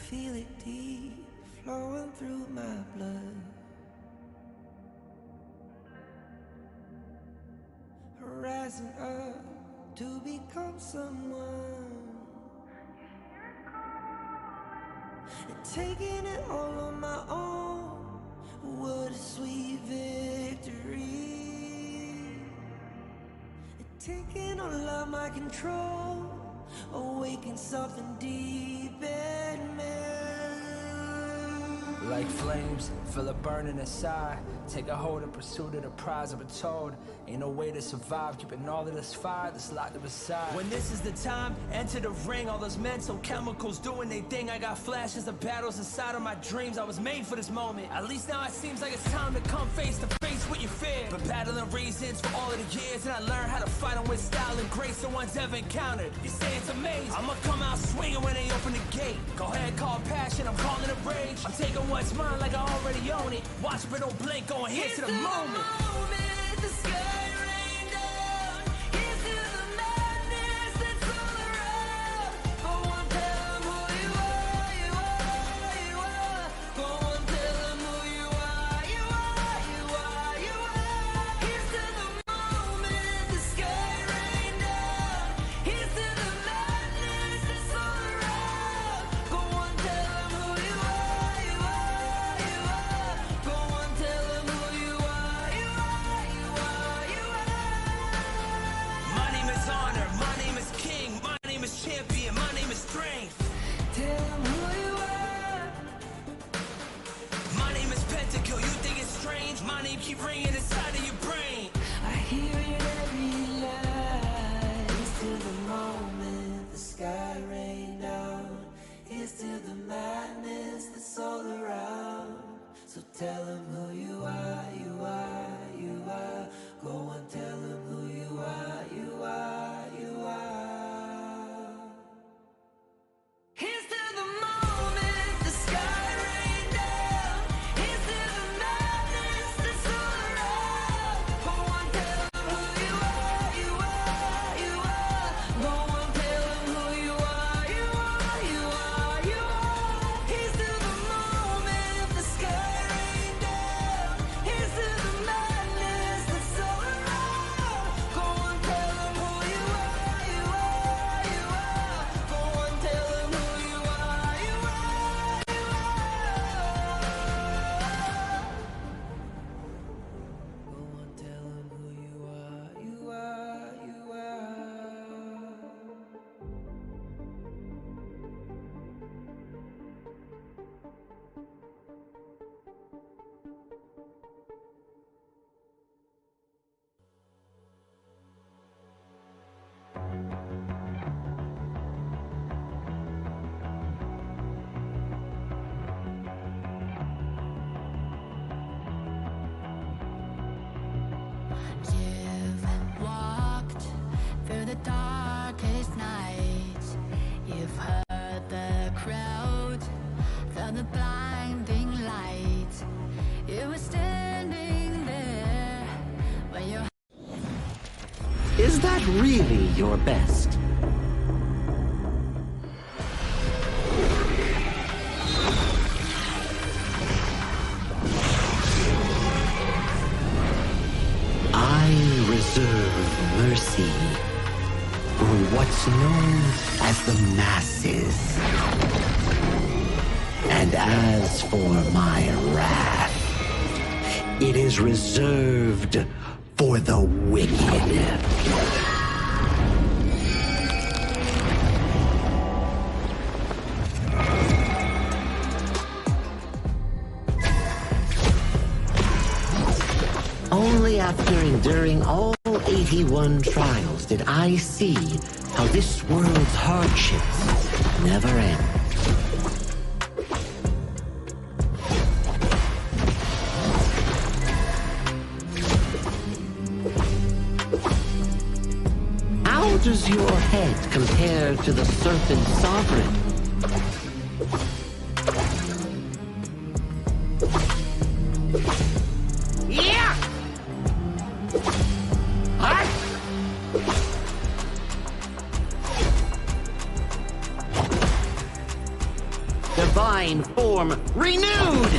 feel it deep flowing through my blood. Rising up to become someone, and taking it all on my own. What a sweet victory. And taking all of my control, awaken something deep in me. Like flames, feel it burning inside. Take a hold in pursuit of the prize. I've been told ain't no way to survive, keeping all of this fire that's locked up inside. When this is the time, enter the ring. All those mental chemicals doing their thing. I got flashes of battles inside of my dreams. I was made for this moment. At least now it seems like it's time to come face to face with your fear. Been battling reasons for all of the years, and I learned how to fight them with style and grace no one's ever encountered. You say it's amazing, I'ma come out swinging when they open the gate. Go ahead, call passion, I'm calling it rage. I'm taking what's mine like I already own it. Watch but don't blink, going here to the moment. The sky rain down. Here's to the madness that's all around. Go on, tell them who you are, you are, you are. Go on, tell them who you are, you are, you are, you are. Here's to the moment, the sky rain down. Here's to the madness that's all around. Go on, tell them who you are, you are, you are. Go on, tell them who you are, you are, you are, you are. My name is honor, my name is king, my name is champion, my name is strength. Tell them who you are. My name is Pentakill, you think it's strange? My name keep ringing inside of your brain. I hear it every night. It's till the moment the sky rain down. It's till the madness that's all around. So tell them who you are, you are, you are. Go and tell them who you are, you are, you are. Here's to the moment the sky rain down. Here's to the madness that's all around. Go on, tell them who you are, you are, you are. Go on, tell them who you are, you are, you are, you are. Here's to the moment the sky rain down. Here's to the madness that's all around. Go on, tell them who you are, you are, you are. Go on, tell them who you are, you are, you are. Go on, tell them who you are, you are, you are. You've walked through the darkest nights. You've heard the crowd, felt the blinding light. You were standing there when your Is that really your best? I reserve mercy for what's known as the masses. And as for my wrath, it is reserved for the wicked. Only after enduring all 81 trials did I see how this world's hardships never end. How does your head compare to the serpent sovereign? Yeah! What? The divine form renewed!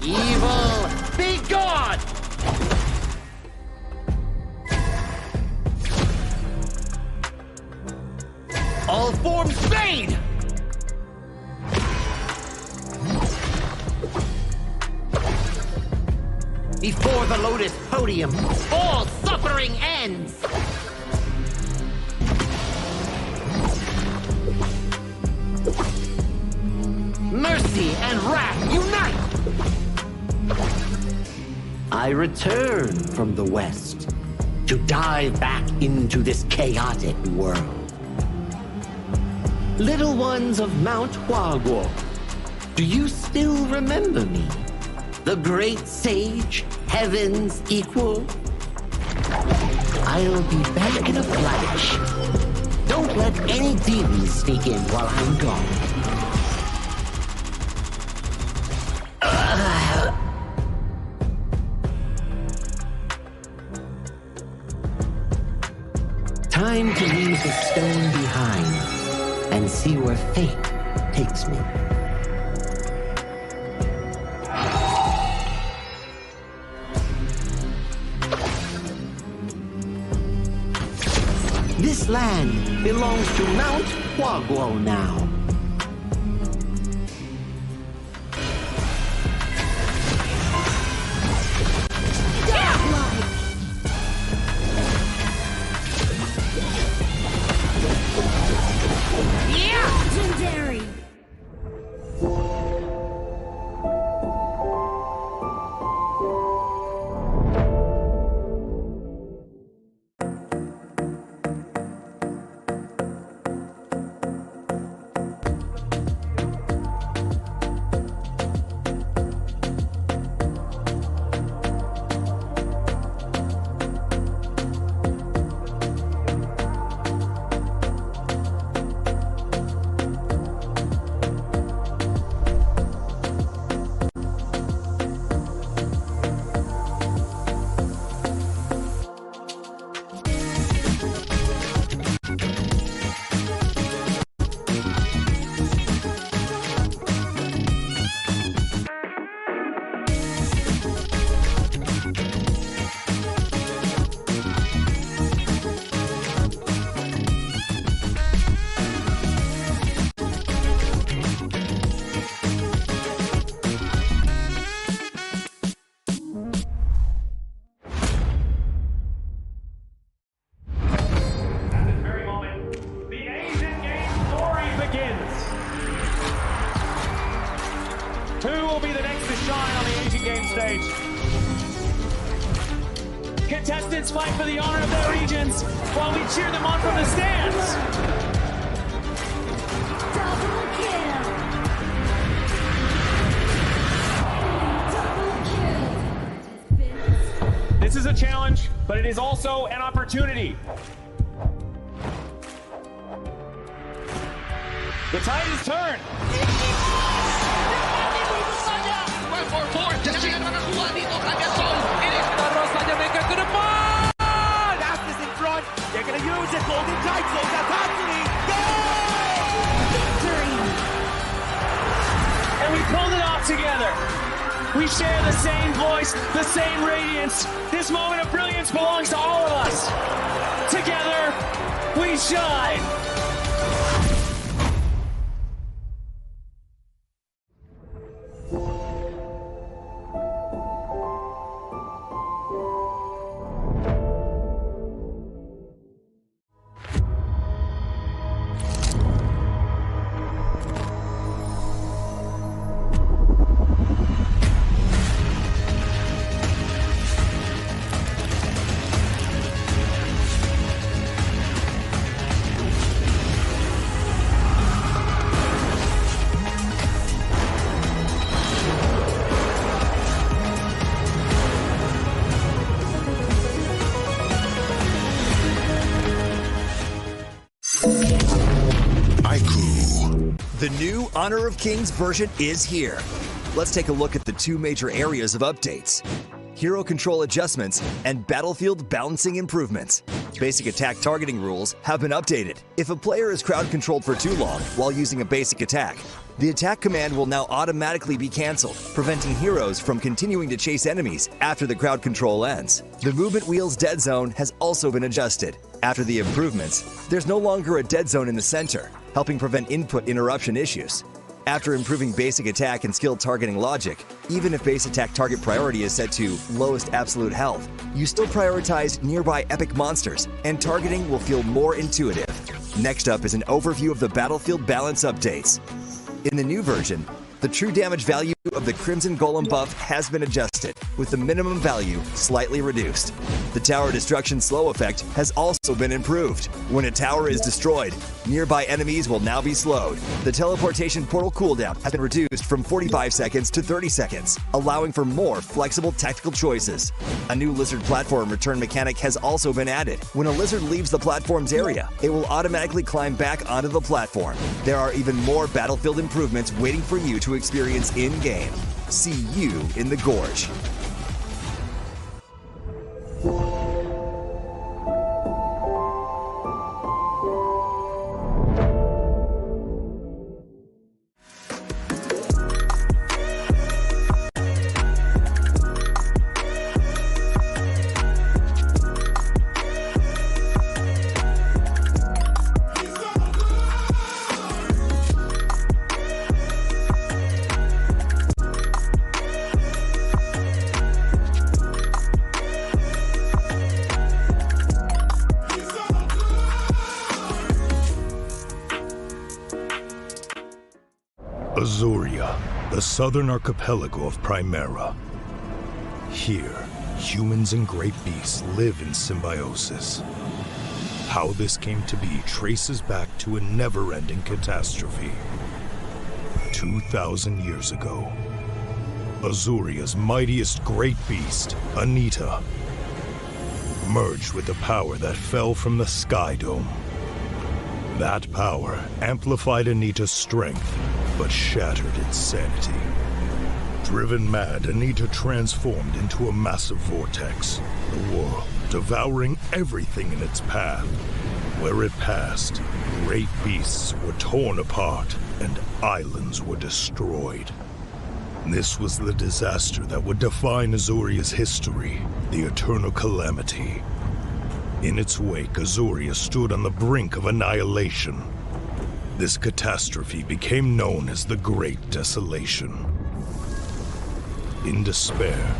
Evil, be gone! All forms fade! Before the Lotus Podium, all suffering ends! Mercy and wrath unite! I return from the West to dive back into this chaotic world. Little ones of Mount Huaguo, do you still remember me? The great sage, heaven's equal? I'll be back in a flash. Don't let any demons sneak in while I'm gone. Time to leave the stone behind and see where fate takes me. This land belongs to Mount Huaguo now. Legendary! Contestants fight for the honor of their regions while we cheer them on from the stands. Double kill! Double kill! This is a challenge, but it is also an opportunity. The tide is turned. Ke depan! Astis in front. They're going to use it. Golden Tide close out Anthony. Victory! And we pulled it off together. We share the same voice, the same radiance. This moment of brilliance belongs to all of us. Together, we shine. The new Honor of Kings version is here. Let's take a look at the two major areas of updates: hero control adjustments and battlefield balancing improvements. Basic attack targeting rules have been updated. If a player is crowd controlled for too long while using a basic attack, the attack command will now automatically be cancelled, preventing heroes from continuing to chase enemies after the crowd control ends. The movement wheel's dead zone has also been adjusted. After the improvements, there's no longer a dead zone in the center, helping prevent input interruption issues. After improving basic attack and skill targeting logic, even if base attack target priority is set to lowest absolute health, you still prioritize nearby epic monsters, and targeting will feel more intuitive. Next up is an overview of the battlefield balance updates. In the new version, the true damage value of the Crimson Golem buff has been adjusted, with the minimum value slightly reduced. The tower destruction slow effect has also been improved. When a tower is destroyed, nearby enemies will now be slowed. The teleportation portal cooldown has been reduced from 45 seconds to 30 seconds, allowing for more flexible tactical choices. A new lizard platform return mechanic has also been added. When a lizard leaves the platform's area, it will automatically climb back onto the platform. There are even more battlefield improvements waiting for you to experience in-game. See you in the Gorge. Azuria, the southern archipelago of Primera. Here, humans and great beasts live in symbiosis. How this came to be traces back to a never-ending catastrophe. 2,000 years ago, Azuria's mightiest great beast, Anita, merged with the power that fell from the Sky Dome. That power amplified Anita's strength, but shattered its sanity. Driven mad, Anita transformed into a massive vortex, the world devouring everything in its path. Where it passed, great beasts were torn apart and islands were destroyed. This was the disaster that would define Azuria's history, the Eternal Calamity. In its wake, Azuria stood on the brink of annihilation. This catastrophe became known as the Great Desolation. In despair,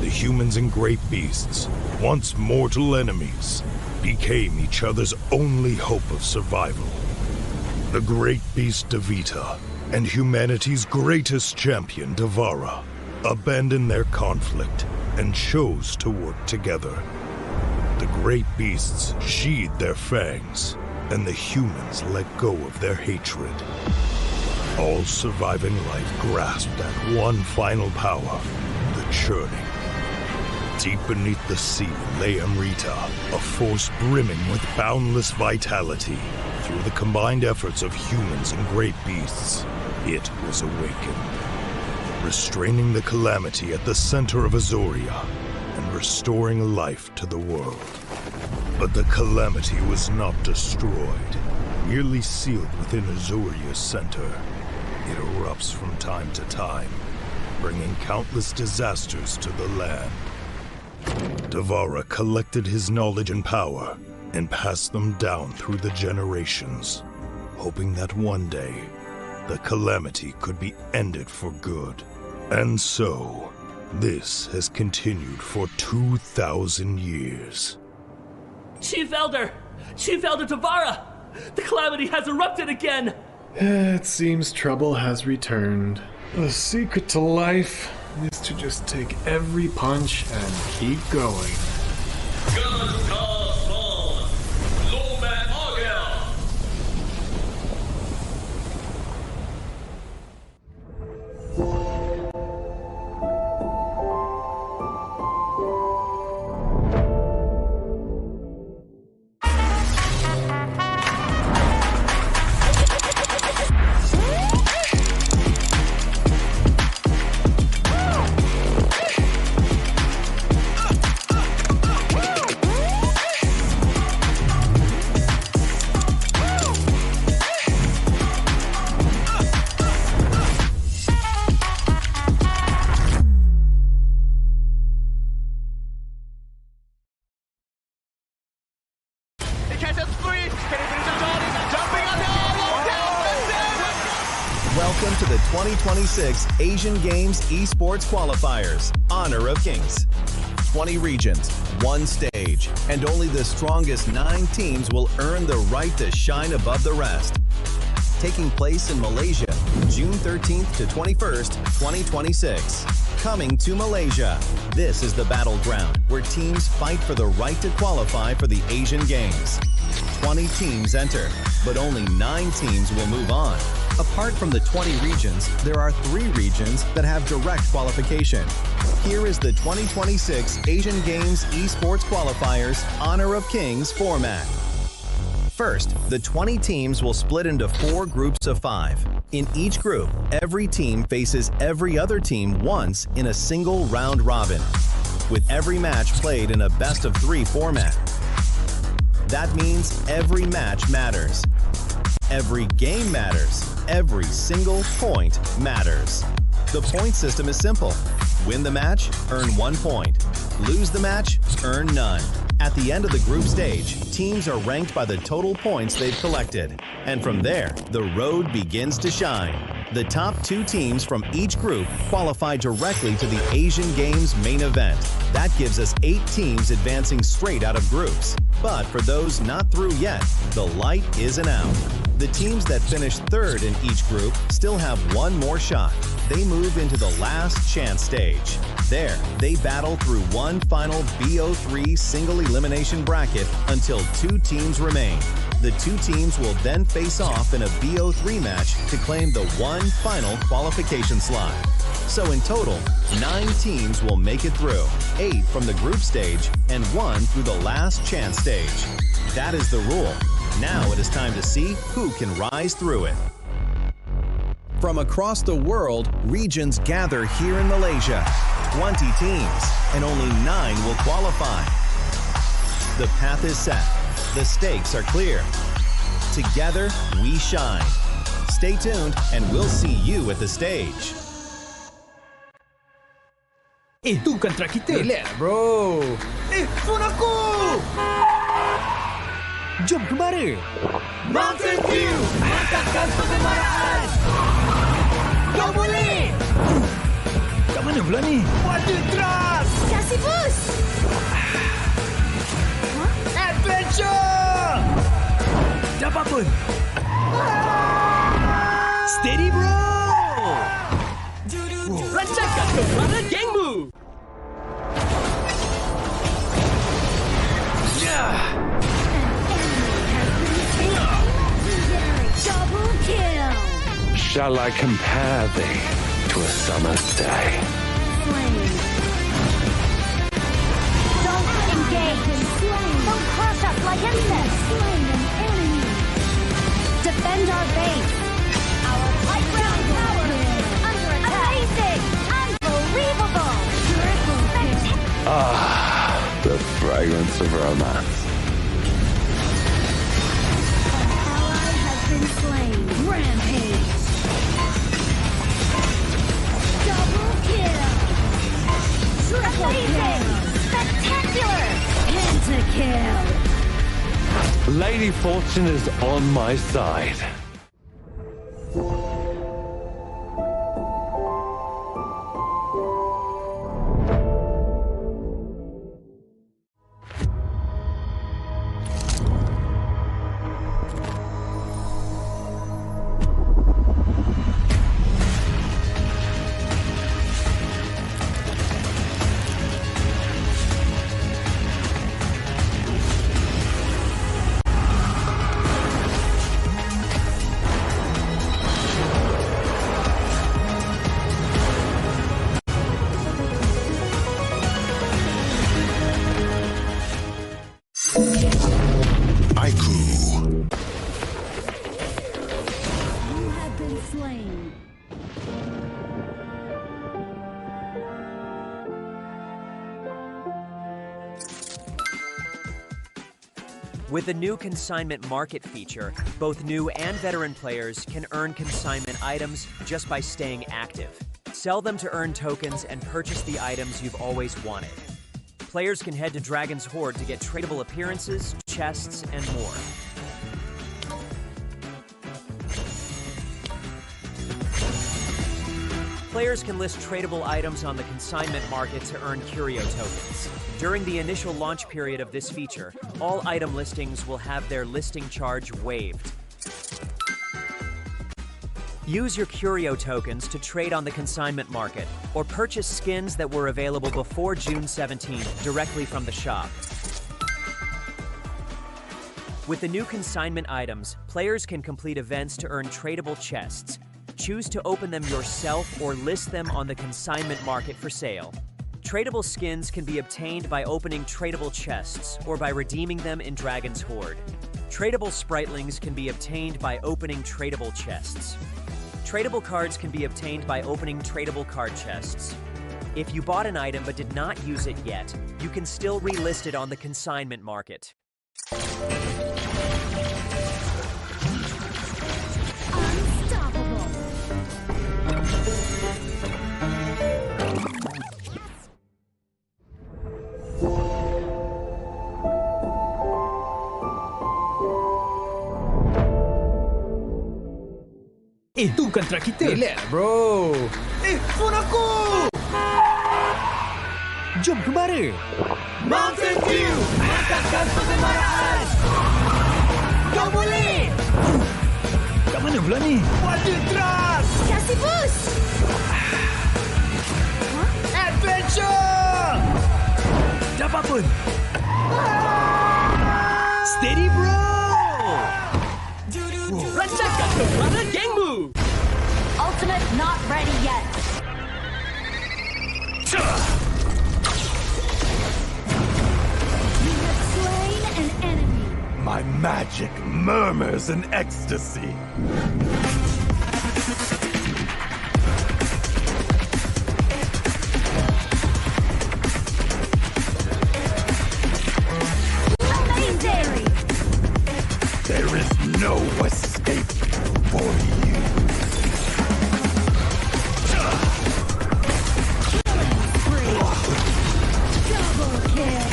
the humans and great beasts, once mortal enemies, became each other's only hope of survival. The great beast Devita and humanity's greatest champion, Devara, abandoned their conflict and chose to work together. The great beasts sheathed their fangs, and the humans let go of their hatred. All surviving life grasped at one final power, the churning. Deep beneath the sea lay Amrita, a force brimming with boundless vitality. Through the combined efforts of humans and great beasts, it was awakened, restraining the calamity at the center of Azuria and restoring life to the world. But the calamity was not destroyed, merely sealed within Azuria's center. It erupts from time to time, bringing countless disasters to the land. Devara collected his knowledge and power and passed them down through the generations, hoping that one day the calamity could be ended for good. And so, this has continued for 2,000 years. Chief Elder! Chief Elder Devara! The calamity has erupted again! It seems trouble has returned. The secret to life is to just take every punch and keep going. Welcome to the 2026 Asian Games Esports Qualifiers, Honor of Kings. 20 regions, one stage, and only the strongest 9 teams will earn the right to shine above the rest. Taking place in Malaysia, June 13th to 21st, 2026. Coming to Malaysia, this is the battleground where teams fight for the right to qualify for the Asian Games. 20 teams enter, but only 9 teams will move on. Apart from the 20 regions, there are 3 regions that have direct qualification. Here is the 2026 Asian Games Esports Qualifiers Honor of Kings format. First, the 20 teams will split into 4 groups of 5. In each group, every team faces every other team once in a single round robin, with every match played in a best-of-3 format. That means every match matters. Every game matters. Every single point matters. The point system is simple. Win the match, earn 1 point. Lose the match, earn none. At the end of the group stage, teams are ranked by the total points they've collected. And from there, the road begins to shine. The top 2 teams from each group qualify directly to the Asian Games main event. That gives us 8 teams advancing straight out of groups. But for those not through yet, the light isn't out. The teams that finish 3rd in each group still have 1 more shot. They move into the last chance stage. There, they battle through one final BO3 single elimination bracket until 2 teams remain. The 2 teams will then face off in a BO3 match to claim the one final qualification slot. So in total, 9 teams will make it through, 8 from the group stage and 1 through the last chance stage. That is the rule. Now it is time to see who can rise through it. From across the world, regions gather here in Malaysia. 20 teams, and only 9 will qualify. The path is set. The stakes are clear. Together, we shine. Stay tuned, and we'll see you at the stage. Itu kan track kita. Relax, bro. Phone aku! Jom kembali. Mountain View, angkatkan pengemaraan. Kau boleh. Kat mana pula ni? Water Trust. Kasih boost! Adventure. Dapat pun. Steady bro. Rancangan kemana gengmu? Double kill! Shall I compare thee to a summer's day? Slain. Don't engage and slain. Don't crush us like insects. Slain an enemy. Defend our base. Our playground tower is under attack. Amazing! Unbelievable! Triple kill. Ah, the fragrance of romance. Ally has been slain. Rampage. Double kill. Triple kill. Spectacular. Pentakill. Lady Fortune is on my side. With the new consignment market feature, both new and veteran players can earn consignment items just by staying active. Sell them to earn tokens and purchase the items you've always wanted. Players can head to Dragon's Hoard to get tradable appearances, chests, and more. players can list tradable items on the consignment market to earn curio tokens. During the initial launch period of this feature, all item listings will have their listing charge waived. Use your curio tokens to trade on the consignment market, or purchase skins that were available before June 17th directly from the shop. With the new consignment items, players can complete events to earn tradable chests. Choose to open them yourself or list them on the consignment market for sale. Tradable skins can be obtained by opening tradable chests or by redeeming them in Dragon's Hoard. Tradable spritlings can be obtained by opening tradable chests. Tradable cards can be obtained by opening tradable card chests. If you bought an item but did not use it yet, you can still relist it on the consignment market. Itu bukan track kita. Relax bro. Phone aku! Jom kembara. Mountain Dew! Mantapkan pengembaraan! Kau boleh! Kat mana pula ni? Water truck! Kasih boost! Adventure! Dapat pun. Steady bro! Rancangkan kembali gengmu! Ultimate not ready yet. You have slain an enemy. My magic murmurs in ecstasy. Amazing! There is no escape for you. Double kill.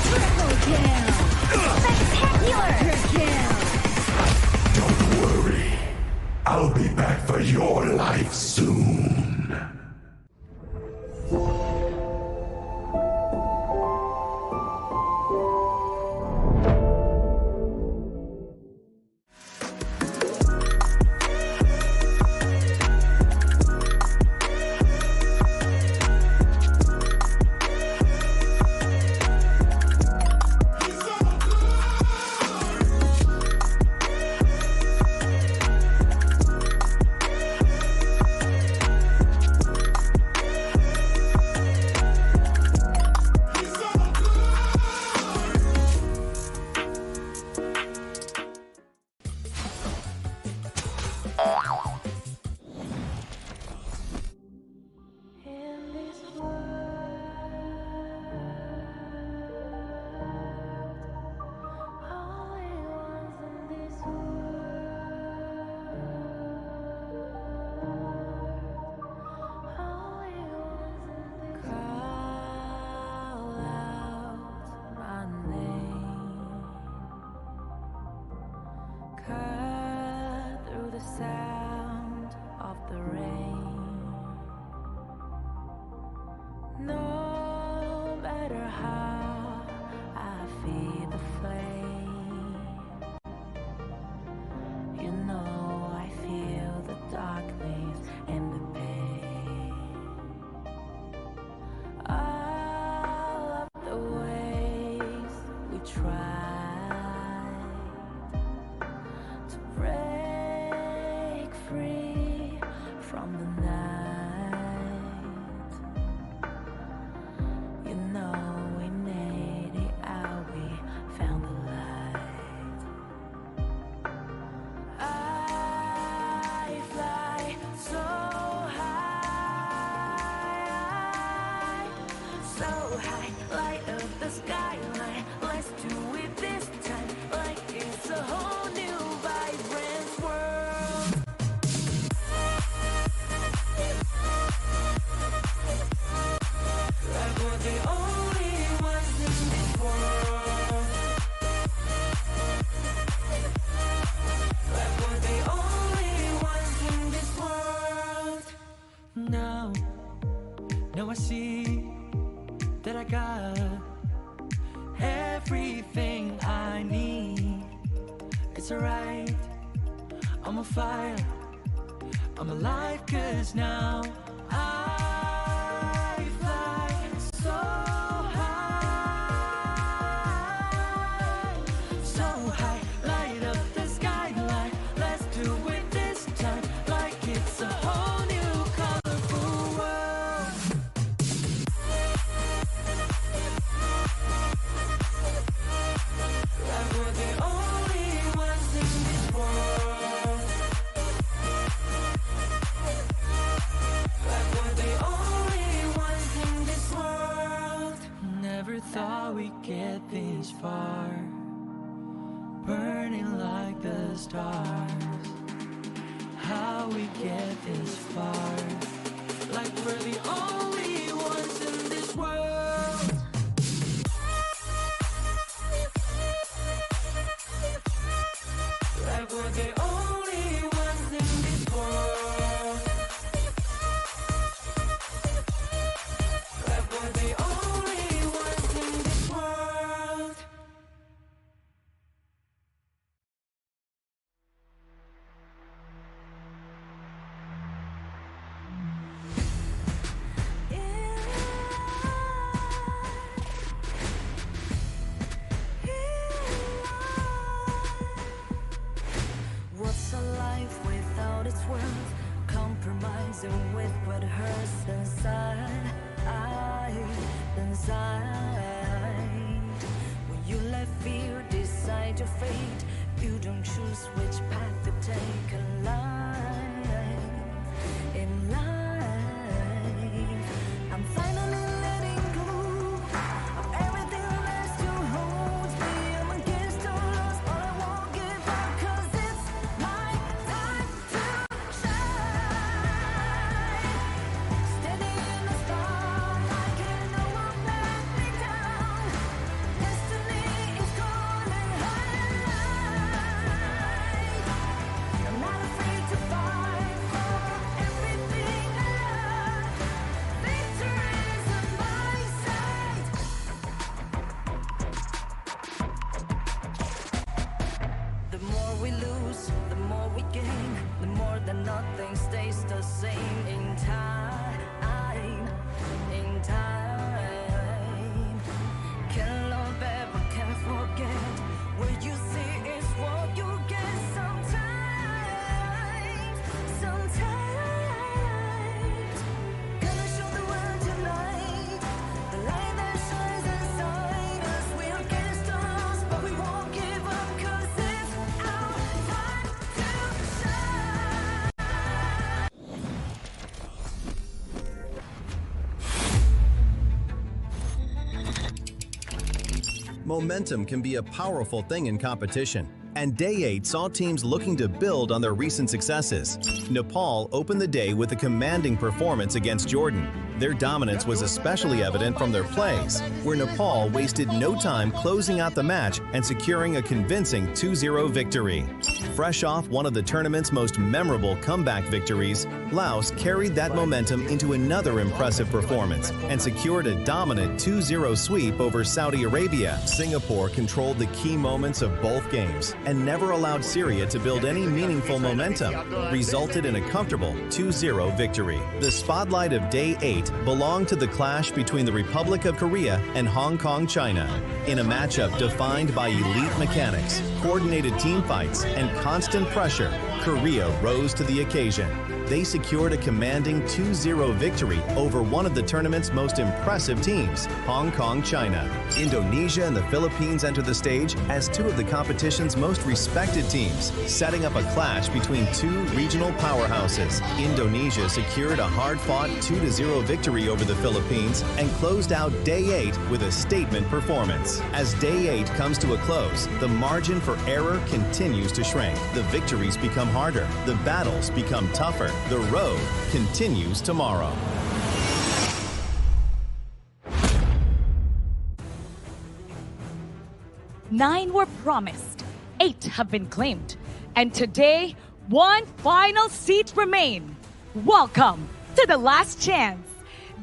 Triple kill. Spectacular kill. Don't worry. I'll be back for your life soon. see that I got everything I need. It's alright, I'm on fire, I'm alive, 'cause now I fly so high, so high, light up the skyline. Let's do it this time, like it's a whole new colorful world. Like we're the only ones in this world. Like we're the only ones in this world. Never thought we'd get this far, burning like the stars. How we get this far? Like we're the only ones in this world. Like we're the only ones in this world. Like we're the only ones in this world. What's a life without its worth? Compromising with what hurts inside, inside. When you let fear decide your fate, you don't choose which path to take in life. In life, I'm finally letting go of everything that still holds me. I'm against all odds, but I won't give up, 'cause it's my time to shine. Steady in the spotlight, can't no one let me down. Destiny is calling high. I'm not afraid to fight for everything I love. Victory's on my side. The more we lose, the more we gain. The more that nothing stays the same in time. In time. Can't love ever, can't forget. What you see is what you get sometimes. Sometimes. Gonna show the world tonight. The light that shines inside us. We're against the odds, but we won't give up, 'cause it's our time to shine. Momentum can be a powerful thing in competition, and Day 8 saw teams looking to build on their recent successes. Nepal opened the day with a commanding performance against Jordan. Their dominance was especially evident from their plays, where Nepal wasted no time closing out the match and securing a convincing 2-0 victory. Fresh off one of the tournament's most memorable comeback victories, Laos carried that momentum into another impressive performance and secured a dominant 2-0 sweep over Saudi Arabia. Singapore controlled the key moments of both games and never allowed Syria to build any meaningful momentum, resulted in a comfortable 2-0 victory. The spotlight of Day 8 belonged to the clash between the Republic of Korea and Hong Kong, China. In a matchup defined by elite mechanics, coordinated team fights, and constant pressure, Korea rose to the occasion. They secured a commanding 2-0 victory over one of the tournament's most impressive teams, Hong Kong, China. Indonesia and the Philippines entered the stage as two of the competition's most respected teams, setting up a clash between two regional powerhouses. Indonesia secured a hard-fought 2-0 victory over the Philippines and closed out Day 8 with a statement performance. As Day 8 comes to a close, the margin for error continues to shrink. The victories become harder, the battles become tougher. The road continues tomorrow. Nine were promised, 8 have been claimed, and today, one final seat remains. Welcome to the last chance.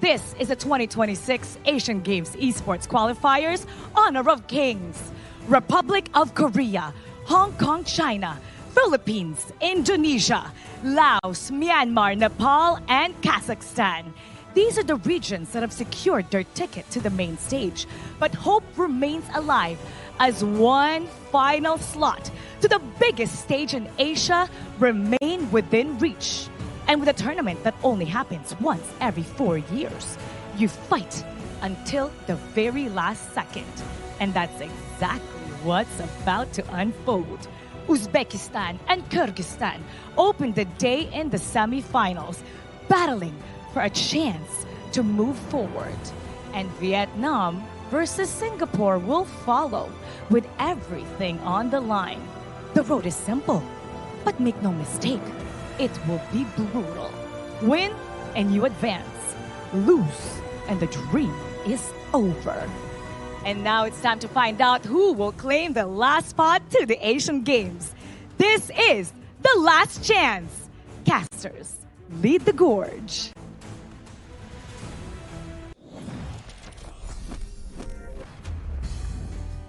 This is the 2026 Asian Games Esports Qualifiers Honor of Kings. Republic of Korea, Hong Kong, China, Philippines, Indonesia, Laos, Myanmar, Nepal, and Kazakhstan. These are the regions that have secured their ticket to the main stage. But hope remains alive as one final slot to the biggest stage in Asia remain within reach. And with a tournament that only happens once every 4 years, you fight until the very last second. And that's exactly what's about to unfold. Uzbekistan and Kyrgyzstan opened the day in the semifinals, battling for a chance to move forward. And Vietnam versus Singapore will follow with everything on the line. The road is simple, but make no mistake, it will be brutal. Win and you advance. Lose and the dream is over. And now it's time to find out who will claim the last spot to the Asian Games. This is the last chance. Casters, lead the gorge.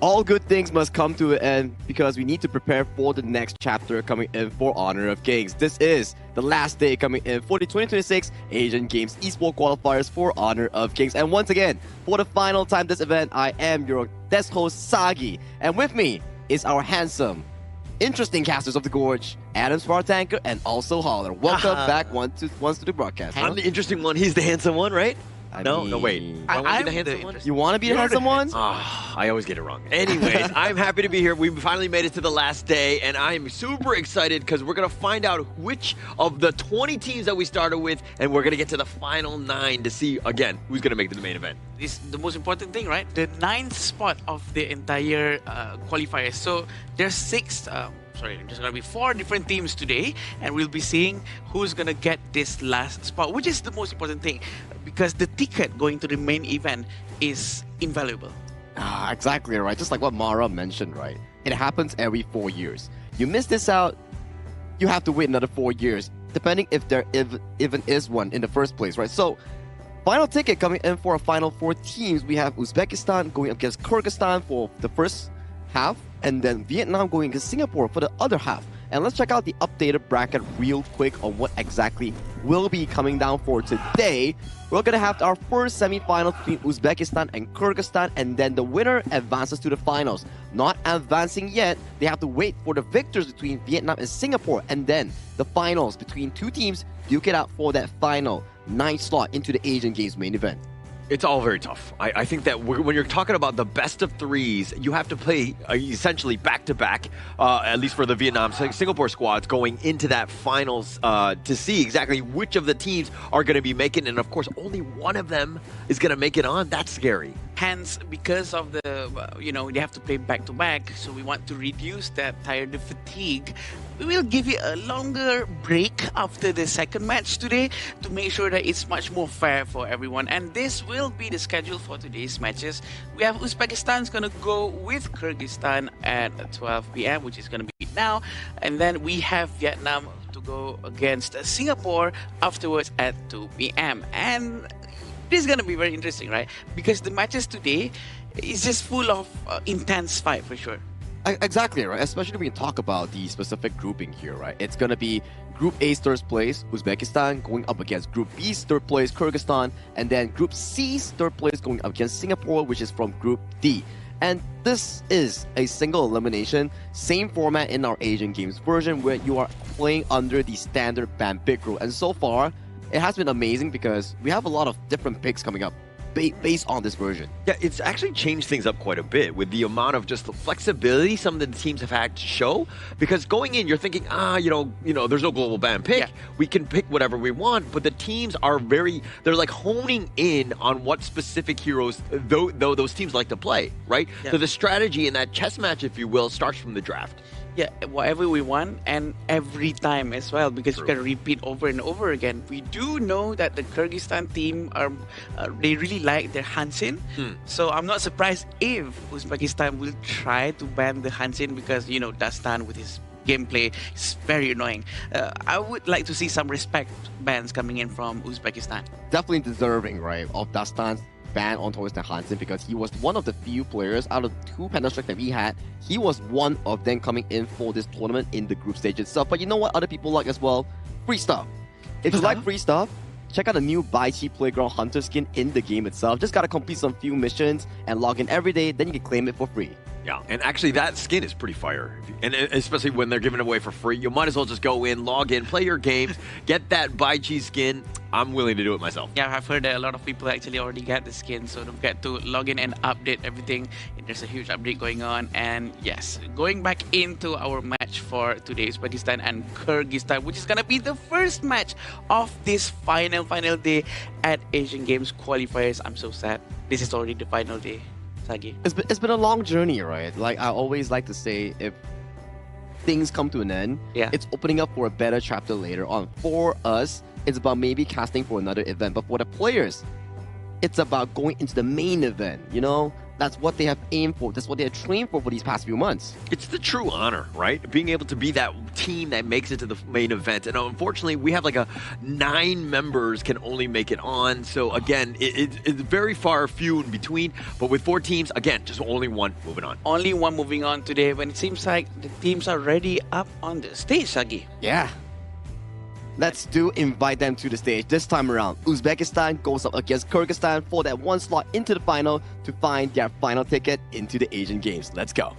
All good things must come to an end because we need to prepare for the next chapter coming in for Honor of Kings. This is the last day coming in for the 2026 Asian Games Esports Qualifiers for Honor of Kings. And once again, for the final time this event, I am your desk host, Sagi. And with me is our handsome, interesting casters of the Gorge, Adam Spartanker and also Holler. Welcome back once to the broadcast. I'm the interesting one. He's the handsome one, right? No, wait. I'm the handsome one? You want to be the handsome one? I always get it wrong. Anyways, I'm happy to be here. We finally made it to the last day, and I'm super excited because we're going to find out which of the 20 teams that we started with, and we're going to get to the final 9 to see, again, who's going to make it to the main event. It's the most important thing, right? The 9th spot of the entire qualifiers. So there's 4 different teams today, and we'll be seeing who's gonna get this last spot, which is the most important thing, because the ticket going to the main event is invaluable. Exactly right. Just like what Mara mentioned, right? It happens every 4 years. You miss this out, you have to wait another 4 years, depending if there even is one in the first place, right? So, final ticket coming in for a final 4 teams. We have Uzbekistan going up against Kyrgyzstan for the first half, and then Vietnam going against Singapore for the other half. And let's check out the updated bracket real quick on what exactly will be coming down for today. We're going to have our first semi-final between Uzbekistan and Kyrgyzstan, and then the winner advances to the finals. Not advancing yet, they have to wait for the victors between Vietnam and Singapore, and then the finals between 2 teams duke it out for that final 9th slot into the Asian Games main event. It's all very tough. I think that when you're talking about the best of 3s, you have to play essentially back-to-back, at least for the Vietnam-Singapore squads, going into that finals to see exactly which of the teams are going to be making it. And, of course, only one of them is going to make it on. That's scary. Hence, because of the, they have to play back-to-back, so we want to reduce that tired fatigue. We will give you a longer break after the second match today to make sure that it's much more fair for everyone. And this will be the schedule for today's matches. We have Uzbekistan's going to go with Kyrgyzstan at 12 p.m., which is going to be now. And then we have Vietnam to go against Singapore afterwards at 2 p.m. And this is going to be very interesting, right? Because the matches today is just full of intense fight for sure. Exactly, right? Especially when you talk about the specific grouping here, right? It's going to be Group A's third place, Uzbekistan, going up against Group B's third place, Kyrgyzstan, and then Group C's third place going up against Singapore, which is from Group D. And this is a single elimination, same format in our Asian Games version where you are playing under the standard ban pick rule. And so far, it has been amazing because we have a lot of different picks coming up based on this version. Yeah, it's actually changed things up quite a bit with the amount of just the flexibility some of the teams have had to show. Because going in, you're thinking, there's no global ban pick. Yeah. We can pick whatever we want, but the teams are they're like honing in on what specific heroes those teams like to play, right? Yeah. So the strategy in that chess match, if you will, starts from the draft. Yeah, whatever we want and every time as well, because you can repeat over and over again. We do know that the Kyrgyzstan team they really like their Hansen. So I'm not surprised if Uzbekistan will try to ban the Hansen because, Dastan with his gameplay. It's very annoying. I would like to see some respect bans coming in from Uzbekistan. Definitely deserving, right, of Dastan's ban on Torsten Hansen, because he was one of the few players out of 2 Panda Strike that we had. He was one of them coming in for this tournament in the group stage itself. But you know what other people like as well? Free stuff. If you like free stuff, check out the new Baichi Playground Hunter skin in the game itself. Just gotta complete some few missions and log in every day, then you can claim it for free. Yeah, and actually that skin is pretty fire. And especially when they're giving it away for free, you might as well just go in, log in, play your games, get that Baichi skin. I'm willing to do it myself. Yeah, I've heard that a lot of people actually already got the skin, so don't forget to log in and update everything. There's a huge update going on. And yes, going back into our match for today, Uzbekistan and Kyrgyzstan, which is gonna be the first match of this final day at Asian Games qualifiers. I'm so sad. This is already the final day. Sagi. It's been a long journey, right? Like I always like to say, if things come to an end, it's opening up for a better chapter later on. For us, it's about maybe casting for another event, but for the players, it's about going into the main event, you know? That's what they have aimed for. That's what they have trained for these past few months. It's the true honor, right? Being able to be that team that makes it to the main event. And unfortunately, we have like 9 members can only make it on. So again, it's very far few in between. But with 4 teams, again, just only one moving on. Only one moving on today when it seems like the teams are already up on the stage, Sagi. Yeah. Let's invite them to the stage. This time around, Uzbekistan goes up against Kyrgyzstan for that one slot into the final to find their final ticket into the Asian Games. Let's go.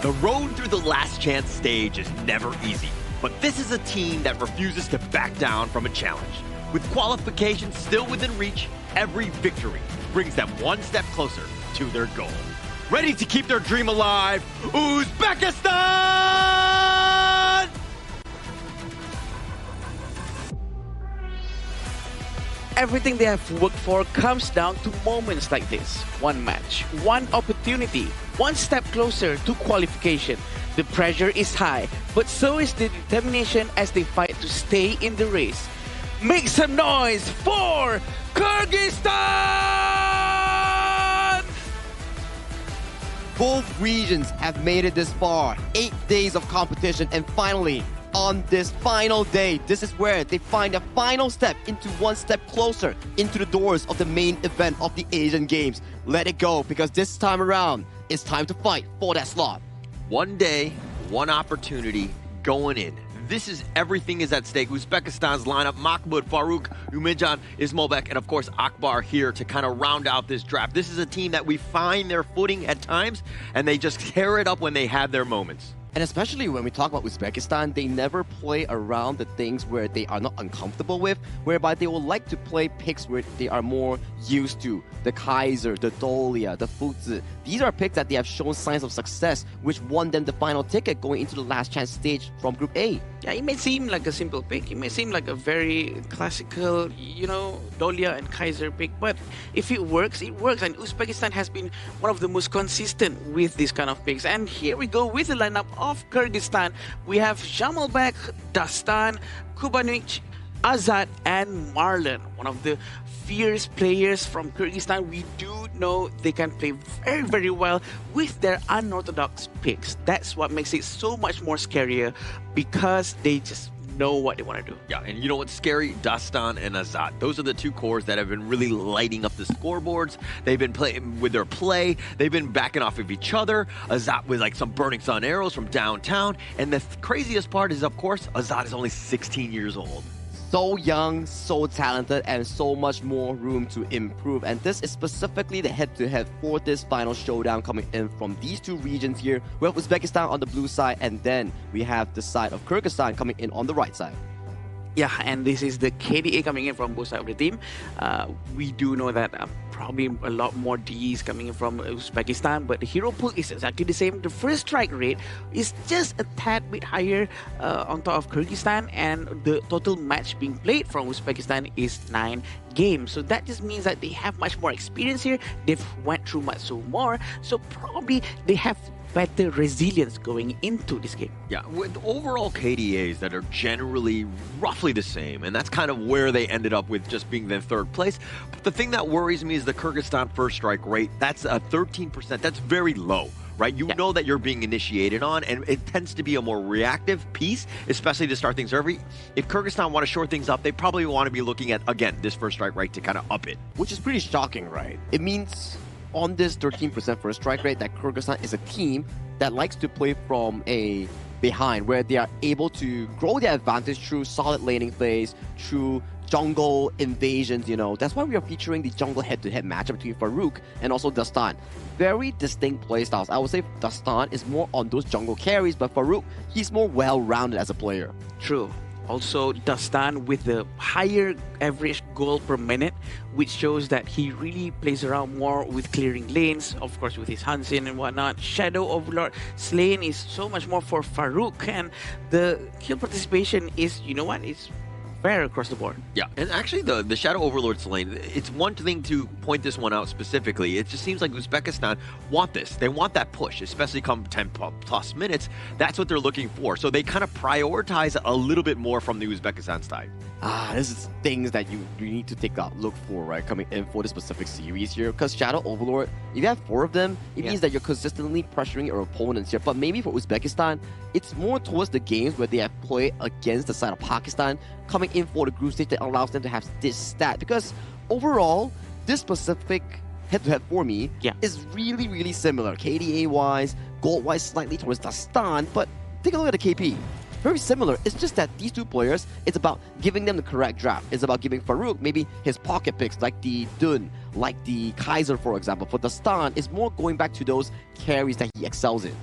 The road through the last chance stage is never easy, but this is a team that refuses to back down from a challenge. With qualifications still within reach, every victory brings them one step closer to their goal. Ready to keep their dream alive, Uzbekistan! Everything they have worked for comes down to moments like this. One match, one opportunity, one step closer to qualification. The pressure is high, but so is the determination as they fight to stay in the race. Make some noise for Kyrgyzstan! Both regions have made it this far. 8 days of competition, and finally, on this final day, this is where they find a final step into one step closer into the doors of the main event of the Asian Games. Let it go, because this time around, it's time to fight for that slot. One day, one opportunity, going in. This is everything is at stake. Uzbekistan's lineup, Mahmoud, Farouk, Umejan, Ismailbek, and of course Akbar here to kind of round out this draft. This is a team that we find their footing at times, and they just tear it up when they have their moments. And especially when we talk about Uzbekistan, they never play around the things where they are not uncomfortable with, whereby they will like to play picks where they are more used to. The Kaiser, the Dolia, the Fuzi. These are picks that they have shown signs of success, which won them the final ticket going into the last chance stage from Group A. Yeah, it may seem like a simple pick. It may seem like a very classical, you know, Dolia and Kaiser pick. But if it works, it works. And Uzbekistan has been one of the most consistent with these kind of picks. And here we go with the lineup of Kyrgyzstan. We have Jamalbek, Dastan, Kubanic, Azad, and Marlon. One of the fierce players from Kyrgyzstan. We do know they can play very, very well with their unorthodox picks. That's what makes it so much more scarier, because they just know what they want to do. Yeah, and you know what's scary? Dastan and Azat. Those are the two cores that have been really lighting up the scoreboards. They've been playing with their play. They've been backing off of each other. Azat with like some burning sun arrows from downtown. And the craziest part is, of course, Azat is only 16 years old. So young, so talented, and so much more room to improve. And this is specifically the head-to-head for this final showdown coming in from these two regions here. We have Uzbekistan on the blue side, and then we have the side of Kyrgyzstan coming in on the right side. Yeah, and this is the KDA coming in from both sides of the team. We do know that probably a lot more Ds coming in from Uzbekistan, but the hero pool is exactly the same. The first strike rate is just a tad bit higher on top of Kyrgyzstan, and the total match being played from Uzbekistan is 9 games. So that just means that they have much more experience here. They've went through much more, so probably they have better resilience going into this game. Yeah, with overall KDAs that are generally roughly the same, and that's kind of where they ended up with just being in third place. But the thing that worries me is the Kyrgyzstan first strike rate. That's a 13%. That's very low, right? You know that you're being initiated on, and it tends to be a more reactive piece, especially to start things early. If Kyrgyzstan want to shore things up, they probably want to be looking at, again, this first strike rate to kind of up it. Which is pretty shocking, right? It means on this 13% first strike rate that Kyrgyzstan is a team that likes to play from a behind, where they are able to grow their advantage through solid laning plays, through jungle invasions, you know. That's why we are featuring the jungle head-to-head matchup between Farouk and also Dastan. Very distinct playstyles. I would say Dastan is more on those jungle carries, but Farouk, he's more well-rounded as a player. True. Also, Dastan with the higher average goal per minute, which shows that he really plays around more with clearing lanes, of course with his Hansin and whatnot. Shadow Overlord Slain is so much more for Farouk, and the kill participation is, you know what, it's fair across the board. Yeah, and actually the Shadow Overlord's lane, it's one thing to point this one out specifically. It just seems like Uzbekistan want this. They want that push, especially come 10 plus minutes. That's what they're looking for. So they kind of prioritize a little bit more from the Uzbekistan side. This is things that you need to take a look for, right, coming in for the specific series here. Because Shadow Overlord, if you have 4 of them, it means that you're consistently pressuring your opponents here. But maybe for Uzbekistan, it's more towards the games where they have played against the side of Pakistan, coming in for the group stage that allows them to have this stat. Because overall, this specific head-to-head for me is really, really similar. KDA-wise, gold-wise, slightly towards Dastan, but take a look at the KP. Very similar. It's just that these two players, it's about giving them the correct draft. It's about giving Farouk maybe his pocket picks, like the Dun, like the Kaiser, for example. For Dastan, it's more going back to those carries that he excels in.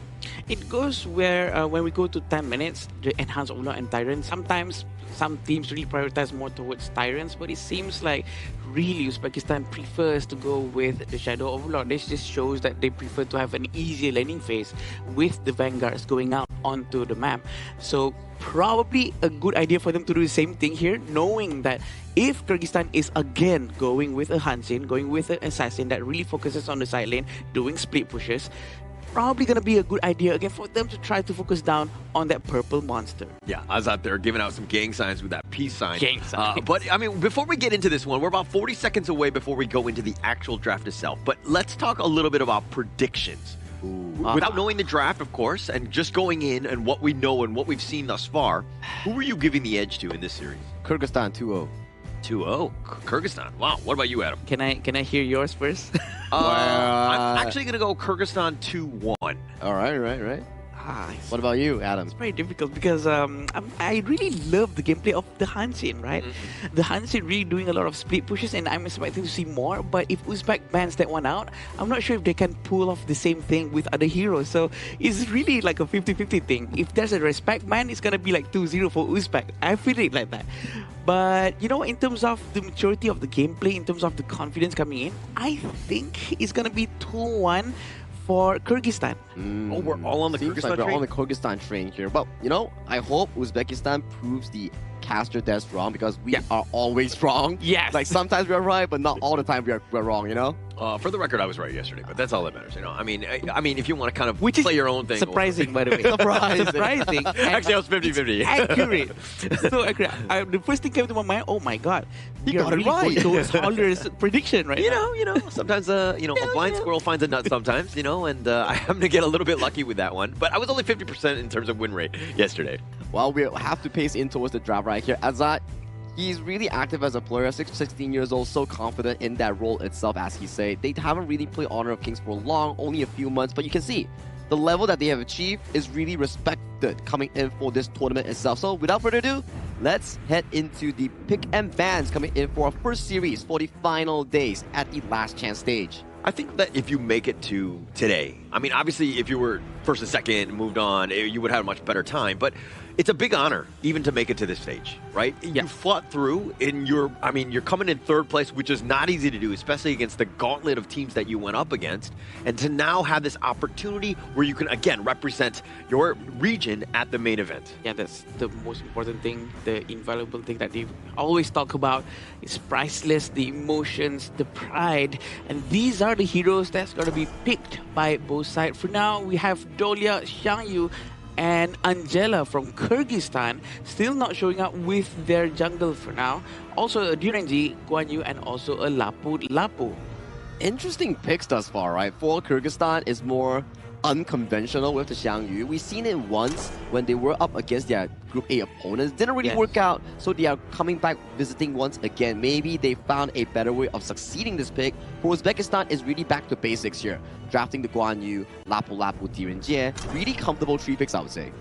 It goes where when we go to 10 minutes, the Enhanced Overlord and Tyrant, sometimes some teams really prioritize more towards Tyrants, but it seems like really Uzbekistan prefers to go with the Shadow Overlord. This just shows that they prefer to have an easier laning phase with the Vanguards going out onto the map. So probably a good idea for them to do the same thing here, knowing that if Kyrgyzstan is again going with a Hansin, going with an Assassin that really focuses on the side lane, doing split pushes, probably going to be a good idea again for them to try to focus down on that purple monster. Yeah, I was out there giving out some gang signs with that peace sign. Gang signs. But, I mean, before we get into this one, we're about 40 seconds away before we go into the actual draft itself. But let's talk a little bit about predictions. Without knowing the draft, of course, and just going in and what we know and what we've seen thus far, who are you giving the edge to in this series? Kyrgyzstan 2-0. 2-0. Kyrgyzstan. Wow. What about you, Adam? Can I hear yours first? I'm actually going to go Kyrgyzstan 2-1. All right. What about you, Adam? It's very difficult because I really love the gameplay of the Hansin, right? The Hansin really doing a lot of split pushes, and I'm expecting to see more. But if Uzbek bans that one out, I'm not sure if they can pull off the same thing with other heroes. So it's really like a 50-50 thing. If there's a respect ban, it's going to be like 2-0 for Uzbek. I feel it like that. But, you know, in terms of the maturity of the gameplay, in terms of the confidence coming in, I think it's going to be 2-1 for Kyrgyzstan. Oh, we're all on the Kyrgyzstan like train? we're on the Kyrgyzstan train here. But, you know, I hope Uzbekistan proves the caster desk wrong, because we are always wrong. Yes. Like, sometimes we're right, but not all the time we're wrong, you know? For the record, I was right yesterday, but that's all that matters, you know? I mean, if you want to kind of play your own thing. Surprising, by the way. Surprising. Actually, I was 50-50. Accurate. So accurate. The first thing came to my mind, oh my god. You got really it right. Towards Holler's prediction, right? You know, sometimes, a blind squirrel finds a nut sometimes, you know, and I happen to get a little bit lucky with that one. But I was only 50% in terms of win rate yesterday. Well, we have to pace in towards the draft right here. Azad, he's really active as a player, 16 years old, so confident in that role itself, as he said. They haven't really played Honor of Kings for long, only a few months, but you can see the level that they have achieved is really respected coming in for this tournament itself. So without further ado, let's head into the pick and bans coming in for our first series for the final days at the last chance stage. I think that if you make it to today, I mean, obviously, if you were first and second, moved on, you would have a much better time. But it's a big honor even to make it to this stage, right? Yeah. You fought through, and you're coming in third place, which is not easy to do, especially against the gauntlet of teams that you went up against. And to now have this opportunity where you can, again, represent your region at the main event. Yeah, that's the most important thing, the invaluable thing that they always talk about. It's priceless, the emotions, the pride. And these are the heroes that's going to be picked by both sides. For now, we have Dolia, Xiangyu, and Angela from Kyrgyzstan still not showing up with their jungle for now. Also a Duranji, Guan Yu, and also a Lapu Lapu. Interesting picks thus far, right? For Kyrgyzstan is more unconventional with the Xiangyu. We've seen it once when they were up against their Group A opponents. Didn't really work out, so they are coming back visiting once again. Maybe they found a better way of succeeding this pick. For Uzbekistan, is really back to basics here. Drafting the Guan Yu, Lapu Lapu, Direnjie. Really comfortable 3 picks, I would say.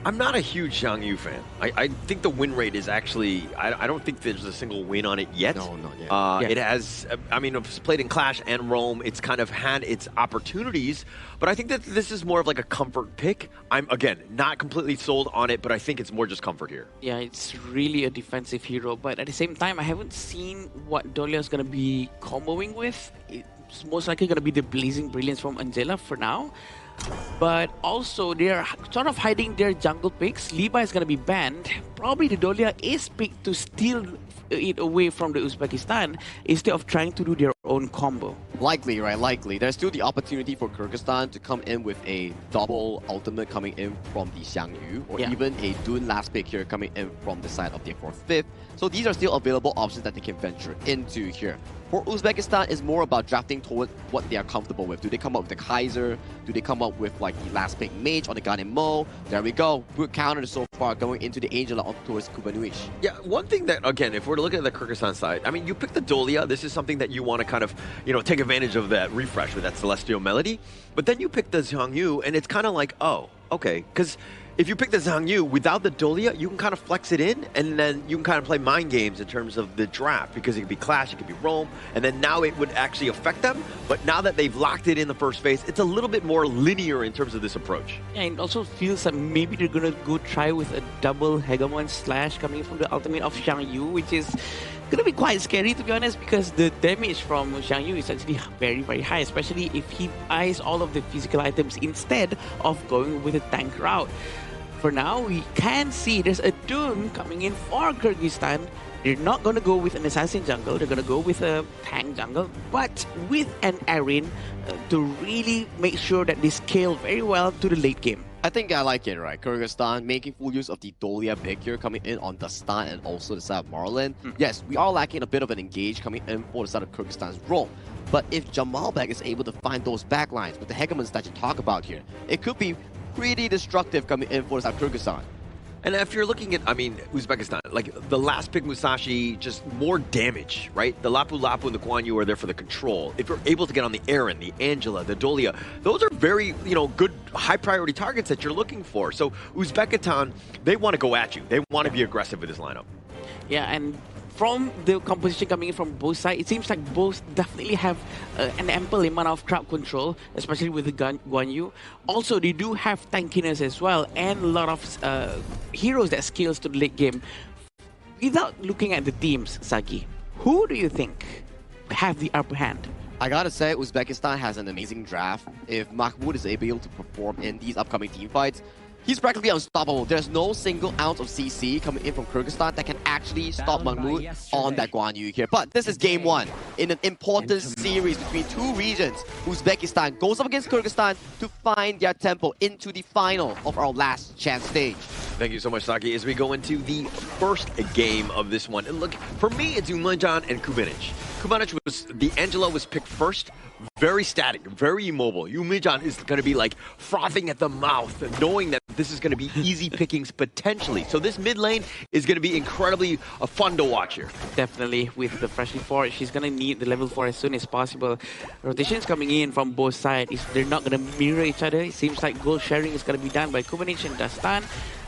I'm not a huge Xiangyu fan. I think the win rate is actually, I don't think there's a single win on it yet. No, not yet. It has, I mean, it's played in Clash and Rome. It's kind of had its opportunities, but I think that this is more of like a comfort pick. I'm, again, not completely sold on it, but I think it's more just comfort here. Yeah, it's really a defensive hero, but at the same time, I haven't seen what Dolia is going to be comboing with. It's most likely going to be the Blazing Brilliance from Angela for now. But also, they're sort of hiding their jungle picks. Liba is going to be banned. Probably the Dolia is picked to steal it away from the Uzbekistan instead of trying to do their own combo. Likely, right? Likely. There's still the opportunity for Kyrgyzstan to come in with a double ultimate coming in from the Xiangyu, or even a Dune last pick here coming in from the side of the 4th-5th. So these are still available options that they can venture into here. For Uzbekistan, it's more about drafting towards what they are comfortable with. Do they come up with the Kaiser? Do they come up with like the last pick Mage or the Ganem Mo? There we go. Good counter so far going into the Angela up towards Kubanuish. Yeah, one thing that, again, if we're looking at the Kyrgyzstan side, I mean, you pick the Dolia. This is something that you want to kind of, take advantage of that refresh with that Celestial Melody. But then you pick the Xiangyu, and it's kind of like, oh, okay. Because if you pick the Xiangyu without the Dolia, you can kind of flex it in, and then you can kind of play mind games in terms of the draft, because it could be Clash, it could be Rome, and then now it would actually affect them. But now that they've locked it in the first phase, it's a little bit more linear in terms of this approach. Yeah, it also feels like maybe they're going to go try with a double Hegemon Slash coming from the ultimate of Xiangyu, which is going to be quite scary, to be honest, because the damage from Xiangyu is actually very, very high, especially if he buys all of the physical items instead of going with a tank route. For now, we can see there's a Dune coming in for Kyrgyzstan. They're not going to go with an assassin jungle, they're going to go with a tank jungle, but with an Erin to really make sure that they scale very well to the late game. I think I like it, right? Kyrgyzstan making full use of the Dolia pick here coming in on Dastan and also the side of Marlin. Yes, we are lacking a bit of an engage coming in for the side of Kyrgyzstan's role. But if Jamalbek is able to find those backlines with the Hegemons that you talk about here, it could be pretty destructive coming in for the side of Kyrgyzstan. And if you're looking at, Uzbekistan, like the last pick Musashi, just more damage, right? The Lapu Lapu and the Guan Yu are there for the control. If you're able to get on the Erin, the Angela, the Dolia, those are very, good high priority targets that you're looking for. So Uzbekistan, they want to go at you. They want to be aggressive with this lineup. Yeah, and from the composition coming in from both sides, it seems like both definitely have an ample amount of crowd control, especially with the Guan Yu. Also, they do have tankiness as well, and a lot of heroes that scales to the late game. Without looking at the teams, Sagi, who do you think have the upper hand? I gotta say, Uzbekistan has an amazing draft. If Mahmoud is able to perform in these upcoming team fights, he's practically unstoppable. There's no single ounce of CC coming in from Kyrgyzstan that can actually stop Mahmoud on that Guan Yu here. But this is game one in an important series between two regions. Uzbekistan goes up against Kyrgyzstan to find their tempo into the final of our last chance stage. Thank you so much, Saki. As we go into the first game of this one, and look, for me, it's Umanjan and Kubinich. Kumanic the Angela was picked first. Very static, very immobile. Umijan is going to be like frothing at the mouth, knowing that this is going to be easy pickings potentially. So this mid lane is going to be incredibly fun to watch here. Definitely, with the freshly 4, she's going to need the level 4 as soon as possible. Rotations coming in from both sides. They're not going to mirror each other. It seems like goal sharing is going to be done by Kumanic and Dastan.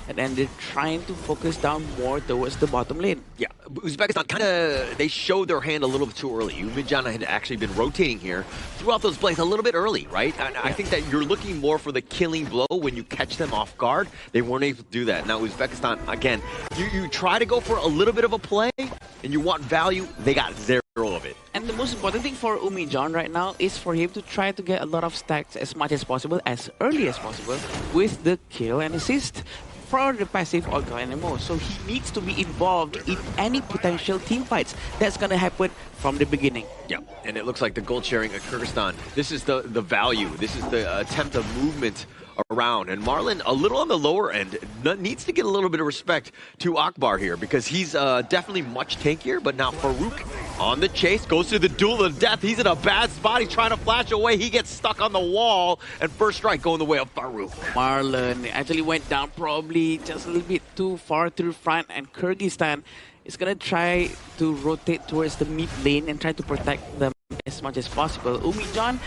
And then they're trying to focus down more towards the bottom lane. Yeah, Uzbekistan they showed their hand a little bit too early. Umijan had actually been rotating here throughout those plays a little bit early, right? And I think that you're looking more for the killing blow when you catch them off guard. They weren't able to do that. Now Uzbekistan, again, you try to go for a little bit of a play and you want value, they got 0 of it. And the most important thing for Umijan right now is for him to try to get a lot of stacks as much as possible, as early as possible, with the kill and assist for the passive or MMO. So he needs to be involved in any potential team fights that's going to happen from the beginning. Yeah, and it looks like the gold sharing at Kyrgyzstan, this is the value, this is the attempt of movement around. And Marlon, a little on the lower end, needs to get a little bit of respect to Akbar here because he's definitely much tankier, but now Farouk on the chase, goes to the duel of death. He's in a bad spot. He's trying to flash away. He gets stuck on the wall, and first strike going the way of Farouk. Marlon actually went down probably just a little bit too far through front, and Kyrgyzstan is going to try to rotate towards the mid lane and try to protect them as much as possible. Umijan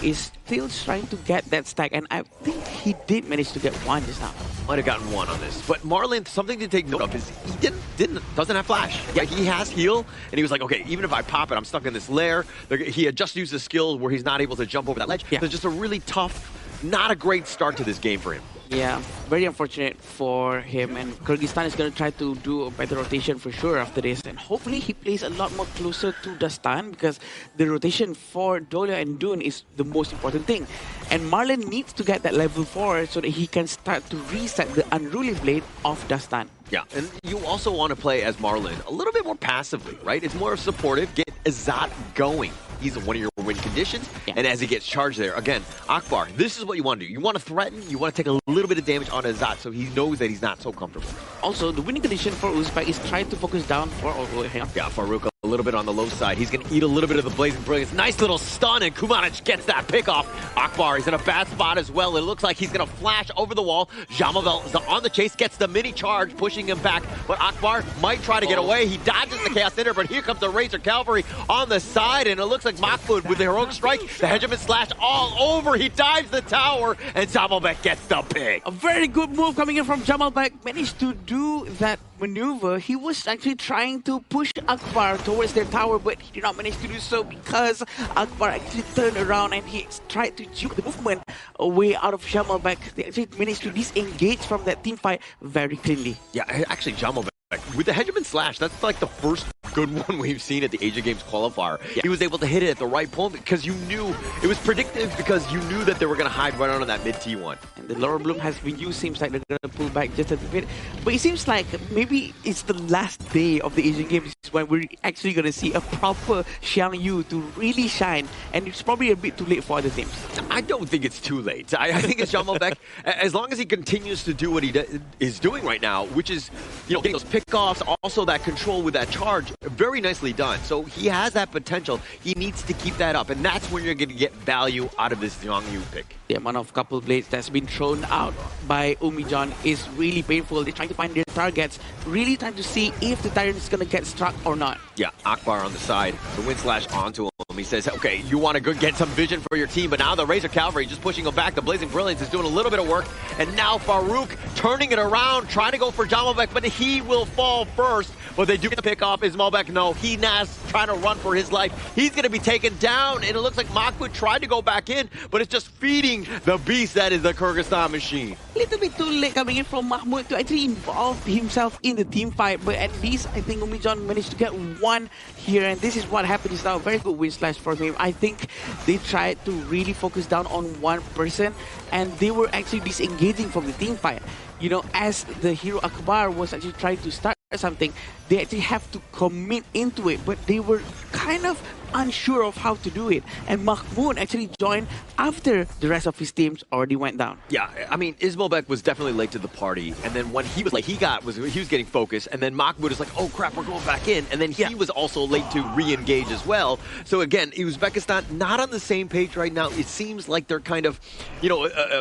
is still trying to get that stack, and I think he did manage to get one just now. Might have gotten one on this, but Marlon, something to take note of is he doesn't have flash. Yeah, he has heal, and he was like, okay, even if I pop it, I'm stuck in this lair. He had just used a skill where he's not able to jump over that ledge. Yeah. So just a really tough, not a great start to this game for him. Yeah, very unfortunate for him, and Kyrgyzstan is going to try to do a better rotation for sure after this, and hopefully he plays a lot more closer to Dastan because the rotation for Dolia and Dune is the most important thing. And Marlon needs to get that level 4 so that he can start to reset the Unruly Blade of Dastan. Yeah, and you also want to play as Marlon a little bit more passively, right? It's more supportive, get Azat going. He's one of your win conditions, and as he gets charged there, again, Akbar, this is what you want to do. You want to threaten, you want to take a little bit of damage on Azat so he knows that he's not so comfortable. Also, the winning condition for Uzbek is try to focus down for... Yeah, Farouk a little bit on the low side. He's going to eat a little bit of the Blazing Brilliance. Nice little stun, and Kumanic gets that pick off. Akbar is in a bad spot as well. It looks like he's going to flash over the wall. Jamavel is on the chase, gets the mini charge, pushing him back, but Akbar might try to get away. He dodges the Chaos Ender, but here comes the Razor Cavalry on the side, and it looks like Mahmoud with the heroic strike. The Hegemon slash all over. He dives the tower, and Jamalbek gets the pick. A very good move coming in from Jamalbek. Managed to do that maneuver. He was actually trying to push Akbar towards their tower, but he did not manage to do so because Akbar actually turned around and he tried to juke the movement away out of Jamalbek. They actually managed to disengage from that team fight very cleanly. Yeah, actually Jamalbek, with the Hegemon slash, that's like the first good one we've seen at the Asia Games qualifier. Yeah. He was able to hit it at the right point because you knew, it was predictive because you knew that they were going to hide right on that mid T1. And the Laurel Bloom has been used, seems like they're going to pull back just a bit. But it seems like maybe it's the last day of the Asian Games when we're actually going to see a proper Xiang Yu to really shine, and it's probably a bit too late for other teams. I don't think it's too late. I think it's Jamalbek, as long as he continues to do what he is doing right now, which is, you know, getting those pickoffs, also that control with that charge, very nicely done. So he has that potential. He needs to keep that up, and that's when you're going to get value out of this Xiang Yu pick. The amount of couple blades that's been thrown out by Umijan is really painful. They're trying to find their targets, really trying to see if the Tyrant is going to get struck or not. Yeah, Akbar on the side, the wind slash onto him. He says, okay, you want to get some vision for your team, but now the Razor Cavalry just pushing him back. The Blazing Brilliance is doing a little bit of work, and now Farouk turning it around, trying to go for Jamalbek, but he will fall first. But they do get the pick off. Ismailbek, no, he now trying to run for his life. He's going to be taken down, and it looks like Mahmoud tried to go back in, but it's just feeding the beast that is the Kyrgyzstan machine. A little bit too late coming in from Mahmoud to actually involve himself in the team fight, but at least I think Umijan managed to get one here, and this is what happens now. Very good win slash for him. I think they tried to really focus down on one person, and they were actually disengaging from the team fight. You know, as the hero Akbar was actually trying to start something, they actually have to commit into it, but they were kind of unsure of how to do it. And Mahmoud actually joined after the rest of his teams already went down. Yeah, I mean, Ismailbek was definitely late to the party, and then when he was like, he was getting focused, and then Mahmoud is like, oh crap, we're going back in, and then he was also late to re-engage as well. So again, Uzbekistan not on the same page right now. It seems like they're kind of,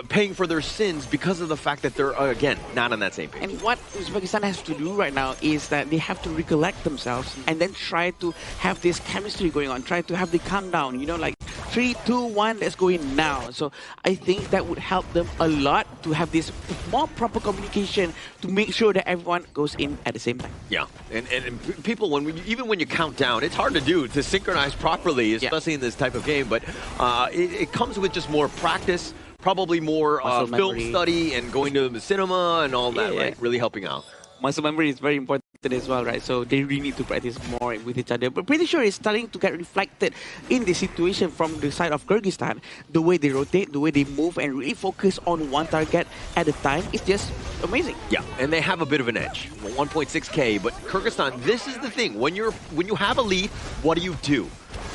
paying for their sins because of the fact that they're again not on that same page. And what Uzbekistan has to do right now is that they have to recollect themselves and then try to have this chemistry going on, try to have the countdown, like 3, 2, 1, let's go in now. So I think that would help them a lot to have this more proper communication to make sure that everyone goes in at the same time. Yeah, and people, even when you count down, it's hard to do, to synchronize properly, especially in this type of game, but it comes with just more practice, probably more film study and going to the cinema and all that, right? Really helping out. Muscle memory is very important as well, right? So they really need to practice more with each other. But pretty sure it's starting to get reflected in the situation from the side of Kyrgyzstan. The way they rotate, the way they move, and really focus on one target at a time is just amazing. Yeah, and they have a bit of an edge, 1.6K. But Kyrgyzstan, this is the thing: when you have a lead, what do?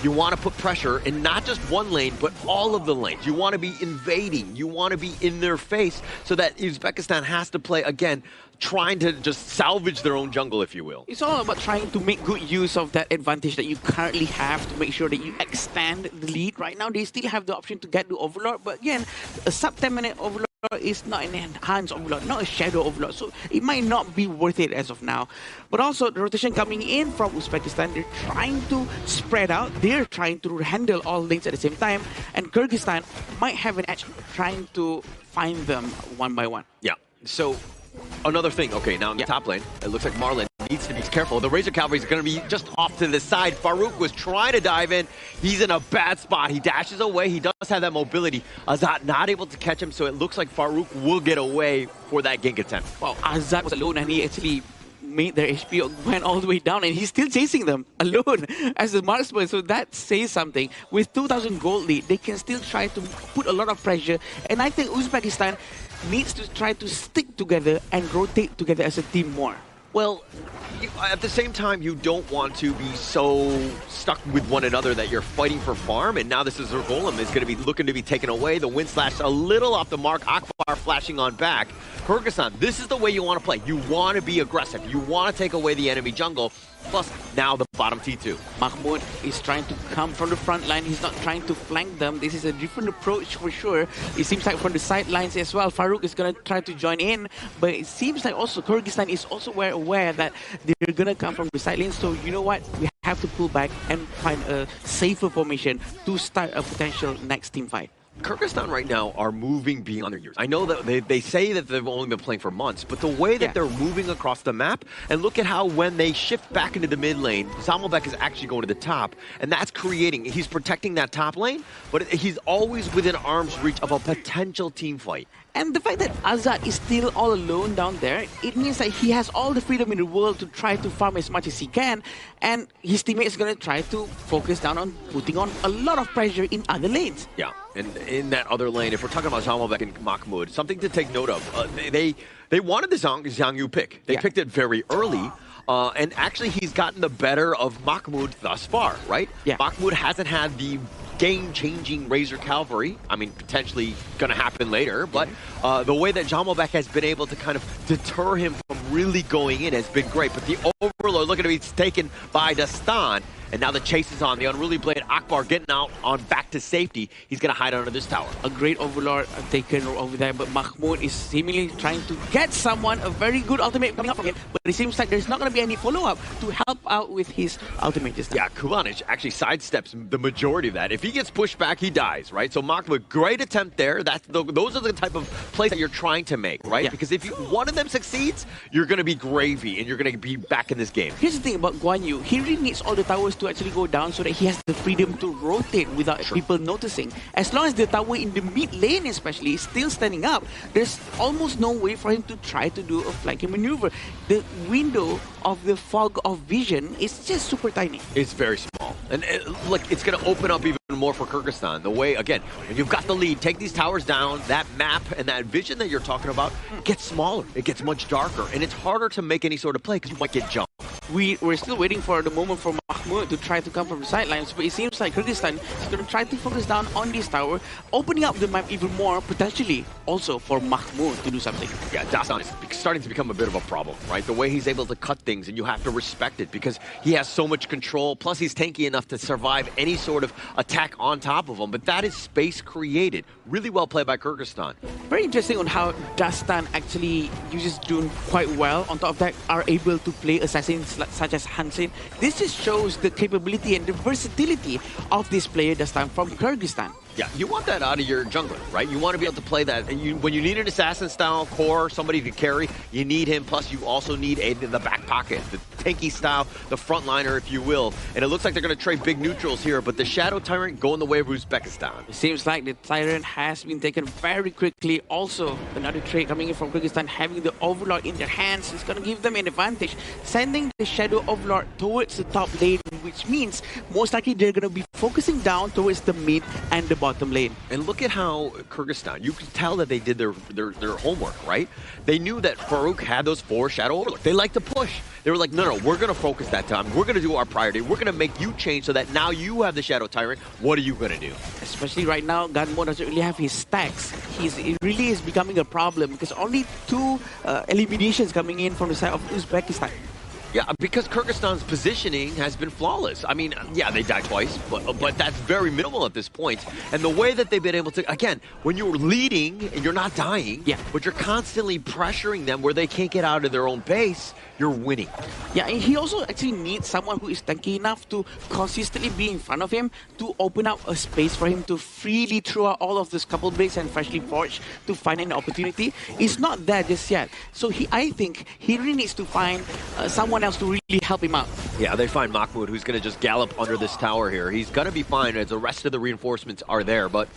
You want to put pressure in not just one lane, but all of the lanes. You want to be invading. You want to be in their face so that Uzbekistan has to play, again, trying to just salvage their own jungle, if you will. It's all about trying to make good use of that advantage that you currently have to make sure that you extend the lead. Right now, they still have the option to get the Overlord, but again, a sub 10-minute Overlord is not an enhanced Overlord, not a Shadow Overlord, so it might not be worth it as of now. But also, the rotation coming in from Uzbekistan, they're trying to spread out, they're trying to handle all lanes at the same time, and Kyrgyzstan might have an edge trying to find them one by one. Yeah, so another thing, okay, now in the top lane, it looks like Marlon needs to be careful. The Razor Cavalry is going to be just off to the side. Farouk was trying to dive in. He's in a bad spot. He dashes away. He does have that mobility. Azad not able to catch him, so it looks like Farouk will get away for that gank attempt. Wow, Azad was alone and he actually made their HP went all the way down, and he's still chasing them alone as a marksman. So that says something. With 2,000 gold lead, they can still try to put a lot of pressure, and I think Uzbekistan needs to try to stick together and rotate together as a team more. Well, at the same time, you don't want to be so stuck with one another that you're fighting for farm, and now this is their golem is going to be looking to be taken away. The wind slash a little off the mark. Akbar flashing on back. Kyrgyzstan, this is the way you want to play. You want to be aggressive. You want to take away the enemy jungle. Plus, now the bottom T2. Mahmoud is trying to come from the front line. He's not trying to flank them. This is a different approach for sure. It seems like from the sidelines as well, Farouk is going to try to join in. But it seems like also Kyrgyzstan is also aware that they're going to come from the sidelines. So you know what? We have to pull back and find a safer formation to start a potential next team fight. Kyrgyzstan right now are moving beyond their years. I know that they say that they've only been playing for months, but the way that they're moving across the map, and look at how when they shift back into the mid lane, Zamalbek is actually going to the top, and that's he's protecting that top lane, but he's always within arm's reach of a potential team fight. And the fact that Azad is still all alone down there, it means that he has all the freedom in the world to try to farm as much as he can, and his teammate is going to try to focus down on putting on a lot of pressure in other lanes. Yeah, and in that other lane, if we're talking about Zamalbek and Mahmoud, something to take note of, they wanted the Zhang Yu pick. They picked it very early. And actually, he's gotten the better of Mahmoud thus far, right? Yeah. Mahmoud hasn't had the game-changing Razor Cavalry. I mean, potentially going to happen later, but the way that Zamalbek has been able to kind of deter him from really going in has been great. But the Overlord looking to be taken by Dastan, and now the chase is on. The Unruly Blade, Akbar getting out on back to safety. He's going to hide under this tower. A great Overlord taken over there, but Mahmoud is seemingly trying to get someone, a very good ultimate coming up from him, but it seems like there's not going to be any follow-up to help out with his ultimate this time. Yeah, Kuvanich actually sidesteps the majority of that. If he gets pushed back, he dies, right? So Mahmoud, great attempt there. Those are the type of plays that you're trying to make, right? Because if one of them succeeds, you're going to be gravy, and you're going to be back in this game. Here's the thing about Guan Yu. He really needs all the towers to actually go down so that he has the freedom to rotate without people noticing. As long as the tower in the mid lane especially is still standing up, there's almost no way for him to try to do a flanking maneuver. The window of the fog of vision is just super tiny. It's very small. And look, it's going to open up even more for Kyrgyzstan. The way, again, when you've got the lead, take these towers down, that map and that vision that you're talking about gets smaller. It gets much darker, and it's harder to make any sort of play because you might get jumped. we're still waiting for the moment for Mahmoud to try to come from the sidelines, but it seems like Kyrgyzstan is going to try to focus down on this tower, opening up the map even more, potentially also for Mahmoud to do something. Yeah, Dastan is starting to become a bit of a problem, right? The way he's able to cut things, and you have to respect it because he has so much control, plus he's tanky enough to survive any sort of attack on top of him, but that is space created. Really well played by Kyrgyzstan. Very interesting on how Dastan actually uses Dune quite well. On top of that, are able to play assassins such as Hansen. This just shows the capability and the versatility of this player Dastan from Kyrgyzstan. Yeah, you want that out of your jungler, right? You want to be able to play that. And when you need an assassin-style core, somebody to carry, you need him. Plus, you also need aid in the back pocket, the tanky style, the frontliner, if you will. And it looks like they're going to trade big neutrals here, but the Shadow Tyrant going the way of Uzbekistan. It seems like the Tyrant has been taken very quickly. Also, another trade coming in from Kyrgyzstan, having the Overlord in their hands is going to give them an advantage, sending the Shadow Overlord towards the top lane, which means most likely they're going to be focusing down towards the mid and the bottom lane. And look at how Kyrgyzstan, you can tell that they did their homework, right? They knew that Farouk had those 4 Shadow Overlords. They like to push. They were like, no, we're going to focus that time. We're going to do our priority. We're going to make you change so that now you have the Shadow Tyrant. What are you going to do? Especially right now, Gunmo doesn't really have his stacks. It really is becoming a problem because only 2 eliminations coming in from the side of Uzbekistan. Yeah, because Kyrgyzstan's positioning has been flawless. I mean, yeah, they died twice, but that's very minimal at this point. And the way that they've been able to, again, when you're leading and you're not dying, but you're constantly pressuring them where they can't get out of their own base, you're winning. Yeah, and he also actually needs someone who is tanky enough to consistently be in front of him to open up a space for him to freely throw out all of those couple breaks and freshly forged to find an opportunity. It's not there just yet. So I think he really needs to find someone else to really help him out. Yeah, they find Mahmoud, who's going to just gallop under this tower here. He's going to be fine as the rest of the reinforcements are there, but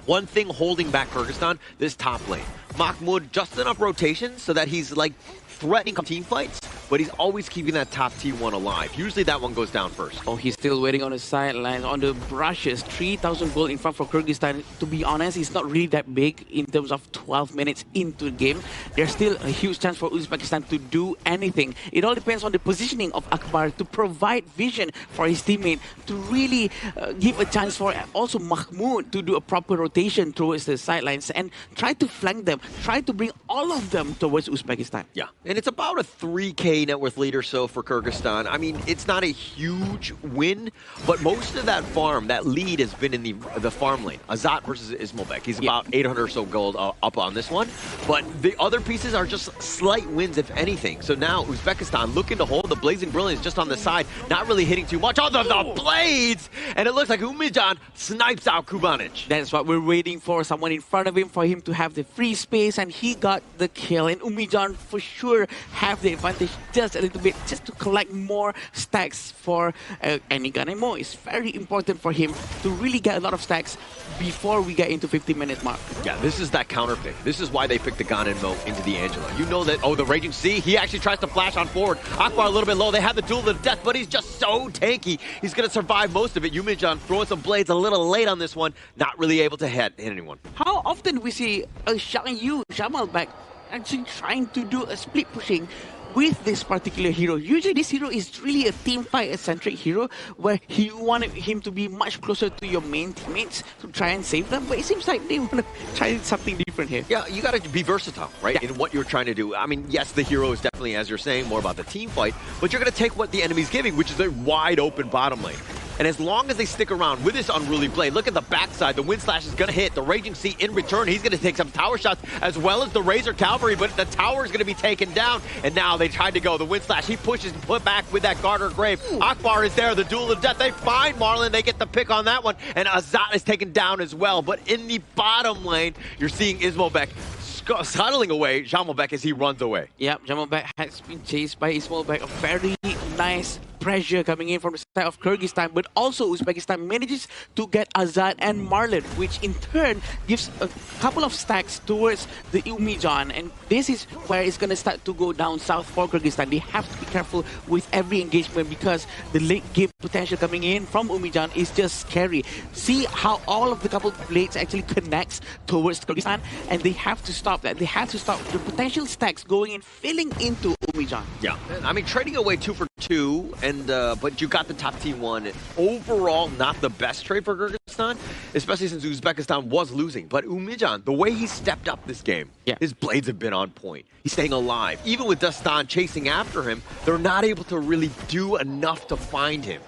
one thing holding back Kyrgyzstan, this top lane. Mahmoud, just enough rotation so that he's like threatening team fights, but he's always keeping that top T1 alive. Usually that one goes down first. Oh, he's still waiting on the sidelines, on the brushes. 3,000 gold in front for Kyrgyzstan. To be honest, it's not really that big in terms of 12 minutes into the game. There's still a huge chance for Uzbekistan to do anything. It all depends on the positioning of Akbar to provide vision for his teammate, to really give a chance for also Mahmoud to do a proper rotation towards the sidelines and try to flank them, try to bring all of them towards Uzbekistan. Yeah, and it's about a 3K net worth lead or so for Kyrgyzstan. I mean, it's not a huge win, but most of that farm, that lead has been in the farm lane. Azat versus Ismailbek. He's about 800 or so gold up on this one, but the other pieces are just slight wins, if anything. So now Uzbekistan looking to hold the Blazing Brilliance just on the side, not really hitting too much on the blades, and it looks like Umijan snipes out Kubanic. That's what we're waiting for, someone in front of him for him to have the free space, and he got the kill, and Umijan for sure have the advantage just a little bit, just to collect more stacks for Eniganemo. It's very important for him to really get a lot of stacks before we get into 15-minute mark. Yeah, this is that counter pick. This is why they picked the Ganenmo into the Angela. You know that, oh, the Raging Sea, he actually tries to flash on forward. Akbar a little bit low. They have the duel to the death, but he's just so tanky. He's going to survive most of it. Yumijan throwing some blades a little late on this one, not really able to hit anyone. How often we see a Jamalbek actually trying to do a split pushing with this particular hero? Usually this hero is really a team fight centric hero where you wanted him to be much closer to your main teammates to try and save them, but it seems like they want to try something different here. Yeah, you got to be versatile, right, in what you're trying to do. I mean, yes, the hero is definitely, as you're saying, more about the team fight, but you're going to take what the enemy's giving, which is a wide open bottom lane. And as long as they stick around with this unruly blade, look at the backside. The Wind Slash is going to hit. The Raging Sea in return, he's going to take some tower shots as well as the Razor Cavalry, but the tower is going to be taken down. And now they tried to go. The Wind Slash, he pushes and put back with that Garter Grave. Akbar is there, the duel of death. They find Marlon. They get the pick on that one. And Azat is taken down as well. But in the bottom lane, you're seeing Ismailbek scuttling away Jamalbek as he runs away. Yep, Jamalbek has been chased by Ismailbek. A very nice pressure coming in from the side of Kyrgyzstan, but also Uzbekistan manages to get Azad and Marlon, which in turn gives a couple of stacks towards the Umijan, and this is where it's going to start to go down south for Kyrgyzstan. They have to be careful with every engagement because the late game potential coming in from Umijan is just scary. See how all of the couple blades actually connects towards Kyrgyzstan, and they have to stop that. They have to stop the potential stacks going in, filling into Umijan. Yeah, I mean, trading away 2 for 2, and but you got the top T1. Overall, not the best trade for Kyrgyzstan, especially since Uzbekistan was losing. But Umijan, the way he stepped up this game, his blades have been on point. He's staying alive. Even with Dastan chasing after him, they're not able to really do enough to find him.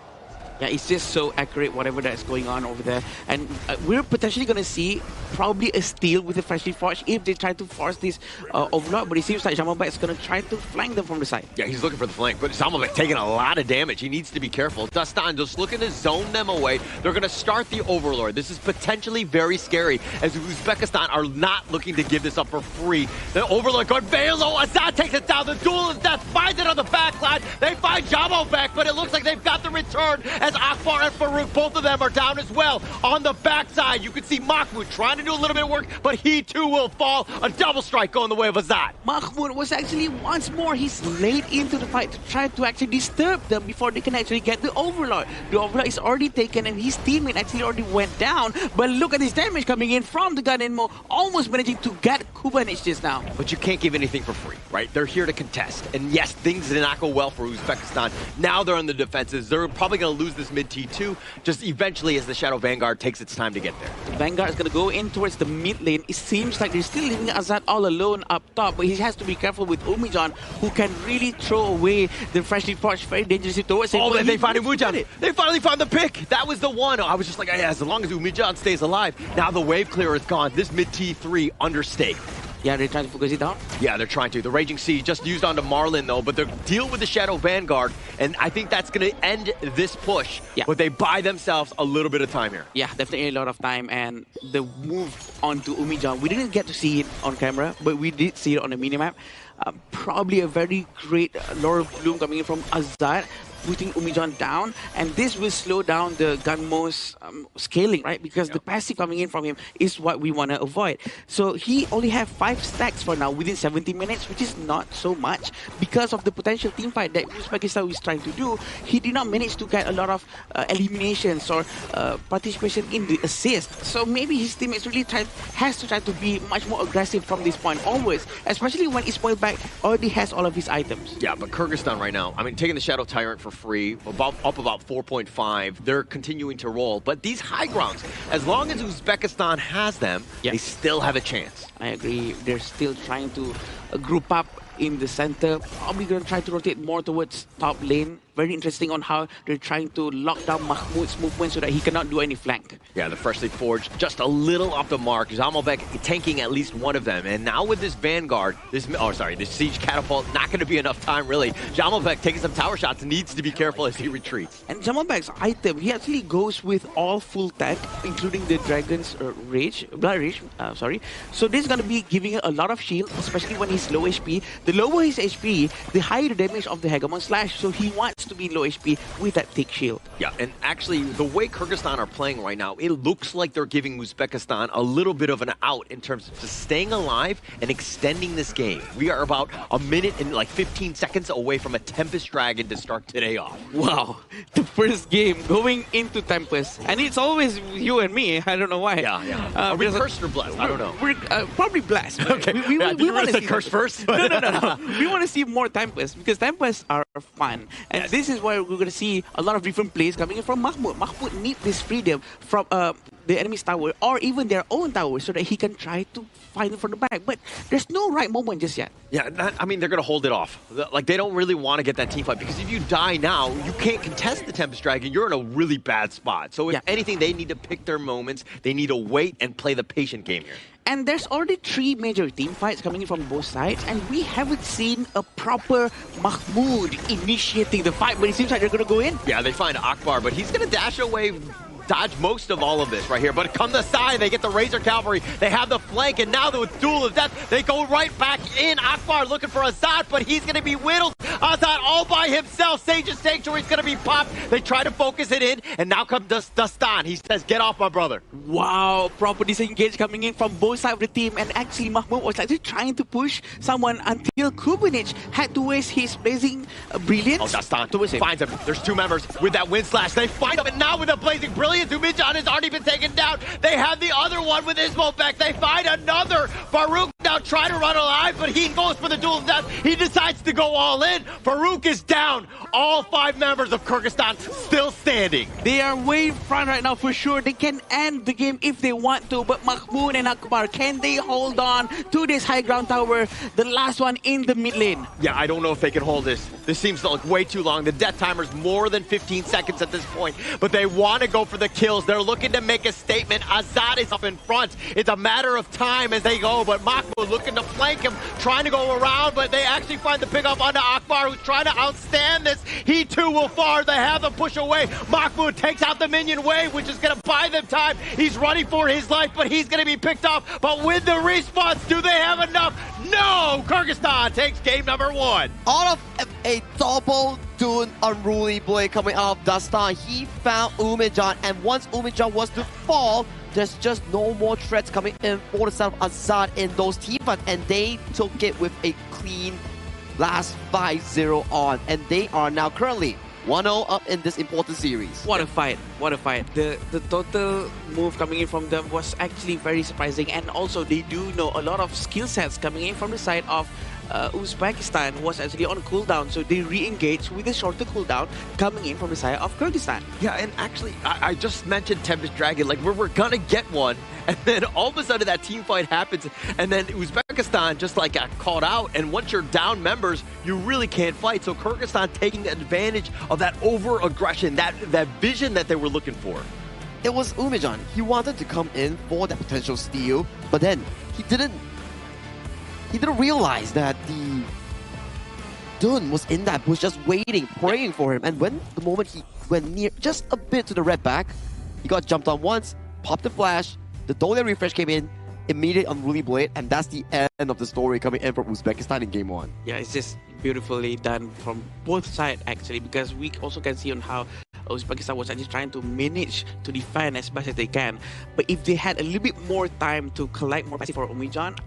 Yeah, it's just so accurate, whatever that's going on over there. And we're potentially going to see probably a steal with the freshly forged if they try to force this overlord. But it seems like Jamalbek is going to try to flank them from the side. Yeah, he's looking for the flank, but Jamalbek taking a lot of damage. He needs to be careful. Dastan just looking to zone them away. They're going to start the overlord. This is potentially very scary as Uzbekistan are not looking to give this up for free. The overlord going Velo. Azad takes it down. The duelist death finds it on the backline. They find Jamalbek, but it looks like they've got the return as Akbar and Farouk, both of them are down as well. On the backside, you can see Mahmoud trying to do a little bit of work, but he too will fall. A double strike going the way of Azad. Mahmoud was actually once more, he's late into the fight to try to actually disturb them before they can actually get the overlord. The overlord is already taken and his teammate actually already went down, but look at this damage coming in from the Gunenmo, almost managing to get Kubanich just now. But you can't give anything for free, right? They're here to contest. And yes, things did not go well for Uzbekistan. Now they're on the defenses. They're probably going to lose this mid T2 just eventually as the Shadow Vanguard takes its time to get there. The Vanguard is going to go in towards the mid lane. It seems like they're still leaving Azad all alone up top, but he has to be careful with Umijan, who can really throw away the freshly forged, very dangerously towards him. Oh, they find Umijan. They finally found the pick. That was the one. I was just like, yeah, as long as Umijan stays alive. Now the wave clearer is gone. This mid T3 under stake. Yeah, they're trying to focus it down? Yeah, they're trying to. The Raging Sea just used onto Marlin, though, but they're deal with the Shadow Vanguard, and I think that's going to end this push. Yeah. But they buy themselves a little bit of time here. Yeah, definitely a lot of time, and the move onto Umijan, we didn't get to see it on camera, but we did see it on the minimap. Probably a very great Laurel Bloom coming in from Azad, putting Umijan down, and this will slow down the Gunmo's scaling, right? Because the passive coming in from him is what we want to avoid. So he only have 5 stacks for now within 70 minutes, which is not so much because of the potential team fight that Uzbekistan is trying to do. He did not manage to get a lot of eliminations or participation in the assist. So maybe his teammates really has to try to be much more aggressive from this point onwards, especially when Ismail back already has all of his items. Yeah, but Kyrgyzstan right now, I mean, taking the Shadow Tyrant for free, up about 4.5. They're continuing to roll. But these high grounds, as long as Uzbekistan has them, they still have a chance. I agree. They're still trying to group up in the center. Probably going to try to rotate more towards top lane. Very interesting on how they're trying to lock down Mahmoud's movement so that he cannot do any flank. Yeah, the freshly forged just a little off the mark. Jamalbek tanking at least one of them. And now with this Vanguard, this Siege Catapult, not going to be enough time really. Jamalbek taking some tower shots, needs to be careful as he retreats. And Jamalbek's item, he actually goes with all full tech, including the Dragon's Blood Rage, So this is going to be giving a lot of shield, especially when he's low HP. The lower his HP, the higher the damage of the Hegemon Slash. So he wants to be low HP with that thick shield. Yeah, and actually, the way Kyrgyzstan are playing right now, it looks like they're giving Uzbekistan a little bit of an out in terms of just staying alive and extending this game. We are about a minute and like 15 seconds away from a Tempest Dragon to start today off. Wow, the first game going into Tempest, and it's always you and me. I don't know why. Yeah. Are we cursed or blessed? I don't know. We're probably blessed. Okay. We want to say curse first. No. We want to see more Tempest because Tempests are fun, and this is where we're going to see a lot of different plays coming in from Mahmoud. Mahmoud needs this freedom from the enemy's tower or even their own tower so that he can try to find it from the back. But there's no right moment just yet. Yeah, I mean, they're going to hold it off. Like, they don't really want to get that team fight because if you die now, you can't contest the Tempest Dragon. You're in a really bad spot. So if anything, they need to pick their moments. They need to wait and play the patient game here. And there's already 3 major team fights coming in from both sides, and we haven't seen a proper Mahmoud initiating the fight, but it seems like they're going to go in. Yeah, they find Akbar, but he's going to dash away dodge most of all of this right here. But come the side, they get the Razor Cavalry, they have the flank, and now with Duel of Death, they go right back in. Akbar looking for Azad, but he's going to be whittled. Azad all by himself. Sage's Sanctuary is going to be popped. They try to focus it in, and now comes Dastan. He says, get off my brother. Wow, proper disengage coming in from both sides of the team, and actually Mahmoud was actually trying to push someone until Kubanic had to waste his blazing brilliance. Oh, Dastan finds him. There's two members with that wind slash. They find him, and now with the blazing brilliance, Umijan has already been taken down. They have the other one with Ismobek. They find another. Farouk now trying to run alive, but he goes for the duel of death. He decides to go all in. Farouk is down. All 5 members of Kyrgyzstan still standing. They are way in front right now for sure. They can end the game if they want to, but Mahmoud and Akbar, can they hold on to this high ground tower, the last one in the mid lane? Yeah, I don't know if they can hold this. This seems like way too long. The death timer's more than 15 seconds at this point, but they want to go for the kills. They're looking to make a statement. Azad is up in front. It's a matter of time as they go, but Mahmoud looking to flank him, trying to go around, but they actually find the pickup onto Akbar, who's trying to outstand this. He too will fall. They have the push away. Mahmoud takes out the minion wave, which is going to buy them time. He's running for his life, but he's going to be picked up. But with the response, do they have enough? No! Kyrgyzstan takes game number 1. Out of a double Dune Unruly Blade coming out of Dastan, he found Umijan, and once Umijan was to fall, there's just no more threats coming in for the side of Azad in those team fights, and they took it with a clean last 5-0 on, and they are now currently 1-0 up in this important series. What a fight, what a fight. The total move coming in from them was actually very surprising, and also they do know a lot of skill sets coming in from the side of Uzbekistan was actually on cooldown, so they re-engage with a shorter cooldown coming in from the side of Kyrgyzstan. Yeah, and actually, I just mentioned Tempest Dragon, like we're gonna get one, and then all of a sudden that team fight happens, and then Uzbekistan just like got caught out, and once you're down members, you really can't fight. So Kyrgyzstan taking advantage of that over-aggression, that vision that they were looking for. It was Umijan. He wanted to come in for that potential steal, but then he didn't realize that the Dun was in that bush just waiting, praying for him. And when the moment he went near just a bit to the red back, he got jumped on once, popped the flash, the Dole refresh came in, immediate Unruly Blade, and that's the end of the story coming in from Uzbekistan in game 1. Yeah, it's just beautifully done from both sides actually, because we also can see on how Uzbekistan was actually trying to manage to defend as best as they can. But if they had a little bit more time to collect more passive for Umijan,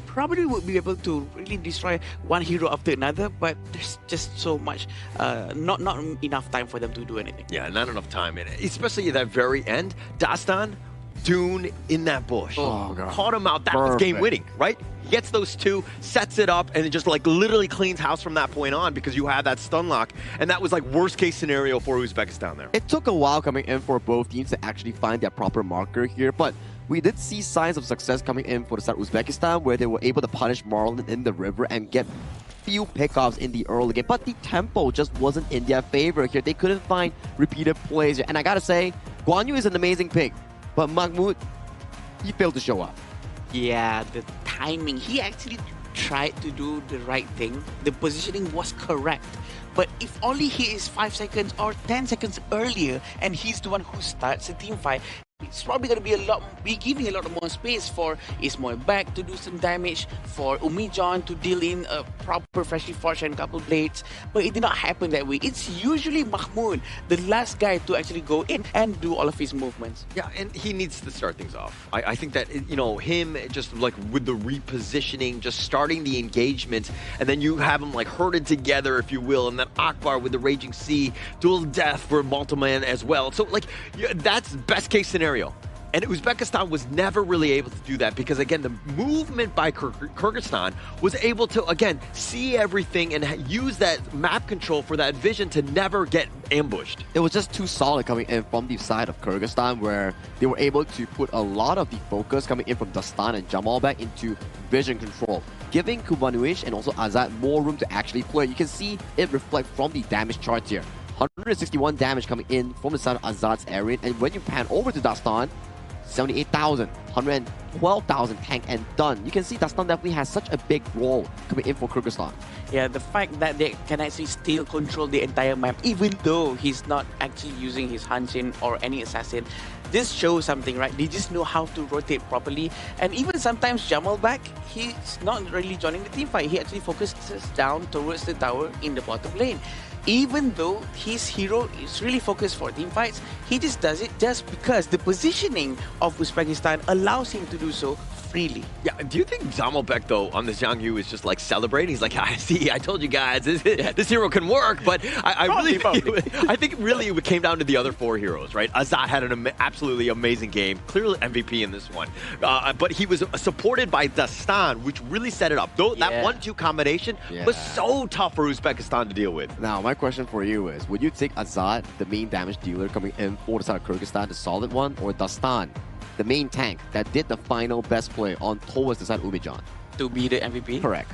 probably would be able to really destroy one hero after another, but there's just so much, not enough time for them to do anything. Yeah, not enough time, and especially at that very end, Dastan, Dune in that bush. Oh, God. Caught him out. That was game winning, right? He gets those 2, sets it up, and it just like literally cleans house from that point on because you had that stun lock, and that was like worst case scenario for Uzbekistan there. It took a while coming in for both teams to actually find their proper marker here, but we did see signs of success coming in for the side of Uzbekistan, where they were able to punish Marlon in the river and get few pickoffs in the early game, but the tempo just wasn't in their favor here. They couldn't find repeated plays, and I gotta say, Guan Yu is an amazing pick, but Mahmoud, he failed to show up. Yeah, the timing. He actually tried to do the right thing. The positioning was correct. But if only he is 5 seconds or 10 seconds earlier and he's the one who starts the team fight, it's probably going to be giving a lot more space for Ismoil back to do some damage, for Umijan to deal in a proper freshly forged and couple blades, but it did not happen that way. It's usually Mahmoud, the last guy to actually go in and do all of his movements. Yeah, and he needs to start things off. I think that, you know, him just like with the repositioning, just starting the engagement, and then you have them like herded together, if you will, and then Akbar with the Raging Sea, dual death for Multiman as well. So like, that's best case scenario. And Uzbekistan was never really able to do that because, again, the movement by Kyrgyzstan was able to, again, see everything and use that map control for that vision to never get ambushed. It was just too solid coming in from the side of Kyrgyzstan, where they were able to put a lot of the focus coming in from Dastan and Jamalbek into vision control, giving Kubanuish and also Azad more room to actually play. You can see it reflect from the damage charts here. 161 damage coming in from the side of Azad's area, and when you pan over to Dastan, 78,000, 112,000 tank and done. You can see Dastan definitely has such a big role coming in for Kyrgyzstan. Yeah, the fact that they can actually still control the entire map, even though he's not actually using his Hanshin or any assassin, this shows something, right? They just know how to rotate properly. And even sometimes Jamal back, he's not really joining the team fight. He actually focuses down towards the tower in the bottom lane. Even though his hero is really focused for team fights, he just does it just because the positioning of Uzbekistan allows him to do so freely. Yeah, do you think Zamalbek, though, on the Zhang Yu is just like celebrating? He's like, I see, I told you guys, this hero can work, but I think really it came down to the other four heroes, right? Azat had an absolutely amazing game, clearly MVP in this one, but he was supported by Dastan, which really set it up. Though that 1-2 combination was so tough for Uzbekistan to deal with. Now, my question for you is, would you take Azat, the main damage dealer coming in for the side of Kyrgyzstan, the solid one, or Dastan, the main tank that did the final best play on towards the side of Umijan? To be the MVP? Correct.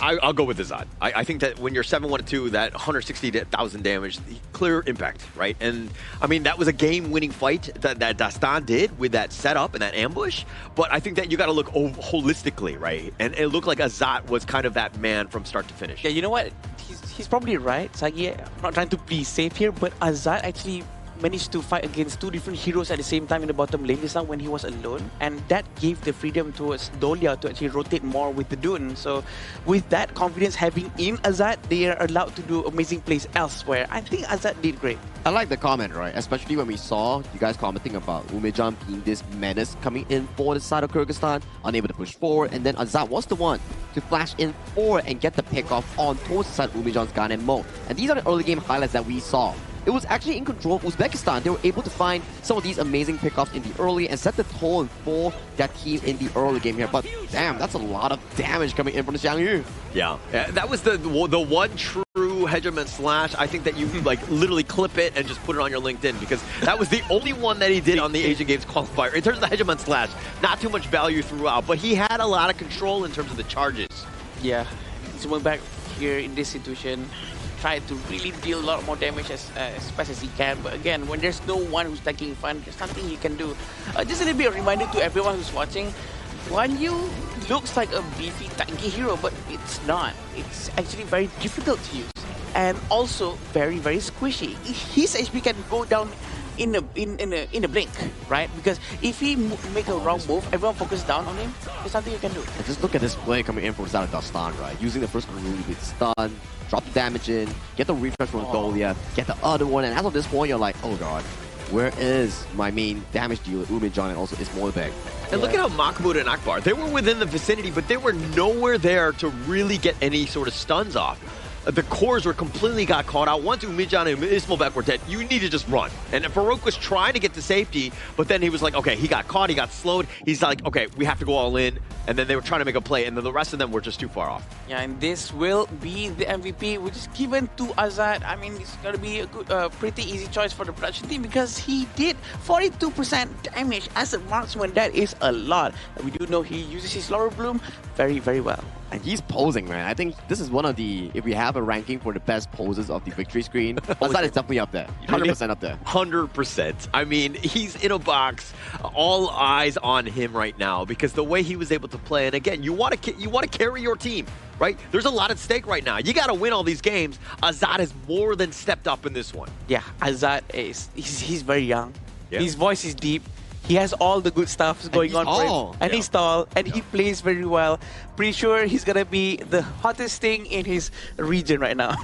I'll go with Azad. I think that when you're 7-1-2, that 160,000 damage, clear impact, right? And I mean, that was a game-winning fight that Dastan did with that setup and that ambush. But I think that you got to look holistically, right? And it looked like Azad was kind of that man from start to finish. Yeah, you know what? He's probably right, Sagi. I'm not trying to be safe here, but Azad actually managed to fight against two different heroes at the same time in the bottom lane this time when he was alone, and that gave the freedom towards Dolia to actually rotate more with the Dune. So with that confidence having in Azad, they are allowed to do amazing plays elsewhere. I think Azad did great. I like the comment, right? Especially when we saw you guys commenting about Umejan being this menace coming in for the side of Kyrgyzstan, unable to push forward, and then Azad was the one to flash in forward and get the pick off on towards the side of Umejan's Ganem mode. And these are the early game highlights that we saw. It was actually in control of Uzbekistan. They were able to find some of these amazing pickoffs in the early and set the tone for that team in the early game here. But damn, that's a lot of damage coming in from the Zhang Yu. Yeah, that was the one true hegemon slash. I think that you like literally clip it and just put it on your LinkedIn, because that was the only one that he did on the Asian Games qualifier. In terms of the hegemon slash, not too much value throughout, but he had a lot of control in terms of the charges. Yeah, someone back here in this situation try to really deal a lot more damage as fast as he can. But again, when there's no one who's taking fun, there's nothing he can do. Just a little bit of reminder to everyone who's watching, Guan Yu looks like a beefy, tanky hero, but it's not. It's actually very difficult to use. And also very, very squishy. His HP can go down in a blink, right? Because if he make a wrong move, everyone focus down on him, there's nothing you can do. And just look at this play coming in from the side of Dastan, right? Using the first Karuli with stun, drop the damage in, get the refresh from Dolia, get the other one, and as of this point, you're like, oh god, where is my main damage dealer, Umejan, and also Ismoilbek? And look at how Mahmoud and Akbar, they were within the vicinity, but they were nowhere there to really get any sort of stuns off. The cores were completely got caught out. Once Umijan and Ismoilbek were dead, you need to just run. And Farouk was trying to get to safety, but then he was like, okay, he got caught, he got slowed. He's like, okay, we have to go all in. And then they were trying to make a play, and then the rest of them were just too far off. Yeah, and this will be the MVP, which is given to Azad. I mean, it's going to be a good, pretty easy choice for the production team because he did 42% damage as a marksman. That is a lot. And we do know he uses his Laurel Bloom very, very well. And he's posing, man. I think this is one of the, if we have a ranking for the best poses of the victory screen, Azad is definitely up there. 100% up there. 100%. I mean, he's in a box. All eyes on him right now because the way he was able to play. And again, you want to carry your team, right? There's a lot at stake right now. You got to win all these games. Azad has more than stepped up in this one. Yeah, Azad he's very young. Yeah. His voice is deep. He has all the good stuff going on for him. And he's tall, and he plays very well. Pretty sure he's going to be the hottest thing in his region right now.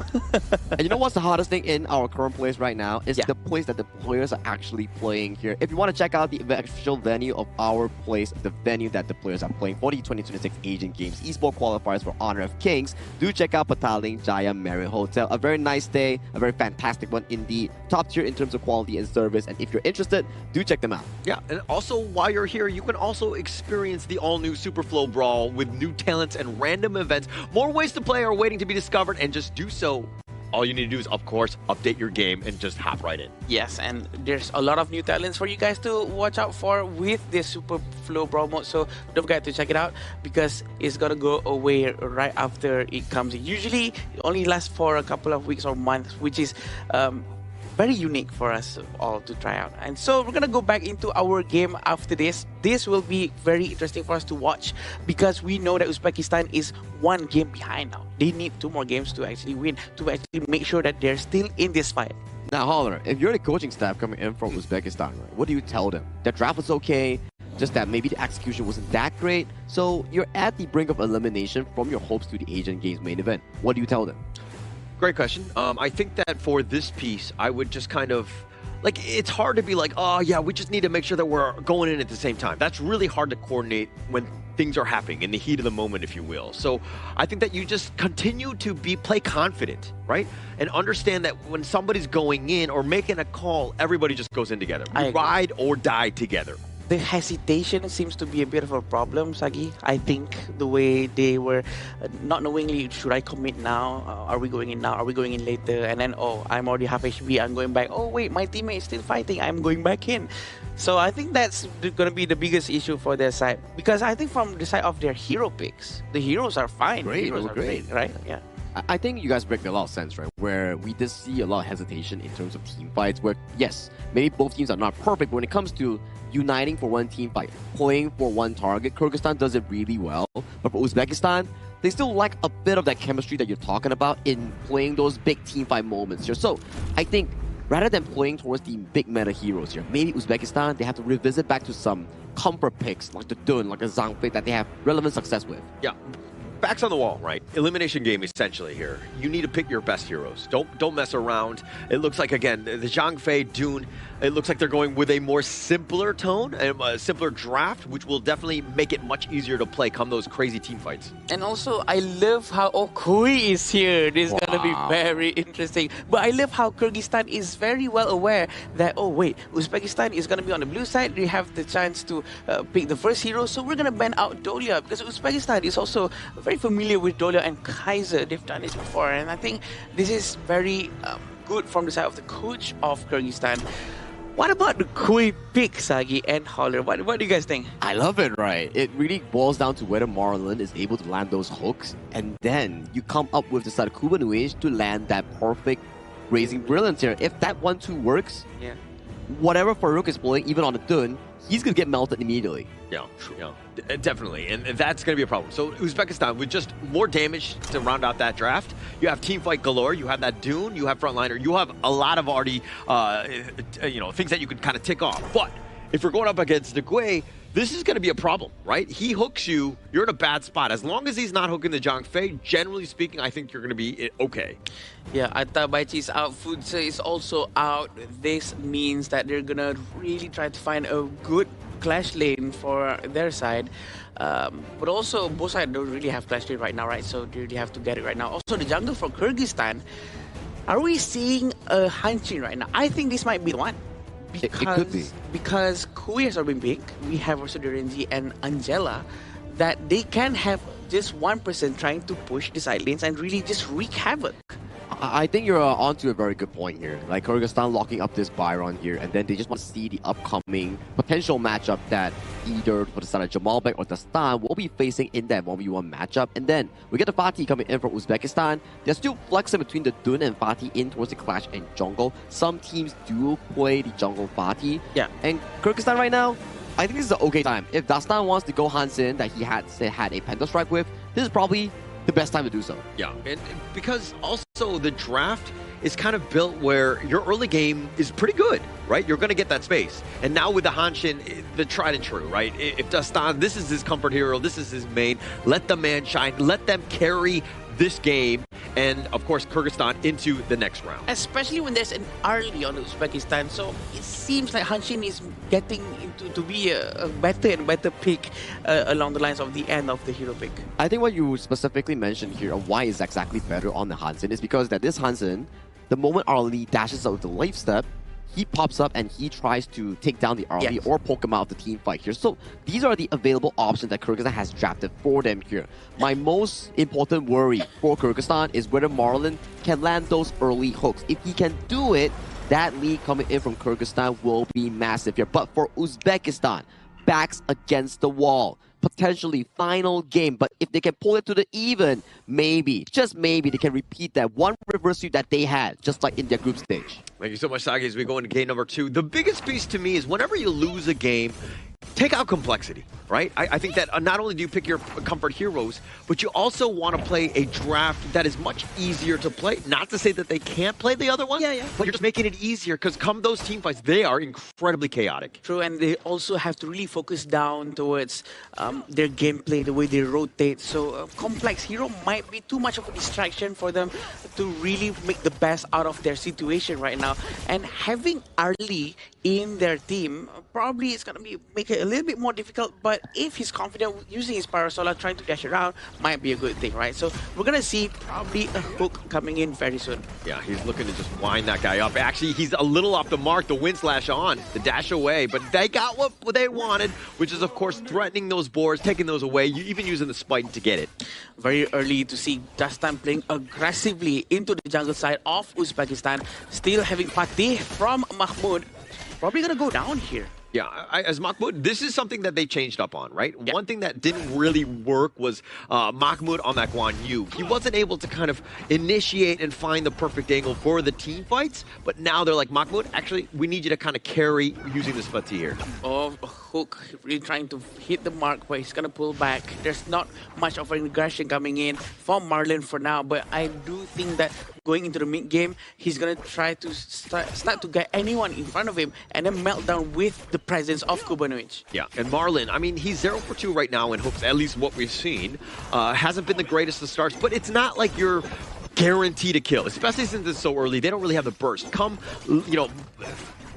And you know what's the hottest thing in our current place right now? Is the place that the players are actually playing here. If you want to check out the official venue of our place, the venue that the players are playing for the 2026 Asian Games Esports Qualifiers for Honor of Kings, do check out Pataling Jaya Marriott Hotel. A very nice day, a very fantastic one indeed. Top tier in terms of quality and service. And if you're interested, do check them out. Yeah, and also while you're here, you can also experience the all-new Superflow Brawl with new talents and random events. More ways to play are waiting to be discovered, and just do so. All you need to do is, of course, update your game and just hop right in. Yes, and there's a lot of new talents for you guys to watch out for with this Superflow Brawl mode. So don't forget to check it out because it's gonna go away right after it comes in. Usually, it only lasts for a couple of weeks or months, which is very unique for us all to try out. And so we're gonna go back into our game after this. This will be very interesting for us to watch because we know that Uzbekistan is one game behind now. They need 2 more games to actually win, to actually make sure that they're still in this fight. Now, Holler, if you're the coaching staff coming in from Uzbekistan, right, what do you tell them? The draft was okay, just that maybe the execution wasn't that great. So you're at the brink of elimination from your hopes to the Asian Games main event. What do you tell them? Great question. I think that for this piece, I would just kind of, like, it's hard to be like, oh yeah, we just need to make sure that we're going in at the same time. That's really hard to coordinate when things are happening in the heat of the moment, if you will. So I think that you just continue to play confident, right? And understand that when somebody's going in or making a call, everybody just goes in together. We ride or die together. The hesitation seems to be a bit of a problem, Sagi. I think the way they were not knowingly, should I commit now? Are we going in now? Are we going in later? And then, oh, I'm already half HP, I'm going back. Oh, wait, my teammate is still fighting, I'm going back in. So I think that's going to be the biggest issue for their side. Because I think from the side of their hero picks, the heroes are fine. Great, heroes are great, right? Yeah. I think you guys make a lot of sense, right? Where we did see a lot of hesitation in terms of team fights where, yes, maybe both teams are not perfect, but when it comes to uniting for one team fight, playing for one target, Kyrgyzstan does it really well. But for Uzbekistan, they still lack a bit of that chemistry that you're talking about in playing those big team fight moments here. So I think rather than playing towards the big meta heroes here, maybe Uzbekistan, they have to revisit back to some comfort picks like the Dun, like a Zhangfei that they have relevant success with. Yeah. Facts on the wall, right? Elimination game essentially here. You need to pick your best heroes. Don't mess around. It looks like, again, the Zhangfei, Dune, it looks like they're going with a more simpler tone, a simpler draft, which will definitely make it much easier to play come those crazy team fights. And also, I love how Kui is here. This is going to be very interesting. But I love how Kyrgyzstan is very well aware that, oh wait, Uzbekistan is going to be on the blue side. They have the chance to pick the first hero. So we're going to ban out Dolia because Uzbekistan is also very familiar with Dolia and Kaiser. They've done this before. And I think this is very good from the side of the coach of Kyrgyzstan. What about the Kui pick, Sagi and Holler? What do you guys think? I love it, right? It really boils down to whether Marlon is able to land those hooks, and then you come up with the side of Kubanuish to land that perfect Raising Brilliance here. If that 1-2 works, whatever Farouk is playing, even on the Dun, he's going to get melted immediately. Yeah, definitely. And that's going to be a problem. So Uzbekistan, with just more damage to round out that draft, you have team fight galore, you have that Dune, you have frontliner, you have a lot of already, things that you could kind of tick off. But if you're going up against Negui, this is going to be a problem, right? He hooks you, you're in a bad spot. As long as he's not hooking the Zhangfei, generally speaking, I think you're going to be okay. Yeah, Atabaichi is out, Futse is also out. This means that they're going to really try to find a good clash lane for their side. But also, both sides don't really have clash lane right now, right? So they really have to get it right now. Also, the jungle for Kyrgyzstan, are we seeing a Hanshin right now? I think this might be the one. It could be. Because Kui has already been big. We have also Durenji and Angela, that they can have just one person trying to push the side lanes and really just wreak havoc. I think you're onto a very good point here. Like Kyrgyzstan locking up this Byron here, and then they just want to see the upcoming potential matchup that either for the side of Jamalbek or Dastan will be facing in that 1v1 matchup. And then we get the Fatih coming in from Uzbekistan. They're still flexing between the Dun and Fatih in towards the clash in jungle. Some teams do play the jungle Fatih. Yeah. And Kyrgyzstan right now, I think this is an okay time. If Dastan wants to go Hansen that he had a Penta Strike with, this is probably the best time to do so. Yeah, and because also the draft is kind of built where your early game is pretty good, right? You're going to get that space. And now with the Hanshin, the tried and true, right? If Dastan, this is his comfort hero, this is his main, let the man shine, let them carry this game, and of course Kyrgyzstan into the next round. Especially when there's an early on Uzbekistan, so it seems like Hanshin is getting into to be a better and better pick along the lines of the end of the hero pick. I think what you specifically mentioned here of why is exactly better on the Hansen is because that this Hansen, the moment Arlie dashes out with the life step, he pops up and he tries to take down the Arlie or poke him out of the team fight here. So these are the available options that Kyrgyzstan has drafted for them here. My most important worry for Kyrgyzstan is whether Marlon can land those early hooks. If he can do it, that lead coming in from Kyrgyzstan will be massive here. But for Uzbekistan, backs against the wall. potentially final game. But if they can pull it to the even, maybe, just maybe, they can repeat that one reverse sweep that they had, just like in their group stage. Thank you so much, Sagi, as we go into game number 2. The biggest piece to me is whenever you lose a game, take out complexity, right? I think that not only do you pick your comfort heroes, but you also want to play a draft that is much easier to play. Not to say that they can't play the other ones, but you're just making it easier because come those team fights, they are incredibly chaotic. True, and they also have to really focus down towards their gameplay, the way they rotate. So a complex hero might be too much of a distraction for them to really make the best out of their situation right now. And having Arlie in their team probably is going to make it a little bit more difficult, but if he's confident using his Parasola, trying to dash around, might be a good thing, right? So we're going to see probably a hook coming in very soon. Yeah, he's looking to just wind that guy up. Actually, he's a little off the mark, the wind slash on, the dash away, but they got what they wanted, which is, of course, threatening those boards, taking those away, even using the spite to get it. Very early to see Dastan playing aggressively into the jungle side of Uzbekistan, still having Fatih from Mahmoud. Probably going to go down here. Yeah, as Mahmoud, this is something that they changed up on, right? Yeah. One thing that didn't really work was Mahmoud on that Guan Yu. He wasn't able to kind of initiate and find the perfect angle for the team fights, but now they're like, Mahmoud, actually, we need you to kind of carry using this Fatih here. Oh, Hook really trying to hit the mark, but he's going to pull back. There's not much of an aggression coming in from Marlon for now, but I do think that going into the mid game, he's going to try to start to get anyone in front of him and then melt down with the presence of Kubanovic. Yeah, and Marlon, I mean, he's 0 for 2 right now in hooks, at least what we've seen. Hasn't been the greatest of starts, but it's not like you're guaranteed to kill, especially since it's so early. They don't really have the burst. Come,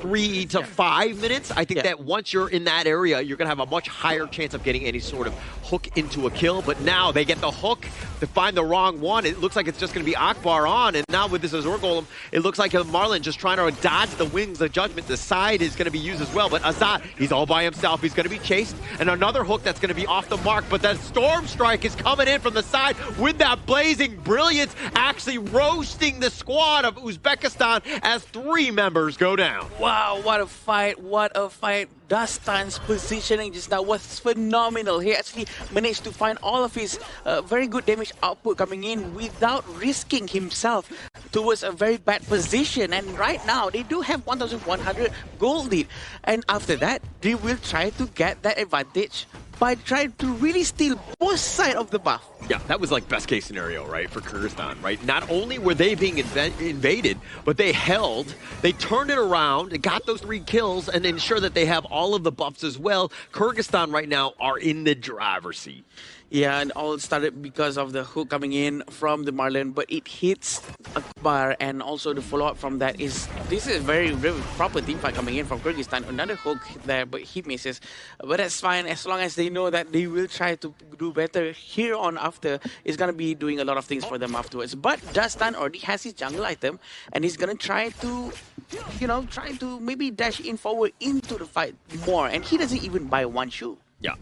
3 to 5 minutes, I think that once you're in that area, you're going to have a much higher chance of getting any sort of hook into a kill. But now they get the hook to find the wrong one. It looks like it's just going to be Akbar on. And now with this Azure Golem, it looks like Marlon just trying to dodge the wings of Judgment. The side is going to be used as well. But Azad, he's all by himself. He's going to be chased. And another hook that's going to be off the mark. But that Storm Strike is coming in from the side with that blazing brilliance, actually roasting the squad of Uzbekistan as 3 members go down. Wow, what a fight, what a fight. Dastan's positioning just now was phenomenal. He actually managed to find all of his very good damage output coming in without risking himself towards a very bad position. And right now, they do have 1,100 gold lead. And after that, they will try to get that advantage by trying to really steal both sides of the buff. Yeah, that was like best case scenario, right, for Kyrgyzstan, right? Not only were they being invaded, but they held, they turned it around, and got those 3 kills, and ensure that they have all of the buffs as well. Kyrgyzstan right now are in the driver's seat. Yeah, and all started because of the hook coming in from the Marlon, but it hits Akbar, and also the follow-up from that is, this is a very, very proper team fight coming in from Kyrgyzstan. Another hook there, but he misses. But that's fine, as long as they know that they will try to do better here on after. It's going to be doing a lot of things for them afterwards. But Dastan already has his jungle item, and he's going to try to, try to maybe dash in forward into the fight more, and he doesn't even buy 1 shoe. Yeah,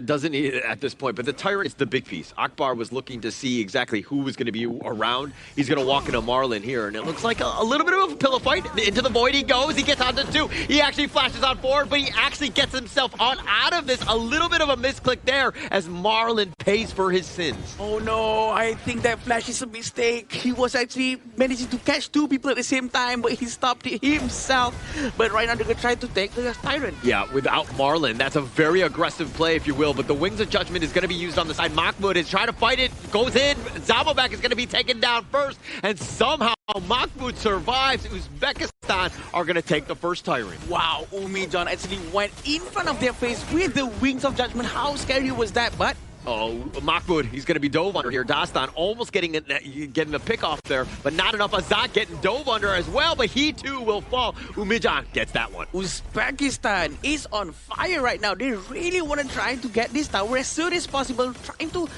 doesn't need it at this point, but the Tyrant is the big piece. Akbar was looking to see exactly who was going to be around. He's going to walk into Marlon here, and it looks like a little bit of a pillow fight. Into the void he goes, he gets onto 2. He actually flashes on forward, but he actually gets himself on out of this. A little bit of a misclick there as Marlon pays for his sins. Oh no, I think that flash is a mistake. He was actually managing to catch 2 people at the same time, but he stopped it himself. But right now they're going to try to take the Tyrant. Yeah, without Marlon, that's a very aggressive play, if you will, but the Wings of Judgment is going to be used on the side. Mahmoud is trying to fight it, goes in. Zamobek is going to be taken down first, and somehow Mahmoud survives. Uzbekistan are going to take the first Tyrant. Wow, Umijan actually went in front of their face with the Wings of Judgment. How scary was that? But oh, Mahmoud, he's going to be dove under here. Dastan almost getting the pick off there, but not enough. Azad getting dove under as well, but he too will fall. Umijan gets that one. Uzbekistan is on fire right now. They really want to try to get this tower as soon as possible, trying to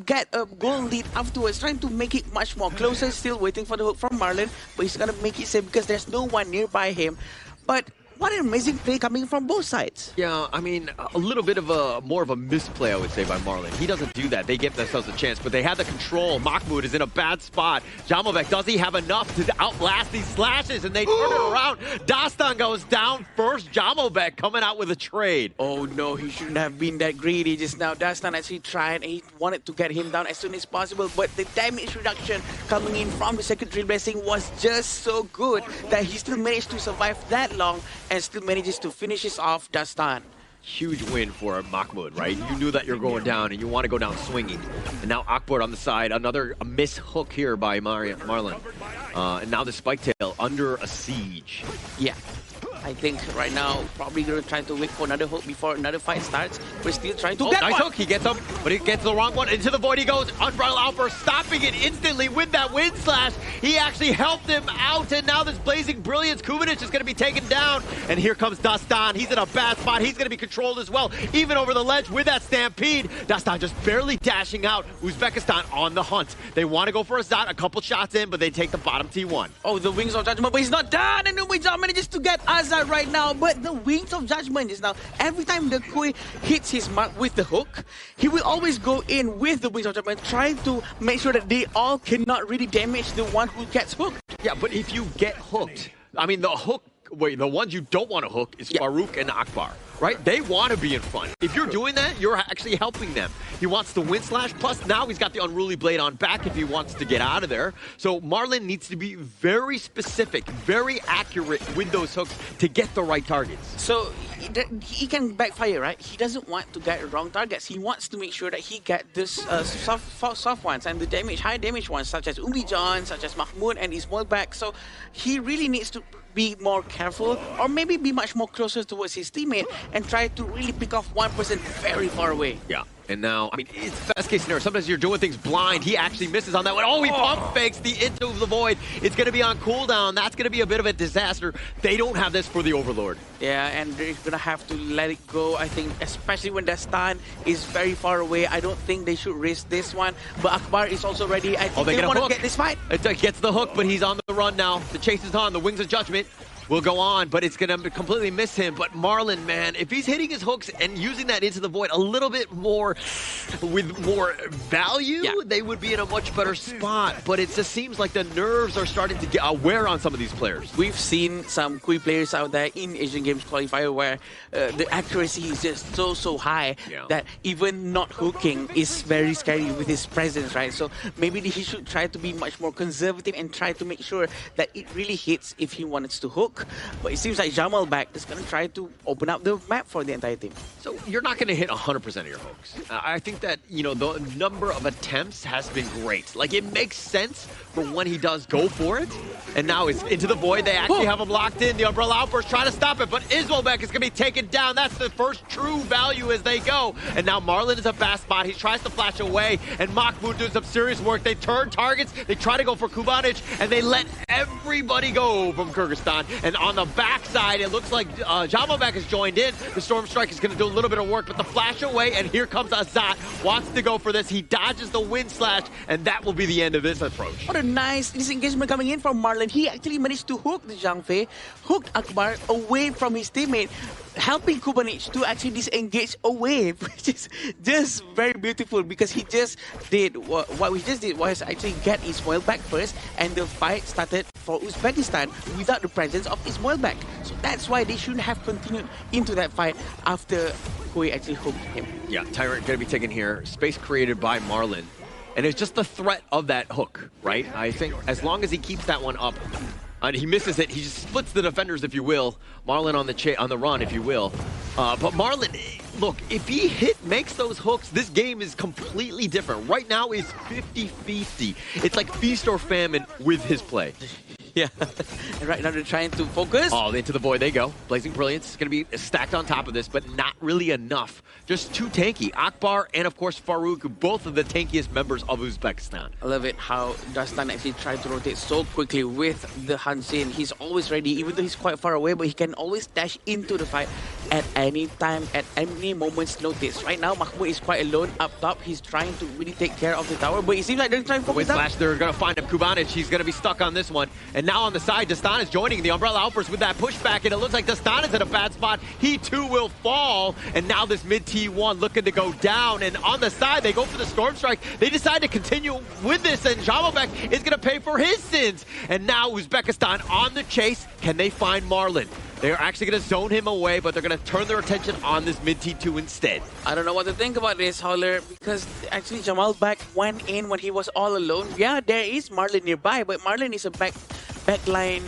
get a goal lead afterwards, trying to make it much more closer, still waiting for the hook from Marlon, but he's going to make it safe because there's no one nearby him. But What an amazing play coming from both sides. Yeah, I mean, a little bit of more of a misplay, I would say, by Marlon. He doesn't do that. They give themselves a chance, but they have the control. Mahmoud is in a bad spot. Jamovek, does he have enough to outlast these slashes? And they turn it around. Dastan goes down first. Jamovek coming out with a trade. Oh no, he shouldn't have been that greedy just now. Dastan actually tried and he wanted to get him down as soon as possible, but the damage reduction coming in from the secondary blessing was just so good that he still managed to survive that long and still manages to finish this off Dastan. Huge win for Mahmoud, right? You knew that you're going down and you want to go down swinging. And now Akbar on the side, another miss hook here by Marlon. And now the spike tail under a siege. Yeah. I think right now, probably going to try to wait for another hook before another fight starts. We're still trying to get nice one. hook. He gets up, but he gets the wrong one. Into the void he goes. Umbrella Outburst stopping it instantly with that wind slash. He actually helped him out, and now this Blazing Brilliance. Kubanic is going to be taken down. And here comes Dastan. He's in a bad spot. He's going to be controlled as well, even over the ledge with that Stampede. Dastan just barely dashing out. Uzbekistan on the hunt. They want to go for a Zot, a couple shots in, but they take the bottom T1. Oh, the Wings of Judgment, but he's not done. And Umijam manages to get Azar right now, but the Wings of Judgment is now, every time the Kui hits his mark with the hook, he will always go in with the Wings of Judgment, trying to make sure that they all cannot really damage the one who gets hooked. Yeah, but if you get hooked, I mean, the ones you don't want to hook is Farouk and Akbar, right? They want to be in front. If you're doing that, you're actually helping them. He wants the wind slash, plus now he's got the Unruly Blade on back if he wants to get out of there. So Marlon needs to be very specific, very accurate with those hooks to get the right targets. So he can backfire, right? He doesn't want to get wrong targets. He wants to make sure that he gets this soft ones and the high damage ones, such as Umijan, such as Mahmoud and Ismail back. So he really needs to be more careful, or maybe be much more closer towards his teammate and try to really pick off one person very far away. Yeah. And now, I mean, it's best case scenario. Sometimes you're doing things blind. He actually misses on that one. Oh, he pump fakes the into the void. It's going to be on cooldown. That's going to be a bit of a disaster. They don't have this for the Overlord. Yeah, and they're going to have to let it go, I think, especially when Dastan is very far away. I don't think they should risk this one. But Akbar is also ready. I think they want to get this fight. It gets the hook, but he's on the run now. The chase is on. The Wings of Judgment will go on, but it's going to completely miss him. But Marlon, man, if he's hitting his hooks and using that into the void a little bit more with more value, they would be in a much better spot. But it just seems like the nerves are starting to get wear on some of these players. We've seen some Kui players out there in Asian Games qualifier where the accuracy is just so high that even not hooking is very scary with his presence, right? So maybe he should try to be much more conservative and try to make sure that it really hits if he wants to hook. But it seems like Jamal back is going to try to open up the map for the entire team. So you're not going to hit 100% of your hooks. I think that, you know, the number of attempts has been great. Like, it makes sense for when he does go for it. And now it's into the void. They actually have him locked in. The Umbrella Outburst trying to stop it, but Ismailbek is going to be taken down. That's the first true value as they go. And now Marlon is a fast spot. He tries to flash away, and Mahmoud doing some serious work. They turn targets. They try to go for Kubanic, and they let everybody go from Kyrgyzstan. And on the backside, it looks like Jamovek has joined in. The Storm Strike is going to do a little bit of work, but the flash away, and here comes Azat. Wants to go for this. He dodges the wind slash, and that will be the end of this approach. What a nice disengagement coming in from Marlon. He actually managed to hook the Zhang Fei, hooked Akbar away from his teammate, helping Kubanic to actually disengage away, which is just very beautiful because he just did what we just did was actually get Ismail back first, and the fight started for Uzbekistan without the presence of Ismail back. So that's why they shouldn't have continued into that fight after Kui actually hooked him. Yeah, Tyrant going to be taken here. Space created by Marlon. And it's just the threat of that hook, right? I think as long as he keeps that one up, and he misses it, he just splits the defenders, if you will. Marlon on the run, if you will. But Marlon, look, if he makes those hooks, this game is completely different. Right now, it's 50-50. It's like feast or famine with his play. Yeah, and right now they're trying to focus. Oh, into the void they go. Blazing Brilliance is going to be stacked on top of this, but not really enough. Just too tanky. Akbar and, of course, Farouk, both of the tankiest members of Uzbekistan. I love it how Dastan actually tried to rotate so quickly with the Hansin. He's always ready, even though he's quite far away, but he can always dash into the fight at any time, at any moment's notice. Right now, Mahmoud is quite alone up top. He's trying to really take care of the tower, but it seems like they're trying to focus With Flash, they're going to find him. Kubanic, he's going to be stuck on this one. And And now on the side, Dastan is joining the Umbrella Outburst with that pushback, and it looks like Dastan is in a bad spot. He too will fall, and now this mid T1 looking to go down. And on the side, they go for the Storm Strike. They decide to continue with this, and Jamalbek is going to pay for his sins. And now Uzbekistan on the chase. Can they find Marlon? They're actually going to zone him away, but they're going to turn their attention on this mid T2 instead. I don't know what to think about this, Holler, because actually Jamalbek went in when he was all alone. Yeah, there is Marlon nearby, but Marlon is a backline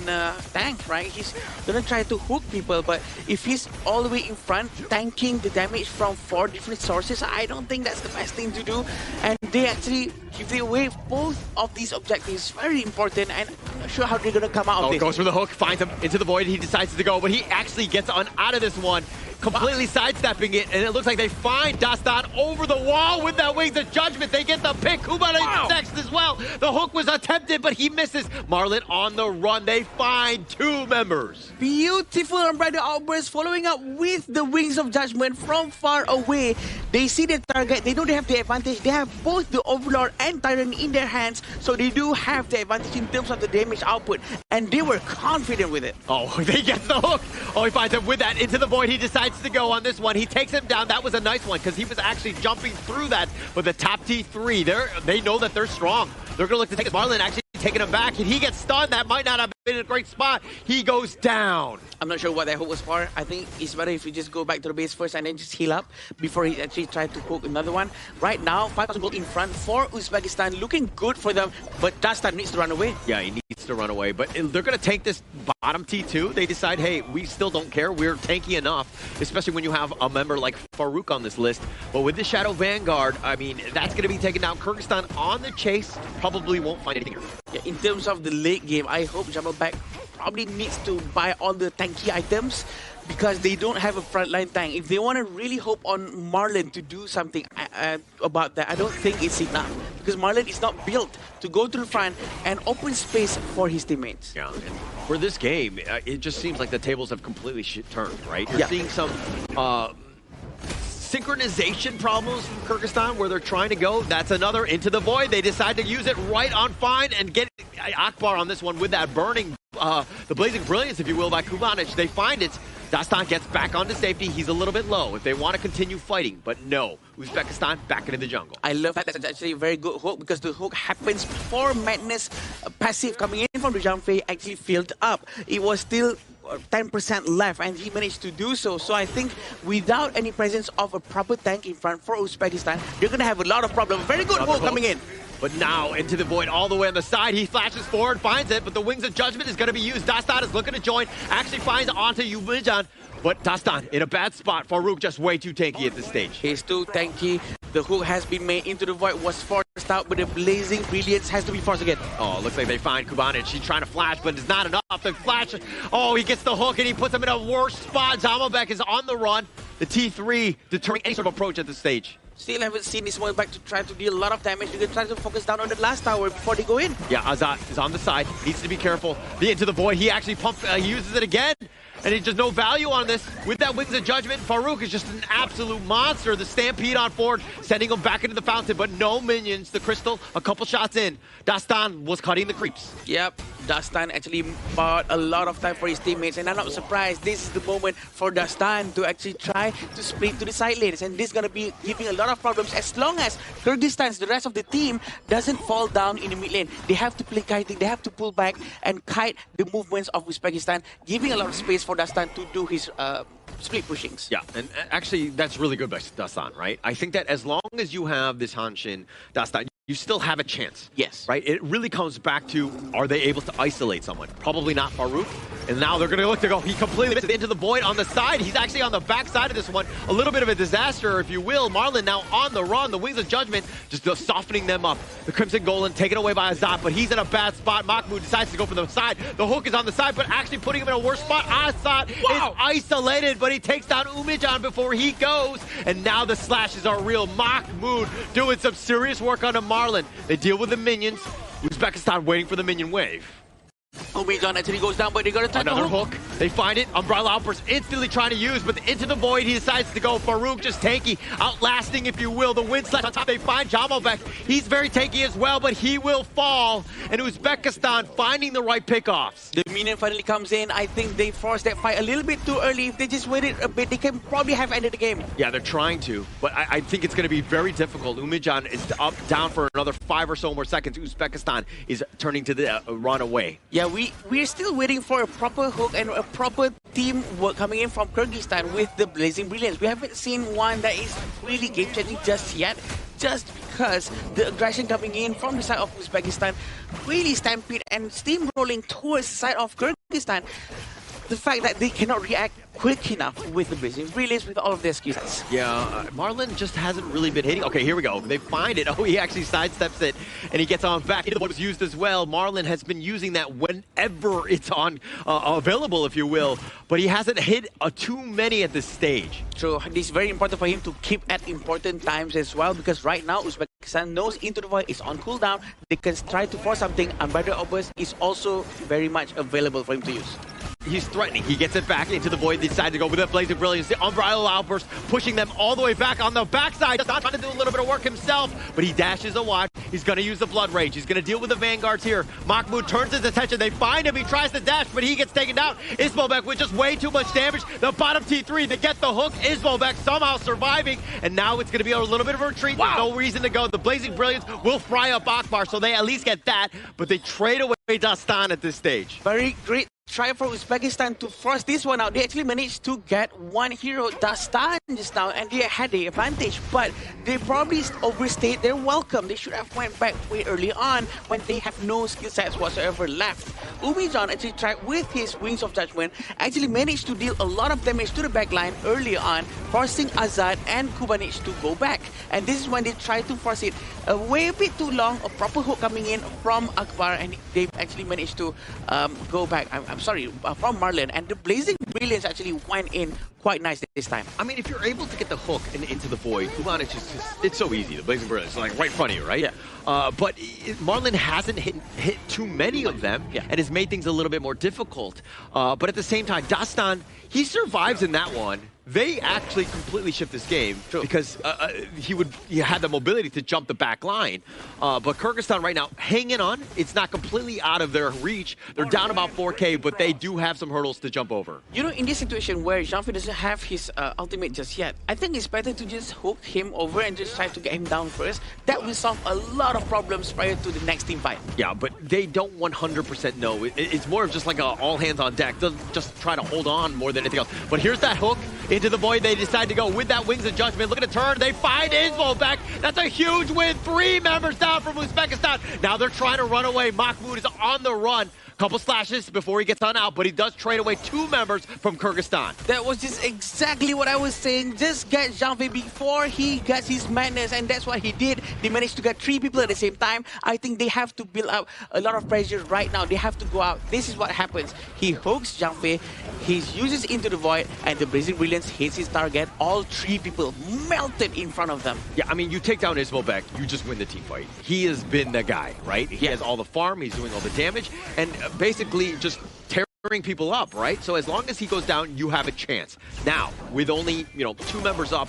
tank, right? He's gonna try to hook people, but if he's all the way in front, tanking the damage from 4 different sources, I don't think that's the best thing to do. And they actually give away both of these objectives. Very important, and I'm not sure how they're gonna come out of this. Goes for the hook, finds him into the void. He decides to go, but he actually gets out of this one, completely sidestepping it, and it looks like they find Dastan over the wall with that Wings of Judgment. They get the pick. Kuban next as well. The hook was attempted, but he misses. Marlon on the run. They find 2 members. Beautiful Umbrella Outburst following up with the Wings of Judgment from far away. They see the target. They know they have the advantage. They have both the Overlord and Tyrant in their hands, so they do have the advantage in terms of the damage output, and they were confident with it. Oh, they get the hook. Oh, he finds him with that into the void. He decides to go on this one. He takes him down. That was a nice one because he was actually jumping through that. But the top T3, they know that they're strong. They're going to look to take it. Marlon actually taking him back, and he gets stunned. That might not have been a great spot. He goes down. I'm not sure what that hook was for. I think it's better if you just go back to the base first and then just heal up before he actually tried to hook another one. Right now, 5,000 gold in front for Uzbekistan. Looking good for them, but Dastan needs to run away. Yeah, he needs to run away, but they're going to take this bottom T2. They decide, hey, we still don't care. We're tanky enough, especially when you have a member like Farouk on this list. But with the Shadow Vanguard, I mean, that's going to be taken down. Kyrgyzstan on the chase probably won't find anything here. Yeah, in terms of the late game, I hope Jamalbek probably needs to buy all the tanky items because they don't have a frontline tank. If they want to really hope on Marlon to do something about that, I don't think it's enough because Marlon is not built to go to the front and open space for his teammates. Yeah, and for this game, it just seems like the tables have completely turned, right? You're seeing some synchronization problems from Kyrgyzstan where they're trying to go. That's another into the void. They decide to use it right on fine and get Akbar on this one with that burning, the blazing brilliance, if you will, by Kubanic. They find it. Dastan gets back onto safety. He's a little bit low if they want to continue fighting, but no. Uzbekistan back into the jungle. I love that. That's actually a very good hook because the hook happens before Madness passive coming in from the Janfei actually filled up. It was still 10% left and he managed to do so. So I think without any presence of a proper tank in front for Uzbekistan, you're going to have a lot of problems. Very good hook coming in. But now into the void all the way on the side. He flashes forward, finds it, but the Wings of Judgment is going to be used. Dastan is looking to join, actually finds onto Yumijan. But Dastan in a bad spot. Farouk just way too tanky at this stage. He's too tanky. The hook has been made into the void, was forced out, but the blazing brilliance has to be forced again. Oh, looks like they find Kubanic. He's trying to flash, but it's not enough. The flash, oh, he gets the hook and he puts him in a worse spot. Zamalbek is on the run. The T3 deterring any sort of approach at this stage. Still haven't seen this one back to try to deal a lot of damage. They're going to try to focus down on the last tower before they go in. Yeah, Azat is on the side. Needs to be careful. The into the void. He actually uses it again. And he's just no value on this. With that Wings of Judgment, Farouk is just an absolute monster. The Stampede on forward, sending him back into the fountain, but no minions. The Crystal, a couple shots in. Dastan was cutting the creeps. Yep, Dastan actually bought a lot of time for his teammates, and I'm not surprised. This is the moment for Dastan to actually try to split to the side lanes, and this is going to be giving a lot of problems as long as Kyrgyzstan, the rest of the team, doesn't fall down in the mid lane. They have to play kiting, they have to pull back and kite the movements of Uzbekistan, giving a lot of space for Dastan to do his split pushings. Yeah, and actually that's really good by Dastan, right? I think that as long as you have this Hanshin, Dastan, you still have a chance. Yes. Right? It really comes back to, are they able to isolate someone? Probably not Farouk. And now they're going to look to go. He completely missed it into the void on the side. He's actually on the back side of this one. A little bit of a disaster, if you will. Marlon now on the run. The Wings of Judgment just softening them up. The Crimson Golem taken away by Azat, but he's in a bad spot. Mahmoud decides to go for the side. The hook is on the side, but actually putting him in a worse spot. Azat is isolated, but he takes down Umijan before he goes. And now the slashes are real. Mahmoud doing some serious work on Marlon. They deal with the minions. Uzbekistan waiting for the minion wave. Omijan actually goes down, but they gotta try another to hook. They find it. Umbrella Outburst instantly trying to use, but into the void he decides to go. Farouk just tanky, outlasting, if you will, the wind slash on top. They find Jamalbek. He's very tanky as well, but he will fall. And Uzbekistan finding the right pickoffs. The minion finally comes in. I think they forced that fight a little bit too early. If they just waited a bit, they can probably have ended the game. Yeah, they're trying to, but I think it's going to be very difficult. Umijan is down for another 5 or so more seconds. Uzbekistan is turning to the run away. Yeah, we're still waiting for a proper hook and a proper teamwork coming in from Kyrgyzstan with the Blazing Brilliance. We haven't seen one that is really game-changing just yet, just because the aggression coming in from the side of Uzbekistan really stampede and steamrolling towards the side of Kyrgyzstan. The fact that they cannot react quick enough with the Blazing Brilliance, with all of their skill sets. Yeah, Marlon just hasn't really been hitting. Okay, here we go. They find it. Oh, he actually sidesteps it, and he gets on back. The void was used as well. Marlon has been using that whenever it's on available, if you will, but he hasn't hit too many at this stage. So it's very important for him to keep at important times as well, because right now Uzbekistan knows Into the Void is on cooldown. They can try to force something, and Unbridled Outburst is also very much available for him to use. He's threatening. He gets it back into the void. They decide to go with a Blazing Brilliance. The Unbridled Outburst pushing them all the way back on the backside. Just not trying to do a little bit of work himself, but he dashes a watch. He's going to use the Blood Rage. He's going to deal with the Vanguards here. Mahmoud turns his attention. They find him. He tries to dash, but he gets taken down. Ismobek with just way too much damage. The bottom T3 to get the hook. Ismobek somehow surviving, and now it's going to be a little bit of a retreat. Wow. There's no reason to go. The Blazing Brilliance will fry up Akbar, so they at least get that, but they trade away Dastan at this stage. Very great try for Uzbekistan to force this one out. They actually managed to get one hero, Dastan, just now, and they had the advantage, but they probably overstayed their welcome. They should have went back way early on when they have no skill sets whatsoever left. Umijan actually tried with his Wings of Judgment, actually managed to deal a lot of damage to the backline early on, forcing Azad and Kubanich to go back. And this is when they tried to force it way a bit too long, a proper hook coming in from Akbar, and they've actually managed to go back. I'm sorry, from Marlon, and the Blazing Brilliance actually went in quite nice this time. I mean, if you're able to get the hook and into the void, Kubanich is just, it's so easy. The Blazing Brilliance is like right in front of you, right? Yeah. But Marlon hasn't hit too many of them, and has made things a little bit more difficult. But at the same time, Dastan, he survives in that one. They actually completely shift this game because he had the mobility to jump the back line. But Kyrgyzstan right now hanging on. It's not completely out of their reach. They're down about 4K, but they do have some hurdles to jump over. You know, in this situation where Jean-Philippe doesn't have his ultimate just yet, I think it's better to just hook him over and just try to get him down first. That will solve a lot of problems prior to the next team fight. Yeah, but they don't 100% know. It's more of just like a all hands on deck. They'll just try to hold on more than anything else. But here's that hook. Into the void, they decide to go with that Wings of Judgment. Look at the turn. They find Ismo back. That's a huge win. 3 members down from Uzbekistan. Now they're trying to run away. Mahmoud is on the run. Couple slashes before he gets on out, but he does trade away 2 members from Kyrgyzstan. That was just exactly what I was saying. Just get Jean-Philippe before he gets his madness, and that's what he did. They managed to get 3 people at the same time. I think they have to build up a lot of pressure right now. They have to go out. This is what happens. He hooks Jean-Philippe, he uses Into the Void, and the Blazing Brilliance hits his target. All 3 people melted in front of them. Yeah, I mean, you take down Ismobek, you just win the team fight. He has been the guy, right? He has all the farm, he's doing all the damage, and basically just tearing people up, right? So as long as he goes down, you have a chance. Now, with only, 2 members up,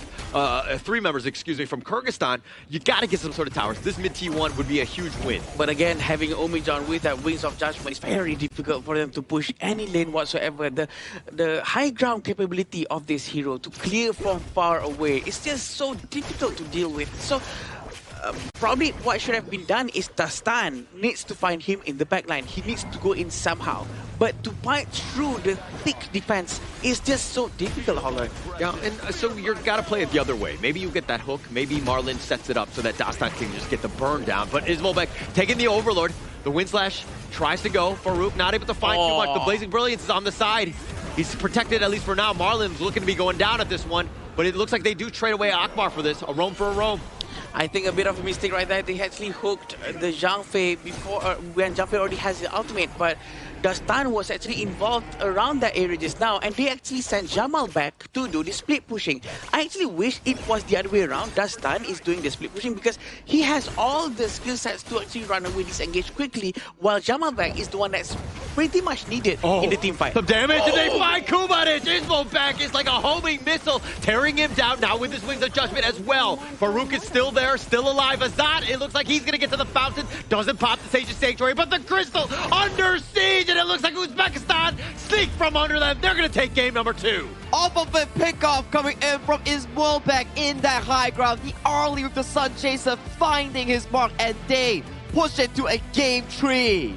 3 members, excuse me, from Kyrgyzstan, you got to get some sort of towers. This mid T1 would be a huge win. But again, having Omijan with that Wings of Judgment is very difficult for them to push any lane whatsoever. The high ground capability of this hero to clear from far away is just so difficult to deal with. So probably what should have been done is Dastan needs to find him in the backline. He needs to go in somehow. But to fight through the thick defense is just so difficult, Holler. Yeah, and so you've got to play it the other way. Maybe you get that hook. Maybe Marlon sets it up so that Dastan can just get the burn down. But Ismobek taking the Overlord. The Wind Slash tries to go. Farouk not able to find too much. The Blazing Brilliance is on the side. He's protected at least for now. Marlon's looking to be going down at this one. But it looks like they do trade away Akbar for this. A roam for a roam. I think a bit of a mistake right there. They actually hooked the Zhang Fei before when Zhang Fei already has the ultimate, but Dastan was actually involved around that area just now, and they actually sent Jamal back to do the split pushing. I actually wish it was the other way around. Dastan is doing the split pushing because he has all the skill sets to actually run away, disengage quickly, while Jamal back is the one that's pretty much needed in the team fight. Some damage, and they find Kubanic. Ismo back is like a homing missile, tearing him down now with his wings of judgment as well. Farouk is still there, still alive. Azad, it looks like he's gonna get to the fountain. Doesn't pop the Sage's Sanctuary, but the Crystal under siege, and it looks like Uzbekistan sneak from under them. They're gonna take game number 2. Off of a pickoff coming in from Ismo back in that high ground. The early with the Sun Chaser finding his mark, and they push it to a game 3.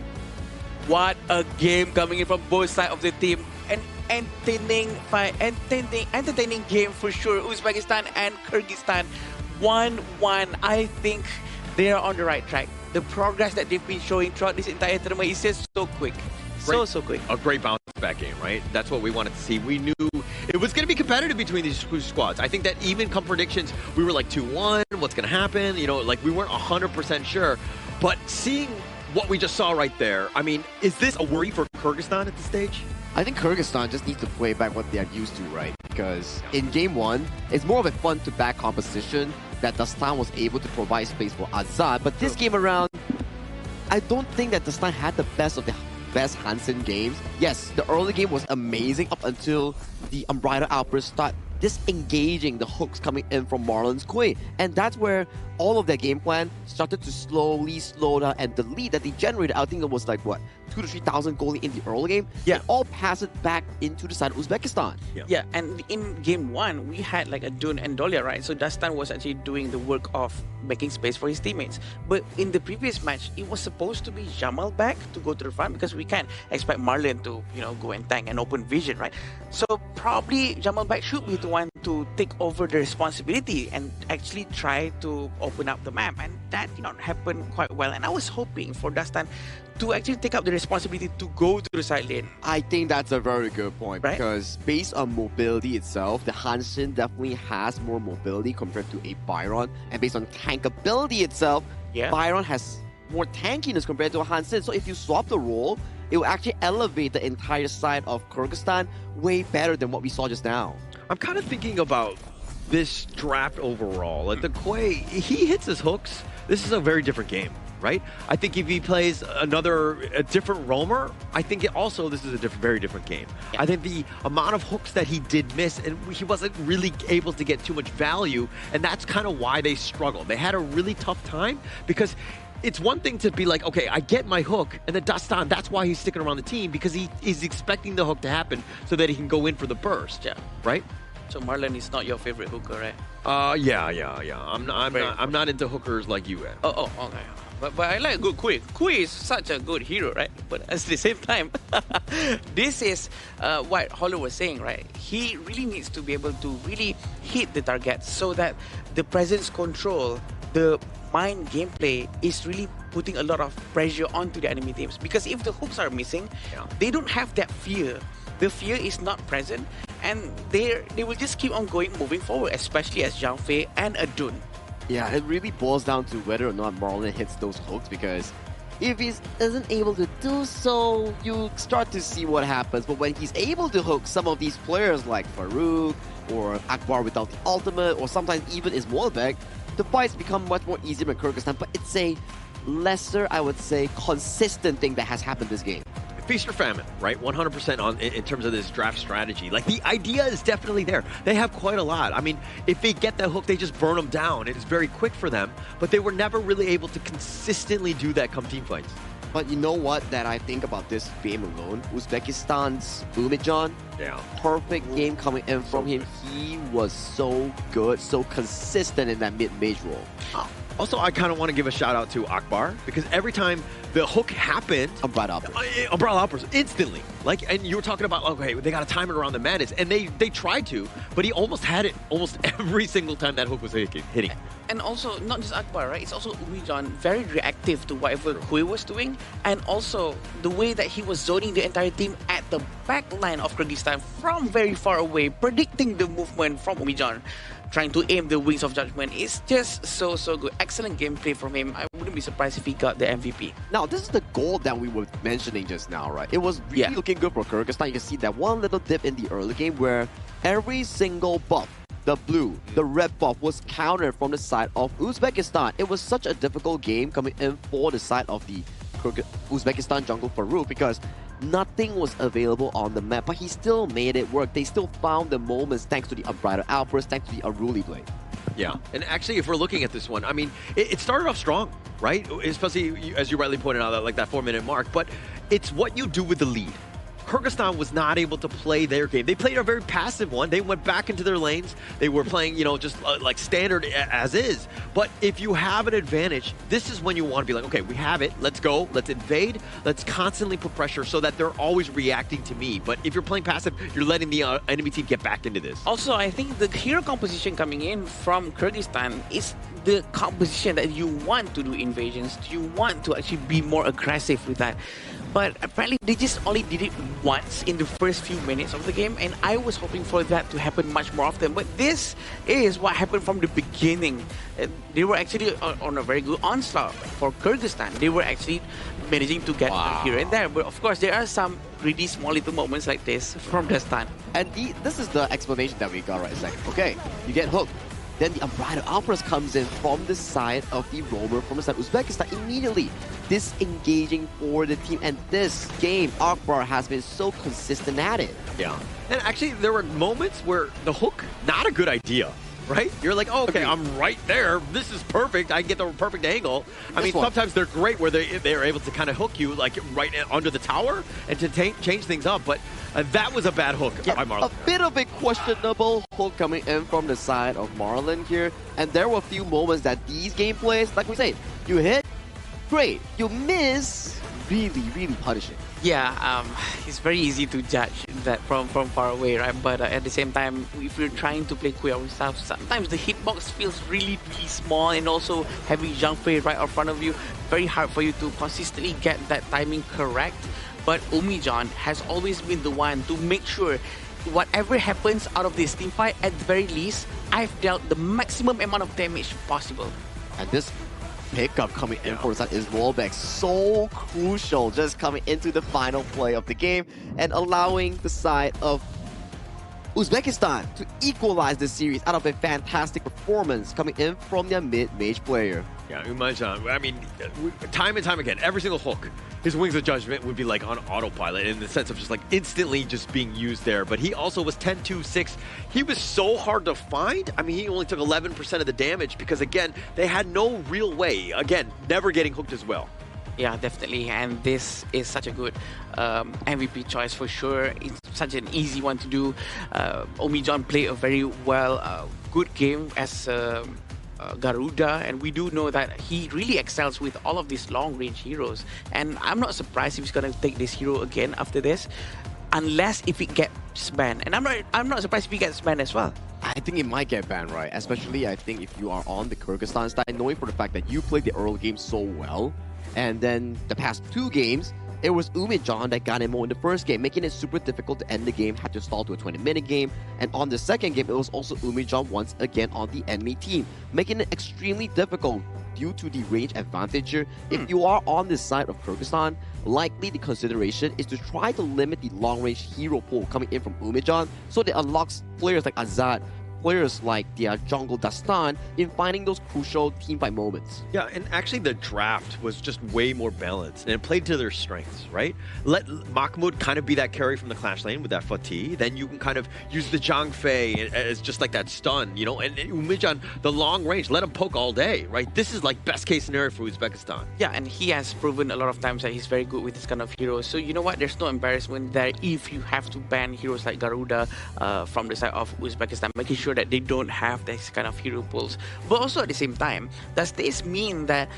What a game coming in from both sides of the team. An entertaining fight, entertaining game for sure. Uzbekistan and Kyrgyzstan 1-1. I think they are on the right track. The progress that they've been showing throughout this entire tournament is just so quick. So quick. A great bounce back game, right? That's what we wanted to see. We knew it was going to be competitive between these two squads. I think that even come predictions, we were like 2-1, what's going to happen? You know, like we weren't 100% sure. But seeing what we just saw right there, I mean, is this a worry for Kyrgyzstan at this stage? I think Kyrgyzstan just needs to play back what they are used to, right? Because in game 1, it's more of a front-to-back composition that Dastan was able to provide space for Azad. But this game around, I don't think that Dastan had the best of the best Hansen games. Yes, the early game was amazing up until the Unbridled Outburst start disengaging the hooks coming in from Marlon's Kui. And that's where all of their game plan started to slowly slow down, and the lead that they generated, I think it was like, what, 2,000 to 3,000 goalie in the early game? Yeah. It all passed it back into the side of Uzbekistan. Yeah, and in game 1, we had like Adun and Dolia, right? So Dastan was actually doing the work of making space for his teammates. But in the previous match, it was supposed to be Jamal back to go to the front, because we can't expect Marlon to, you know, go and tank and open vision, right? So probably Jamal back should be the one to take over the responsibility and actually try to open up the map, and that did not happen quite well. And I was hoping for Dastan to actually take up the responsibility to go to the side lane. I think that's a very good point, right? Because based on mobility itself, the Hansen definitely has more mobility compared to a Byron, and based on tankability itself, Byron has more tankiness compared to a Hansen. So if you swap the role, it will actually elevate the entire side of Kyrgyzstan way better than what we saw just now. I'm kind of thinking about this draft overall. Like the Quay, he hits his hooks. This is a very different game, right? I think if he plays a different roamer, I think this is a very different game. I think the amount of hooks that he did miss, and he wasn't really able to get too much value, and that's kind of why they struggled. They had a really tough time, because it's one thing to be like, okay, I get my hook, and then Dastan, that's why he's sticking around the team, because he is expecting the hook to happen so that he can go in for the burst. Yeah. Right? So Marlon is not your favorite hooker, right? Yeah. I'm not into hookers like you, Ed. Oh, okay. But I like good Kui. Kui is such a good hero, right? But at the same time, this is what Hollow was saying, right? He really needs to be able to really hit the target so that the presence control, the mind gameplay is really putting a lot of pressure onto the enemy teams. Because if the hooks are missing, they don't have that fear. The fear is not present, and they will just keep on moving forward, especially as Zhang Fei and Adun. Yeah, it really boils down to whether or not Marlon hits those hooks, because if he isn't able to do so, you start to see what happens. But when he's able to hook some of these players like Farouk or Akbar without the ultimate, or sometimes even Ismoilbek, the fights become much more easier in Kyrgyzstan. But it's a lesser, I would say, consistent thing that has happened this game. Feast or famine, right? 100% in terms of this draft strategy. Like, the idea is definitely there. They have quite a lot. I mean, if they get that hook, they just burn them down. It's very quick for them, but they were never really able to consistently do that come team fights. But you know what that I think about this game alone? Uzbekistan's Umijan. Perfect game coming in from him. He was so good, so consistent in that mid-mage role. Also, I kind of want to give a shout out to Akbar, because every time the hook happened, Umbrella Outburst instantly. Like, and you were talking about, okay, they got to time it around the madness, and they tried to, but he almost had it almost every single time that hook was hitting. And also, not just Akbar, right? It's also Umijan, very reactive to whatever Kui was doing, and also the way that he was zoning the entire team at the back line of Kyrgyzstan from very far away, predicting the movement from Umijan, trying to aim the wings of judgment. Is just so good. Excellent gameplay from him. I wouldn't be surprised if he got the MVP. Now, this is the goal that we were mentioning just now, right? It was really looking good for Kyrgyzstan. You can see that one little dip in the early game where every single buff, the blue, the red buff, was countered from the side of Uzbekistan. It was such a difficult game coming in for the side of the Uzbekistan jungle Farouk, because Nothing was available on the map, but he still made it work. They still found the moments thanks to the Unbridled Outburst, thanks to the Unruly Blade. Yeah, and actually, if we're looking at this one, I mean, it started off strong, right? Especially, as you rightly pointed out, like that 4-minute mark, but it's what you do with the lead. Kyrgyzstan was not able to play their game. They played a very passive one. They went back into their lanes. They were playing, just like standard as is. But if you have an advantage, this is when you want to be like, okay, we have it. Let's go. Let's invade. Let's constantly put pressure so that they're always reacting to me. But if you're playing passive, you're letting the enemy team get back into this. Also, I think the hero composition coming in from Kyrgyzstan is the composition that you want to do invasions. You want to actually be more aggressive with that. But apparently they just only did it once in the first few minutes of the game, and I was hoping for that to happen much more often. But this is what happened from the beginning. They were actually on a very good onslaught for Kyrgyzstan. They were actually managing to get here and there. But of course, there are some really small little moments like this from the start. And this is the explanation that we got right second. Okay, you get hooked. Then the Unbridled Outburst comes in from the side of the roamer from the side of Uzbekistan, immediately disengaging for the team. And this game, Akbar has been so consistent at it. Yeah. And actually, there were moments where the hook, not a good idea. Right? You're like, oh, okay, I'm right there. This is perfect. I get the perfect angle. I mean, sometimes they're great where they're able to kind of hook you like right under the tower and to change things up. But that was a bad hook by Marlon. A bit of a questionable hook coming in from the side of Marlon here. And there were a few moments that these gameplays, like we say, you hit, great. You miss, really, really punishing. Yeah, it's very easy to judge that from far away, right? But at the same time, if you're trying to play Kuya stuff, sometimes the hitbox feels really, really small, and also having Zhang Fei right in front of you, very hard for you to consistently get that timing correct. But Umijan has always been the one to make sure whatever happens out of this team fight, at the very least, I've dealt the maximum amount of damage possible. And this pickup coming in for that is Wolbeck, so crucial, just coming into the final play of the game and allowing the side of Uzbekistan to equalize the series out of a fantastic performance coming in from their mid-mage player. Yeah, Umajan, I mean, time and time again, every single hook, his Wings of Judgment would be like on autopilot in the sense of just like instantly just being used there. But he also was 10-2-6. He was so hard to find. I mean, he only took 11% of the damage because, again, they had no real way. Again, never getting hooked as well. Yeah, definitely. And this is such a good MVP choice for sure. It's such an easy one to do. Umijan played a very good game as Garuda, and we do know that he really excels with all of these long-range heroes. And I'm not surprised if he's gonna take this hero again after this, unless if it gets banned. And I'm not surprised if he gets banned as well. I think it might get banned, right? Especially, I think, if you are on the Kyrgyzstan side, knowing for the fact that you played the early game so well, and then the past two games, it was Umijan that got him more in the first game, making it super difficult to end the game, had to stall to a 20-minute game. And on the second game, it was also Umijan once again on the enemy team, making it extremely difficult due to the range advantage here. If you are on this side of Kyrgyzstan, likely the consideration is to try to limit the long-range hero pool coming in from Umijan, so that unlocks players like Azad, players like the jungle Dastan in finding those crucial team fight moments. Yeah, and actually the draft was just way more balanced and it played to their strengths, right? Let Mahmoud kind of be that carry from the Clash lane with that Fatih. Then you can kind of use the Zhang Fei as just like that stun, you know, and Umijan, the long range, let him poke all day, right? This is like best case scenario for Uzbekistan. Yeah, and he has proven a lot of times that he's very good with this kind of heroes. So you know what? There's no embarrassment there if you have to ban heroes like Garuda from the side of Uzbekistan, making sure that they don't have this kind of hero pools. But also at the same time, does this mean that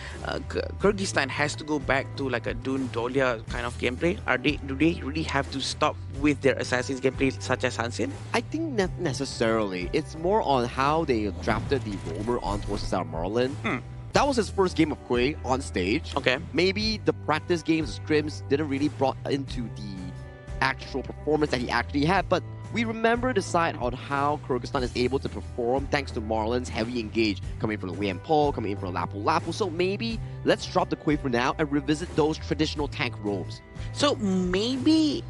Kyrgyzstan has to go back to like a Dun Dolia kind of gameplay? Do they really have to stop with their Assassin's gameplay such as Hansin? I think not necessarily. It's more on how they drafted the roamer on towards Marlon. That was his first game of Quay on stage. Okay. Maybe the practice games, scrims, didn't really brought into the actual performance that he actually had, but we remember the side on how Kyrgyzstan is able to perform thanks to Marlon's heavy engage coming from the Wei and Po, coming in from Lapu Lapu. So maybe let's drop the Quay for now and revisit those traditional tank roles. So maybe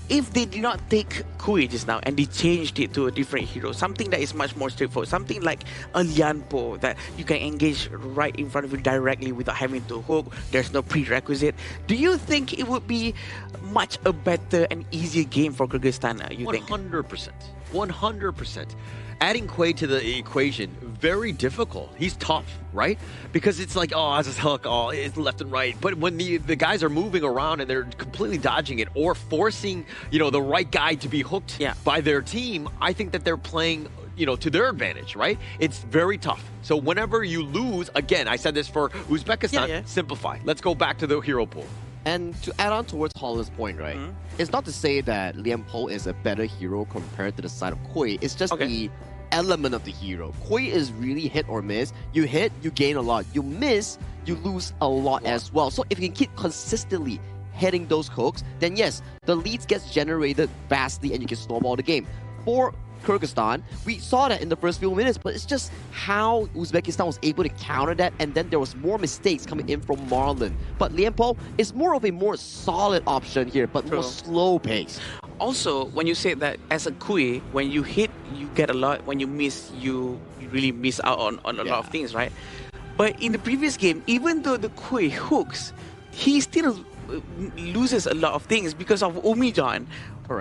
if they did not take Kui just now and they changed it to a different hero, something that is much more straightforward, something like a Lianpo that you can engage right in front of you directly without having to hook, there's no prerequisite, do you think it would be much a better and easier game for Kyrgyzstan, you think? 100%. 100%. Adding Kui to the equation, very difficult. He's tough, right? Because it's like, oh, it's a hook, oh, it's left and right. But when the guys are moving around and they're completely dodging it or forcing, the right guy to be hooked by their team, I think that they're playing, to their advantage, right? It's very tough. So whenever you lose, again, I said this for Uzbekistan, simplify. Let's go back to the hero pool. And to add on towards Holland's point, right? It's not to say that Lianpo is a better hero compared to the side of Kui. It's just the element of the hero. Kui is really hit or miss. You hit, you gain a lot. You miss, you lose a lot as well. So if you can keep consistently hitting those hooks, then yes, the leads gets generated vastly and you can snowball the game. For Kyrgyzstan, we saw that in the first few minutes, but it's just how Uzbekistan was able to counter that, and then there was more mistakes coming in from Marlon. But Lianpo is more of a more solid option here, but more slow pace. Also, when you say that as a Kui, when you hit, you get a lot. When you miss, you really miss out on a lot of things, right? But in the previous game, even though the Kui hooks, he still loses a lot of things because of Umijan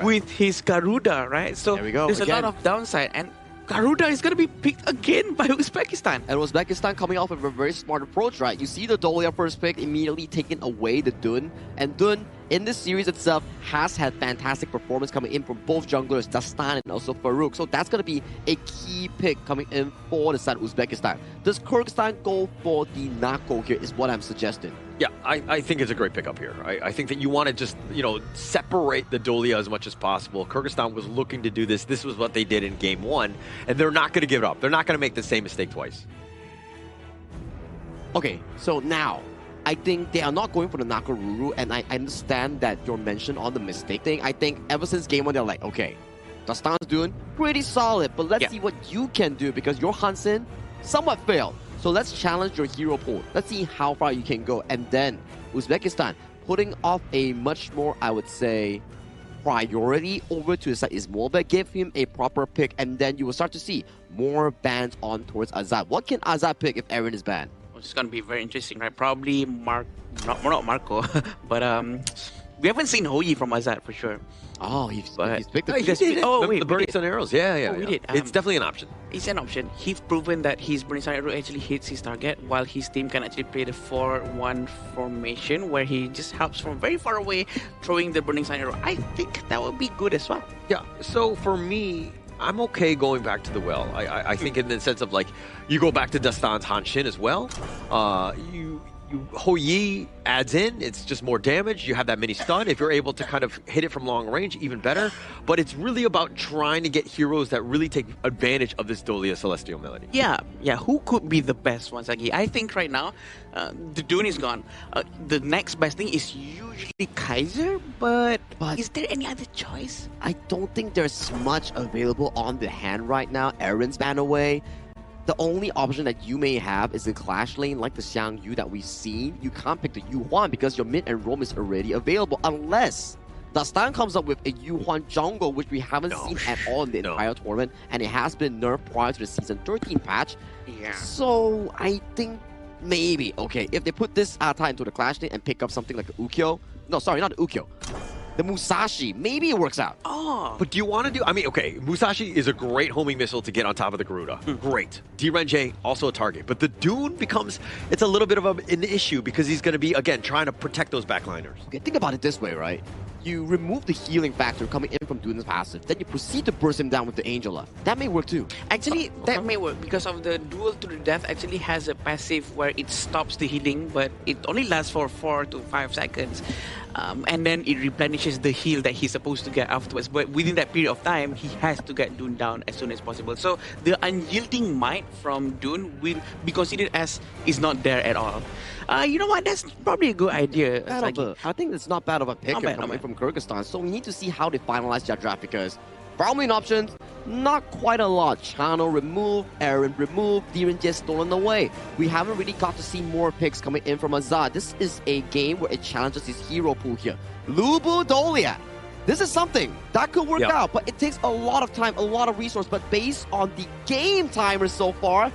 with his Garuda, right? So there's a lot of downside. And Garuda is going to be picked again by Uzbekistan. And Uzbekistan coming off of a very smart approach, right? You see the Dolia first pick immediately taking away the Dun. And Dun, in this series itself, has had fantastic performance coming in from both junglers, Dastan and also Farouk. So that's going to be a key pick coming in for the side of Uzbekistan. Does Kyrgyzstan go for the Nako here is what I'm suggesting. Yeah, I think it's a great pickup here. I think that you want to just, separate the Dolia as much as possible. Kyrgyzstan was looking to do this. This was what they did in game one, and they're not going to give it up. They're not going to make the same mistake twice. Okay, so now, I think they are not going for the Nakaruru, and I understand that your mention on the mistake thing. I think ever since game one, they're like, okay, Dastan's doing pretty solid, but let's see what you can do, because your Hansen somewhat failed. So let's challenge your hero pool. Let's see how far you can go. And then Uzbekistan putting off a much more, I would say, priority over to the side is Molbek. Give him a proper pick, and then you will start to see more bans on towards Azad. What can Azad pick if Aaron is banned? It's going to be very interesting, right? Probably not Marco, but we haven't seen Hoi from Azad for sure. Oh, he's picked the the Burning Sun arrows. Yeah. We did. It's definitely an option. It's an option. He's proven that his Burning Sun arrow actually hits his target, while his team can actually play the 4-1 formation, where he just helps from very far away, throwing the Burning Sun arrow. I think that would be good as well. Yeah. So for me, I'm okay going back to the well. I think in the sense of like, you go back to Dastan's Hanshin as well. Hoi adds in, it's just more damage. You have that mini stun. If you're able to kind of hit it from long range, even better. But it's really about trying to get heroes that really take advantage of this Dolia Celestial Melody. Yeah. Who could be the best one, Sagi? I think right now, the Dune is gone. The next best thing is usually Kaiser, but is there any other choice? I don't think there's much available on the hand right now. Aaron's banned away. The only option that you may have is the Clash lane like the Xiang Yu that we've seen. You can't pick the Yuhuan because your mid and roam is already available unless Dastan comes up with a Yuhuan jungle, which we haven't seen at all in the entire tournament, and it has been nerfed prior to the Season 13 patch. So I think maybe, okay, if they put this Ata into the Clash lane and pick up something like Ukyo, no, sorry, not Ukyo, the Musashi, maybe it works out. But do you want to do... I mean, okay, Musashi is a great homing missile to get on top of the Garuda. Great. D-Renjay, also a target. But the Dune becomes... It's a little bit of an issue because he's going to be, again, trying to protect those backliners. Okay, think about it this way, right? You remove the healing factor coming in from Dune's passive, then you proceed to burst him down with the Angela. That may work too. Actually, that may work because of the duel to the death actually has a passive where it stops the healing, but it only lasts for 4 to 5 seconds. And then it replenishes the heal that he's supposed to get afterwards. But within that period of time, he has to get Dune down as soon as possible. So the unyielding might from Dune will be considered as is not there at all. You know what? That's probably a good idea. I think it's not bad of a pick coming from Kyrgyzstan. So we need to see how they finalize their draft because farming options, not quite a lot. Chano removed, Aaron removed, Diren just stolen away. We haven't really got to see more picks coming in from Azad. This is a game where it challenges his hero pool here. Lubu Dolia. this is something that could work Yep. out, but it takes a lot of time, a lot of resource. But based on the game timer so far,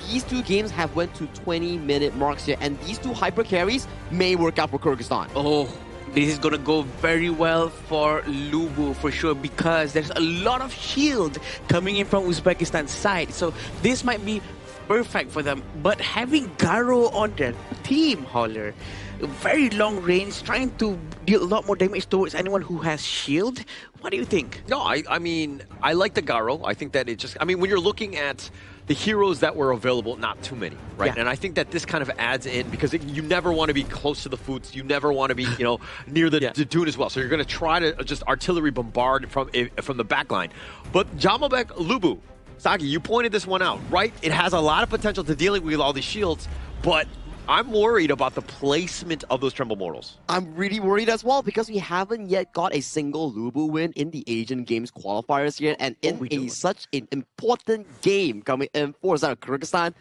these two games have went to 20-minute marks here, and these two hyper carries may work out for Kyrgyzstan. Oh, this is gonna go very well for Lubu for sure, because there's a lot of shield coming in from Uzbekistan's side. So this might be perfect for them. But having Garo on their team, Holler, very long range, trying to deal a lot more damage towards anyone who has shield. What do you think? No, I mean, I like the Garo. I think that it just, I mean, when you're looking at the heroes that were available, not too many, right? Yeah. And I think that this kind of adds in, because you never want to be close to the foods. You never want to be, you know, near the dune as well. So you're going to try to just artillery bombard from the back line. But Jamalbek, Lubu, Sagi, you pointed this one out, right? It has a lot of potential to dealing with all these shields, but I'm worried about the placement of those Tremble Mortals. I'm really worried as well, because we haven't yet got a single Lubu win in the Asian Games qualifiers yet, and in such an important game coming in for Kyrgyzstan,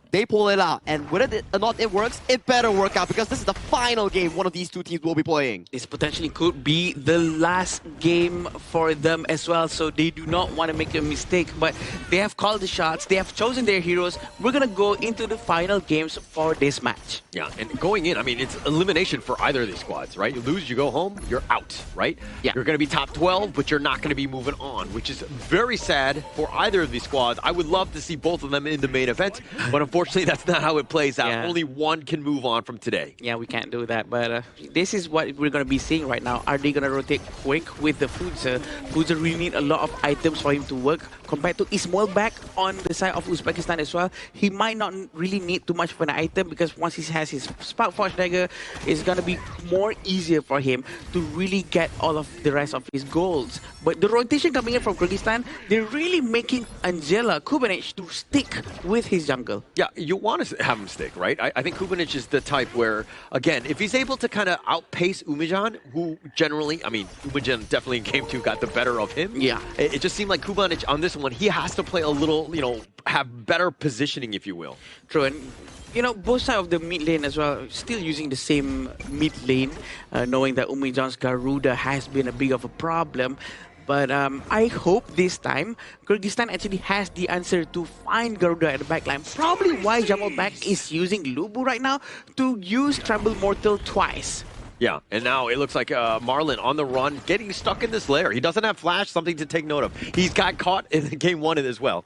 they pull it out, and whether or not it works, it better work out, because this is the final game one of these two teams will be playing. This potentially could be the last game for them as well, so they do not want to make a mistake, but they have called the shots, they have chosen their heroes. We're going to go into the final games for this match. Yeah, and going in, I mean, it's elimination for either of these squads, right? You lose, you go home, you're out, right? Yeah. You're going to be top 12, but you're not going to be moving on, which is very sad for either of these squads. I would love to see both of them in the main event, but unfortunately, that's not how it plays out. Yeah. Only one can move on from today. Yeah, we can't do that, but this is what we're going to be seeing right now. Are they going to rotate quick with the Fudza? Fudza really need a lot of items for him to work, compared to Ismailbek on the side of Uzbekistan as well. He might not really need too much of an item, because once he has his Spark Forge Dagger, it's going to be more easier for him to really get all of the rest of his goals. But the rotation coming in from Kyrgyzstan, they're really making Angela Kubanich to stick with his jungle. Yeah, you want to have him stick, right? I think Kubanich is the type where, again, if he's able to kind of outpace Umijan, who generally, I mean, Umijan definitely in Game 2 got the better of him. Yeah. It just seemed like Kubanich on this one, he has to play a little, you know, have better positioning, if you will. True, and you know, both sides of the mid lane as well, still using the same mid lane, knowing that Umijan's Garuda has been a big of a problem. But I hope this time, Kyrgyzstan actually has the answer to find Garuda at the backline. Probably why Jamalbek is using Lubu right now to use Tremble Mortal twice. Yeah, and now it looks like Marlon on the run, getting stuck in this lair. He doesn't have flash, something to take note of. He's got caught in Game 1 as well.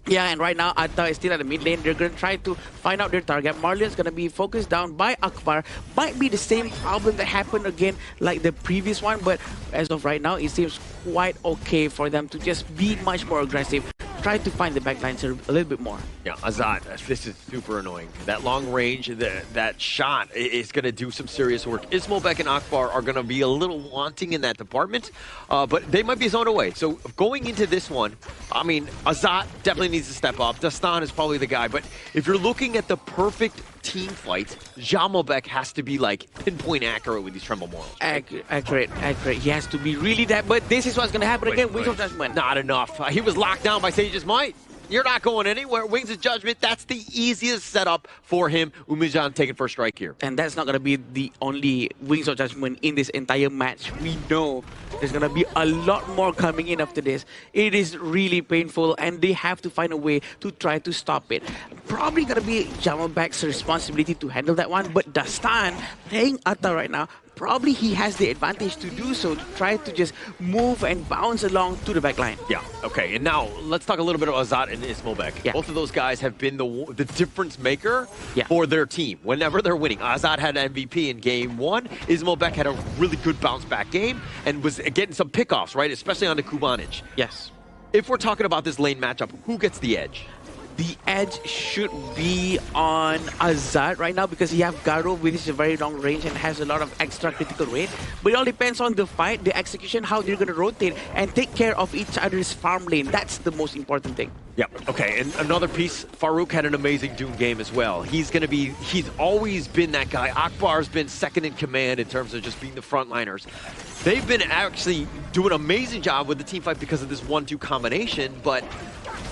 Yeah, and right now, Atta is still at the mid lane. They're going to try to find out their target. Marlion's going to be focused down by Akbar. Might be the same problem that happened again like the previous one, but as of right now, it seems quite okay for them to just be much more aggressive. Try to find the backlines a little bit more. Yeah, Azad, this is super annoying. That long range, that shot is going to do some serious work. Ismailbek and Akbar are going to be a little wanting in that department, but they might be zoned away. So going into this one, I mean, Azad definitely needs to step up. Dastan is probably the guy, but if you're looking at the perfect team fight, Jamalbek has to be like pinpoint accurate with these Tremble Mortals. Accurate. He has to be really that, but this is what's going to happen again. Wings of Judgment. Not enough. He was locked down by Sage's Might. You're not going anywhere. Wings of Judgment, that's the easiest setup for him. Umijan taking first strike here. And that's not going to be the only Wings of Judgment in this entire match. We know there's going to be a lot more coming in after this. It is really painful, and they have to find a way to try to stop it. Probably going to be Jamalbek's responsibility to handle that one, but Dastan playing Atta right now, probably he has the advantage to do so, to try to just move and bounce along to the back line. Yeah, okay, and now let's talk a little bit about Azad and Ismailbek. Yeah. Both of those guys have been the difference maker for their team whenever they're winning. Azad had an MVP in Game 1. Ismailbek had a really good bounce back game and was getting some pickoffs, right? Especially on the Kubanich. Yes. If we're talking about this lane matchup, who gets the edge? The edge should be on Azad right now, because he have Garo with his very long range and has a lot of extra critical rate. But it all depends on the fight, the execution, how they're going to rotate and take care of each other's farm lane. That's the most important thing. Yeah, okay, and another piece, Farouk had an amazing Doom game as well. He's always been that guy. Akbar's been second in command in terms of just being the frontliners. They've been actually doing an amazing job with the team fight because of this 1-2 combination, but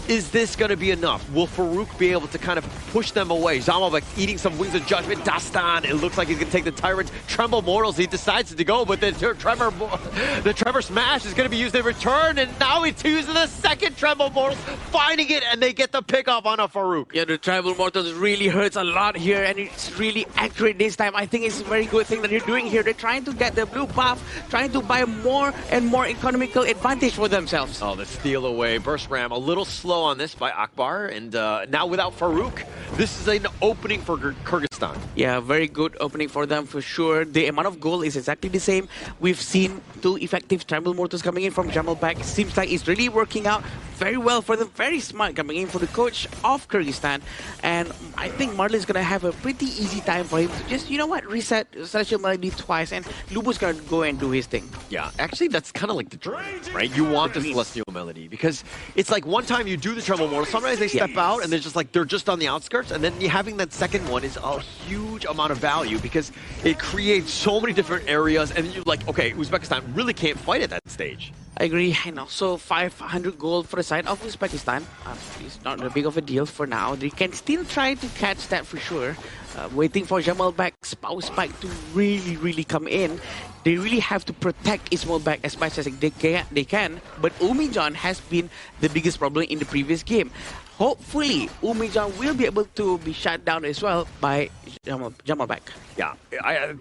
Is this going to be enough? Will Farouk be able to kind of push them away? Zamalbek eating some Wings of Judgment. Dastan, it looks like he's going to take the Tyrant. Tremble Mortals, he decides to go, but the Tremor Smash is going to be used in return, and now he's using the second Tremble Mortals, finding it, and they get the pick off on a Farouk. Yeah, the Tremble Mortals really hurts a lot here, and it's really accurate this time. I think it's a very good thing that they're doing here. They're trying to get the blue buff, trying to buy more and more economical advantage for themselves. Oh, the steal away. Burst Ram, a little slow on this by Akbar, and now without Farouk, this is an opening for Kyrgyzstan. Yeah, very good opening for them for sure. The amount of gold is exactly the same. We've seen 2 effective Tremble Mortals coming in from Jamalbek. Seems like it's really working out very well for them. Very smart coming in for the coach of Kyrgyzstan. And I think Marlin's going to have a pretty easy time for him to just, you know what, reset Celestial Melody twice, and Lubu's going to go and do his thing. Yeah, actually, that's kind of like the dream, right? You want the Celestial Melody because it's like one time you do the Tremble Mortal, sometimes they step out and they're just on the outskirts, and then having that second one is a huge amount of value because it creates so many different areas, and you're like, okay, Uzbekistan really can't fight at that stage. I agree, and also 500 gold for the side of Uzbekistan. It's not a big of a deal for now. They can still try to catch that for sure. Waiting for Jamalbek's power spike to really come in. They really have to protect Ismailbek as much as they can. But Umijan has been the biggest problem in the previous game. Hopefully, Umijan will be able to be shut down as well by Jamalbek. Yeah,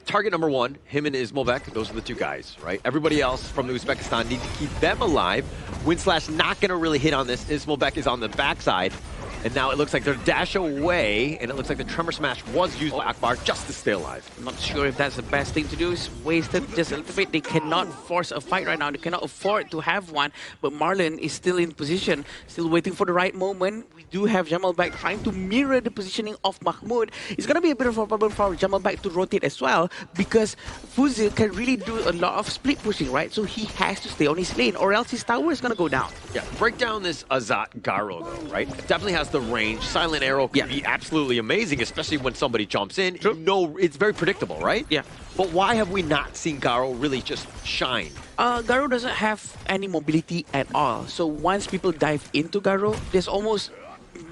target number 1, him and Ismailbek, those are the 2 guys, right? Everybody else from Uzbekistan need to keep them alive. Windslash not going to really hit on this. Ismailbek is on the backside. And now it looks like they're dash away, and it looks like the Tremor Smash was used by Akbar just to stay alive. I'm not sure if that's the best thing to do. It's wasted just a little bit. They cannot force a fight right now. They cannot afford to have one. But Marlon is still in position, still waiting for the right moment. We do have Jamalbek trying to mirror the positioning of Mahmoud. It's going to be a bit of a problem for Jamalbek to rotate as well, because Fuzil can really do a lot of split pushing, right? So he has to stay on his lane, or else his tower is going to go down. Yeah, break down this Azat Garo, though, right? It definitely has the range. Silent Arrow can be absolutely amazing, especially when somebody jumps in. True. No, it's very predictable, right? Yeah. But why have we not seen Garo really just shine? Garo doesn't have any mobility at all. So once people dive into Garo, there's almost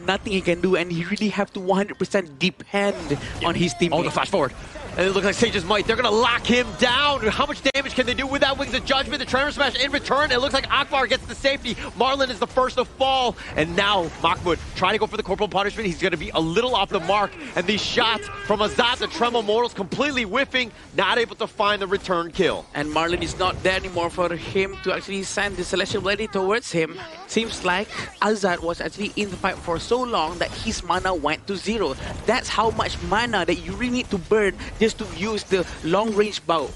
nothing he can do, and he really have to 100% depend on his team. Oh, the flash forward. And it looks like Sage's Might. They're going to lock him down. How much damage can they do with that Wings of Judgment? The Tremor Smash in return. It looks like Akbar gets the safety. Marlon is the first to fall. And now Mahmoud trying to go for the Corporal Punishment. He's going to be a little off the mark. And these shots from Azat, the Tremor Mortals, completely whiffing. Not able to find the return kill. And Marlon is not there anymore for him to actually send the Celestial Lady towards him. Seems like Azat was actually in the fight for so long that his mana went to 0. That's how much mana that you really need to burn just to use the long-range bow.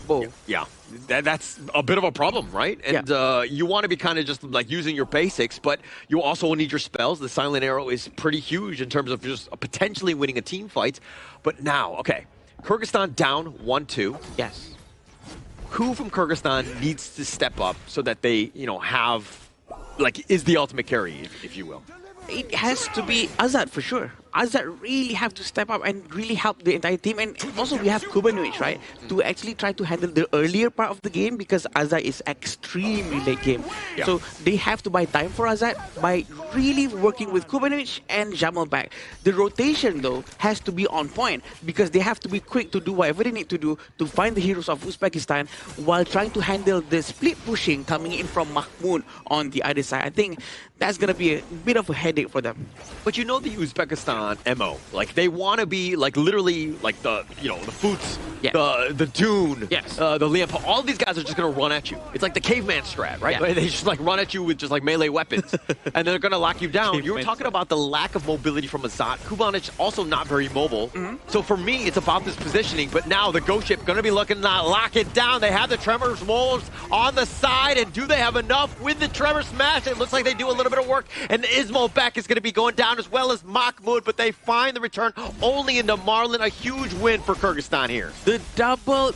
Yeah, that's a bit of a problem, right? And you want to be kind of just like using your basics, but you also need your spells. The Silent Arrow is pretty huge in terms of just potentially winning a team fight. But now, okay, Kyrgyzstan down 1-2. Yes. Who from Kyrgyzstan needs to step up so that they, you know, have, like, is the ultimate carry, if you will? It has to be Azat for sure. Azat really have to step up and really help the entire team. And also we have Kubanovich, right, to actually try to handle the earlier part of the game, because Azat is extremely late game. Yeah. So they have to buy time for Azat by really working with Kubanovich and Jamalbek. The rotation, though, has to be on point, because they have to be quick to do whatever they need to do to find the heroes of Uzbekistan while trying to handle the split pushing coming in from Mahmoud on the other side. I think that's going to be a bit of a headache for them. But you know the Uzbekistan MO, like they want to be like literally like the, you know, the Foots, the Dune, the Liam, all these guys are just going to run at you. It's like the caveman strat, right? Like, they just like run at you with just like melee weapons and they're going to lock you down. You were talking about the lack of mobility from Azat. Kubanic also not very mobile. So for me, it's about this positioning, but now the Ghost Ship going to be looking to lock it down. They have the Tremor Molars on the side, and do they have enough with the Tremor Smash? It looks like they do a little bit of work, and Ismailbek is going to be going down as well as Mahmoud, but they find the return only into Marlon. A huge win for Kyrgyzstan here. The double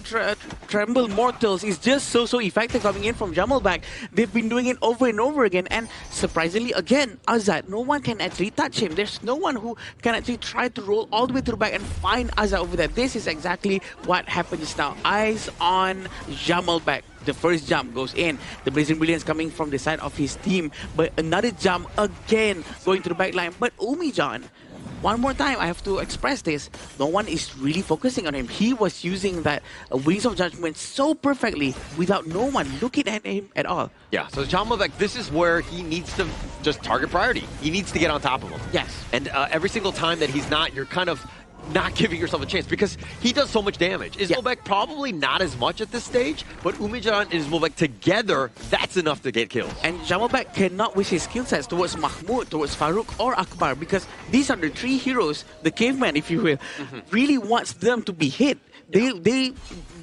Tremble Mortals is just so effective coming in from Jamalbek. They've been doing it over and over again, and surprisingly again, Azat, no one can actually touch him. There's no one who can actually try to roll all the way to the back and find Azat over there. This is exactly what happened just now. Eyes on Jamalbek. The first jump goes in. The Blazing Brilliance coming from the side of his team. But another jump again going to the back line. But Umijan, one more time, I have to express this. No one is really focusing on him. He was using that Wings of Judgment so perfectly without no one looking at him at all. Yeah, so Jamalbek, this is where he needs to just target priority. He needs to get on top of him. Yes. And every single time that he's not, you're kind of not giving yourself a chance because he does so much damage. Ismobek probably not as much at this stage, but Umijan and Ismobek together, that's enough to get kills. And Jamalbek cannot waste his skill sets towards Mahmoud, towards Farouk or Akbar because these are the three heroes, the caveman if you will, really wants them to be hit. They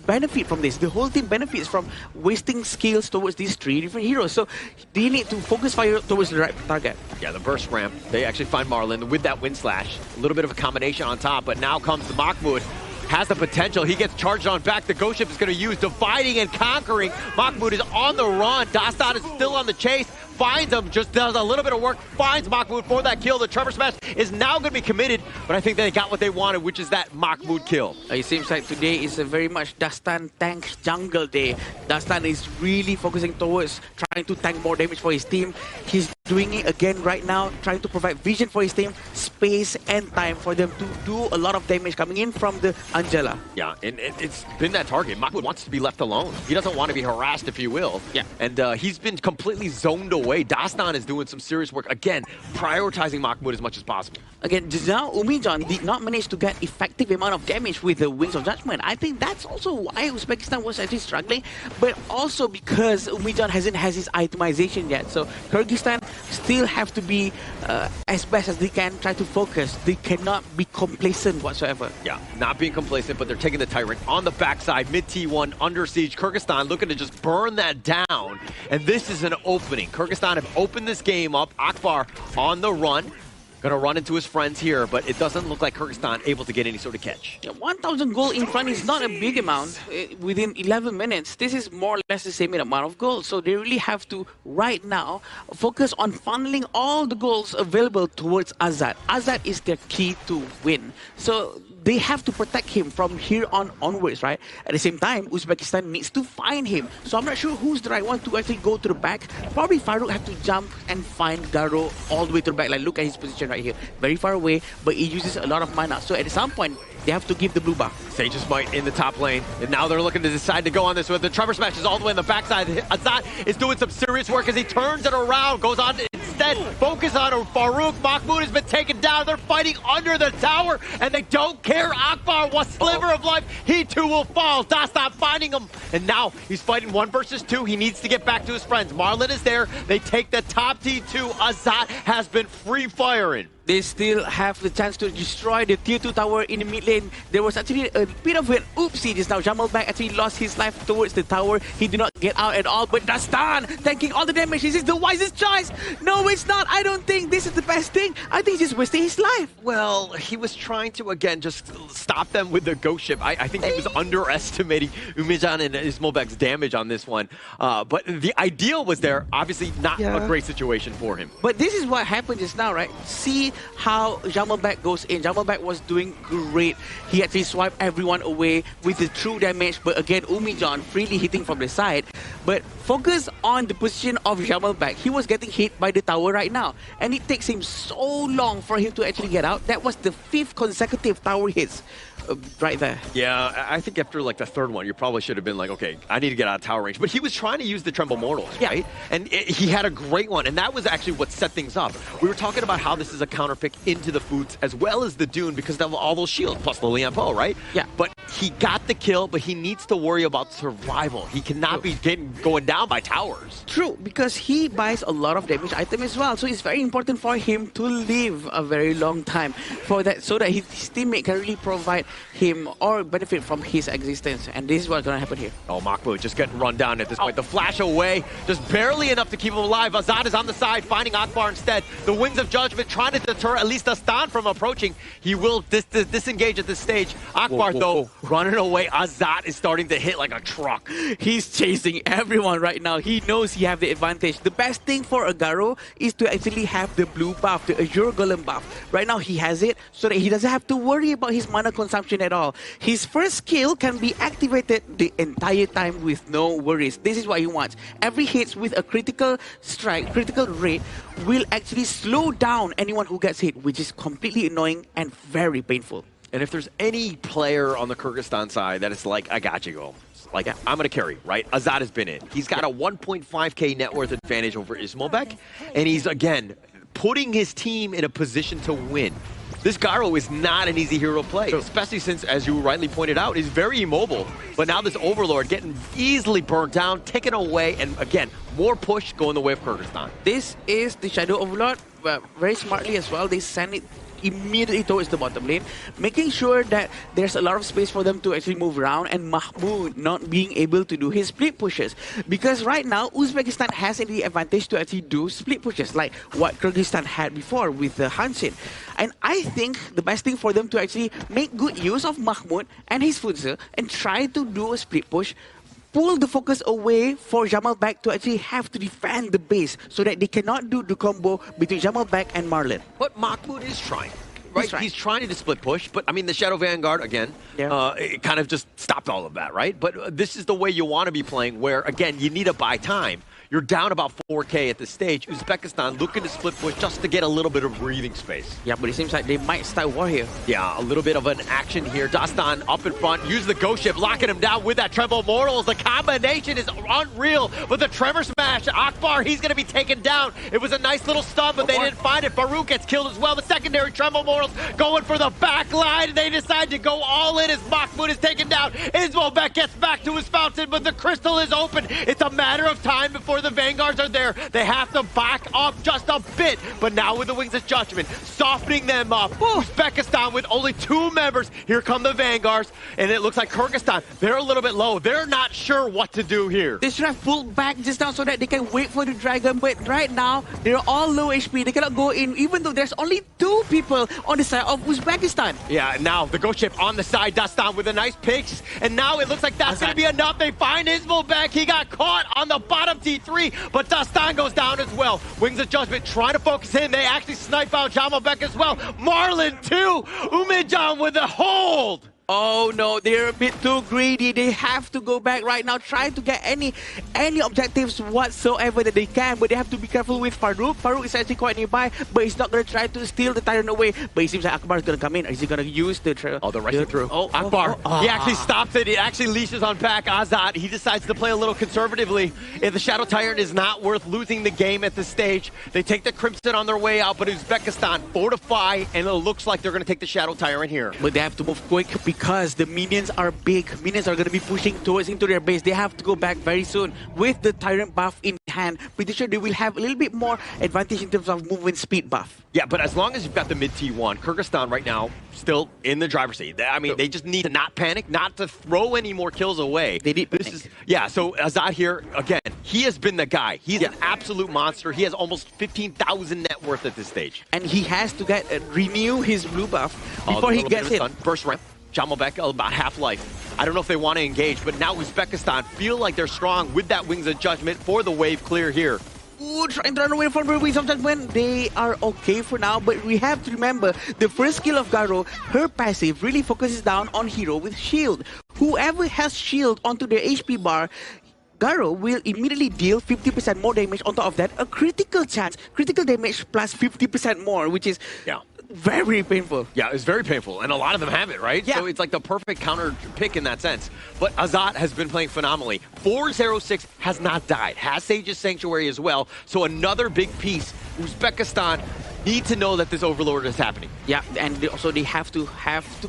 benefit from this. The whole team benefits from wasting skills towards these three different heroes. So they need to focus fire towards the right target. Yeah, the burst ramp. They actually find Marlon with that wind slash. A little bit of a combination on top, but now comes the Mahmoud. Has the potential. He gets charged on back. The Ghost Ship is going to use Dividing and Conquering. Mahmoud is on the run. Dastan is still on the chase. Finds him, just does a little bit of work, finds Mahmoud for that kill. The Trevor Smash is now going to be committed, but I think they got what they wanted, which is that Mahmoud kill. It seems like today is a very much Dastan tank jungle day. Dastan is really focusing towards trying to tank more damage for his team. He's doing it again right now, trying to provide vision for his team, space and time for them to do a lot of damage coming in from the Angela. Yeah, and it's been that target. Mahmoud wants to be left alone. He doesn't want to be harassed, if you will. Yeah. And he's been completely zoned away. Dastan is doing some serious work. Again, prioritizing Mahmoud as much as possible. Again, now Umijan did not manage to get effective amount of damage with the Wings of Judgment. I think that's also why Uzbekistan was actually struggling, but also because Umijan hasn't has his itemization yet. So Kyrgyzstan still have to be as best as they can, try to focus. They cannot be complacent whatsoever. Yeah, not being complacent, but they're taking the Tyrant on the backside, mid T1, under siege. Kyrgyzstan looking to just burn that down, and this is an opening. Kyrgyzstan have opened this game up. Akbar on the run. Gonna run into his friends here, but it doesn't look like Kyrgyzstan able to get any sort of catch. Yeah, 1,000 gold in front is not a big amount. Within 11 minutes, this is more or less the same amount of gold. So they really have to, right now, focus on funneling all the goals available towards Azad. Azad is their key to win. So they have to protect him from here on onwards, right? At the same time, Uzbekistan needs to find him. So I'm not sure who's the right one to actually go to the back. Probably Farouk have to jump and find Garo all the way to the back. Like, look at his position right here. Very far away, but he uses a lot of mana. So at some point, they have to give the blue buff. Sage's Might in the top lane, and now they're looking to decide to go on this with the Trevor Smash is all the way in the backside. Azad is doing some serious work as he turns it around, goes on to instead focus on Farouk. Mahmoud has been taken down. They're fighting under the tower, and they don't care. Akbar, one sliver of life, he too will fall. Dastan finding him, and now he's fighting 1 versus 2. He needs to get back to his friends. Marlon is there. They take the top T2. Azad has been free firing. They still have the chance to destroy the tier 2 tower in the mid lane. There was actually a bit of an oopsie just now. Jamalbek actually lost his life towards the tower. He did not get out at all, but Dastan tanking all the damage. This is the wisest choice. No, it's not. I don't think this is the best thing. I think he's just wasting his life. Well, he was trying to, again, just stop them with the Ghost Ship. I think he was underestimating Umijan and Ismobek's damage on this one. But the ideal was there. Obviously not a great situation for him. But this is what happened just now, right? See how Jamalbek goes in. Jamalbek was doing great. He actually swiped everyone away with the true damage. But again, Umijan freely hitting from the side. But focus on the position of Jamalbek. He was getting hit by the tower right now. And it takes him so long for him to actually get out. That was the 5th consecutive tower hits. Right there. Yeah, I think after like the 3rd one, you probably should have been like, okay, I need to get out of tower range. But he was trying to use the Tremble Mortals, right? And he had a great one, and that was actually what set things up. We were talking about how this is a counter pick into the Foods as well as the Dune because of all those shields, plus the Lian Po, right? Yeah. But he got the kill, but he needs to worry about survival. He cannot be going down by towers. True, because he buys a lot of damage item as well. So it's very important for him to live a very long time for that, so that his teammate can really provide him or benefit from his existence. And this is what's going to happen here. Oh, Mahmoud just getting run down at this point. The flash away, just barely enough to keep him alive. Azad is on the side, finding Akbar instead. The Wings of Judgment trying to deter at least Dastan from approaching. He will disengage at this stage. Akbar, though, running away. Azad is starting to hit like a truck. He's chasing everyone right now. He knows he has the advantage. The best thing for Agaro is to actually have the blue buff, the Azure Golem buff. Right now, he has it so that he doesn't have to worry about his mana consumption consumption at all. His first skill can be activated the entire time with no worries. This is what he wants. Every hit with a critical strike, critical rate, will actually slow down anyone who gets hit, which is completely annoying and very painful. And if there's any player on the Kyrgyzstan side that is like, I got you, go. Like, I'm going to carry, right? Azad has been in. He's got a 1.5K net worth advantage over Ismobek, and he's, again, putting his team in a position to win. This Garo is not an easy hero to play, especially since, as you rightly pointed out, he's very immobile. But now this Overlord getting easily burnt down, taken away, and again, more push going the way of Kyrgyzstan. This is the Shadow Overlord, very smartly as well. They send it immediately towards the bottom lane, making sure that there's a lot of space for them to actually move around, and Mahmoud not being able to do his split pushes. Because right now, Uzbekistan has the advantage to actually do split pushes, like what Kyrgyzstan had before with the Hanshin. And I think the best thing for them to actually make good use of Mahmoud and his Futsu and try to do a split push, pull the focus away for Jamalbek to actually have to defend the base so that they cannot do the combo between Jamalbek and Marlon. But Mahmoud is trying. Right? He's trying to split push, but I mean, the Shadow Vanguard, again, it kind of just stopped all of that, right? But this is the way you want to be playing, where, again, you need to buy time. You're down about 4K at this stage. Uzbekistan looking to split push just to get a little bit of breathing space. Yeah, but it seems like they might start war here. Yeah, a little bit of an action here. Dastan up in front, use the ghost ship, locking him down with that Tremble Mortals. The combination is unreal, but the Tremor Smash, Akbar, he's going to be taken down. It was a nice little stun, but they didn't find it. Baruch gets killed as well. The secondary Tremble Mortals going for the back line. They decide to go all in as Mahmoud is taken down. Ismobek gets back to his fountain, but the crystal is open. It's a matter of time before the Vanguards are there. They have to back up just a bit, but now with the Wings of Judgment, softening them up. Uzbekistan with only 2 members. Here come the Vanguards, and it looks like Kyrgyzstan, they're a little bit low. They're not sure what to do here. They should have pulled back just now so that they can wait for the Dragon, but right now, they're all low HP. They cannot go in, even though there's only 2 people on the side of Uzbekistan. Yeah, now the ghost ship on the side, Dastan with a nice picks, and now it looks like that's going to be enough. They find Ismobek. He got caught on the bottom T3, but Dastan goes down as well. Wings of Judgment trying to focus in. They actually snipe out Jamalbek as well. Marlon too. Umidjan with the hold. Oh no, they're a bit too greedy. They have to go back right now, try to get any objectives whatsoever that they can, but they have to be careful with Farouk. Farouk is actually quite nearby, but he's not going to try to steal the Tyrant away. But it seems like Akbar is going to come in. Is he going to use the... the rushing through. Akbar, he actually stops it. He actually leashes on back Azad. He decides to play a little conservatively. If the Shadow Tyrant is not worth losing the game at this stage, they take the Crimson on their way out, but Uzbekistan fortify, and it looks like they're going to take the Shadow Tyrant here. But they have to move quick because the minions are big. Minions are going to be pushing towards into their base. They have to go back very soon with the Tyrant buff in hand. Pretty sure they will have a little bit more advantage in terms of movement speed buff. Yeah, but as long as you've got the mid T1, Kyrgyzstan right now still in the driver's seat. I mean, they just need to not panic, not to throw any more kills away. They need so Azad here, again, he has been the guy. He's an absolute monster. He has almost 15,000 net worth at this stage. And he has to get renew his blue buff before he gets hit. Burst ramp. Jamalbek about half-life. I don't know if they want to engage, but now Uzbekistan feel like they're strong with that Wings of Judgment for the wave clear here. Ooh, trying to run away from Wings of Judgment. They are okay for now, but we have to remember the first skill of Garo, her passive really focuses down on hero with shield. Whoever has shield onto their HP bar, Garo will immediately deal 50% more damage. On top of that, a critical chance, critical damage plus 50% more, which is very painful. Yeah, it's very painful, and a lot of them have it, right? Yeah. So it's like the perfect counter pick in that sense. But Azad has been playing phenomenally. 406 has not died, has Sage's Sanctuary as well, so another big piece. Uzbekistan need to know that this Overlord is happening. Yeah, and also they have to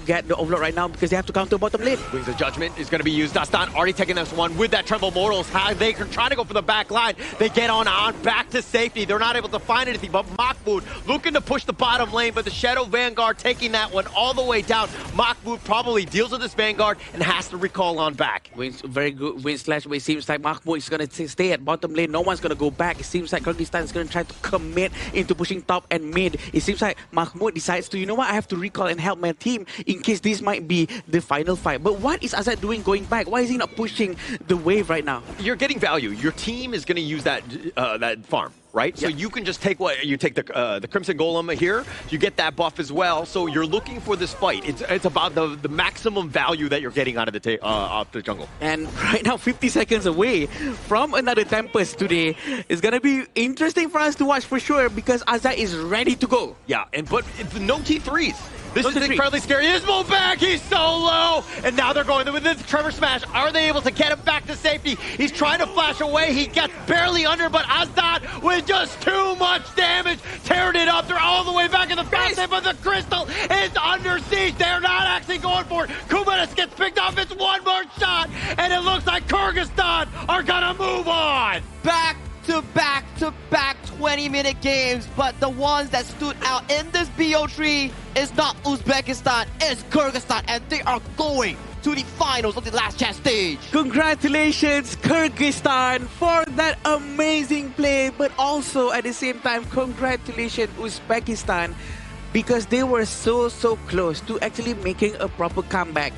get the Overlord right now because they have to counter bottom lane. Wings of Judgment is going to be used. Dastan already taking this one with that Tremble Mortals. They can try to go for the back line. They get on back to safety. They're not able to find anything, but Mahmoud looking to push the bottom lane, but the Shadow Vanguard taking that one all the way down. Mahmoud probably deals with this Vanguard and has to recall on back. Wins, very good win slash, but it seems like Mahmoud is going to stay at bottom lane. No one's going to go back. It seems like Kyrgyzstan is going to try to commit into pushing top and mid. It seems like Mahmoud decides to, you know what, I have to recall and help my team in case this might be the final fight. But what is Azad doing going back? Why is he not pushing the wave right now? You're getting value. Your team is going to use that that farm. right? So you can just take the Crimson Golem here. You get that buff as well. So you're looking for this fight. It's about the maximum value that you're getting out of the jungle. And right now, 50 seconds away from another Tempest today. It's gonna be interesting for us to watch for sure because Azad is ready to go. Yeah, but it's no T3s. This is incredibly scary. Ismo back, he's so low! And now they're going with this Trevor Smash. Are they able to get him back to safety? He's trying to flash away. He gets barely under, but Azad with just too much damage, tearing it up. They're all the way back in the fountain, but the crystal is under siege. They're not actually going for it. Kumanis gets picked off. It's one more shot, and it looks like Kyrgyzstan are gonna move on. Back to back 20-minute games, but the ones that stood out in this BO3 is not Uzbekistan, it's Kyrgyzstan, and they are going to the finals of the last chance stage. Congratulations, Kyrgyzstan, for that amazing play, but also at the same time, congratulations, Uzbekistan, because they were so close to actually making a proper comeback.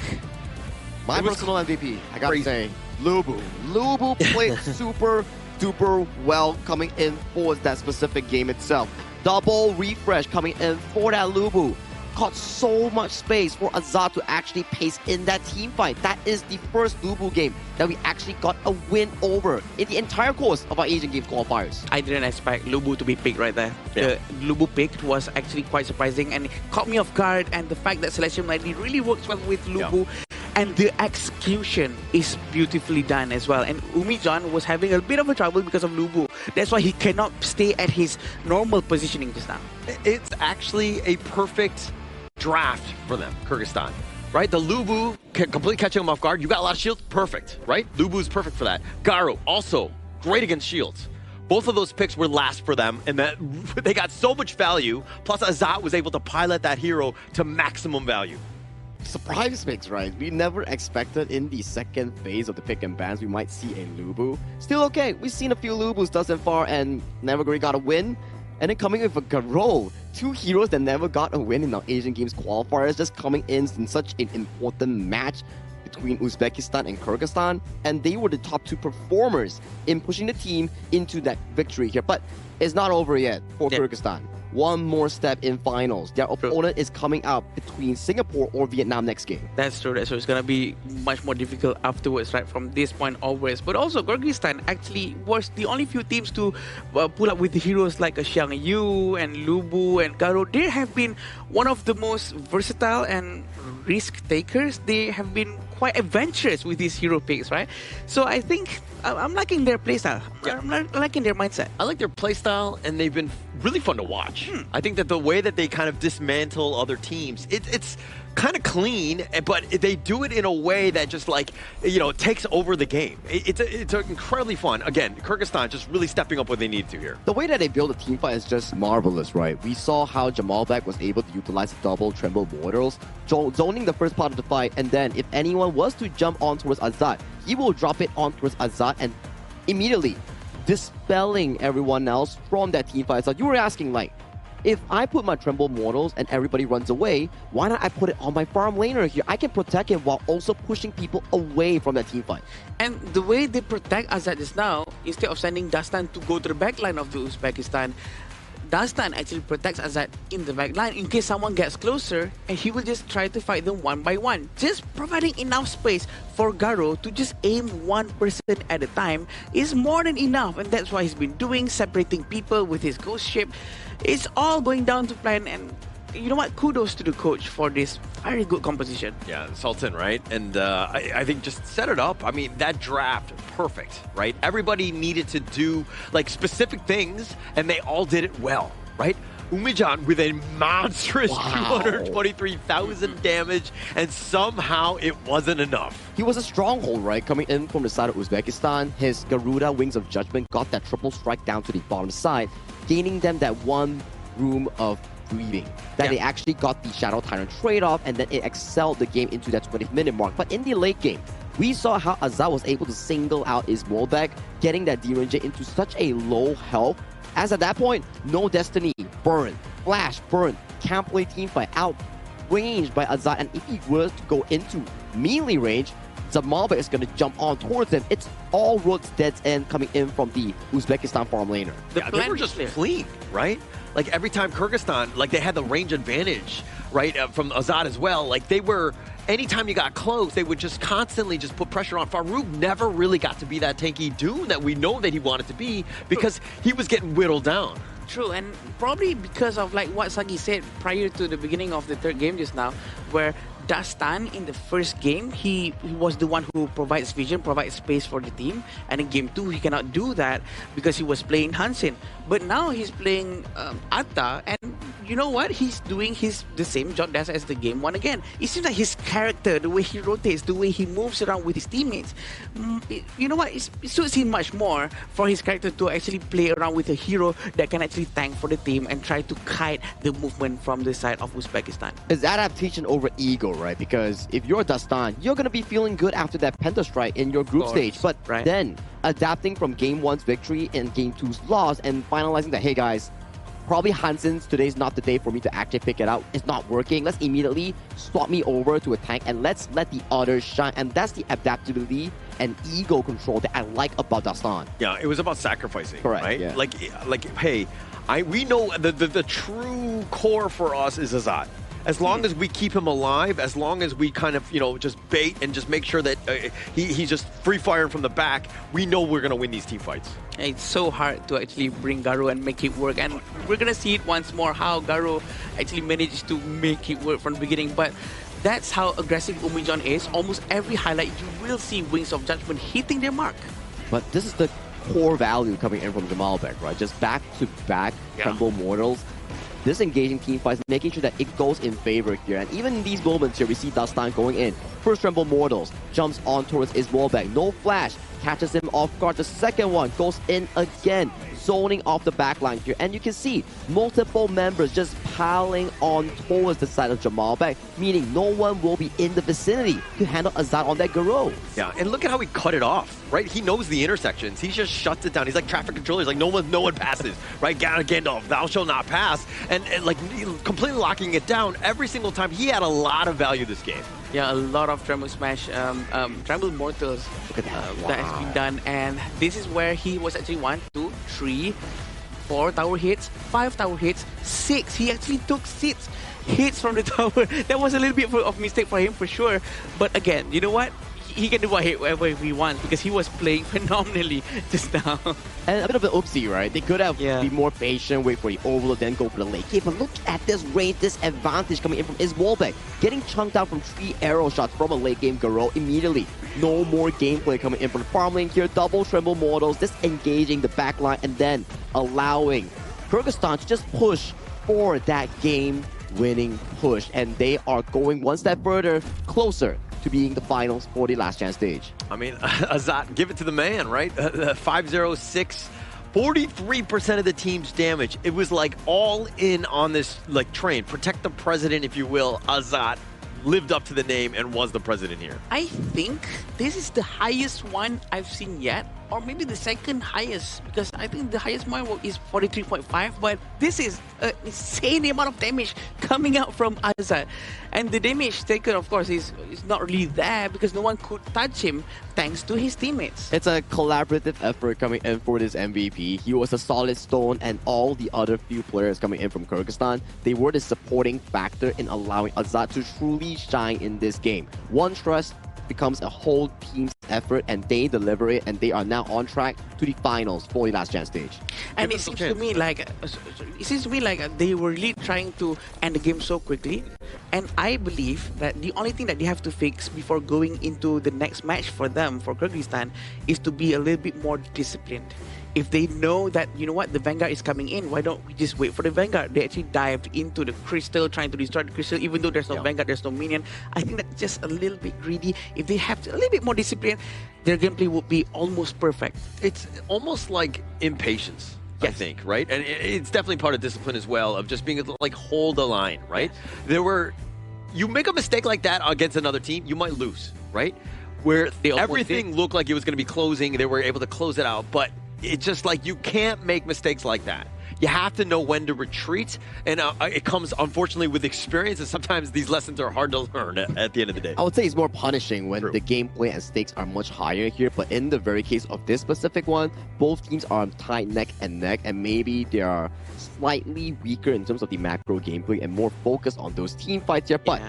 My personal MVP, I gotta say, Lubu. Lubu played super duper well coming in for that specific game itself. Double refresh coming in for that Lubu. Caught so much space for Azad to actually pace in that team fight. That is the first Lubu game that we actually got a win over in the entire course of our Asian Games qualifiers. I didn't expect Lubu to be picked right there. The Lubu pick was actually quite surprising and it caught me off guard, and the fact that Selection Lightly really works well with Lubu. And the execution is beautifully done as well. And Umijan was having a bit of a trouble because of Lubu. That's why he cannot stay at his normal positioning just now. It's actually a perfect draft for them, Kyrgyzstan. Right? The Lubu completely catching him off guard. You got a lot of shields. Perfect. Right? Lubu's perfect for that. Garo, also great against shields. Both of those picks were last for them, and that they got so much value. Plus, Azad was able to pilot that hero to maximum value. Surprise picks, right? We never expected in the second phase of the pick and bans we might see a Lubu. Still okay, we've seen a few Lubus thus far and never really got a win. And then coming with a Garo, two heroes that never got a win in our Asian Games qualifiers, just coming in such an important match between Uzbekistan and Kyrgyzstan, and they were the top two performers in pushing the team into that victory here. But it's not over yet for Kyrgyzstan. One more step in finals. Their opponent is coming out between Singapore or Vietnam next game. That's true. It's going to be much more difficult afterwards, right? From this point onwards. But also, Kyrgyzstan actually was the only few teams to pull up with the heroes like Xiang Yu and Lubu and Garo. They have been one of the most versatile and risk takers. They have been quite adventurous with these hero picks, right? So I think I'm liking their playstyle. I'm liking their mindset. I like their playstyle, and they've been really fun to watch. I think that the way that they kind of dismantle other teams, it's kind of clean, but they do it in a way that just like, you know, takes over the game. It's incredibly fun. Again, Kyrgyzstan just really stepping up what they need to here. The way that they build a team fight is just marvelous, right? We saw how Jamalbek was able to utilize double Tremble Mortals, zoning the first part of the fight, and then if anyone was to jump on towards Azad, he will drop it on towards Azad and immediately dispelling everyone else from that team fight. So you were asking, like, if I put my Tremble Mortals and everybody runs away, why not I put it on my farm laner here? I can protect him while also pushing people away from that team fight. And the way they protect Azad is now, instead of sending Dastan to go to the backline of the Uzbekistan, Dastan actually protects Azad in the backline in case someone gets closer, and he will just try to fight them one by one, just providing enough space for Garo to just aim one person at a time is more than enough, and that's what he's been doing, separating people with his ghost ship. It's all going down to plan, and you know what? Kudos to the coach for this very good composition. Yeah, Sultan, right? And I think just set it up. I mean, that draft, perfect, right? Everybody needed to do like specific things, and they all did it well, right? Umijan with a monstrous 223,000 damage, and somehow it wasn't enough. He was a stronghold, right? Coming in from the side of Uzbekistan, his Garuda Wings of Judgment got that triple strike down to the bottom side, gaining them that one room of breathing. That they actually got the Shadow Tyrant trade-off, and then it excelled the game into that 20th-minute mark. But in the late game, we saw how Azad was able to single out his Molbek, getting that D-Ranger into such a low health. As at that point, no Destiny, burn, Flash, burn, can't play teamfight, out ranged by Azad. And if he were to go into melee range, Zamalbek is going to jump on towards them. It's all roads dead end coming in from the Uzbekistan farm laner. They were just fleeing, right? Like every time Kyrgyzstan, like they had the range advantage, right, from Azad as well. Like they were, anytime you got close, they would just constantly just put pressure on. Farouk never really got to be that tanky Dune that we know that he wanted to be because he was getting whittled down. True, and probably because of like what Sagi said prior to the beginning of the third game just now, where Dastan in the first game, he was the one who provides vision, provides space for the team, and in game 2 he cannot do that because he was playing Hansen. But now he's playing Atta, and you know what? He's doing the same job as the game 1 again. It seems like his character, the way he rotates, the way he moves around with his teammates, you know what? It suits him much more for his character to actually play around with a hero that can actually tank for the team and try to kite the movement from the side of Uzbekistan. It's adaptation over ego, right? Because if you're Dastan, you're going to be feeling good after that Penta Strike in your group stage. But then adapting from game 1's victory and game 2's loss and finalizing that, hey guys, probably Hansen's today's not the day for me to actually pick it out. It's not working. Let's immediately swap me over to a tank and let's let the others shine. And that's the adaptability and ego control that I like about Dastan. Yeah, it was about sacrificing, Correct, right? yeah. Like, hey, we know the true core for us is Azad. As long as we keep him alive, as long as we kind of, just bait and just make sure that he's just free firing from the back, we know we're going to win these team fights. It's so hard to actually bring Garo and make it work, and we're going to see it once more how Garo actually managed to make it work from the beginning. But that's how aggressive Umijon is. Almost every highlight you will see Wings of Judgment hitting their mark. But this is the core value coming in from Zamalbek, right? Just back-to-back Tremble Mortals. Disengaging team fights, making sure that it goes in favor here. And even in these moments here, we see Dastan going in. First Tremble Mortals, jumps on towards Iswalbek. No flash, catches him off guard. The second one goes in again, zoning off the backline here. And you can see multiple members just piling on towards the side of Jamalbek, meaning no one will be in the vicinity to handle Azad on that Garo. Yeah, and look at how he cut it off, right? He knows the intersections. He just shuts it down. He's like traffic controller. He's like, no one passes, right? Gandalf, thou shalt not pass. And like completely locking it down every single time. He had a lot of value this game. Yeah, a lot of Tremble Smash, Tremble Mortals that has been done. And this is where he was actually 1, 2, 3, 4 tower hits, 5 tower hits, 6. He actually took 6 hits from the tower. That was a little bit of mistake for him for sure. But again, you know what? He can do whatever he wants because he was playing phenomenally just now. And a bit of an oopsie, right? They could have been more patient, wait for the overload, then go for the late game. But look at this range, this advantage coming in from Iswalbek. Getting chunked out from 3 arrow shots from a late game Garo immediately. No more gameplay coming in from the farm lane here. Double Tremble Mortals, disengaging the backline and then allowing Kyrgyzstan to just push for that game-winning push. And they are going one step further, closer to being the finals for the last chance stage. I mean, Azad, give it to the man, right? 5-0-6, 43% of the team's damage. It was like all in on this like train. Protect the president, if you will. Azad lived up to the name and was the president here. I think this is the highest one I've seen yet, or maybe the second highest, because I think the highest one is 43.5, but this is an insane amount of damage coming out from Azad. And the damage taken, of course, is not really there because no one could touch him thanks to his teammates. It's a collaborative effort coming in for this MVP. He was a solid stone, and all the other few players coming in from Kyrgyzstan, they were the supporting factor in allowing Azad to truly shine in this game. One trust becomes a whole team's effort, and they deliver it, and they are now on track to the finals for the last chance stage. And it seems to me like they were really trying to end the game so quickly. And I believe that the only thing that they have to fix before going into the next match for them, for Kyrgyzstan, is to be a little bit more disciplined. If they know that, you know what, the Vanguard is coming in, why don't we just wait for the Vanguard? They actually dived into the crystal, trying to destroy the crystal, even though there's no Vanguard, there's no minion. I think that's just a little bit greedy. If they have a little bit more discipline, their gameplay would be almost perfect. It's almost like impatience, I think, right? And it's definitely part of discipline as well, of just being able to like hold the line, right? You make a mistake like that against another team, you might lose, right? Where everything looked like it was going to be closing, they were able to close it out, but it's just like you can't make mistakes like that. You have to know when to retreat, and it comes, unfortunately, with experience, and sometimes these lessons are hard to learn at the end of the day. I would say it's more punishing when the gameplay and stakes are much higher here, but in the very case of this specific one, both teams are tied neck and neck, and maybe they are slightly weaker in terms of the macro gameplay and more focused on those team fights here. But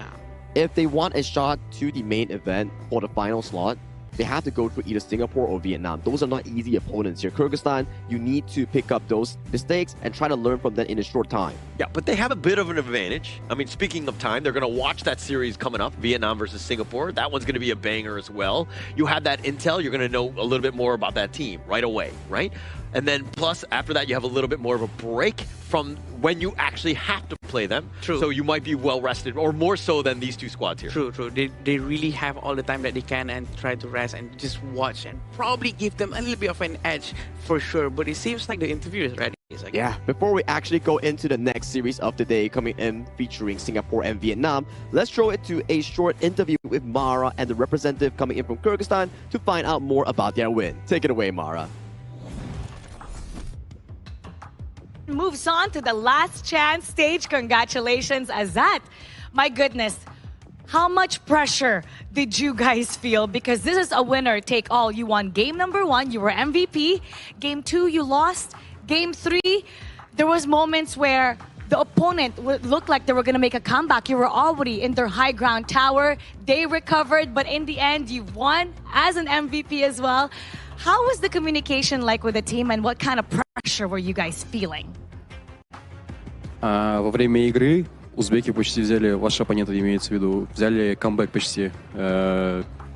if they want a shot to the main event for the final slot, they have to go through either Singapore or Vietnam. Those are not easy opponents here. Kyrgyzstan, you need to pick up those mistakes and try to learn from them in a short time. Yeah, but they have a bit of an advantage. I mean, speaking of time, they're going to watch that series coming up, Vietnam versus Singapore. That one's going to be a banger as well. You have that intel, you're going to know a little bit more about that team right away, right? And then plus, after that, you have a little bit more of a break from when you actually have to play them. True. So you might be well rested, or more so than these two squads here. True. They really have all the time that they can and try to rest and just watch and probably give them a little bit of an edge for sure. But it seems like the interview is ready. Yeah, before we actually go into the next series of the day coming in featuring Singapore and Vietnam, let's throw it to a short interview with Mara and the representative coming in from Kyrgyzstan to find out more about their win. Take it away, Mara. Moves on to the last chance stage. Congratulations, Azat. My goodness, how much pressure did you guys feel? Because this is a winner take all. You won game number 1, you were MVP. Game 2, you lost. Game 3, there was moments where the opponent looked like they were going to make a comeback. You were already in their high ground tower. They recovered, but in the end, you won as an MVP as well. How was the communication like with the team, and what kind of pressure were you guys feeling? Во время игры узбеки почти взяли, ваши оппоненты имеется в виду, взяли камбэк почти.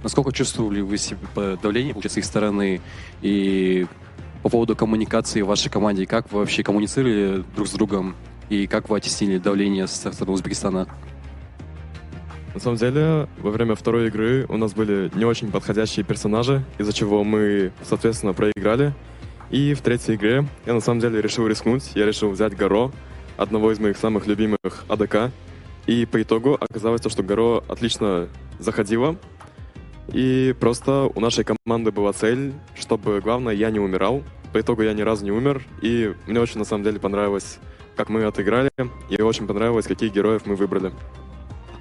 Насколько чувствовали вы себе давление, получается, с их стороны? И по поводу коммуникации в вашей команде, как вы вообще коммуницировали друг с другом? И как вы оттеснили давление со стороны Узбекистана? На самом деле, во время второй игры у нас были не очень подходящие персонажи, из-за чего мы, соответственно, проиграли. И в третьей игре я на самом деле решил рискнуть. Я решил взять Гаро, одного из моих самых любимых АДК. И по итогу оказалось то, что Гаро отлично заходило. И просто у нашей команды была цель, чтобы, главное, я не умирал. По итогу я ни разу не умер. И мне очень, на самом деле, понравилось, как мы отыграли. И очень понравилось, каких героев мы выбрали.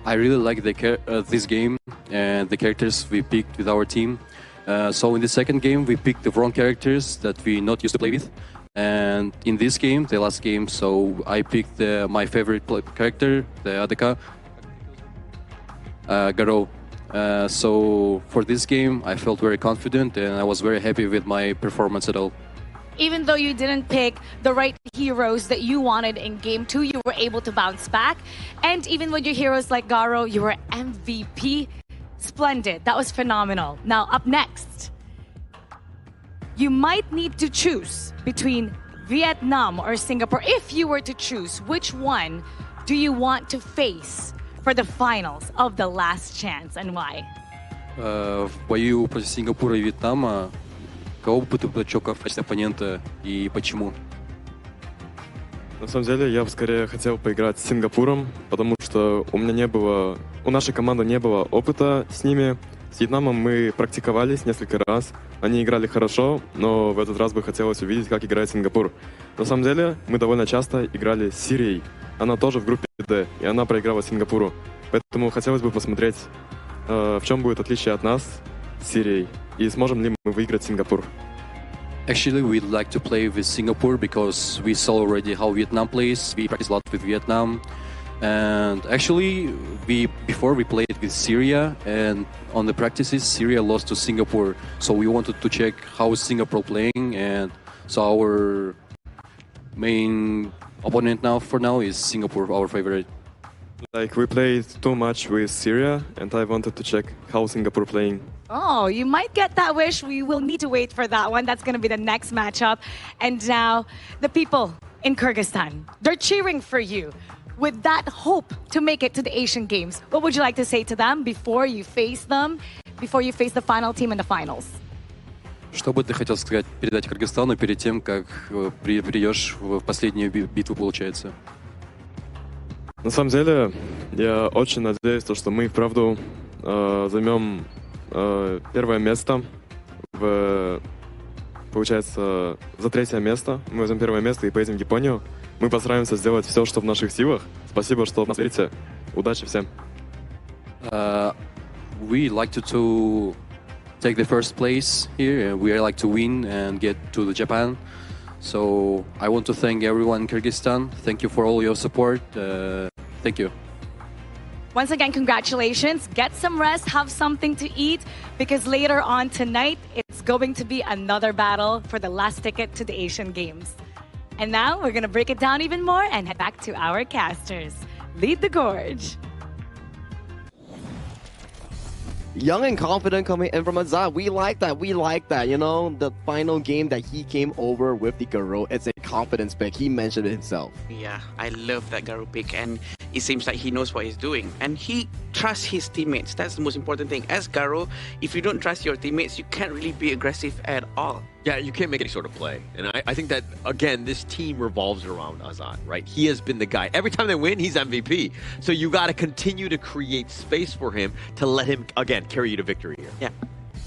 I really like this game and the characters we picked with our team. So in the second game, we picked the wrong characters that we not used to play with. And in this game, the last game, so I picked my favorite character, the ADK, Garo. So for this game, I felt very confident and I was very happy with my performance at all. Even though you didn't pick the right heroes that you wanted in game 2, you were able to bounce back. And even with your heroes like Garo, you were MVP. Splendid. That was phenomenal. Now, up next, you might need to choose between Vietnam or Singapore. If you were to choose, which one do you want to face for the finals of the last chance, and why? В бою против Сингапура и Вьетнама, кого бы ты предпочел в качестве оппонента и почему? На самом деле, я бы скорее хотел поиграть с Сингапуром, потому что у нашей команды не было опыта с ними. С Вьетнамом мы практиковались несколько раз, они играли хорошо, но в этот раз бы хотелось увидеть, как играет Сингапур. На самом деле, мы довольно часто играли с Сирией, она тоже в группе D, и она проиграла Сингапуру. Поэтому хотелось бы посмотреть, в чем будет отличие от нас с Сирией, и сможем ли мы выиграть Сингапур. Actually, we'd like to play with Singapore because we saw already how Vietnam plays. We practice a lot with Vietnam. And actually, before we played with Syria, and on the practices, Syria lost to Singapore. So we wanted to check how is Singapore playing, and so our main opponent for now is Singapore, our favorite. Like, we played too much with Syria, and I wanted to check how Singapore playing. Oh, you might get that wish. We will need to wait for that one. That's going to be the next matchup. And now, the people in Kyrgyzstan, they're cheering for you with that hope to make it to the Asian Games. What would you like to say to them before you face the final team in the finals? Что бы ты хотел сказать, передать Кыргызстану перед тем, как придешь в последнюю битву, получается? На самом деле, я очень надеюсь, что мы вправду займем первое место в получается, за третье место. Мы возьмем первое место и поедем в Японию. Мы постараемся сделать все, что в наших силах. Спасибо, что нас верите. Удачи всем. We like to take the first place here. We like to win and get to the Japan. So I want to thank everyone in Kyrgyzstan. Thank you for all your support. Thank you. Once again, congratulations. Get some rest, have something to eat, because later on tonight, it's going to be another battle for the last ticket to the Asian Games. And now we're going to break it down even more and head back to our casters. Lead the gorge. Young and confident coming in from Azad. We like that. We like that. You know, the final game that he came over with the Garo, it's a confidence pick. He mentioned it himself. Yeah, I love that Garo pick, and it seems like he knows what he's doing. And he trusts his teammates. That's the most important thing. As Garo, if you don't trust your teammates, you can't really be aggressive at all. Yeah, you can't make any sort of play. And I think that, again, this team revolves around Azad, right? He has been the guy. Every time they win, he's MVP. So you got to continue to create space for him to let him, again, carry you to victory here. Yeah.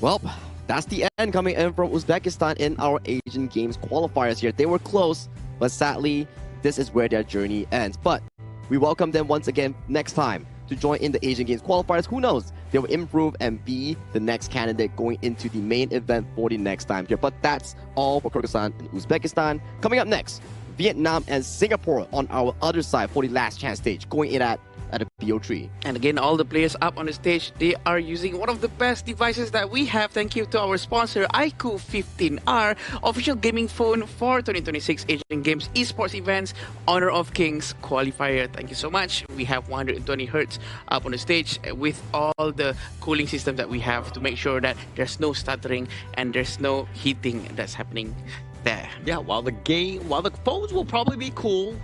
Well, that's the end coming in from Uzbekistan in our Asian Games qualifiers here. They were close, but sadly, this is where their journey ends. But we welcome them once again next time to join in the Asian Games qualifiers. Who knows? They will improve and be the next candidate going into the main event for the next time here. But that's all for Kyrgyzstan and Uzbekistan. Coming up next, Vietnam and Singapore on our other side for the last chance stage, going in at a BO3. And again, all the players up on the stage, they are using one of the best devices that we have. Thank you to our sponsor, iQOO 15R, official gaming phone for 2026 Asian Games esports events, Honor of Kings qualifier. Thank you so much. We have 120 Hz up on the stage with all the cooling system that we have to make sure that there's no stuttering and there's no heating that's happening there. Yeah, while the phones will probably be cool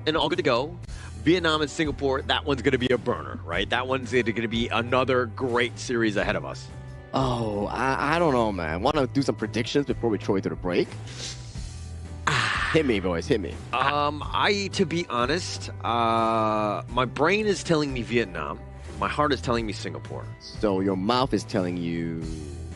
and all good to go, Vietnam and Singapore, that one's going to be a burner, right? That one's going to be another great series ahead of us. Oh, I don't know, man. Want to do some predictions before we throw it to the break? Hit me, boys. Hit me. To be honest, my brain is telling me Vietnam. My heart is telling me Singapore. So your mouth is telling you...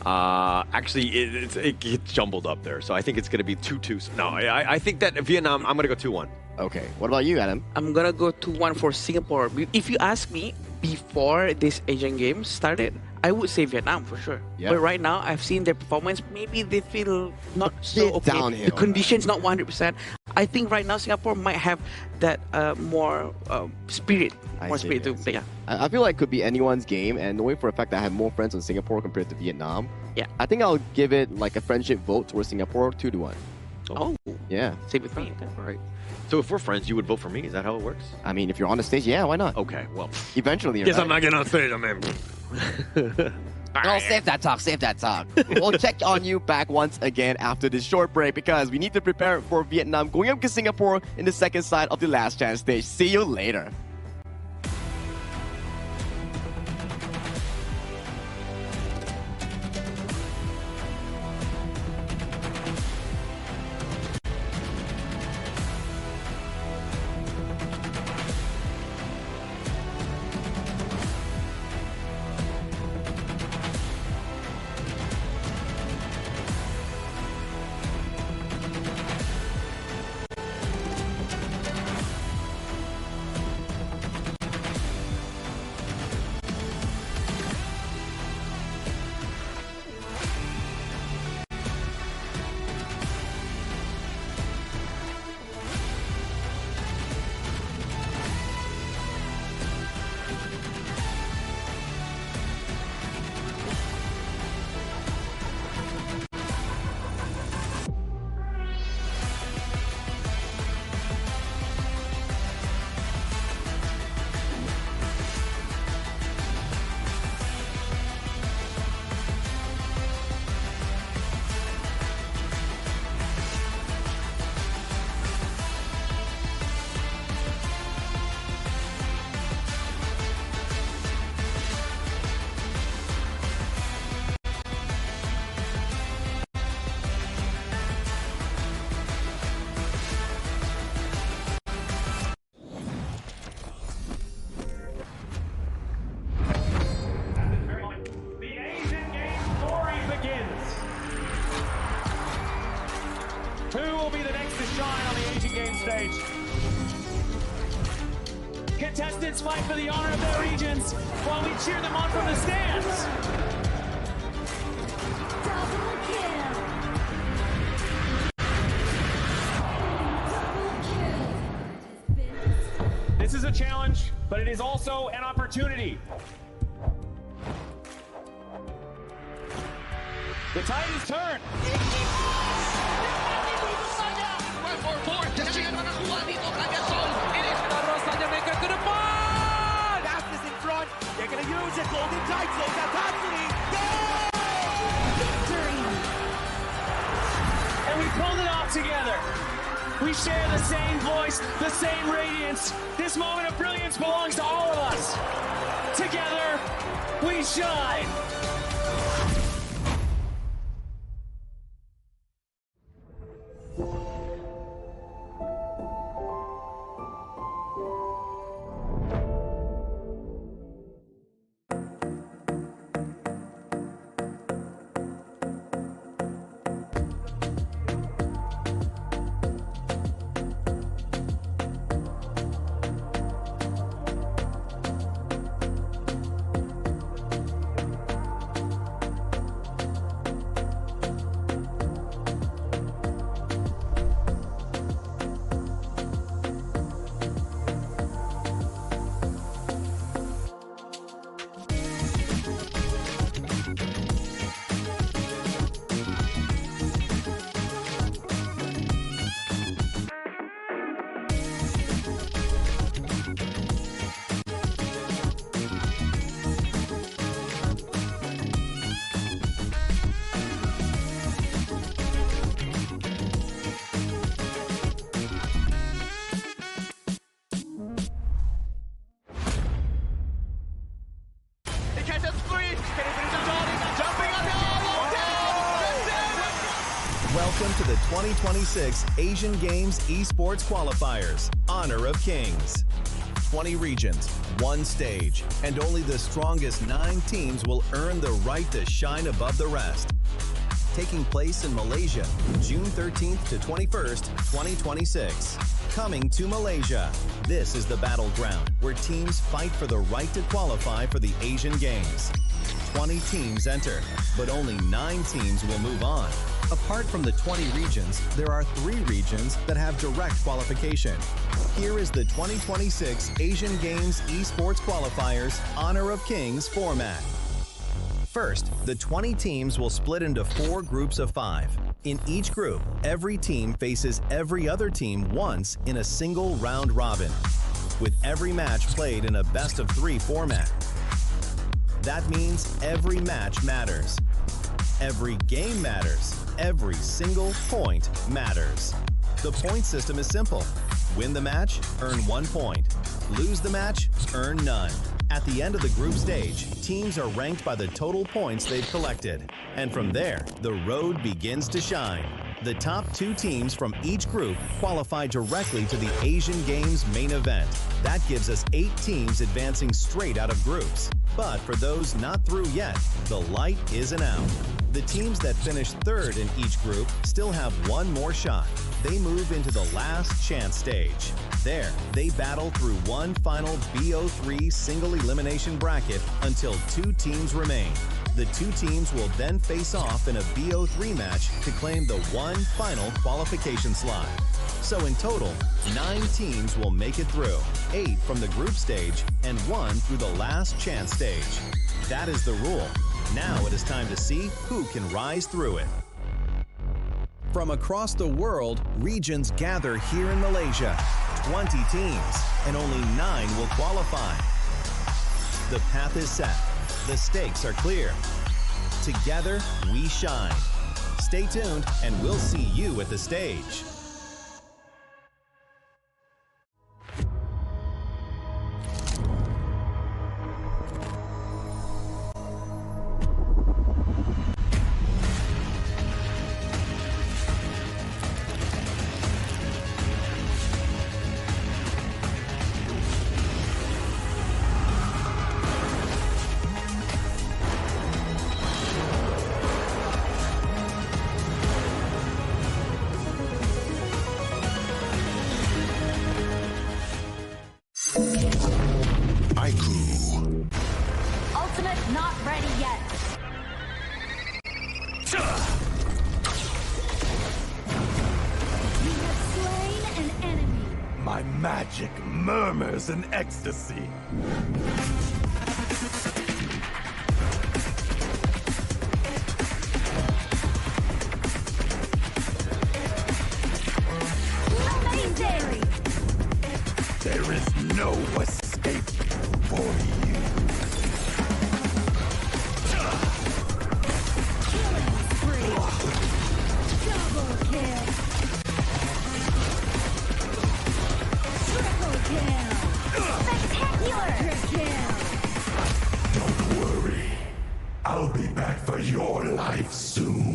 Actually, it gets jumbled up there. So I think it's going to be 2-2. No, I think that Vietnam, I'm going to go 2-1. Okay. What about you, Adam? I'm going to go 2-1 for Singapore. If you ask me, before this Asian Games started, I would say Vietnam for sure. Yeah. But right now, I've seen their performance. Maybe they feel not so okay. Downhill. The conditions not 100%. I think right now Singapore might have that more spirit. More spirit to play. Yeah. I feel like it could be anyone's game, and knowing for a fact that I have more friends in Singapore compared to Vietnam, yeah, I think I'll give it like a friendship vote towards Singapore, 2-1. Oh. Yeah. Same with me. All right. So if we're friends, you would vote for me? Is that how it works? I mean, if you're on the stage, yeah, why not? Okay, well. Eventually, Guess I'm not getting on stage, I mean. No, save that talk, save that talk. We'll check on you back once again after this short break because we need to prepare for Vietnam going up to Singapore in the second side of the last chance stage. See you later. Contestants fight for the honor of their regions while we cheer them on from the stands. Double kill. This is a challenge, but it is also an opportunity. The tide is turned. Fastest in front. They're going to use it. Golden Tide slows out Tatsumi. And we pulled it off together. We share the same voice, the same radiance. This moment of brilliance belongs to all of us. Together, we shine. Welcome to the 2026 Asian Games Esports Qualifiers, Honor of Kings. 20 regions, one stage, and only the strongest 9 teams will earn the right to shine above the rest. Taking place in Malaysia, June 13th to 21st, 2026. Coming to Malaysia, this is the battleground where teams fight for the right to qualify for the Asian Games. 20 teams enter, but only 9 teams will move on. Apart from the 20 regions, there are 3 regions that have direct qualification. Here is the 2026 Asian Games Esports Qualifiers Honor of Kings format. First, the 20 teams will split into 4 groups of 5. In each group, every team faces every other team once in a single round robin, with every match played in a best-of-3 format. That means every match matters. Every game matters. Every single point matters. The point system is simple. Win the match, earn 1 point. Lose the match, earn none. At the end of the group stage, teams are ranked by the total points they've collected. And from there, the road begins to shine. The top 2 teams from each group qualify directly to the Asian Games main event. That gives us 8 teams advancing straight out of groups. But for those not through yet, the light isn't out. The teams that finish 3rd in each group still have 1 more shot. They move into the last chance stage. There, they battle through one final BO3 single elimination bracket until 2 teams remain. The 2 teams will then face off in a BO3 match to claim the one final qualification slot. So in total, 9 teams will make it through, 8 from the group stage and 1 through the last chance stage. That is the rule. Now it is time to see who can rise through it. From across the world, regions gather here in Malaysia. 20 teams, and only 9 will qualify. The path is set. The stakes are clear. Together, we shine. Stay tuned, and we'll see you at the stage. my crew. Ultimate not ready yet. You have slain an enemy. My magic murmurs in ecstasy. Amazing! There is no escape for you. Killing spree. Double kill. Triple kill. Spectacular! Kill. Don't worry. I'll be back for your life soon.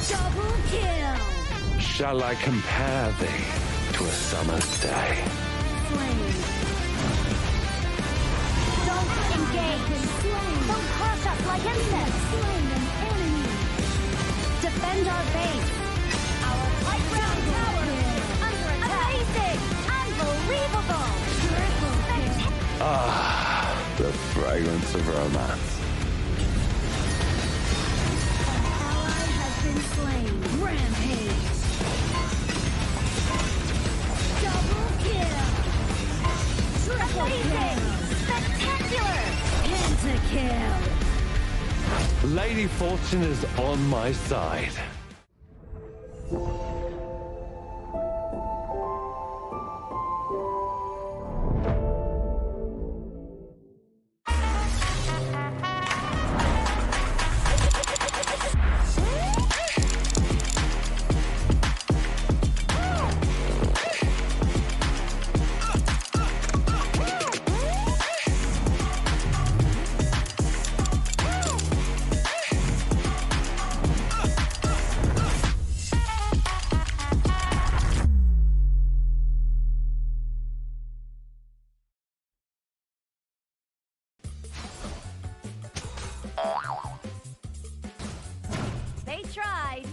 Double kill. Shall I compare thee to a summer's day? Slain. Don't engage. Slain. Don't crush us like insects. Slain an enemy. Defend our base. Our high ground tower is under attack. Amazing. Unbelievable. Triple kill. Ah, the fragrance of romance. Ally has been slain. Rampage. Double kill. Triple kill. Spectacular. Pentakill. Lady Fortune is on my side. They tried.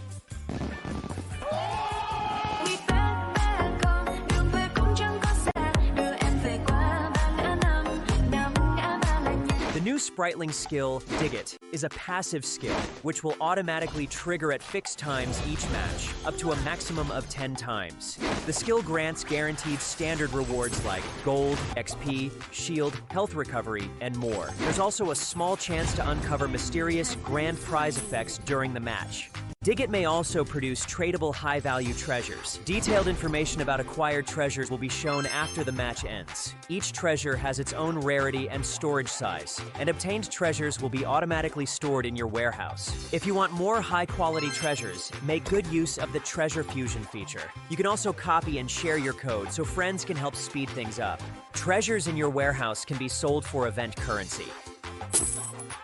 The new Spritling skill, Dig It, is a passive skill which will automatically trigger at fixed times each match, up to a maximum of 10 times. The skill grants guaranteed standard rewards like gold, XP, shield, health recovery, and more. There's also a small chance to uncover mysterious grand prize effects during the match. Dig It may also produce tradable high-value treasures. Detailed information about acquired treasures will be shown after the match ends. Each treasure has its own rarity and storage size, and obtained treasures will be automatically stored in your warehouse. If you want more high-quality treasures, make good use of the Treasure Fusion feature. You can also copy and share your code so friends can help speed things up. Treasures in your warehouse can be sold for event currency,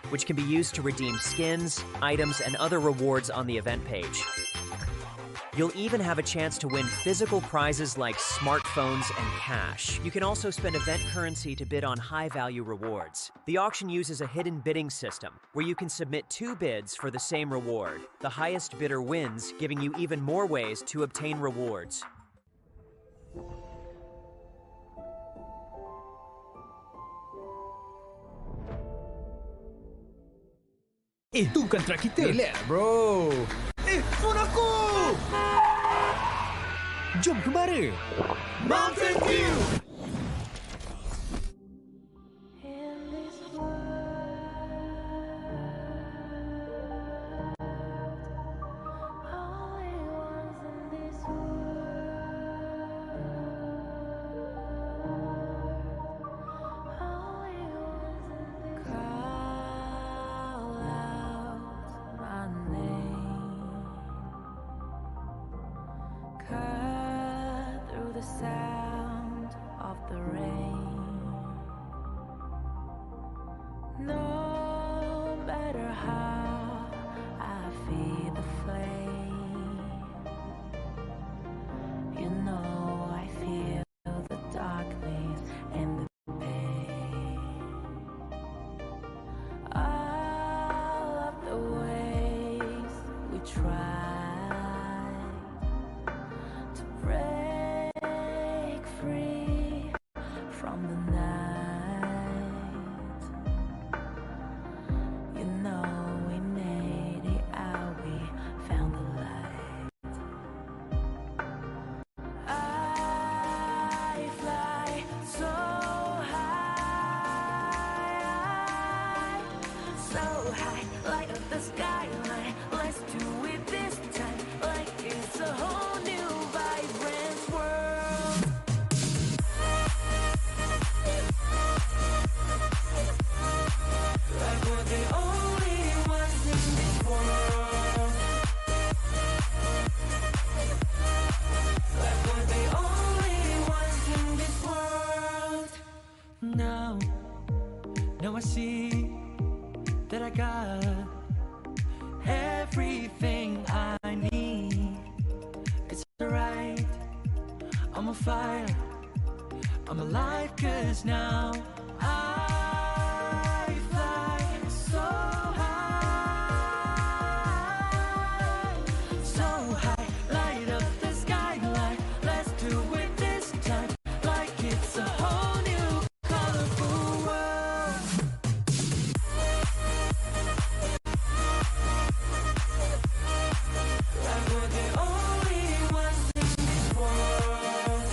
which can be used to redeem skins, items, and other rewards on the event page. You'll even have a chance to win physical prizes like smartphones and cash. You can also spend event currency to bid on high-value rewards. The auction uses a hidden bidding system, where you can submit 2 bids for the same reward. The highest bidder wins, giving you even more ways to obtain rewards. Itu bukan track kita. Relax, bro. Phone aku! Jom ke bara. Mountain View! sound of the rain. No matter how I feed the flame, you know I feel the darkness and the pain. All of the ways we try to break free from the night, you know we made it out, we found the light. I fly so high, light up the skyline. Let's do it this time, like it's a whole new vibrant world. Like we're the only ones in this world. Like we're the only ones in this world. Now I see that I got everything I need. It's alright, I'm on fire, I'm alive, 'cause now I fly so high, light up the skyline. Let's do it this time, like it's a whole new colorful world. Like we're the only ones in this world.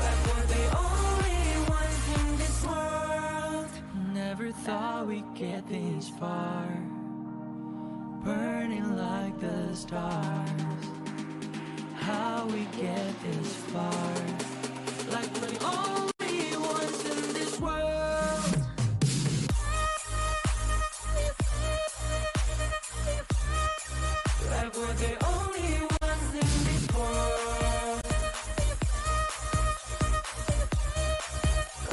Like we're the only ones in this world. Never thought we'd get this far, burning like the stars. How we get this far? Like we're the only ones in this world. Like we're the only ones in this world.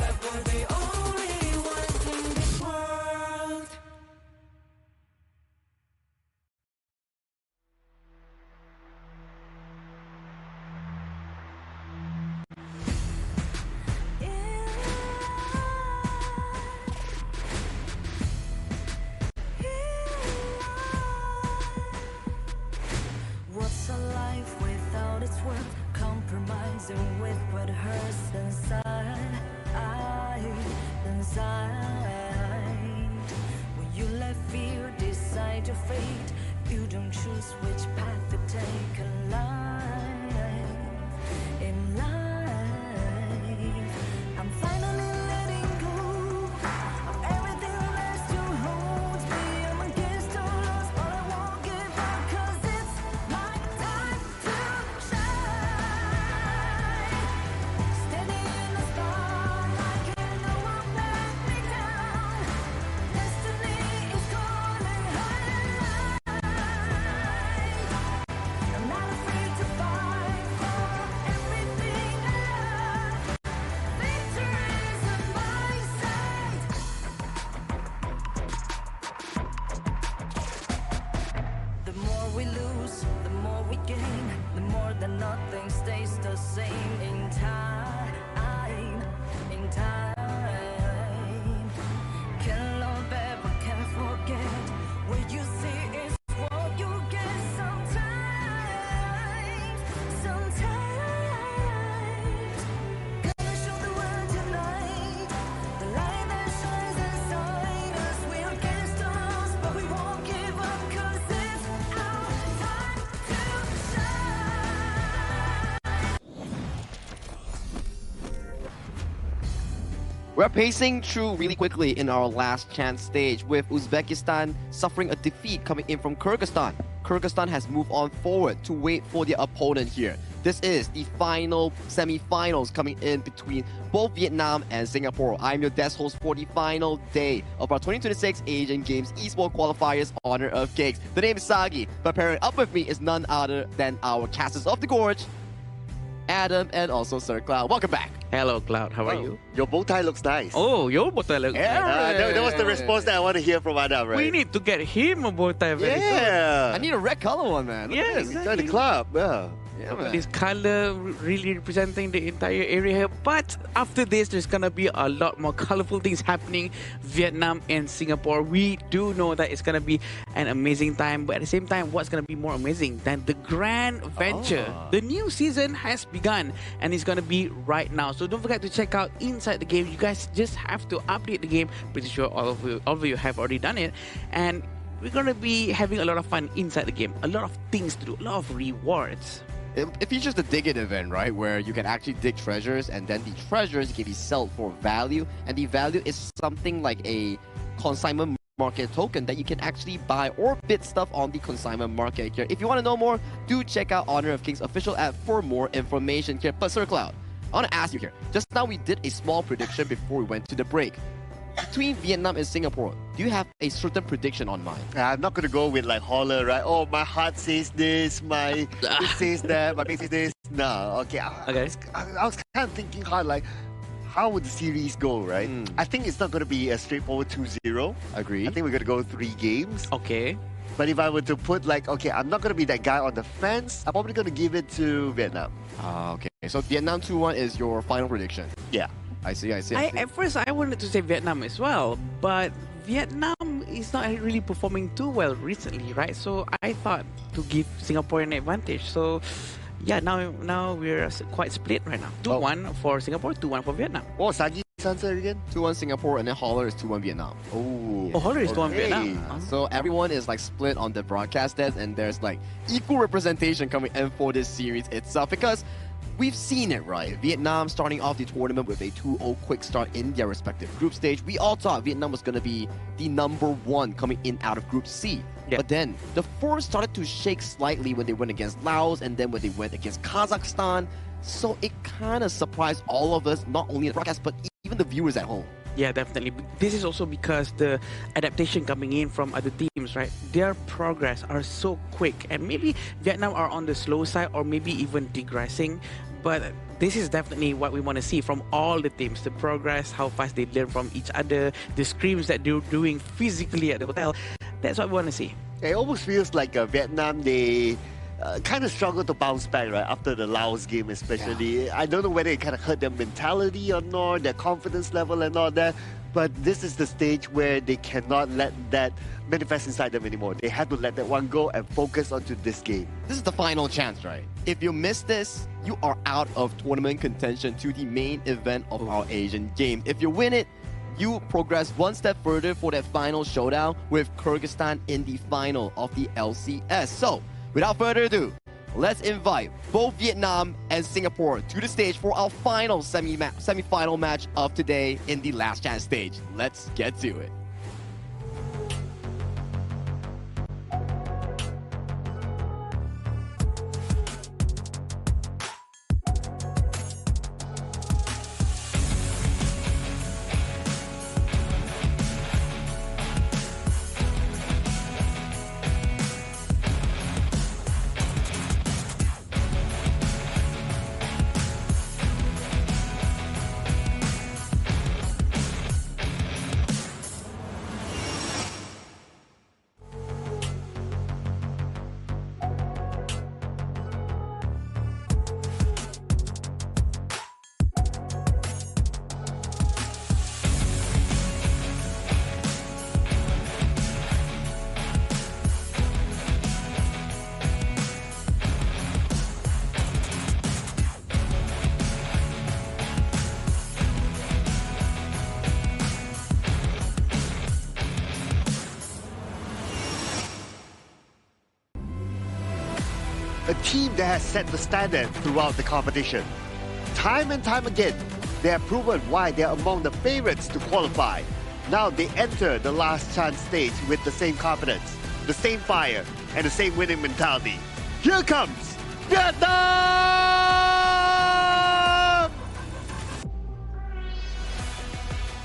Like we're the only ones in this world. What's a life without its worth? Compromising with what hurts inside. When you let fear decide your fate, you don't choose which path to take in life. I'm finally letting go of everything that still holds me. I'm against all odds, but I won't give up, 'cause it's my time to shine. Standing in the spotlight, and no one let me down. Destiny is calling high. I'm not afraid to fight for everything I love. Victory is in my sight. The more we lose, the more we gain. The more that nothing stays the same. In time, can't love ever, can't forget. What you see is what you get. Sometimes, gonna show the world tonight. The light that shines inside us. We're against the odds, but we won't give up, 'cause it's our time to shine. We're pacing through really quickly in our last chance stage, with Uzbekistan suffering a defeat coming in from Kyrgyzstan. Kyrgyzstan has moved on forward to wait for their opponent here. This is the final semi-finals coming in between both Vietnam and Singapore. I'm your desk host for the final day of our 2026 Asian Games Esports Qualifiers Honor of Kings. The name is Sagi, but pairing up with me is none other than our casters of the Gorge, Adam and also Sir Cloud. Welcome back. Hello, Cloud. How are you? Your bow tie looks nice. Oh, your bow tie looks nice. That was the response that I want to hear from Adam, right? We need to get him a bow tie very soon. Yeah. I need a red color one, man. Look at this. Join the club. Yeah. This color really representing the entire area here. But after this, there's gonna be a lot more colorful things happening. Vietnam and Singapore. We do know that it's gonna be an amazing time. But at the same time, what's gonna be more amazing than the grand venture? The new season has begun and it's gonna be right now. So don't forget to check out Inside the Game. You guys just have to update the game. Pretty sure all of you have already done it. And we're gonna be having a lot of fun inside the game. A lot of things to do. A lot of rewards. It features the Dig It event, right? Where you can actually dig treasures and then the treasures can be sold for value. And the value is something like a consignment market token that you can actually buy or bid stuff on the consignment market here. If you want to know more, do check out Honor of Kings official app for more information here. But Sir Cloud, I want to ask you here. Just now we did a small prediction before we went to the break. Between Vietnam and Singapore, do you have a certain prediction on mind? I'm not going to go with like holler, right? Oh, my heart says this, my it says that, my face says this. No, okay. I was kind of thinking hard, like, how would the series go, right? I think it's not going to be a straightforward 2-0. Agree. I think we're going to go 3 games. Okay. But if I were to put like, okay, I'm not going to be that guy on the fence, I'm probably going to give it to Vietnam. Okay. So Vietnam 2-1 is your final prediction? Yeah. I see. At first, I wanted to say Vietnam as well, but Vietnam is not really performing too well recently, right? So I thought to give Singapore an advantage. So yeah, now we're quite split right now. 2-1 for Singapore, 2-1 for Vietnam. Oh, Sagi's answer again? 2-1 Singapore and then Holler is 2-1 Vietnam. Oh, Holler is 2-1 Vietnam. So everyone is like split on the broadcast desk and there's like equal representation coming in for this series itself because we've seen it, right? Vietnam starting off the tournament with a 2-0 quick start in their respective group stage. We all thought Vietnam was going to be the #1 coming in out of Group C. Yeah. But then the form started to shake slightly when they went against Laos and then when they went against Kazakhstan. So it kind of surprised all of us, not only the broadcast, but even the viewers at home. Yeah, definitely. This is also because the adaptation coming in from other teams, right? Their progress are so quick, and maybe Vietnam are on the slow side or maybe even digressing. But this is definitely what we want to see from all the teams. The progress, how fast they learn from each other, the scrims that they're doing physically at the hotel. That's what we want to see. It almost feels like Vietnam, they kind of struggled to bounce back, right? After the Laos game especially. Yeah. I don't know whether it kind of hurt their mentality or not, their confidence level and all that. But this is the stage where they cannot let that manifest inside them anymore. They have to let that one go and focus onto this game. This is the final chance, right? If you miss this, you are out of tournament contention to the main event of our Asian Games. If you win it, you progress one step further for that final showdown with Kyrgyzstan in the final of the LCS. So, without further ado, let's invite both Vietnam and Singapore to the stage for our final semi-final match of today in the last chance stage. Let's get to it. A team that has set the standard throughout the competition. Time and time again, they have proven why they are among the favorites to qualify. Now they enter the last chance stage with the same confidence. the same fire, and the same winning mentality. Here comes Vietnam!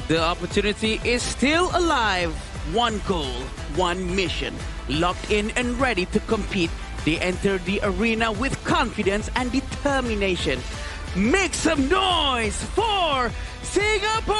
The opportunity is still alive. One goal, one mission. Locked in and ready to compete. They enter the arena with confidence and determination. Make some noise for Singapore!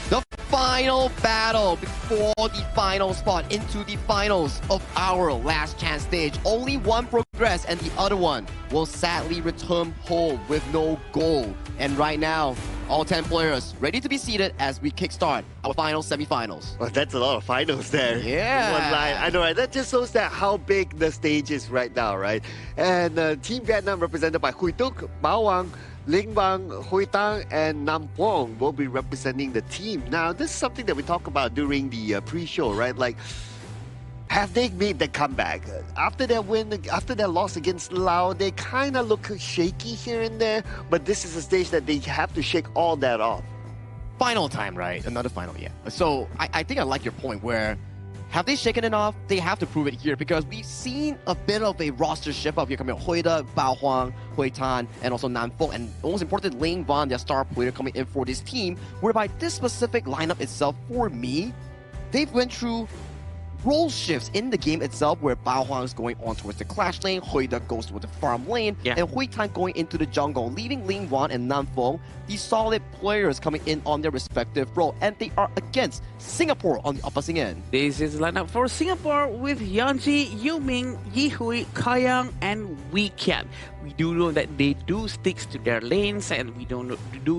The final battle before the final spot into the finals of our last chance stage. Only one progress and the other one will sadly return home with no goal. And right now, all 10 players ready to be seated as we kickstart our final semifinals. Well, that's a lot of finals there. Yeah. In one line. I know, right? That just shows that how big the stage is right now, right? And Team Vietnam, represented by Huy Tuk, Bao Wang, Ling Wang, Huy Tang, and Nam Phuong, will be representing the team. Now, this is something that we talked about during the pre-show, right? Like, have they made the comeback? After their win, after their loss against Laos, they kind of look shaky here and there, but this is a stage that they have to shake all that off. Final time, right? Another final, yeah. So I think I like your point where have they shaken it off? They have to prove it here because we've seen a bit of a roster shift up here coming out. Huy Tuk, Bao Huang, Huy Tan, and also Nam Phuong, and most important, Ling Van, their star player coming in for this team, whereby this specific lineup itself, for me, they've went through role shifts in the game itself where Bao Huang is going on towards the clash lane, Huy Tuk goes towards the farm lane, and Huy Tan going into the jungle, leaving Ling Wan and Nam Phuong, these solid players coming in on their respective role, and they are against Singapore on the opposing end. This is the lineup for Singapore with Yanji, Yu Ming, Yi Hui, Kayang, and Wee Kiat. We do know that they do stick to their lanes, and we do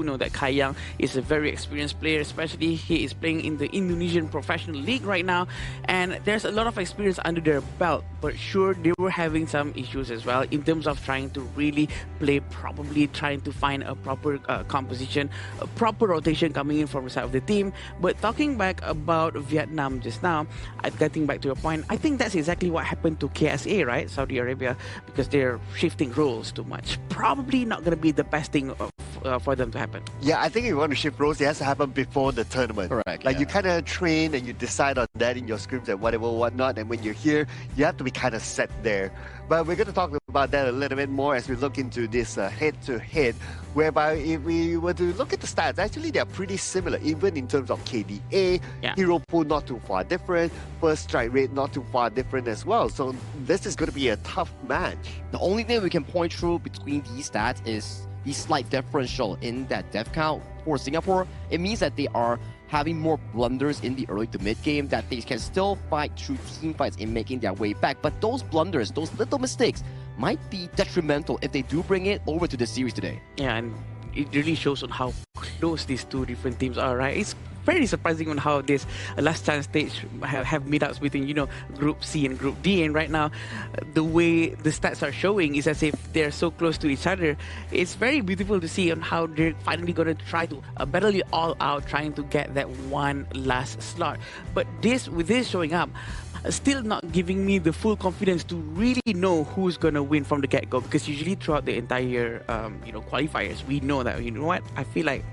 know that Kayang is a very experienced player, especially he is playing in the Indonesian Professional League right now, and there's a lot of experience under their belt. But sure, they were having some issues as well in terms of trying to really play, probably trying to find a proper composition, a proper rotation coming in from the side of the team. But talking back about Vietnam just now, getting back to your point, I think that's exactly what happened to KSA, right? Saudi Arabia, because they're shifting roles too much. Probably not going to be the best thing for them to happen. Yeah, I think if you want to shift roles, it has to happen before the tournament. Correct. Like you kind of train and you decide on that in your scripts and whatever, whatnot. And when you're here, you have to be kind of set there. But we're going to talk about that a little bit more as we look into this head-to-head, whereby if we were to look at the stats, actually they're pretty similar, even in terms of KDA, hero pool not too far different, first strike rate not too far different as well. So this is going to be a tough match. The only thing we can point through between these stats is the slight differential in that death count for Singapore. It means that they are having more blunders in the early to mid game, that they can still fight through team fights in making their way back. But those blunders, those little mistakes, might be detrimental if they do bring it over to the series today. Yeah, and it really shows on how close these two different teams are, right? It's very surprising on how this last chance stage have meetups between, you know, Group C and Group D, and right now the way the stats are showing is as if they're so close to each other. It's very beautiful to see on how they're finally going to try to battle it all out, trying to get that one last slot. But with this showing up, still not giving me the full confidence to really know who's going to win from the get-go, because usually throughout the entire qualifiers, we know that, you know what, I feel like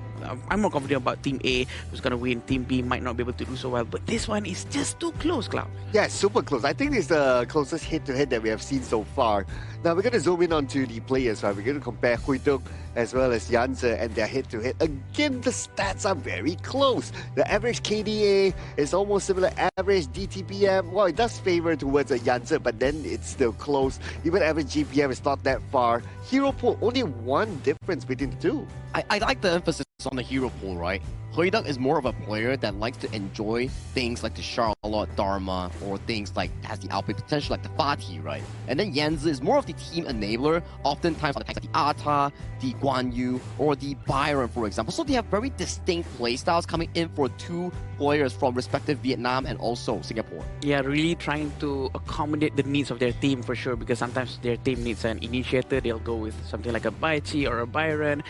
I'm more confident about Team A who's going to win. Team B might not be able to do so well, but this one is just too close, Cloud. Yeah, super close. I think it's the closest head-to-head that we have seen so far. Now we're going to zoom in onto the players, right? We're going to compare Huy Tuk as well as Yanzi and their head-to-head. Again, the stats are very close. The average KDA is almost similar. Average DTPM, well, it does favor towards Yanzi, but then it's still close. Even average GPM is not that far. Hero pool, only one difference between the two. I like the emphasis on the hero pool, right? Huy Tuk is more of a player that likes to enjoy things like the Charlotte, Dharma, or things like has the outplay potential like the Fatih, right? And then Yanzi is more of the team enabler, oftentimes on the like the Ata, the Guan Yu, or the Byron, for example. So they have very distinct playstyles coming in for two players from respective Vietnam and also Singapore. Yeah, really trying to accommodate the needs of their team for sure, because sometimes their team needs an initiator, they'll go with something like a Baichi or a Byron.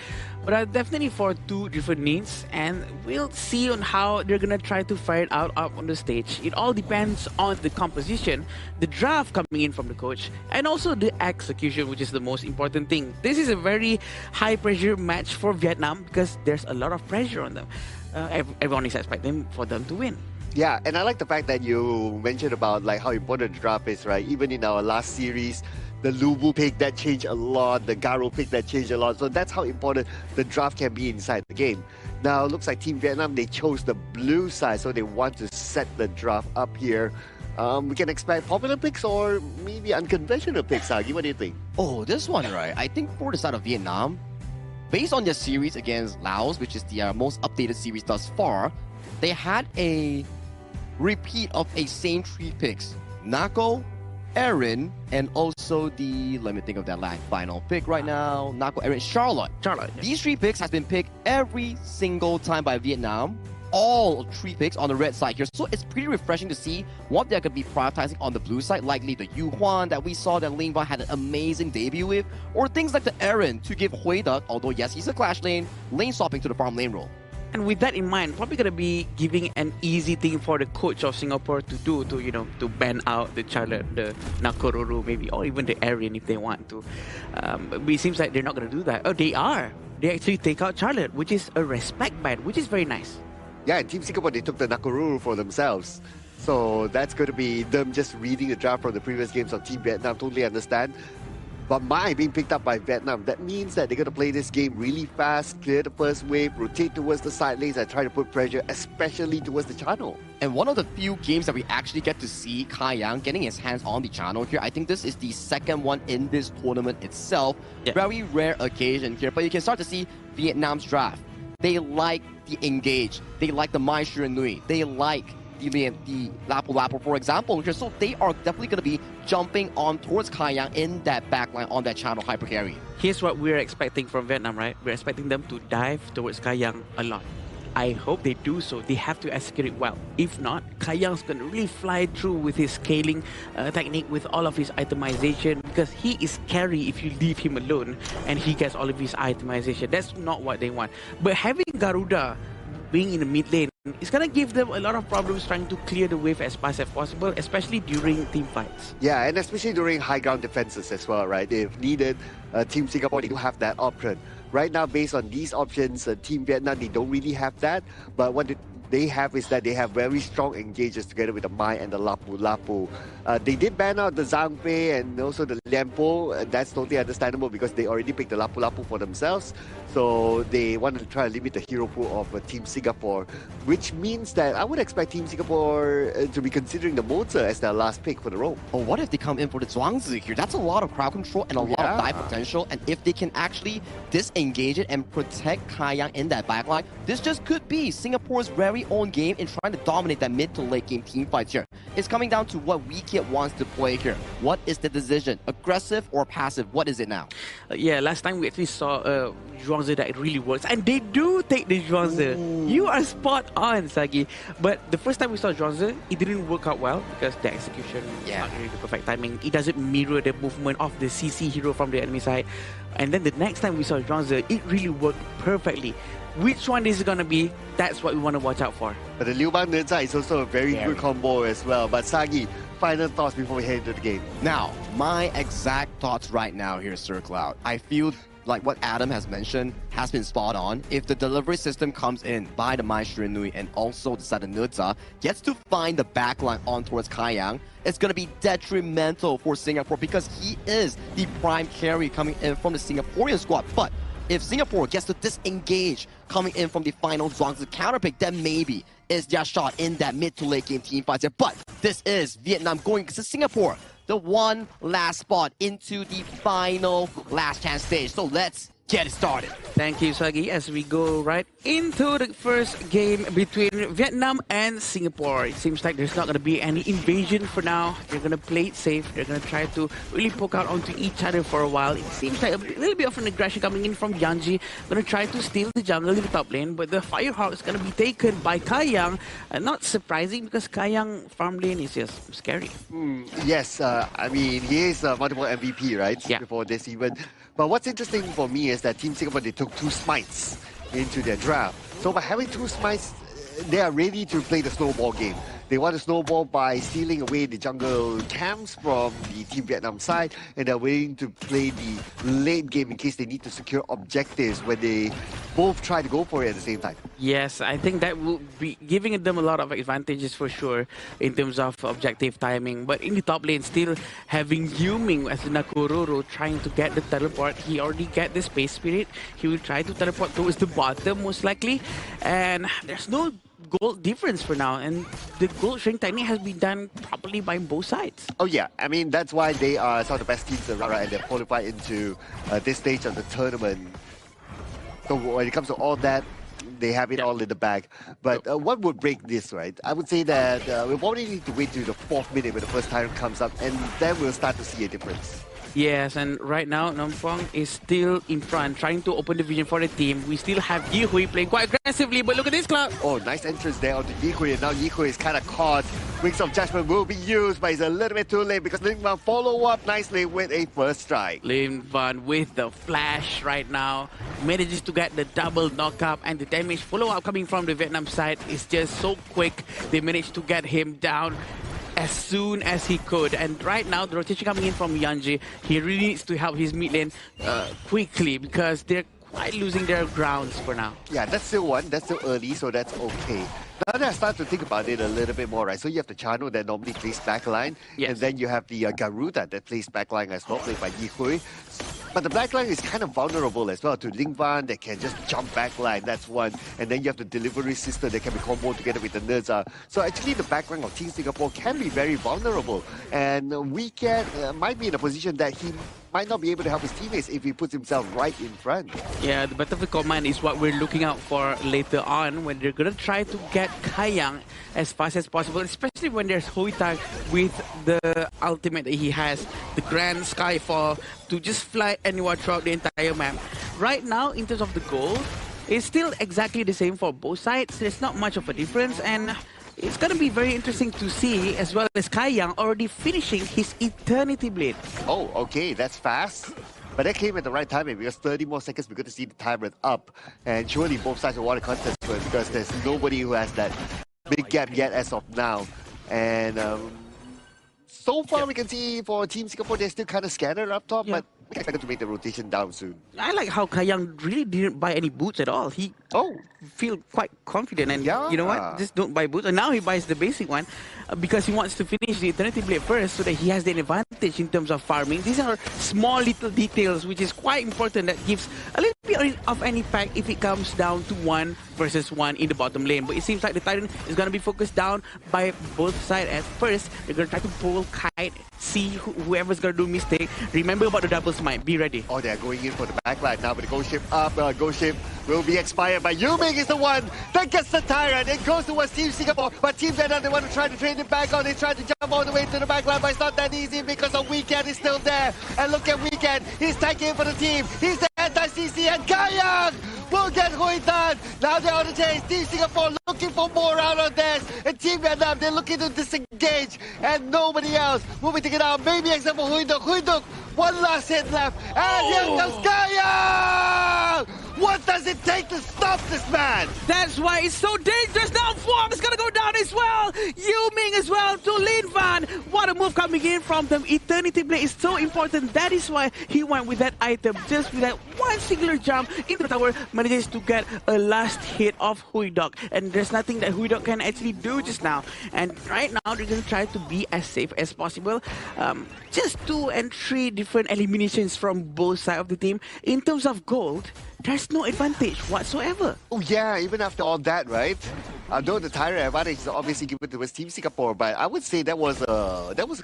But definitely for two different needs, and we'll see on how they're gonna try to fire it out up on the stage. It all depends on the composition, the draft coming in from the coach, and also the execution, which is the most important thing. This is a very high pressure match for Vietnam because there's a lot of pressure on them. everyone is expecting for them to win. Yeah, and I like the fact that you mentioned about like how important the draft is, right? Even in our last series, the Lubu pick that changed a lot, the Garo pick that changed a lot. So that's how important the draft can be inside the game. Now, it looks like Team Vietnam, they chose the blue side, so they want to set the draft up here. We can expect popular picks or maybe unconventional picks, Sagi. What do you think? Oh, this one, right? I think for the side of Vietnam, based on their series against Laos, which is the most updated series thus far, they had a repeat of a same 3 picks. Nako, Aaron, and also the, let me think of that last final pick right now. Nako, Aaron, Charlotte. These 3 picks has been picked every single time by Vietnam. All 3 picks on the red side here. So it's pretty refreshing to see what they're going to be prioritizing on the blue side, likely the Yu Huan that we saw that Lin Van had an amazing debut with, or things like the Aaron to give Hui Duck, although yes, he's a clash lane, lane swapping to the farm lane role. And with that in mind, probably going to be giving an easy thing for the coach of Singapore to do, to ban out the Charlotte, the Nakororo maybe, or even the Aaron if they want to. But it seems like they're not going to do that. Oh, they are. They actually take out Charlotte, which is a respect ban, which is very nice. Yeah, and Team Singapore, they took the Nakoruru for themselves. So that's going to be them just reading the draft from the previous games of Team Vietnam. Totally understand. But Mai being picked up by Vietnam, that means that they're going to play this game really fast, clear the first wave, rotate towards the side lanes and try to put pressure, especially towards the channel. And one of the few games that we actually get to see Kai Yang getting his hands on the channel here. I think this is the second one in this tournament itself. Yeah. Very rare occasion here, but you can start to see Vietnam's draft. They like the engage. They like the Mai Shiranui. They like the Lapu Lapu, for example. So they are definitely going to be jumping on towards Kai Yang in that backline on that channel hyper carry. Here's what we're expecting from Vietnam, right? We're expecting them to dive towards Kai Yang a lot. I hope they do so. They have to execute it well. If not, Kai Yang's going to really fly through with his scaling technique, with all of his itemization, because he is carry if you leave him alone and he gets all of his itemization. That's not what they want. But having Garuda being in the mid lane, it's going to give them a lot of problems trying to clear the wave as fast as possible, especially during team fights. Yeah, and especially during high ground defenses as well, right? If needed, Team Singapore, they do have that option. Right now, based on these options, Team Vietnam, they don't really have that. But what they have is that they have very strong engages together with the Mai and the Lapu Lapu. They did ban out the Zhang Fei and also the Lianpo. That's totally understandable because they already picked the Lapu Lapu for themselves. So they want to try to limit the hero pool of Team Singapore, which means that I would expect Team Singapore to be considering the Moza as their last pick for the role. Oh, what if they come in for the Zhuangzi here? That's a lot of crowd control and a lot of dive potential. And if they can actually disengage it and protect Kai Yang in that backline, this just could be Singapore's very own game in trying to dominate that mid to late game team fights here. It's coming down to what WeKit wants to play here. What is the decision? Aggressive or passive? What is it now? Yeah, last time we actually saw Zhuangzi that it really works. And they do take the Zhuangzi. You are spot on, Sagi. But the first time we saw Zhuangzi, it didn't work out well because the execution is not really the perfect timing. It doesn't mirror the movement of the CC hero from the enemy side. And then the next time we saw Zhuangzi, it really worked perfectly. Which one is it going to be? That's what we want to watch out for. But the Liu Bang Neza is also a very good combo as well. But Sagi, final thoughts before we head into the game. Now, my exact thoughts right now here, Sir Cloud. I feel like what Adam has mentioned has been spot on. If the delivery system comes in by the Mai Shiranui and also the Sadanudza gets to find the backline on towards Kai Yang, it's going to be detrimental for Singapore because he is the prime carry coming in from the Singaporean squad. But if Singapore gets to disengage coming in from the final Zhuangzi counterpick, then maybe is their shot in that mid to late game team fights. But this is Vietnam going to Singapore, the one last spot into the final last chance stage. So let's get it started. Thank you, Sagi. As we go right into the first game between Vietnam and Singapore, it seems like there's not going to be any invasion for now. They're going to play it safe. They're going to try to really poke out onto each other for a while. It seems like a little bit of an aggression coming in from Yanji. Going to try to steal the jungle in the top lane, but the Firehawk is going to be taken by Kai Yang. Not surprising because Kai Yang farm lane is just scary. Yes, I mean, he is a multiple MVP, right? Yeah. Before this even. But what's interesting for me is that Team Singapore, they took 2 smites into their draft. So by having 2 smites, they are ready to play the snowball game. They want to snowball by stealing away the jungle camps from the Team Vietnam side, and they're willing to play the late game in case they need to secure objectives when they both try to go for it at the same time. Yes, I think that will be giving them a lot of advantages for sure in terms of objective timing. But in the top lane, still having Yuming as the Nakororo trying to get the teleport. He already get the Space Spirit. He will try to teleport towards the bottom most likely. And there's no gold difference for now. And the gold shrink technique has been done properly by both sides. Oh yeah, I mean, that's why they are some of the best teams around, right? And they're qualified into this stage of the tournament. So when it comes to all that, they have it all in the bag. But what would break this, right? I would say that we probably need to wait till the 4th minute when the first tyrant comes up, and then we'll start to see a difference. Yes, and right now, Namfong is still in front, trying to open the vision for the team. We still have Yihui playing quite aggressively, but look at this, Cloud. Oh, nice entrance there onto Yihui, and now Yihui is kind of caught. Wings of Judgment will be used, but it's a little bit too late because Lin Van follow up nicely with a first strike. Lin Van with the flash right now, manages to get the double knockup, and the damage follow-up coming from the Vietnam side is just so quick. They managed to get him down as soon as he could, and right now the rotation coming in from Yanji, he really needs to help his mid lane quickly because they're quite losing their grounds for now. Yeah, that's still one, that's still early, so that's okay. Now that I start to think about it a little bit more, right? So you have the Chano that normally plays backline, and then you have the Garuda that plays backline as well, played by Yihui. But the backline is kind of vulnerable as well to Ling Van that can just jump backline, that's one. And then you have the delivery system that can be comboed together with the Nerza. So actually the backline of Team Singapore can be very vulnerable. And Weekend might be in a position that he might not be able to help his teammates if he puts himself right in front. Yeah, the battlefield command is what we're looking out for later on when they're going to try to get Kayang as fast as possible, especially when there's Hoitang with the ultimate that he has, the Grand Skyfall, to just fly anywhere throughout the entire map. Right now, in terms of the goal, it's still exactly the same for both sides. There's not much of a difference, and it's going to be very interesting to see, as well as Kayang already finishing his Eternity Blade. Oh, okay, that's fast. But that came at the right timing because 30 more seconds we're going to see the timer up. And surely both sides will want to contest for it because there's nobody who has that big gap yet as of now. And so far we can see for Team Singapore, they're still kind of scattered up top, but we expect them to make the rotation down soon. I like how Kayang really didn't buy any boots at all. He feel quite confident and you know what, just don't buy boots. And now he buys the basic one because he wants to finish the Eternity Blade first so that he has the advantage in terms of farming. These are small little details which is quite important that gives a little bit of an impact if it comes down to 1 versus 1 in the bottom lane. But it seems like the Titan is going to be focused down by both sides at first. They're going to try to pull Kite, see whoever's going to do mistake. Remember about the double smite, be ready. Oh, they're going in for the backline now with the Ghost Ship up. Ghost Ship will be expired, but Yuming is the one that gets the Tyrant. It goes towards Team Singapore, but Team Vietnam, they want to try to trade it back on. They try to jump all the way to the backline, but it's not that easy because of Weekend is still there. And look at Weekend, he's tagging for the team. He's the anti-CC, and Kayang will get Hoitan. Now they're on the chase. Team Singapore looking for more out of this. And Team Vietnam, they're looking to disengage. And nobody else will be taken out. Maybe except for Huinduk. Huinduk, one last hit left. And here comes Kayang! What does it take to stop this man? That's why it's so dangerous. Now Fong is going to go down as well. Yuming as well to Lin Van. What a move coming in from them. Eternity Blade is so important. That is why he went with that item. Just with that one singular jump into the tower, manages to get a last hit of Huidok. And there's nothing that Huidok can actually do just now. And right now, they're going to try to be as safe as possible. Just 2 and 3 different eliminations from both sides of the team. In terms of gold, there's no advantage whatsoever. Oh yeah, even after all that, right? Although the Tyrant advantage is obviously given towards Team Singapore, but I would say that was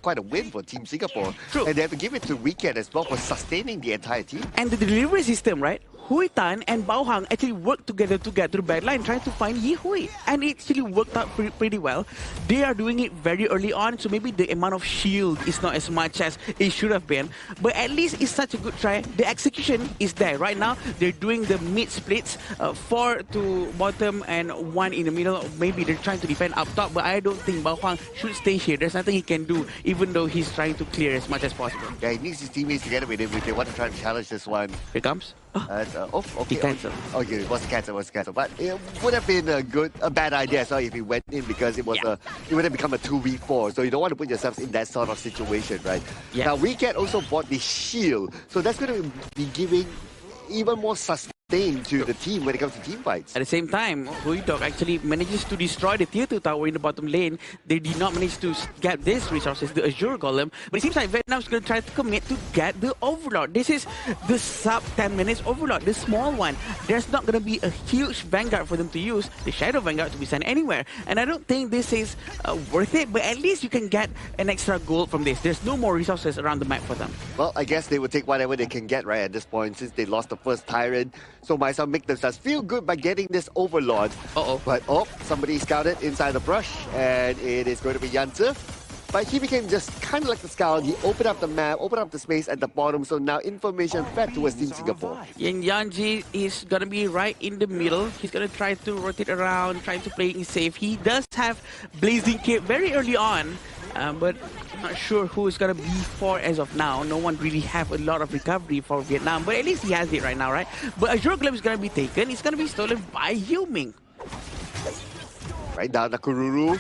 quite a win for Team Singapore. True. And they have to give it to Weekend as well for sustaining the entire team. And the delivery system, right? Huitan and Bao Hang actually worked together to get to the backline trying to find Yi Hui. And it actually worked out pretty well. They are doing it very early on, so maybe the amount of shield is not as much as it should have been. But at least it's such a good try. The execution is there. Right now, they're doing the mid splits, 4 to bottom and 1 in the middle. Maybe they're trying to defend up top, but I don't think Bao Hang should stay here. There's nothing he can do, even though he's trying to clear as much as possible. Yeah, he needs his teammates together with him if they want to try to challenge this one. Here comes. Okay. He cancelled. Okay, it was cancelled. But it would have been a bad idea as well if he went in because it would have become a 2v4. So you don't want to put yourselves in that sort of situation, right? Yeah. Now, Weekend also bought the shield. So that's going to be giving even more sustained thing to the team when it comes to team fights. At the same time, Huidok actually manages to destroy the tier 2 tower in the bottom lane. They did not manage to get these resources, the Azure Golem, but it seems like Vietnam's going to try to commit to get the Overlord. This is the sub 10 minutes Overlord, the small one. There's not going to be a huge Vanguard for them to use, the Shadow Vanguard to be sent anywhere. And I don't think this is worth it, but at least you can get an extra gold from this. There's no more resources around the map for them. Well, I guess they will take whatever they can get right at this point since they lost the first Tyrant. So might as well make themselves feel good by getting this Overlord. But somebody scouted inside the brush, and it is going to be Yanzi. But he became just kind of like the scout. He opened up the map, opened up the space at the bottom, so now information fed towards Team Singapore. And Yanji is going to be right in the middle. He's going to try to rotate around, trying to play it safe. He does have Blazing Cape very early on, but I'm not sure who is going to be for as of now. No one really have a lot of recovery for Vietnam, but at least he has it right now, right? But Azure Golem is going to be taken. It's going to be stolen by Yuming. Right down the Kururu.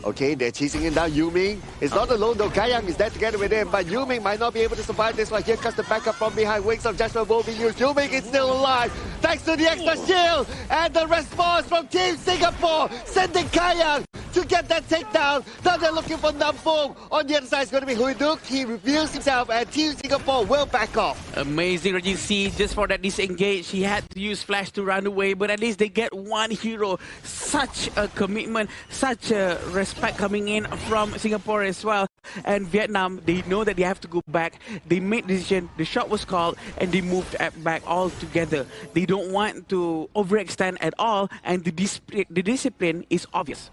Okay, they're chasing him down. Yuming is not alone though. Kayang is there together with him, but Yuming might not be able to survive this one. Here comes the backup from behind. Wings of Judgment will be used. Yuming is still alive thanks to the extra shield and the response from Team Singapore, sending Kayang to get that takedown. Now they're looking for Nampung. On the other side is going to be Huiduk. He reveals himself and Team Singapore will back off. Amazing, Reggie C. Just for that disengage, he had to use Flash to run away, but at least they get one hero. Such a commitment, such a respect coming in from Singapore as well. And Vietnam, they know that they have to go back. They made the decision, the shot was called, and they moved back all together. They don't want to overextend at all, and the discipline is obvious.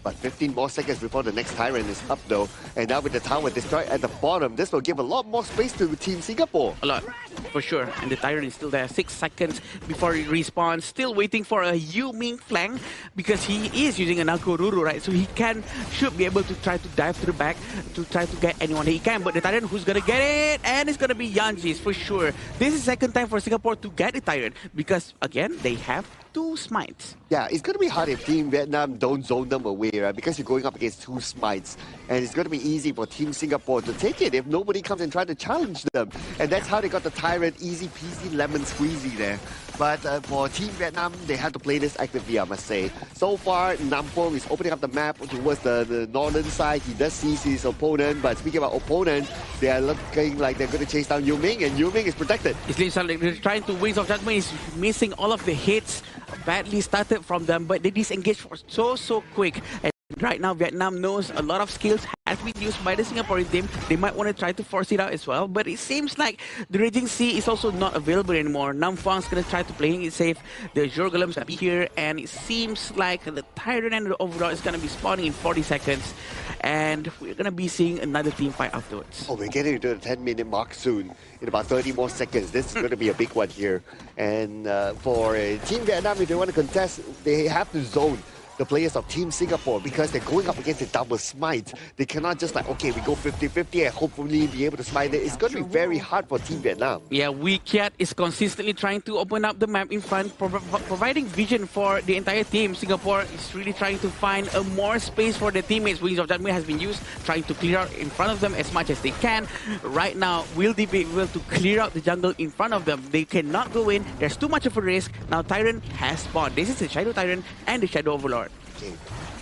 But 15 more seconds before the next Tyrant is up though. And now with the tower destroyed at the bottom, this will give a lot more space to Team Singapore. A lot, for sure. And the Tyrant is still there. 6 seconds before he respawns. Still waiting for a Yuming flank because he is using an Akururu, right? So he should be able to try to dive to the back to try to get anyone he can. But the Tyrant who's going to get it? And it's going to be Yanji's for sure. This is second time for Singapore to get the Tyrant because, again, they have 2 smites. Yeah, it's going to be hard if Team Vietnam don't zone them away, right? Because you're going up against 2 smites. And it's going to be easy for Team Singapore to take it if nobody comes and try to challenge them. And that's how they got the Tyrant, easy peasy lemon squeezy there. But for Team Vietnam, they had to play this actively, I must say. So far, Nampung is opening up the map towards the northern side. He does see his opponent, but speaking about opponent, they are looking like they're going to chase down Yuming, and Yuming is protected. It seems like they're trying to Wings of Judgment. Is missing all of the hits. Badly started from them, but they disengaged for so quick. And right now, Vietnam knows a lot of skills has been used by the Singaporean team. They might want to try to force it out as well, but it seems like the Raging Sea is also not available anymore. Nam Fang's going to try to play it safe. The Azure Golem's going to be here, and it seems like the Tyrant and the Overlord is going to be spawning in 40 seconds. And we're going to be seeing another team fight afterwards. Oh, we're getting to the 10-minute mark soon. In about 30 more seconds. This is going to be a big one here. And for Team Vietnam, if they want to contest, they have to zone the players of Team Singapore because they're going up against a double smite. They cannot just like, okay, we go 50-50 and hopefully be able to smite it. It's going to be very hard for Team Vietnam. Yeah, Wikiat is consistently trying to open up the map in front, providing vision for the entire team. Singapore is really trying to find a more space for their teammates. Wings of Judgment has been used, trying to clear out in front of them as much as they can. Right now, will they be able to clear out the jungle in front of them? They cannot go in. There's too much of a risk. Now Tyrant has spawned. This is the Shadow Tyrant and the Shadow Overlord. Okay.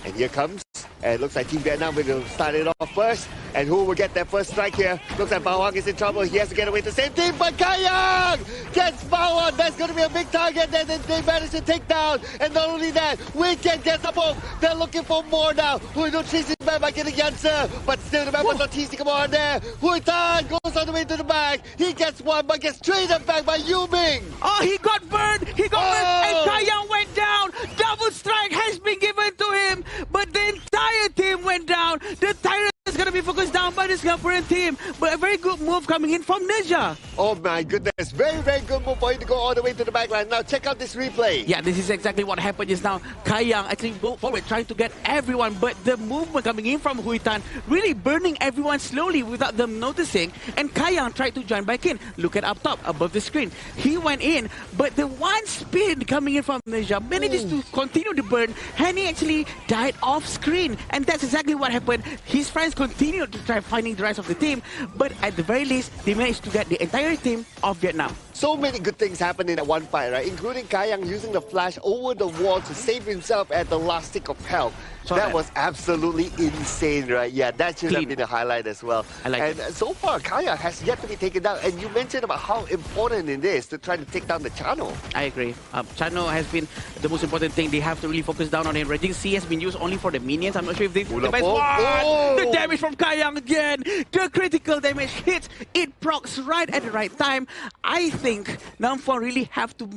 And here comes, and it looks like Team Vietnam will start it off first. And who will get their first strike here? Looks like Bao Hang is in trouble. He has to get away to the same team, but Kayang gets Bao Hang. That's going to be a big target that they managed to take down. And not only that, Wicked gets the bomb. They're looking for more now. Huiduk chases back by getting Yanzi, but still the members of Team Singapore are there. Huitan goes all the way to the back. He gets one, but gets traded back by Yuming. Oh, he got burned. He got burned, and Kayang went down. Double strike has been given to him, but the entire team went down. The Tyrant is going to be focused down by the Singaporean team, but a very good move coming in from Ninja. Oh my goodness, very good move for him to go all the way to the back line. Now check out this replay. Yeah, this is exactly what happened just now. Kayang actually go forward trying to get everyone, but the movement coming in from Huitan really burning everyone slowly without them noticing, and Kayang tried to join back in. Look at up top above the screen. He went in, but the one spin coming in from Ninja manages to continue the burn, and he actually died off screen, and that's exactly what happened. His friends continued to try finding the rest of the team, but at the very least, they managed to get the entire team of Vietnam. So many good things happened in that one fight, right? Including Kayang using the flash over the wall to save himself at the last stick of health. That was absolutely insane, right? Yeah, that should have been a highlight as well. And so far, Kayang has yet to be taken down. And you mentioned about how important it is to try to take down the Chano. I agree. Chano has been the most important thing. They have to really focus down on it. Raging C has been used only for the minions. I'm not sure if they... The damage from Kayang again. The critical damage hits. It procs right at the right time. I think Namfon really have to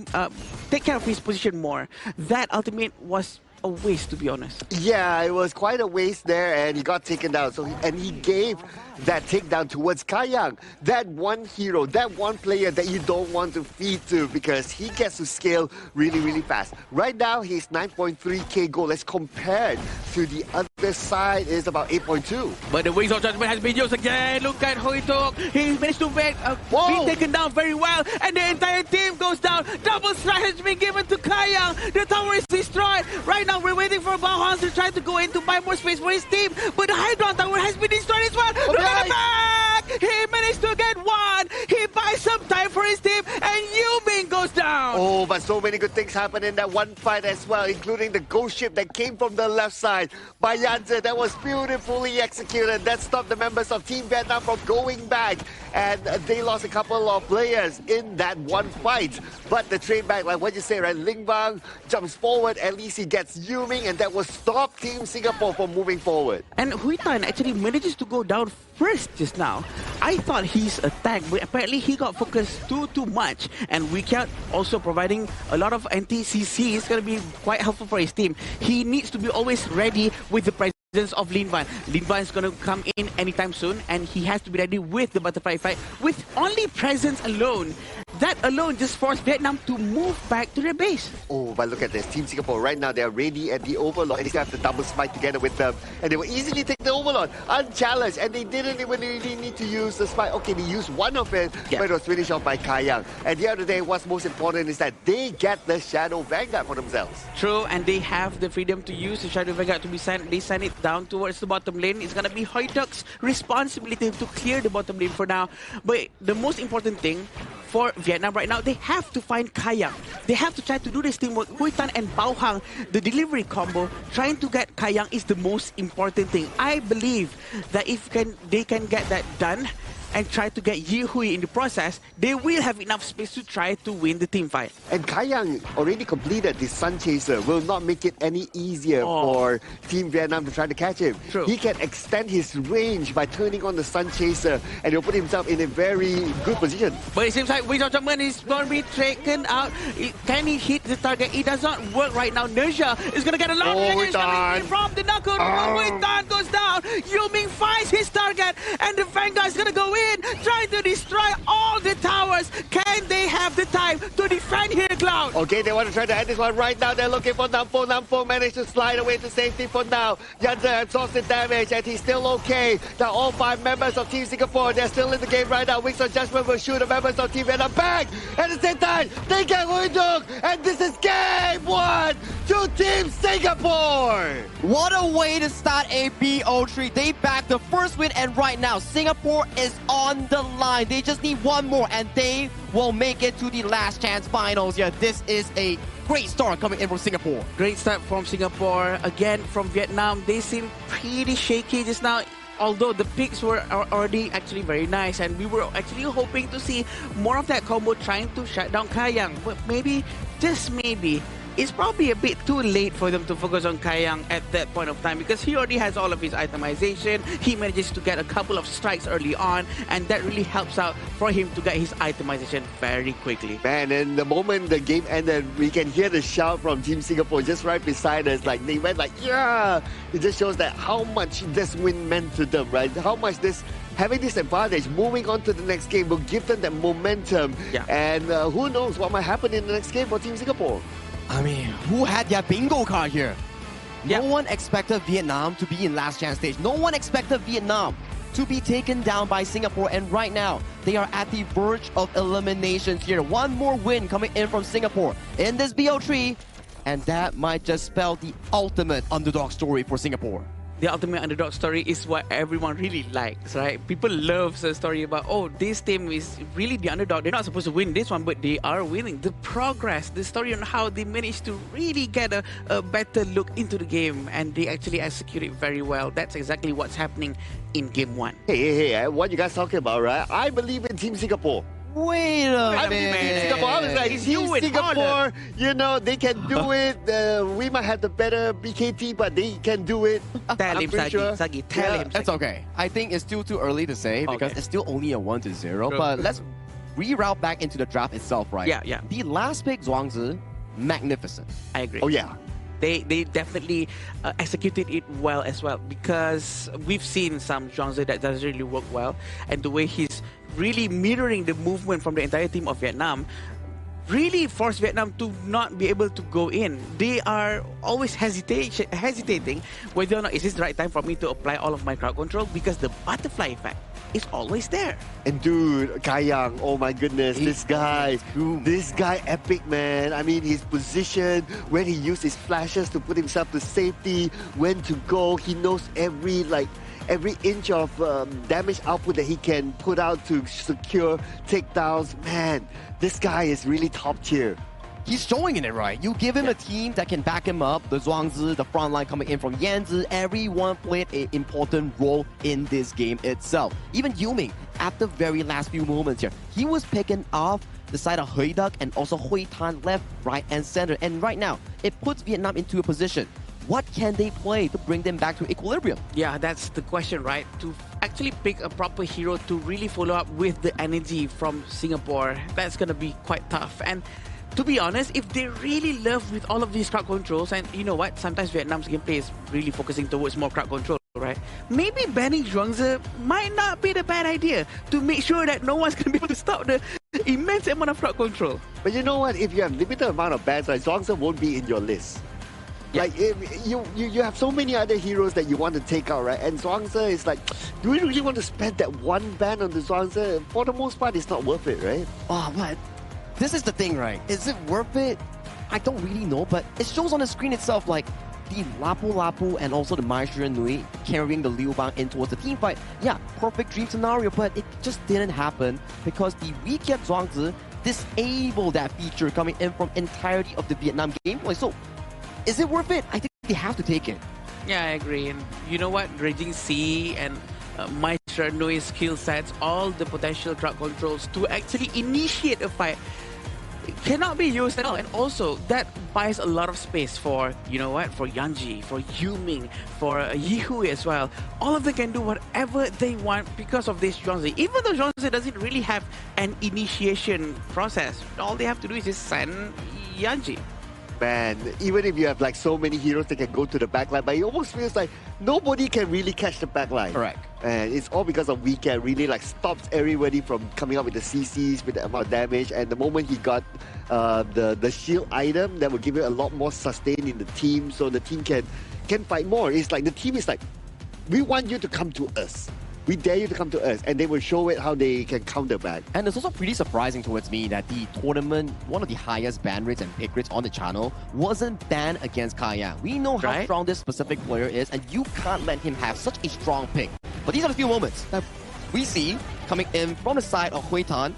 take care of his position more. That ultimate was a waste, to be honest. Yeah, it was quite a waste there, and he got taken down. So he gave that takedown towards Kayang, that one hero, that one player that you don't want to feed to because he gets to scale really, really fast. Right now, he's 9.3k gold. Let's compare to the other side is about 8.2. But the Wings of Judgment has been used again. Look at how he took. He managed to be taken down very well, and the entire team goes down. Double strike has been given to Kayang. The tower is destroyed. Right now, we're waiting for Bao to try to go in to buy more space for his team, but the Hydron tower has been destroyed as well. Look at the back! He managed to get one. He buys some time for his team, and Yuming goes down. Oh, but so many good things happened in that one fight as well, including the ghost ship that came from the left side by Yanzi. That was beautifully executed. That stopped the members of Team Vietnam from going back, and they lost a couple of players in that one fight. But the trade back, like what you say, right? Ling Bang jumps forward. At least he gets Yuming, and that will stop Team Singapore from moving forward. And Hui Tan actually manages to go down first just now. I thought he's attacked, but apparently he got focused too much. And Wikiat also providing a lot of anti-CC is going to be quite helpful for his team. He needs to be always ready with the presence of Lin Van. Lin Van is going to come in anytime soon, and he has to be ready with the butterfly fight. With only presence alone, that alone just forced Vietnam to move back to their base. Oh, but look at this. Team Singapore right now, they're ready at the Overlord, and they have the double spike together with them, and they will easily take the Overlord unchallenged, and they didn't even really need to use the spike. Okay, they used one of it, but it was finished off by Kayang. At the end of the day, what's most important is that they get the Shadow Vanguard for themselves. True, and they have the freedom to use the Shadow Vanguard to be sent. They send it down towards the bottom lane. It's going to be Hoituk's responsibility to clear the bottom lane for now. But the most important thing for Vietnam right now, they have to find Kayang. They have to try to do this teamwork. Hui Tan and Bao Hang, the delivery combo, trying to get Kayang is the most important thing. I believe that if they can get that done and try to get Yi Hui in the process, they will have enough space to try to win the team fight. And Kayang already completed the Sun Chaser, will not make it any easier for Team Vietnam to try to catch him. True. He can extend his range by turning on the Sun Chaser, and he'll put himself in a very good position. But it seems like Wings of Judgment is going to be taken out. Can he hit the target? It does not work right now. Nerja is going to get a long range from the knuckle. Hui Tan goes down. Yuming finds his target, and the Vanguard is going to go in, trying to destroy all the towers. Can they have the time to defend here, Cloud? Okay, they want to try to end this one right now. They're looking for Nampo. Nampo managed to slide away to safety for now. Yanzi absorbs the damage, and he's still okay. Now all 5 members of Team Singapore, they're still in the game right now. Wings of Judgment will shoot the members of Team Vietnam back. At the same time, they get Huiduk, and this is game 1 to Team Singapore. What a way to start a BO3. They backed the first win, and right now, Singapore is on the line. They just need one more, and they will make it to the last chance finals. Yeah, this is a great start coming in from Singapore. Great start from Singapore. Again, from Vietnam, they seem pretty shaky just now. Although the picks were already actually very nice, and we were actually hoping to see more of that combo trying to shut down Kayang. But maybe, just maybe, it's probably a bit too late for them to focus on Kayang at that point of time, because he already has all of his itemization. He manages to get a couple of strikes early on, and that really helps out for him to get his itemization very quickly. Man, and the moment the game ended, we can hear the shout from Team Singapore just right beside us. Like, they went like, yeah! It just shows that how much this win meant to them, right? How much having this advantage, moving on to the next game, will give them that momentum. Yeah. And who knows what might happen in the next game for Team Singapore. I mean, who had their bingo card here? No one expected Vietnam to be in last chance stage. No one expected Vietnam to be taken down by Singapore. And right now, they are at the verge of elimination here. One more win coming in from Singapore in this BO3. And that might just spell the ultimate underdog story for Singapore. the ultimate underdog story is what everyone really likes, right? People love the story about, oh, this team is really the underdog. They're not supposed to win this one, but they are winning. The progress, the story on how they managed to really get a better look into the game, and they actually execute it very well. That's exactly what's happening in Game 1. Hey, what you guys talking about, right? I believe in Team Singapore. Wait a minute. Singapore, I was like, It's Team you and Singapore, honor. you know, they can do it. We might have the better BKT, but they can do it. Tell I'm him, pretty sure. Sagi. Tell him. It's okay. I think it's still too early to say because Okay. it's still only a 1-0. True. But let's reroute back into the draft itself, right? Yeah. The last pick, Zhuangzi, magnificent. I agree. Oh, yeah. They definitely executed it well as well, because we've seen some Zhuangzi that doesn't really work well, and the way he's really mirroring the movement from the entire team of Vietnam really forced Vietnam to not be able to go in. They are always hesitating whether or not is this the right time for me to apply all of my crowd control, because the butterfly effect is always there. And dude, Kai Yang, oh my goodness, this guy epic, man. I mean, his position, when he used his flashes to put himself to safety, when to go, he knows every inch of damage output that he can put out to secure takedowns. Man, this guy is really top tier. He's showing in it, right? You give him a team that can back him up. The Zhuangzi, the front line coming in from Yanzi, everyone played an important role in this game itself. Even Yuming, at the very last few moments here, he was picking off the side of Hui Duck and also Hui Tan left, right, and center. And right now, it puts Vietnam into a position. What can they play to bring them back to equilibrium? Yeah, that's the question, right? To actually pick a proper hero to really follow up with the energy from Singapore, that's going to be quite tough. And to be honest, if they really love with all of these crowd controls, and you know what, sometimes Vietnam's gameplay is really focusing towards more crowd control, right? Maybe banning Zhuangzi might not be the bad idea to make sure that no one's going to be able to stop the immense amount of crowd control. But you know what, if you have limited amount of bans, like Zhuangzi won't be in your list. Yeah. Like, you have so many other heroes that you want to take out, right? And Zhuangzi is like, do we really want to spend that one ban on the Zhuangzi? For the most part, it's not worth it, right? Oh, but this is the thing, right? Is it worth it? I don't really know, but it shows on the screen itself, like, the Lapu Lapu and also the Mai Shih Nui carrying the Liu Bang in towards the team fight. Yeah, perfect dream scenario, but it just didn't happen because the weak yet Zhuangzi disabled that feature coming in from entirety of the Vietnam gameplay. So, is it worth it? I think they have to take it. Yeah, I agree. And you know what? Raging Sea and Mai Shih Nui's skill sets, all the potential crowd controls to actually initiate a fight, it cannot be used at all. And also, that buys a lot of space for, you know what, for Yanji, for Yuming, for Yihui as well. All of them can do whatever they want because of this Zhuangzi. Even though Zhuangzi doesn't really have an initiation process, all they have to do is just send Yanji. Man, even if you have like so many heroes that can go to the backline, but it almost feels like nobody can really catch the backline. Correct. And it's all because of Weekend really like stops everybody from coming up with the CCs with the amount of damage. And the moment he got the shield item, that will give you a lot more sustain in the team, so the team can fight more. It's like the team is like, we want you to come to us. We dare you to come to us, and they will show it how they can counter back. And it's also pretty surprising towards me that the tournament, one of the highest ban rates and pick rates on the channel, wasn't banned against Kai Yang. We know how strong this specific player is, and you can't let him have such a strong pick. But these are the few moments that we see coming in from the side of Hui Tan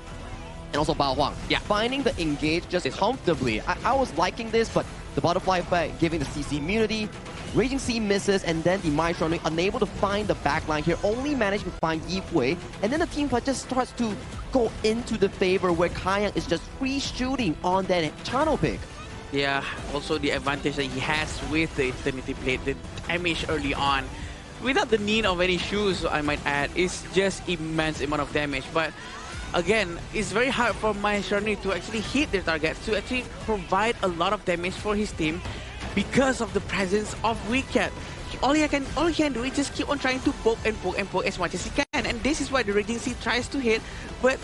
and also Bao Huang. Yeah. Finding the engage just comfortably. I was liking this, but the butterfly effect, giving the CC immunity, Raging Sea misses, and then the Mai Shih Nui unable to find the backline here, only managed to find Yi Hui, and then the team fight just starts to go into the favor where Kai Yang is just free shooting on that channel pick. Yeah, also the advantage that he has with the Eternity Blade, the damage early on, without the need of any shoes, I might add, is just immense amount of damage. But again, it's very hard for Mai Shih Nui to actually hit their targets, to actually provide a lot of damage for his team, because of the presence of Wicked. All he can do is just keep on trying to poke and poke and poke as much as he can. And this is why the Raging Sea tries to hit. But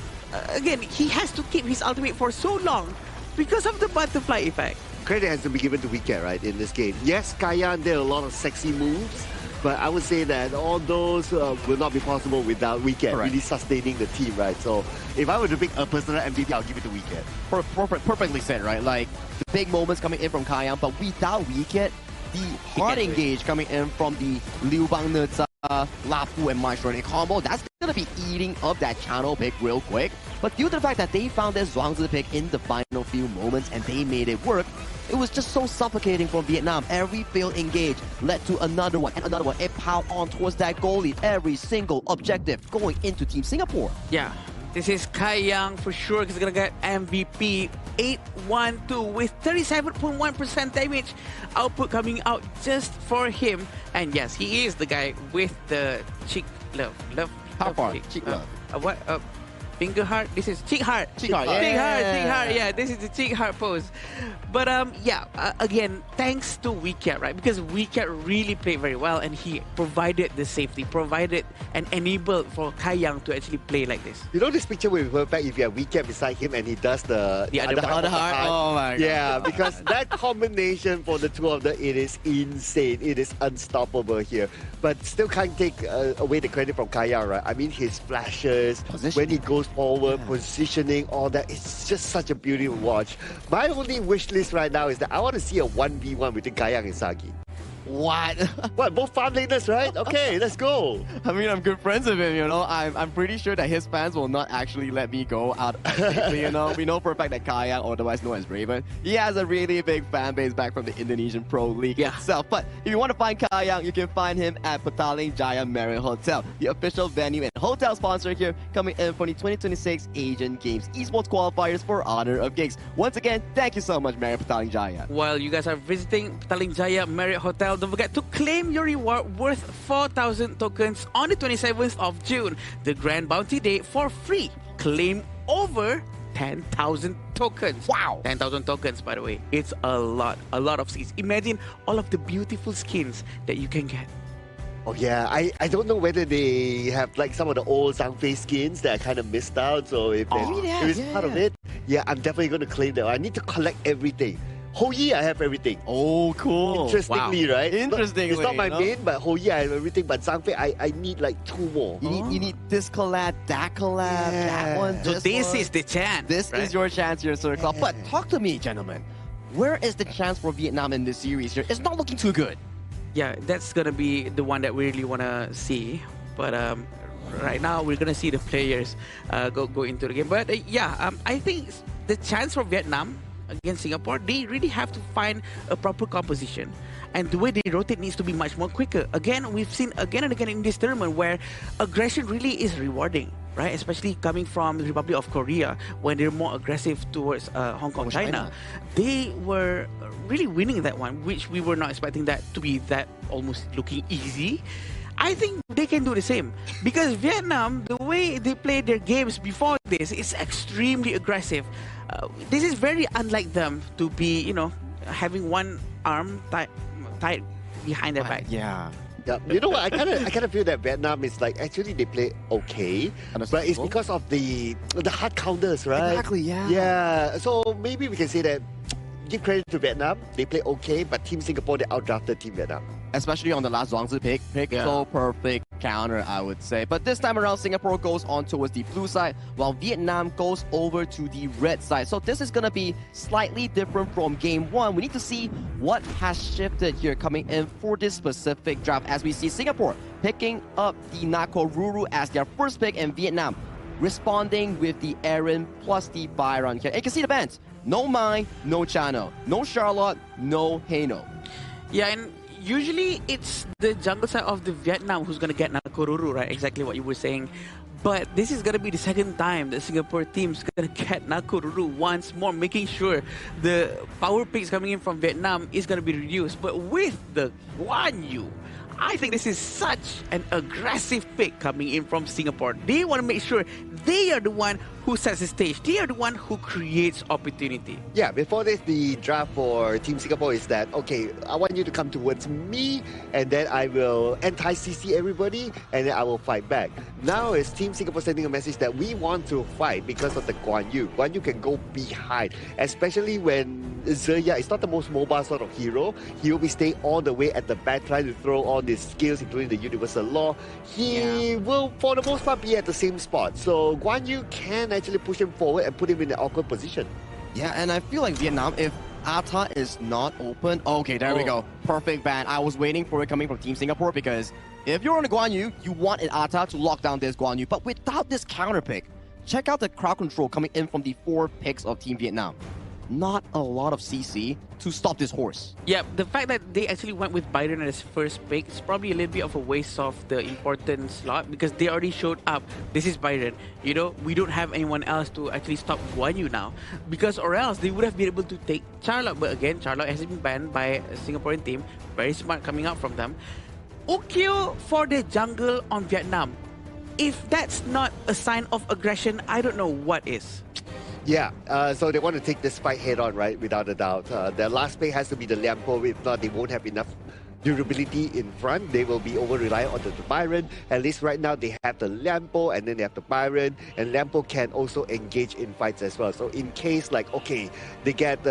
again, he has to keep his ultimate for so long because of the butterfly effect. Credit has to be given to Wicked, right, in this game. Yes, Kai Yang did a lot of sexy moves, but I would say that all those will not be possible without Wicked really sustaining the team, right? So if I were to pick a personal MVP, I'll give it to Wicked. Perfectly said, right? Like, the big moments coming in from Kai Yang, but without Wicked, The hard engage coming in from the Liu Bang Neza, La Fu and Mai Shorty combo, that's going to be eating up that channel pick real quick. But due to the fact that they found their Zhuangzi pick in the final few moments and they made it work, it was just so suffocating for Vietnam. Every failed engage led to another one and another one. It piled on towards that goal lead. Every single objective going into Team Singapore. Yeah, this is Kai Yang for sure. He's gonna get MVP 8-1-2 with 37.1% damage output coming out just for him. And yes, he is the guy with the cheek love. How far? Cheek love. What? Finger heart. This is cheek heart. Cheek heart. Cheek heart. Yeah, this is the cheek heart pose. But again, thanks to WeCat, right? Because WeCat really played very well, and he provided the safety, provided and enabled for Kai Yang to actually play like this. You know, this picture will be perfect if you have WeCat beside him and he does the other heart. Oh my god. Yeah, because that combination for the two of them, it is insane. It is unstoppable here. But still can't take away the credit from Kai Yang, right? I mean, his flashes, when he goes forward, positioning, all that. It's just such a beauty to watch. My only wish list right now is that I want to see a 1v1 between Kai Yang and Sagi. What? What? Both farm laners, right? Okay, let's go. I mean, I'm good friends with him, you know. I'm pretty sure that his fans will not actually let me go out quickly, you know. We know for a fact that Kai Yang, otherwise known as Raven, he has a really big fan base back from the Indonesian Pro League itself. But if you want to find Kai Yang, you can find him at Petaling Jaya Marriott Hotel, the official venue and hotel sponsor here, coming in for the 2026 Asian Games Esports Qualifiers for Honor of Kings. Once again, thank you so much, Marriott Petaling Jaya. While you guys are visiting Petaling Jaya Marriott Hotel, don't forget to claim your reward worth 4,000 tokens on the 27th of June, the Grand Bounty Day, for free. Claim over 10,000 tokens. Wow! 10,000 tokens, by the way. It's a lot of skins. Imagine all of the beautiful skins that you can get. Oh yeah, I don't know whether they have like some of the old Zhangfei skins that I kind of missed out. So if it's part of it, yeah, I'm definitely going to claim that. I need to collect everything. Whole year I have everything. Oh, cool. Interestingly, right? Interestingly. It's not my you know? main, but whole year I have everything. But Zhangfei, I need like 2 more. You need this collab, that collab, that one, So this is the chance. This is your chance here, Sir Club. But talk to me, gentlemen. Where is the chance for Vietnam in this series here? It's not looking too good. Yeah, that's going to be the one that we really want to see. But right now, we're going to see the players go into the game. But I think the chance for Vietnam against Singapore, they really have to find a proper composition. And the way they rotate needs to be much more quicker. Again, we've seen again and again in this tournament where aggression really is rewarding, right? Especially coming from the Republic of Korea, when they're more aggressive towards Hong Kong, China. They were really winning that one, which we were not expecting that to be that almost looking easy. I think they can do the same, because Vietnam, the way they played their games before this, is extremely aggressive. This is very unlike them to be, you know, having one arm tied behind their back. Yeah. You know what? I kind of feel that Vietnam is like, actually they play okay, but it's because of the hard counters, right? Exactly. Yeah. Yeah. So maybe we can say that, give credit to Vietnam, they play okay, but Team Singapore, they outdrafted Team Vietnam. Especially on the last Zhuangzi pick. So perfect counter, I would say. But this time around, Singapore goes on towards the blue side, while Vietnam goes over to the red side. So this is going to be slightly different from game one. We need to see what has shifted here coming in for this specific draft, as we see Singapore picking up the Nakoruru as their first pick, and Vietnam responding with the Aaron plus the Byron here. And you can see the bands. No Mai, no Chano. No Charlotte, no Haino. Yeah, and usually it's the jungle side of the Vietnam who's going to get Nakoruru, right? Exactly what you were saying. But this is going to be the second time the Singapore team's going to get Nakoruru once more, making sure the power picks coming in from Vietnam is going to be reduced. But with the Guan Yu, I think this is such an aggressive pick coming in from Singapore. They want to make sure they are the one who sets the stage. They are the one who creates opportunity. Yeah, before this, the draft for Team Singapore is that, okay, I want you to come towards me, and then I will anti-CC everybody, and then I will fight back. Now it's Team Singapore sending a message that we want to fight because of the Guan Yu. Guan Yu can go behind, especially when Zheya is not the most mobile sort of hero. He will be staying all the way at the back, trying to throw all his skills, including the Universal Law. He will, for the most part, be at the same spot. So Guan Yu can actually push him forward and put him in an awkward position. Yeah, and I feel like Vietnam, if Atta is not open. Okay, there we go. Perfect ban. I was waiting for it coming from Team Singapore because if you're on a Guan Yu, you want an Atta to lock down this Guan Yu. But without this counter pick, check out the crowd control coming in from the 4 picks of Team Vietnam. Not a lot of CC to stop this horse. Yeah, the fact that they actually went with Byron as first pick is probably a little bit of a waste of the important slot because they already showed up. This is Byron. You know, we don't have anyone else to actually stop Guan Yu now. Because or else they would have been able to take Charlotte. But again, Charlotte has been banned by a Singaporean team. Very smart coming out from them. Okyo for the jungle on Vietnam. If that's not a sign of aggression, I don't know what is. Yeah, so they want to take this fight head on, right? Without a doubt. Their last pick has to be the Liampo. If not, they won't have enough durability in front. They will be over-reliant on the Byron. At least right now, they have the Liampo and then they have the Byron. And Liampo can also engage in fights as well. So in case, like, okay, they get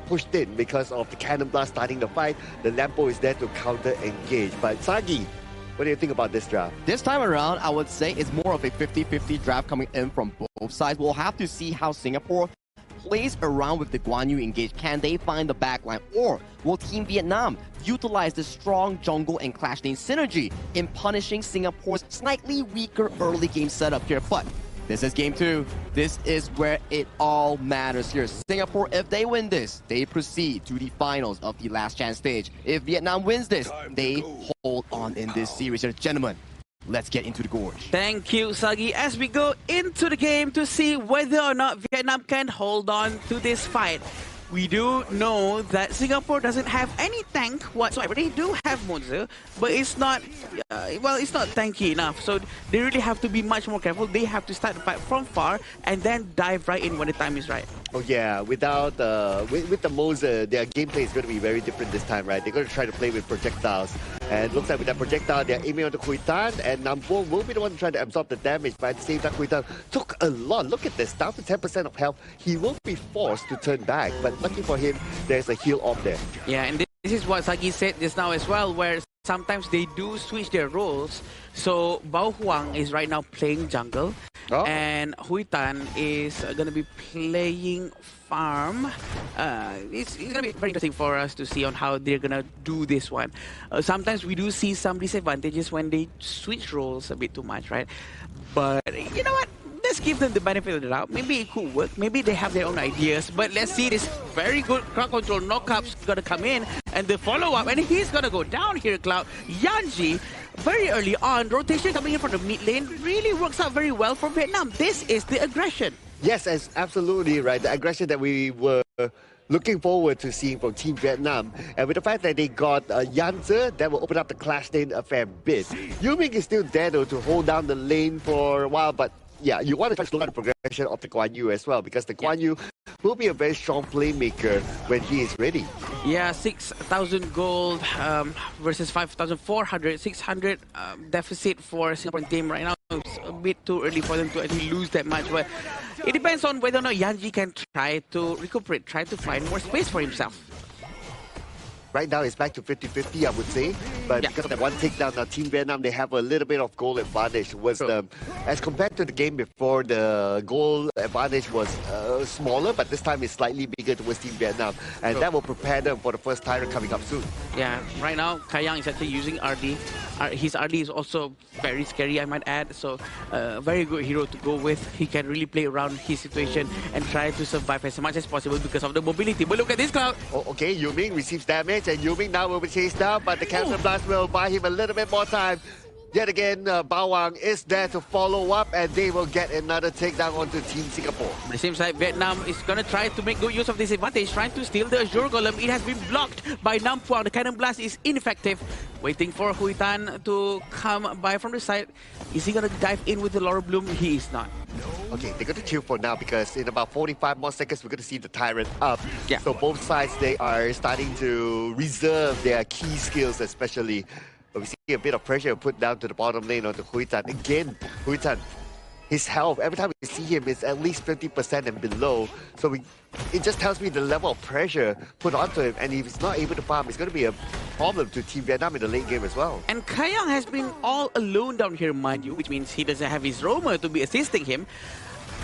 pushed in because of the Cannon Blast starting the fight, the Liampo is there to counter-engage. But Sagi, what do you think about this draft? This time around, I would say it's more of a 50-50 draft coming in from both sides. We'll have to see how Singapore plays around with the Guan Yu engage. Can they find the backline? Or will Team Vietnam utilize the strong jungle and clash lane synergy in punishing Singapore's slightly weaker early game setup here? But this is game 2. This is where it all matters here. Singapore, if they win this, they proceed to the finals of the last chance stage. If Vietnam wins this, they hold on in this series here. Gentlemen, let's get into the gorge. Thank you, Sagi. As we go into the game to see whether or not Vietnam can hold on to this fight. We do know that Singapore doesn't have any tank whatsoever. They do have Monza, but it's not, it's not tanky enough. So they really have to be much more careful. They have to start the fight from far and then dive right in when the time is right. Oh yeah, without with the Moser, their gameplay is going to be very different this time, right? They're going to try to play with projectiles. And it looks like with that projectile, they're aiming on the Kui Tan, and Nampo will be the one trying to absorb the damage. But at the same time, Kui Tan took a lot. Look at this, down to 10% of health. He will be forced to turn back, but lucky for him, there's a heal off there. Yeah, and this is what Sagi said just now as well, where sometimes they do switch their roles. So Bao Huang is right now playing jungle, and Hui Tan is going to be playing farm. It's going to be very interesting for us to see on how they're going to do this one. Sometimes we do see some disadvantages when they switch roles a bit too much, right? But you know what? Let's give them the benefit of the doubt. Maybe it could work. Maybe they have their own ideas. But let's see this very good crowd control knockup's going to come in. And the follow-up. And he's going to go down here, Cloud. Yanji, very early on, rotation coming in from the mid lane really works out very well for Vietnam. This is the aggression. Yes, absolutely right. The aggression that we were looking forward to seeing from Team Vietnam. And with the fact that they got Yanzi, that will open up the clash lane a fair bit. Yuming is still there though to hold down the lane for a while, but yeah, you want to try to slow down the progression of the Guan Yu as well, because the Guan Yu will be a very strong playmaker when he is ready. Yeah, 6,000 gold versus 5,400. 600 deficit for Singaporean team right now. It's a bit too early for them to actually lose that much, but it depends on whether or not Yanji can try to recuperate, try to find more space for himself. Right now, it's back to 50-50, I would say. But because of that one takedown, now Team Vietnam, they have a little bit of goal advantage. As compared to the game before, the goal advantage was smaller, but this time it's slightly bigger towards Team Vietnam. And that will prepare them for the first Tyrant coming up soon. Yeah, right now, Kayang is actually using RD. His RD is also very scary, I might add. So, very good hero to go with. He can really play around his situation and try to survive as much as possible because of the mobility. But look at this, Cloud. Okay, Yuming receives damage. And Yuming now will be chased down, but the Cancer Blast will buy him a little bit more time. Yet again, Bao Wang is there to follow up, and they will get another takedown onto Team Singapore. It seems like Vietnam is going to try to make good use of this advantage, trying to steal the Azure Golem. It has been blocked by Nam Phuang. The Cannon Blast is ineffective. Waiting for Hui Tan to come by from the side. Is he going to dive in with the Laurel Bloom? He is not. Okay, they're going to chill for now because in about 45 more seconds, we're going to see the Tyrant up. Yeah. So both sides, they are starting to reserve their key skills, especially. But we see a bit of pressure put down to the bottom lane onto Hui Tan. Again, Hui Tan, his health, every time we see him, is at least 50% and below. So it just tells me the level of pressure put onto him. And if he's not able to farm, it's going to be a problem to Team Vietnam in the late game as well. And Kayang has been all alone down here, mind you, which means he doesn't have his roamer to be assisting him.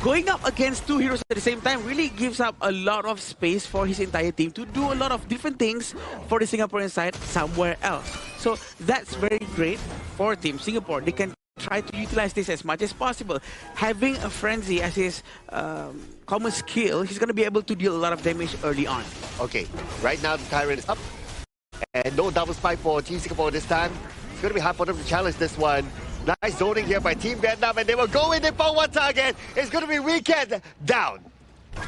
going up against two heroes at the same time really gives up a lot of space for his entire team to do a lot of different things for the Singaporean side somewhere else. So that's very great for Team Singapore. They can try to utilize this as much as possible. Having a Frenzy as his common skill, he's going to be able to deal a lot of damage early on. Okay, right now the Tyrant is up. And no double spike for Team Singapore this time. It's going to be hard for them to challenge this one. Nice zoning here by Team Vietnam, and they will go in for one target. It's going to be Weekend down.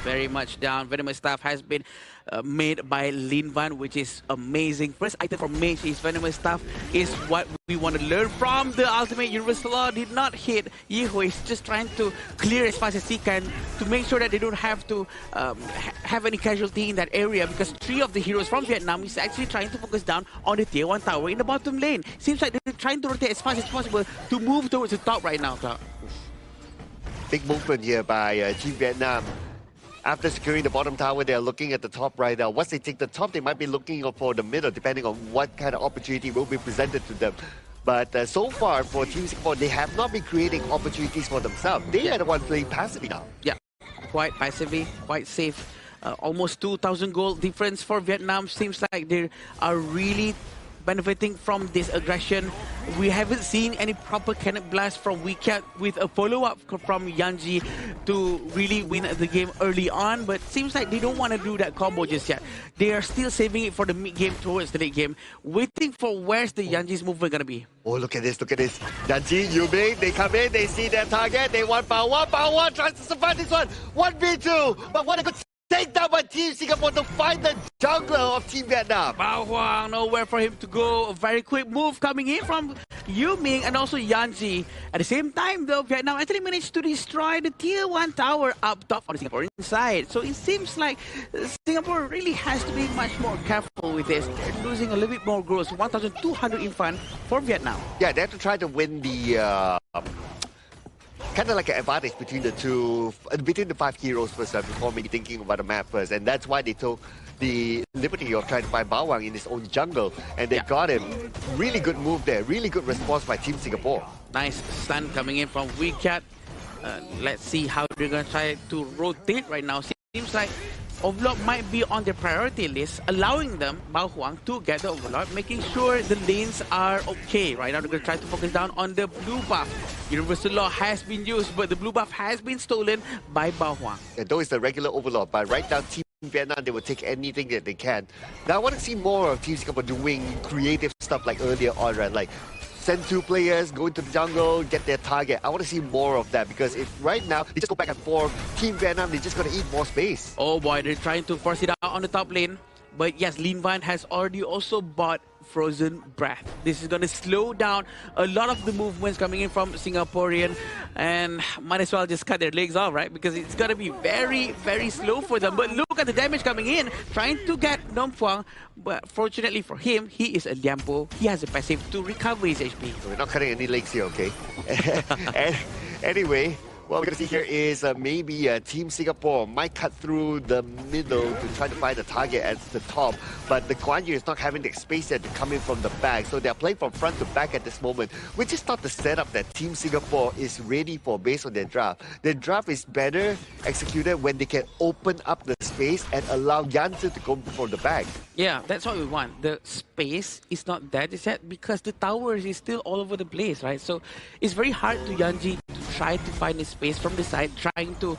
Very much down. Venomous Staff has been made by Lin Van, which is amazing. First item from Mage is Venomous Staff, is what we want to learn from the ultimate. Universal Law did not hit Yihui. He's just trying to clear as fast as he can to make sure that they don't have to have any casualty in that area, because 3 of the heroes from Vietnam is actually trying to focus down on the tier 1 tower in the bottom lane. Seems like they're trying to rotate as fast as possible to move towards the top right now, Cloud. Big movement here by Team Vietnam. After securing the bottom tower, they're looking at the top right now. Once they take the top, they might be looking for the middle, depending on what kind of opportunity will be presented to them. But so far, for Team Singapore, they have not been creating opportunities for themselves. They are the one playing passively now. Yeah, quite passively, quite safe. Almost 2,000 gold difference for Vietnam. Seems like they are really benefiting from this aggression. We haven't seen any proper cannon blast from Weecat with a follow-up from Yanji to really win the game early on, but seems like they don't want to do that combo just yet. They are still saving it for the mid-game towards the late game, waiting for where's the Yanji's movement going to be. Oh, look at this, look at this. Yanji, Yuming, they come in, they see their target, they want power 1, power 1, tries to survive this one. 1v2, but what a good take down by Team Singapore to find the jungler of Team Vietnam. Bao Huang, nowhere for him to go. A very quick move coming in from Yu Ming and also Yanji. At the same time, though, Vietnam actually managed to destroy the tier 1 tower up top on the Singaporean side. So it seems like Singapore really has to be much more careful with this. They're losing a little bit more growth. 1,200 in fun for Vietnam. Yeah, they have to try to win the kind of like an advantage between the two, between the 5 heroes first, before maybe thinking about the map first. And that's why they took the liberty of trying to find Bao Wang in his own jungle, and they got him. Really good move there, really good response by Team Singapore. Nice stun coming in from Weecat. Let's see how they're going to try to rotate right now. Seems like Overlord might be on their priority list, allowing them, Bao Huang, to get the Overlord, making sure the lanes are okay. Right now, they're going to try to focus down on the blue buff. Universal Law has been used, but the blue buff has been stolen by Bao Huang. Yeah, though it's the regular Overlord, but right now, Team Vietnam, they will take anything that they can. Now, I want to see more of Team Singapore doing creative stuff like earlier on, right? Like, send 2 players, go into the jungle, get their target. I want to see more of that, because if right now they just go back and forth, Team Vietnam, they're just going to eat more space. Oh boy, they're trying to force it out on the top lane. But yes, Lin Van has already also bought Frozen Breath. This is going to slow down a lot of the movements coming in from Singaporean, and might as well just cut their legs off, right? Because it's going to be very, very slow for them. But look at the damage coming in, trying to get Nom Phuong. But fortunately for him, he is a Liampo. He has a passive to recover his HP. We're not cutting any legs here, okay? And anyway, what we're going to see here is maybe Team Singapore might cut through the middle to try to find the target at the top, but the Guan Yu is not having the space there to come in from the back, so they're playing from front to back at this moment, which is not the setup that Team Singapore is ready for based on their draft. Their draft is better executed when they can open up the space and allow Yanzi to go from the back. Yeah, that's what we want. The space is not there just yet because the towers is still all over the place, right? So it's very hard to Yanji to try to find a space from the side, trying to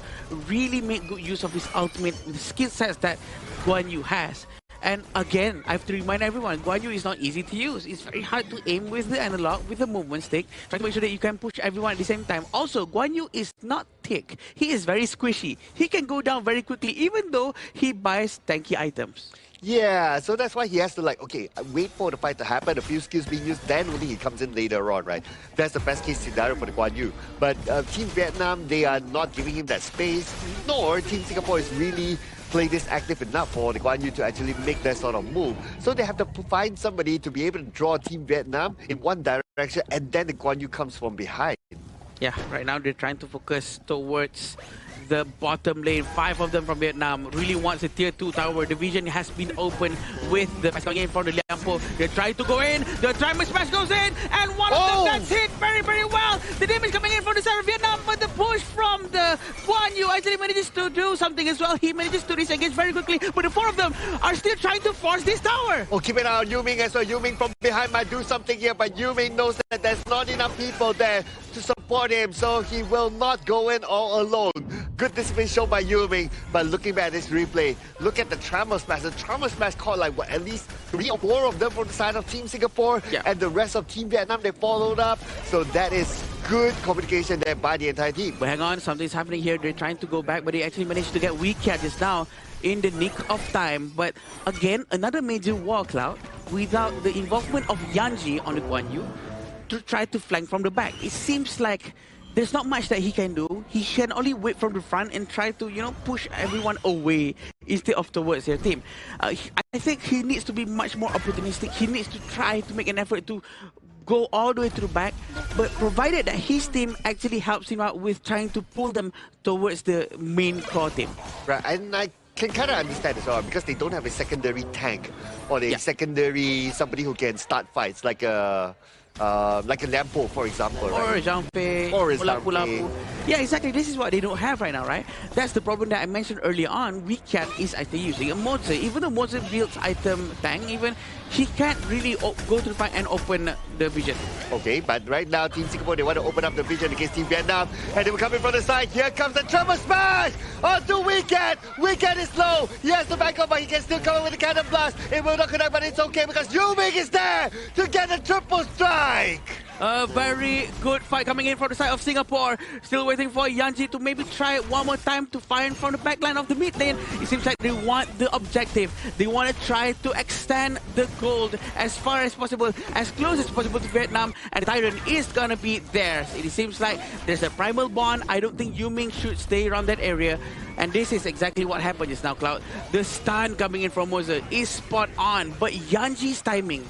really make good use of his ultimate with the skill sets that Guan Yu has. And again, I have to remind everyone, Guan Yu is not easy to use. It's very hard to aim with the analog, with the movement stick, try to make sure that you can push everyone at the same time. Also, Guan Yu is not thick. He is very squishy. He can go down very quickly, even though he buys tanky items. Yeah, so that's why he has to wait for the fight to happen, a few skills being used, then only he comes in later on, right? That's the best case scenario for the Guan Yu. But Team Vietnam, they are not giving him that space, nor Team Singapore is really playing this active enough for the Guan Yu to actually make that sort of move. So they have to find somebody to be able to draw Team Vietnam in one direction, and then the Guan Yu comes from behind. Yeah, right now they're trying to focus towards the bottom lane. 5 of them from Vietnam really wants a tier 2 tower. Division has been open with the coming in from the Liampo. They're trying to go in. The Triumph Smash goes in, and one of them gets hit very, very well. The damage coming in from the side of Vietnam, but the push from the Guan Yu actually manages to do something as well. He manages to disengage very quickly, but the 4 of them are still trying to force this tower. Oh, keep an eye on Yuming as well. Yuming from behind might do something here, but Yuming knows that there's not enough people there to support him, so he will not go in all alone. Good discipline shown by Yuming, but looking back at this replay, look at the Tremor Smash. The Tremor Smash caught like what, at least 3 or 4 of them from the side of Team Singapore, and the rest of Team Vietnam, they followed up. So that is good communication there by the entire team. But hang on, something's happening here. They're trying to go back, but they actually managed to get weak cat just now in the nick of time. But again, another major war, Cloud, without the involvement of Yanji on the Guan Yu to try to flank from the back. It seems like there's not much that he can do. He can only wait from the front and try to, push everyone away instead of towards their team. I think he needs to be much more opportunistic. He needs to try to make an effort to go all the way to the back, but provided that his team actually helps him out with trying to pull them towards the main core team. Right, and I can kind of understand as well, because they don't have a secondary tank or a secondary somebody who can start fights like a Lampo, for example, or right? a Zhangfei, or a Pulapu. Yeah, exactly. This is what they don't have right now, right? That's the problem that I mentioned earlier on. Weak Cat is actually using a Moze. Even though Moze builds item tank, even he can't really go to the fight and open the vision. Okay, but right now, Team Singapore, they want to open up the vision against Team Vietnam. And they will come in from the side. Here comes the Tremor Smash onto Weak Cat. Weak Cat is low. He has to back up, but he can still come in with the Cannon Blast. It will not connect, but it's okay because Yuming is there to get a triple strike. A very good fight coming in from the side of Singapore. Still waiting for Yanji to maybe try it one more time to fire from the backline of the mid lane. It seems like they want the objective. They want to try to extend the gold as far as possible, as close as possible to Vietnam. And the Tyrant is going to be theirs. It seems like there's a primal bond. I don't think Yuming should stay around that area. And this is exactly what happened just now, Cloud. The stun coming in from Moze is spot on. But Yanji's timing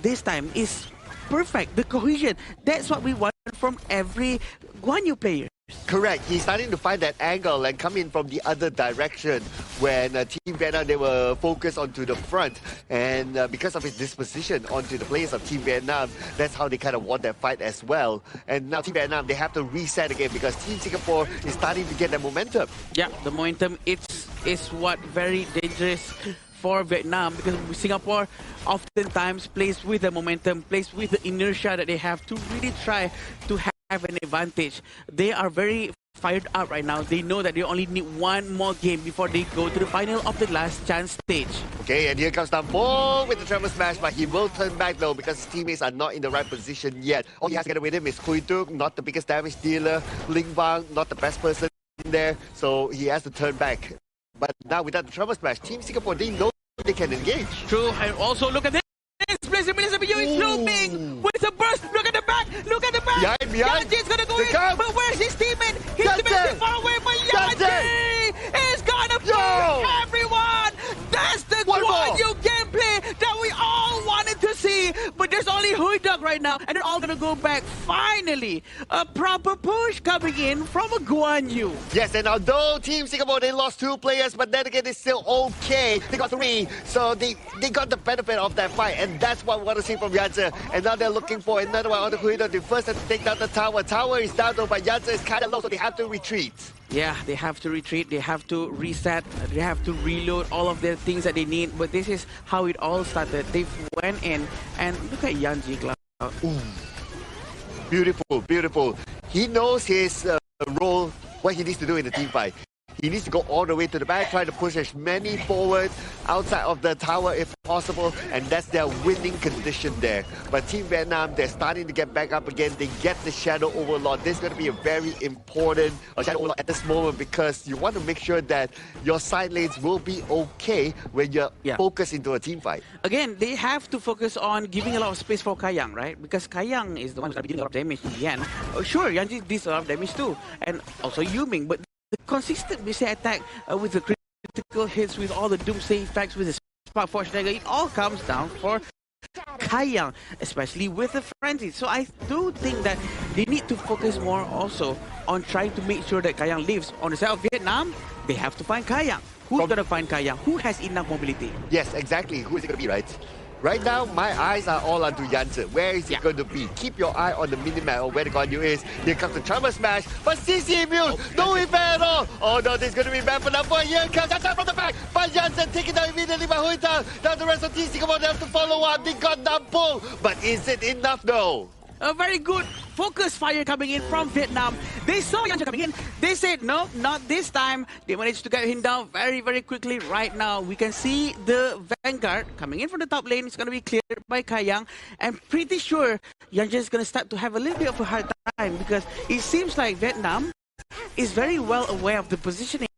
this time is perfect. The cohesion, that's what we want from every Guan Yu player. Correct. He's starting to find that angle and come in from the other direction when Team Vietnam, they were focused onto the front. And because of his disposition onto the players of Team Vietnam, that's how they kind of won that fight as well. And now Team Vietnam, they have to reset again because Team Singapore is starting to get that momentum. Yeah, the momentum is what very dangerous for Vietnam, because Singapore oftentimes plays with the momentum, plays with the inertia that they have to really try to have an advantage. They are very fired up right now. They know that they only need one more game before they go to the final of the last chance stage. Okay, and here comes Tampo with the Tremor Smash, but he will turn back though because his teammates are not in the right position yet. All he has to get with him is Kui Tuk, not the biggest damage dealer. Ling Bang, not the best person in there, so he has to turn back. But now without the Tremor Smash, Team Singapore, they know they can engage. True, and also look at this. Blazer CPU is looping with a burst. Look at the back. Look at the back. Behind. Yanji's gonna go in. But where's his teammate? His teammate is far away, but Yanji is gonna push everyone. That's the Guan Yu gameplay that we all wanted to see. But there's only Huiduk right now, and they're all gonna go back. Finally, a proper push coming in from a Guan Yu. Yes, and although Team Singapore, they lost 2 players, but then again, it's still okay. They got 3, so they got the benefit of that fight, and that's what we want to see from Yanzi. And now they're looking for another one on the Huiduk. They first have to take down the tower. Tower is down though, but Yanzi is kind of low, so they have to retreat. Yeah, they have to retreat, they have to reset, they have to reload all of their things that they need. But this is how it all started. They went in, and look at Yanji Cloud. Ooh. Beautiful, beautiful. He knows his role, what he needs to do in the team fight. He needs to go all the way to the back, try to push as many forward outside of the tower if possible, and that's their winning condition there. But Team Vietnam, they're starting to get back up again. They get the Shadow Overlord. This is going to be a very important Shadow Overlord at this moment because you want to make sure that your side lanes will be okay when you're focused into a team fight. Again, they have to focus on giving a lot of space for Kayang, right? Because Kayang is the one who's going to be doing a lot of damage in the end. Sure, Yanji does a lot of damage too, and also Yuming, but the consistent missile attack with the critical hits, with all the doomsday effects, with the Spark Force Dagger, it all comes down for Kayang, especially with the frenzy. So I do think that they need to focus more also on trying to make sure that Kayang lives. On the side of Vietnam, they have to find Kayang. Who's going to find Kayang? Who has enough mobility? Yes, exactly. Who is it going to be, right? Right now, my eyes are all onto Janssen. Where is he going to be? Keep your eye on the minimap of where the Guan Yu is. Here comes the Trummer Smash, but CC immune, no effect at all. Oh no, this is going to be bad for number. Here comes Janssen from the back, but Janssen taken down immediately by Hui Tang. Now the rest of Team Singapore, they have to follow up. They got that pull, but is it enough though? A very good focus fire coming in from Vietnam. They saw Yanja coming in. They said, no, not this time. They managed to get him down very, very quickly. Right now, we can see the Vanguard coming in from the top lane. It's going to be cleared by Kayang. I'm pretty sure Yanja is going to start to have a little bit of a hard time because it seems like Vietnam is very well aware of the positioning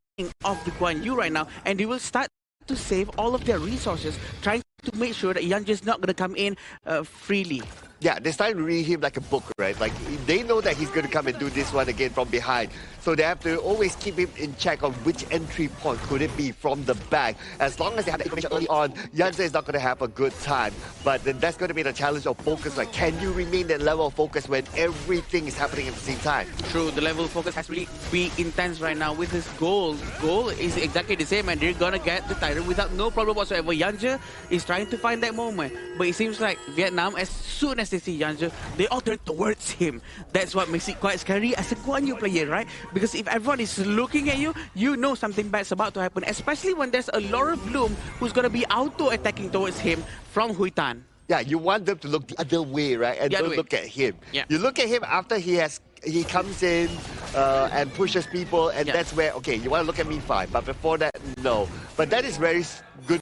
of the Guan Yu right now. And they will start to save all of their resources, trying to make sure that Yanja is not going to come in freely. Yeah, they're starting to read him like a book, right? Like, they know that he's going to come and do this one again from behind. So they have to always keep him in check on which entry point could it be from the back. As long as they have the information early on, Janssen is not going to have a good time. But then that's going to be the challenge of focus. Like, can you remain that level of focus when everything is happening at the same time? True, the level of focus has to really be intense right now with this goal. Goal is exactly the same and they're going to get the title without no problem whatsoever. Yanja is trying to find that moment. But it seems like Vietnam, as soon as they see Yanja, they all turn towards him. That's what makes it quite scary as a Guan Yu player, right? Because if everyone is looking at you, you know something bad's about to happen, especially when there's a Laura Bloom who's going to be auto-attacking towards him from Hui Tan. Yeah, you want them to look the other way, right? And don't look at him. Yeah. You look at him after he comes in and pushes people, and that's where, okay, you want to look at me, fine. But before that, no. But that is very good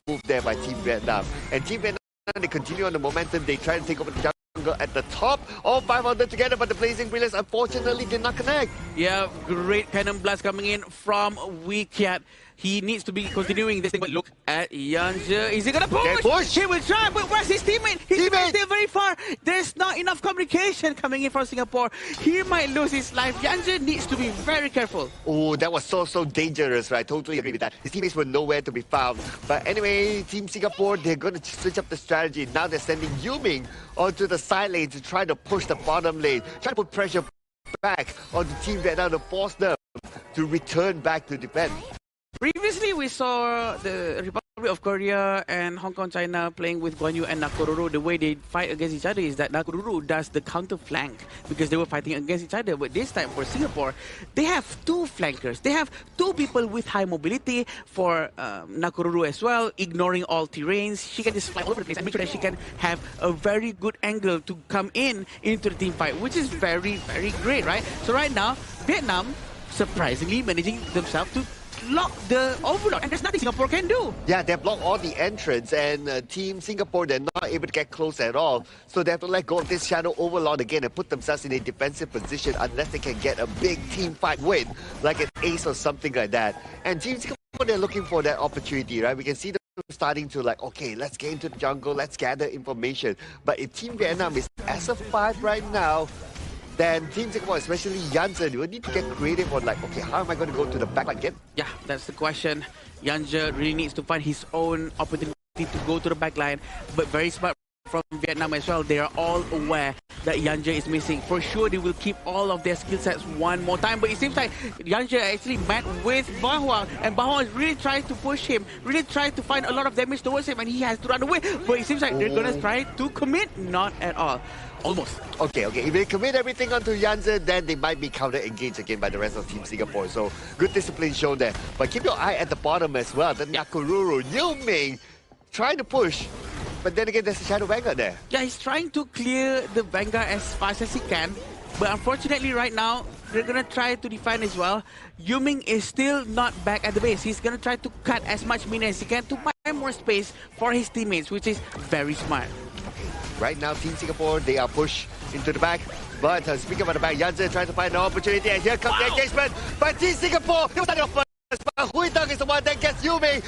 move there by Team Vietnam. And Team Vietnam, they continue on the momentum. They try to take over the jungle at the top. All 5 of them together, but the Blazing Brilliance unfortunately did not connect. Yeah, great cannon blast coming in from Wikiat. He needs to be continuing this thing, but look at Yanja. Is he gonna push? He will try, but where's his teammate? His teammate is still very far. There's not enough communication coming in from Singapore. He might lose his life. Yanja needs to be very careful. Oh, that was so dangerous, right? Totally agree with that. His teammates were nowhere to be found. But anyway, Team Singapore, they're going to switch up the strategy. Now they're sending Yuming onto the side lane to try to push the bottom lane. Try to put pressure back onto Team Vietnam to force them to return back to defend. Previously, we saw the Republic of Korea and Hong Kong, China playing with Guan Yu and Nakoruru. The way they fight against each other is that Nakoruru does the counter flank because they were fighting against each other. But this time for Singapore, they have 2 flankers. They have 2 people with high mobility for Nakoruru as well, ignoring all terrains. She can just fly all over the place and make sure that she can have a very good angle to come into the team fight, which is very, very great, right? So right now, Vietnam surprisingly managing themselves to block the overlord, and there's nothing Singapore can do. Yeah, they block all the entrance, and Team Singapore, they're not able to get close at all. So they have to let go of this Shadow Overlord again and put themselves in a defensive position unless they can get a big team fight win, like an ace or something like that. And Team Singapore, they're looking for that opportunity, right? We can see them starting to like, okay, let's get into the jungle, let's gather information. But if Team Vietnam is as of 5 right now, then Team Singapore, especially Janssen, will need to get creative on like, okay, how am I going to go to the back again? Yeah, that's the question. Yanja really needs to find his own opportunity to go to the back line, but very smart from Vietnam as well. They are all aware that Yanja is missing. For sure, they will keep all of their skill sets one more time, but it seems like Yanja actually met with Bahua, and Bahua is really trying to push him, really trying to find a lot of damage towards him, and he has to run away. But it seems like they're going to try to commit. Not at all. Almost. Okay. If they commit everything onto Janssen, then they might be counter-engaged again by the rest of Team Singapore. So, good discipline shown there. But keep your eye at the bottom as well. The Nakoruru, Yuming, trying to push. But then again, there's a Shadow Vanguard there. Yeah, he's trying to clear the Vanguard as fast as he can. But unfortunately, right now, they're going to try to defend as well. Yuming is still not back at the base. He's going to try to cut as much minion as he can to buy more space for his teammates, which is very smart. Right now, Team Singapore, they are pushed into the back. But speaking about the back, Janssen trying to find an opportunity. And here comes the engagement by Team Singapore. They started off first, but Hui Tang is the one that gets Yuming.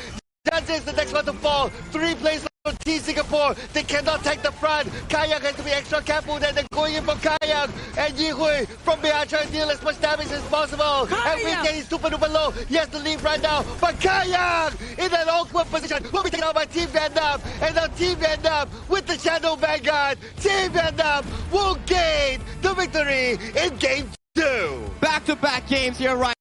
Jansen is the next one to fall. 3 players on Team Singapore. They cannot take the front. Kayang has to be extra careful. Then they're going in from Kayang. And Yi Hui from behind trying to deal as much damage as possible. And Weekend is super duper low. He has to leave right now. But Kayang in an awkward position will be taken out by Team Vietnam. And now Team Vietnam with the Shadow Vanguard. Team Vietnam will gain the victory in Game 2. Back-to-back games here right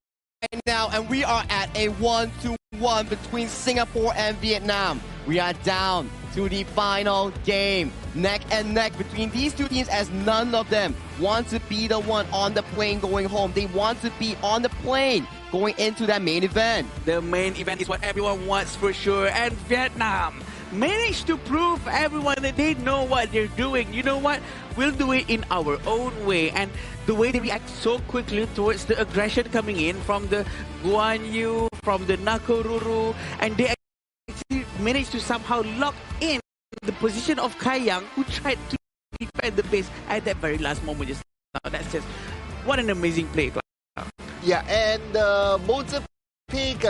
now, and we are at a 1-1 between Singapore and Vietnam. We are down to the final game, neck and neck between these two teams, as none of them want to be the one on the plane going home. They want to be on the plane going into that main event. The main event is what everyone wants for sure, and Vietnam managed to prove everyone that they know what they're doing. You know what? We'll do it in our own way. And the way they react so quickly towards the aggression coming in from the Guan Yu, from the Nakoruru, and they actually managed to somehow lock in the position of Kayang, who tried to defend the base at that very last moment just now. That's just what an amazing play. Yeah, and Mozambique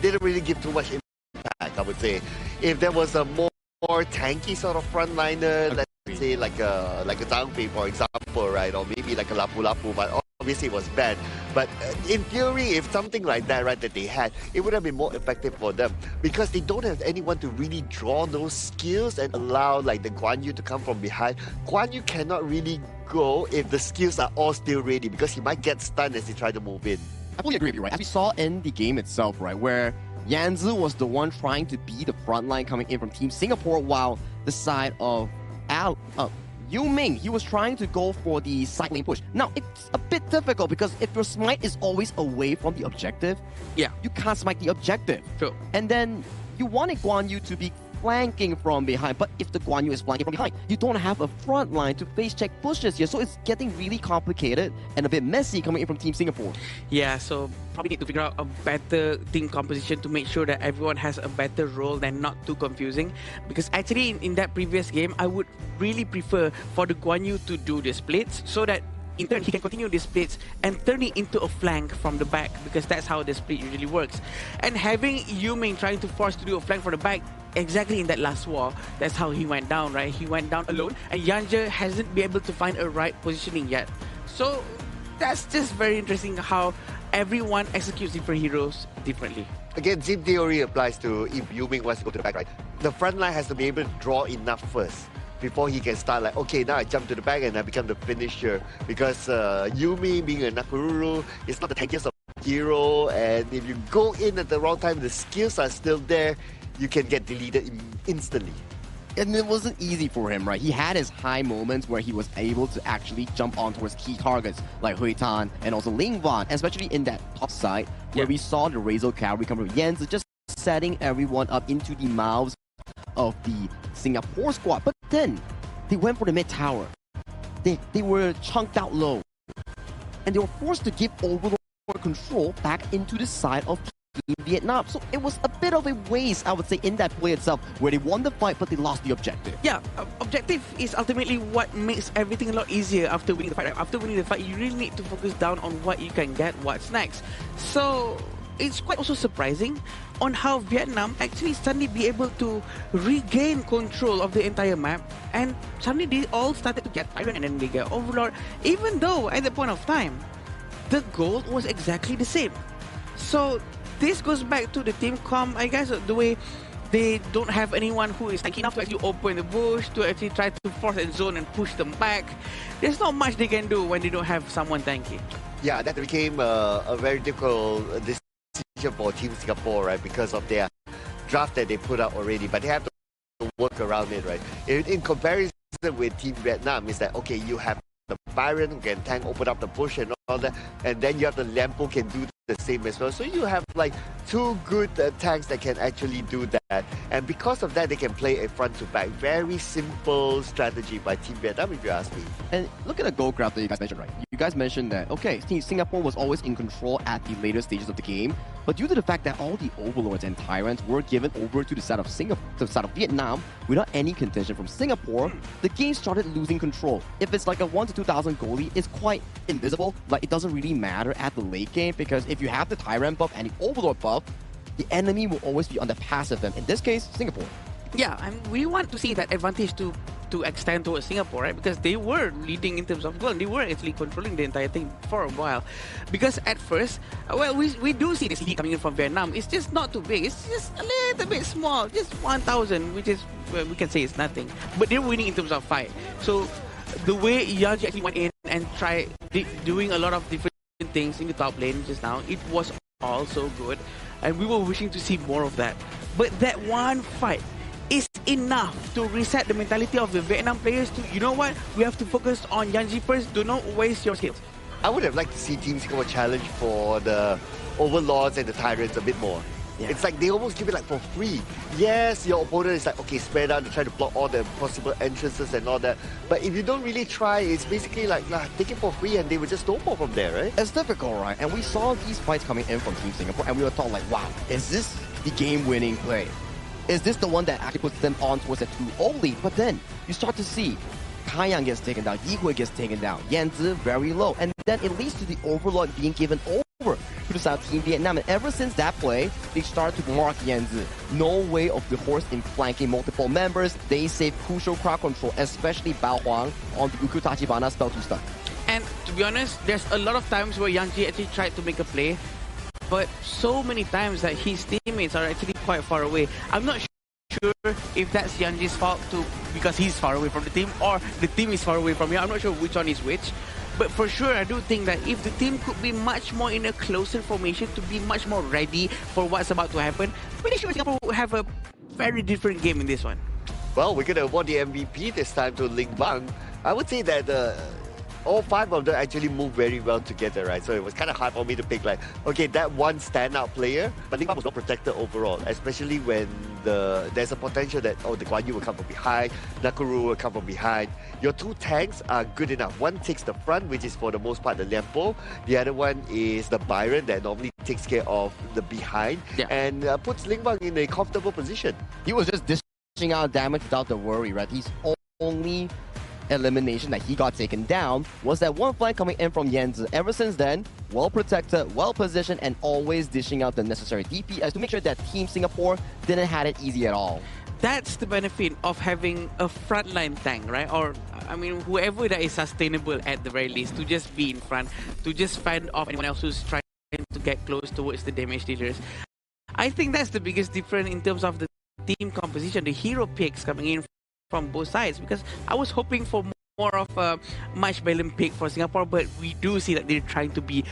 didn't really give too much impact, I would say. If there was a more tanky sort of frontliner, let's say like a Zhangfei, for example, right, or maybe like a Lapu-Lapu, but obviously it was bad. But in theory, if something like that, right, that they had, it would have been more effective for them because they don't have anyone to really draw those skills and allow like the Guan Yu to come from behind. Guan Yu cannot really go if the skills are all still ready because he might get stunned as he tries to move in. I fully agree with you, right? As we saw in the game itself, right, where Yanzi was the one trying to be the front line coming in from Team Singapore, while the side of Yu Ming, he was trying to go for the side lane push. Now, it's a bit difficult because if your smite is always away from the objective, you can't smite the objective. True. And then you wanted Guan Yu to be flanking from behind, but if the Guan Yu is flanking from behind, you don't have a front line to face check pushes here, so it's getting really complicated and a bit messy coming in from Team Singapore. Yeah, so probably need to figure out a better team composition to make sure that everyone has a better role and not too confusing. Because actually in that previous game, I would really prefer for the Guan Yu to do the splits so that in turn he can continue the splits and turn it into a flank from the back, because that's how the split usually works. And having Yu Ming trying to force to do a flank from the back, exactly in that last war, that's how he went down, right? He went down alone, and Yanja hasn't been able to find a right positioning yet. So that's just very interesting how everyone executes different heroes differently. Again, same theory applies to if Yu Ming wants to go to the back, right? The front line has to be able to draw enough first before he can start like, okay, now I jump to the back and I become the finisher. Because Yu Ming being a Nakoruru is not the tankiest of hero, and if you go in at the wrong time, the skills are still there, you can get deleted instantly. And it wasn't easy for him, right? He had his high moments where he was able to actually jump on towards key targets like Hui Tan and also Ling Wan, especially in that top side where we saw the Razor cavalry come from Yenzi, just setting everyone up into the mouths of the Singapore squad. But then they went for the mid tower. They were chunked out low, and they were forced to give overlord control back into the side of Team Vietnam. So it was a bit of a waste, I would say, in that play itself, where they won the fight but they lost the objective. Yeah, objective is ultimately what makes everything a lot easier after winning the fight. Right? After winning the fight, you really need to focus down on what you can get, what's next. So it's quite also surprising on how Vietnam actually suddenly be able to regain control of the entire map, and suddenly they all started to get Tyrant and then they get Overlord, even though at that point of time the goal was exactly the same. So this goes back to the team comp, I guess, the way they don't have anyone who is tanky enough to actually open the bush, to actually try to force and zone and push them back. There's not much they can do when they don't have someone tanky. Yeah, that became a very difficult decision for Team Singapore, right? Because of their draft that they put out already, but they have to work around it, right? In comparison with Team Vietnam, is that okay? You have the Byron who can tank, open up the bush and all that, and then you have the Lempo can do the same as well. So you have like two good tanks that can actually do that, and because of that, they can play a front to back. Very simple strategy by Team Vietnam, if you ask me. And look at the goal graph that you guys mentioned, right? You guys mentioned that, okay, Team Singapore was always in control at the later stages of the game, but due to the fact that all the overlords and tyrants were given over to the side of Vietnam without any contention from Singapore, the game started losing control. If it's like a 1 to 2,000 goalie, it's quite invisible. Like, it doesn't really matter at the late game, because if you have the tyrant buff and the overlord buff, the enemy will always be on the passive end. In this case, Singapore. Yeah, and we want to see that advantage to extend towards Singapore, right? Because they were leading in terms of goal. They were actually controlling the entire thing for a while. Because at first, well, we do see this lead coming in from Vietnam. It's just not too big. It's just a little bit small. Just 1,000, which is, well, we can say it's nothing. But they're winning in terms of fight. So the way Yanji actually went in and tried doing a lot of different things in the top lane just now, it was also good. And we were wishing to see more of that. But that one fight is enough to reset the mentality of the Vietnam players to, you know what, we have to focus on Yanji first, do not waste your skills. I would have liked to see Team Singapore challenge for the Overlords and the Tyrants a bit more. Yeah. It's like they almost give it like for free. Yes, your opponent is like, okay, spread out to try to block all the possible entrances and all that. But if you don't really try, it's basically like, take it for free and they would just snowball from there, right? It's difficult, right? And we saw these fights coming in from Team Singapore and we were thought like, wow, is this the game-winning play? Is this the one that actually puts them on towards a 2-0 lead? But then you start to see Kaiyang gets taken down, Yihui gets taken down, Yanzi very low, and then it leads to the Overlord being given over to the South Team Vietnam. And ever since that play, they started to mark Yanzi. No way of the horse in flanking multiple members. They save crucial crowd control, especially Bao Huang on the Ukyu Tachibana spell 2 stun. And to be honest, there's a lot of times where Yanji actually tried to make a play, but so many times that his teammates are actually quite far away. I'm not sure if that's Yanji's fault too, because he's far away from the team, or the team is far away from him. I'm not sure which one is which. But for sure, I do think that if the team could be much more in a closer formation to be much more ready for what's about to happen, I'm pretty sure Singapore will have a very different game in this one. Well, we're going to award the MVP this time to Ling Bang. I would say that all 5 of them actually moved very well together, right? So it was kind of hard for me to pick like, okay, that one standout player, but Ling Bang was not protected overall, especially when there's a potential that, oh, the Guan Yu will come from behind, Nakuru will come from behind. Your 2 tanks are good enough. One takes the front, which is for the most part the Liampo. The other one is the Byron that normally takes care of the behind and puts Ling Bang in a comfortable position. He was just dishing out damage without the worry, right? He's only elimination that he got taken down was that one flank coming in from Yanzi. Ever since then, well protected, well positioned, and always dishing out the necessary DPS to make sure that Team Singapore didn't have it easy at all. That's the benefit of having a frontline tank, right? Or, I mean, whoever that is sustainable at the very least, to just be in front, to just fend off anyone else who's trying to get close towards the damage dealers. I think that's the biggest difference in terms of the team composition, the hero picks coming in from both sides, because I was hoping for more of a much balanced pick for Singapore, but we do see that they're trying to be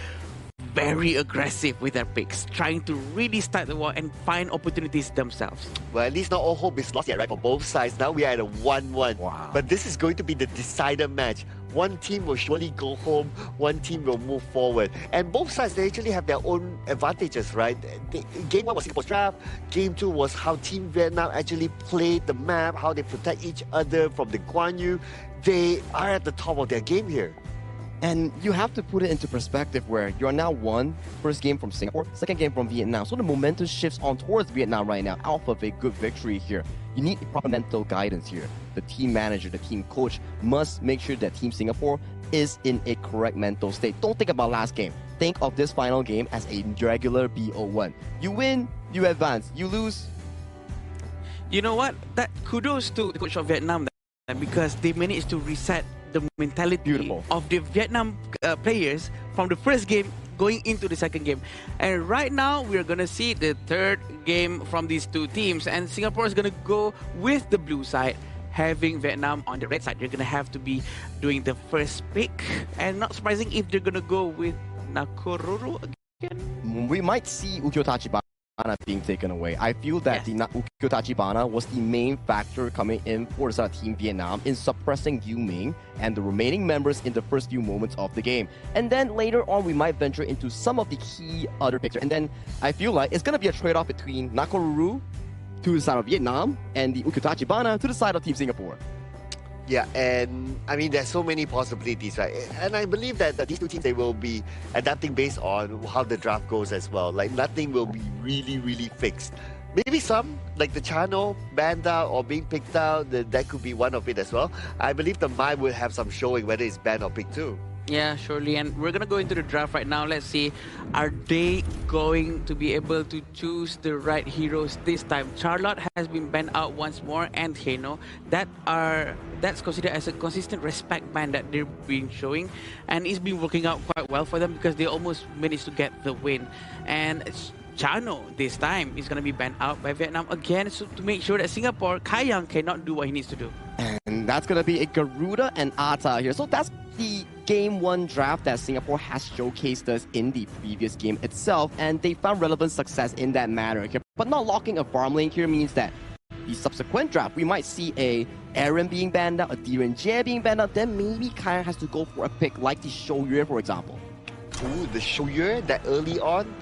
very aggressive with their picks, trying to really start the war and find opportunities themselves. Well, at least not all hope is lost yet, right? For both sides, now we are at a 1-1. Wow. But this is going to be the decider match. One team will surely go home, one team will move forward. And both sides, they actually have their own advantages, right? Game 1 was Singapore's draft. Game 2 was how Team Vietnam actually played the map, how they protect each other from the Guan Yu. They are at the top of their game here. And you have to put it into perspective where you're now won first game from Singapore, second game from Vietnam. So the momentum shifts on towards Vietnam right now, out of a good victory here. You need proper mental guidance here. The team manager, the team coach must make sure that Team Singapore is in a correct mental state. Don't think about last game. Think of this final game as a regular BO1. You win, you advance. You lose. You know what? That kudos to the coach of Vietnam because they managed to reset the mentality of the Vietnam players from the first game going into the second game. And right now, we're going to see the third game from these 2 teams. And Singapore is going to go with the blue side, having Vietnam on the red side. They're going to have to be doing the first pick. And not surprising if they're going to go with Nakuru again. We might see Ukyu Tachibana being taken away. I feel that the Ukyu Tachibana was the main factor coming in for the Team Vietnam in suppressing Yu Ming and the remaining members in the first few moments of the game. And then later on, we might venture into some of the key other picks. And then I feel like it's going to be a trade-off between Nakuru to the side of Vietnam and the Ukyu Tachibana to the side of Team Singapore. Yeah, and I mean, there's so many possibilities, right? And I believe that these 2 teams, they will be adapting based on how the draft goes as well. Like, nothing will be really, really fixed. Maybe some, like the channel, banned out or being picked out, that could be one of it as well. I believe the Mai will have some showing whether it's banned or picked too. Yeah, surely. And we're going to go into the draft right now. Let's see, are they going to be able to choose the right heroes this time? Charlotte has been banned out once more, and Heno. That's considered as a consistent respect ban that they've been showing. And it's been working out quite well for them because they almost managed to get the win. And Chano this time is going to be banned out by Vietnam again, so to make sure that Singapore, Kai Yang cannot do what he needs to do. And that's going to be a Garuda and Ata here. So that's the Game 1 draft that Singapore has showcased us in the previous game itself, and they found relevant success in that manner here. But not locking a farm lane here means that the subsequent draft, we might see a Aaron being banned out, a Diren Jie being banned out, then maybe Kai has to go for a pick like the Shouyue, for example. Ooh, the Shouyue that early on?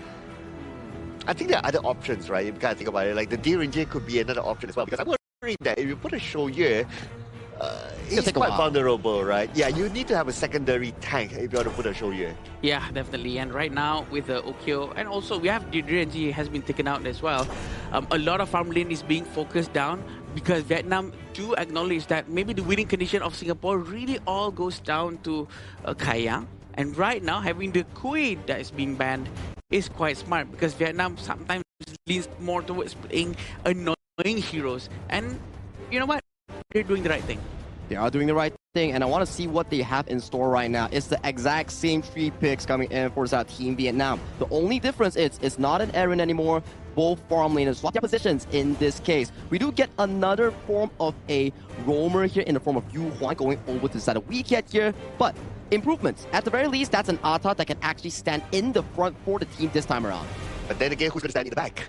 I think there are other options, right? You gotta think about it. Like the Diren Jie could be another option as well, because I'm worried that if you put a Shouyue, it's quite vulnerable, right? Yeah, you need to have a secondary tank if you want to put a Shouyue. Yeah, definitely. And right now with the Okyo, and also we have Diren has been taken out as well. A lot of farm lane is being focused down because Vietnam do acknowledge that maybe the winning condition of Singapore really all goes down to Kai Yang. And right now, having the Kui that is being banned is quite smart because Vietnam sometimes leans more towards playing annoying heroes. And you know what? They're doing the right thing. They are doing the right thing, and I want to see what they have in store right now. It's the exact same 3 picks coming in for that Team Vietnam. The only difference is it's not an Aaron anymore. Both farm laners lock their positions in this case. We do get another form of a roamer here in the form of Yu Huan going over to the side of Weekend here, but improvements. At the very least, that's an Ata that can actually stand in the front for the team this time around. But then again, who's going to stand in the back?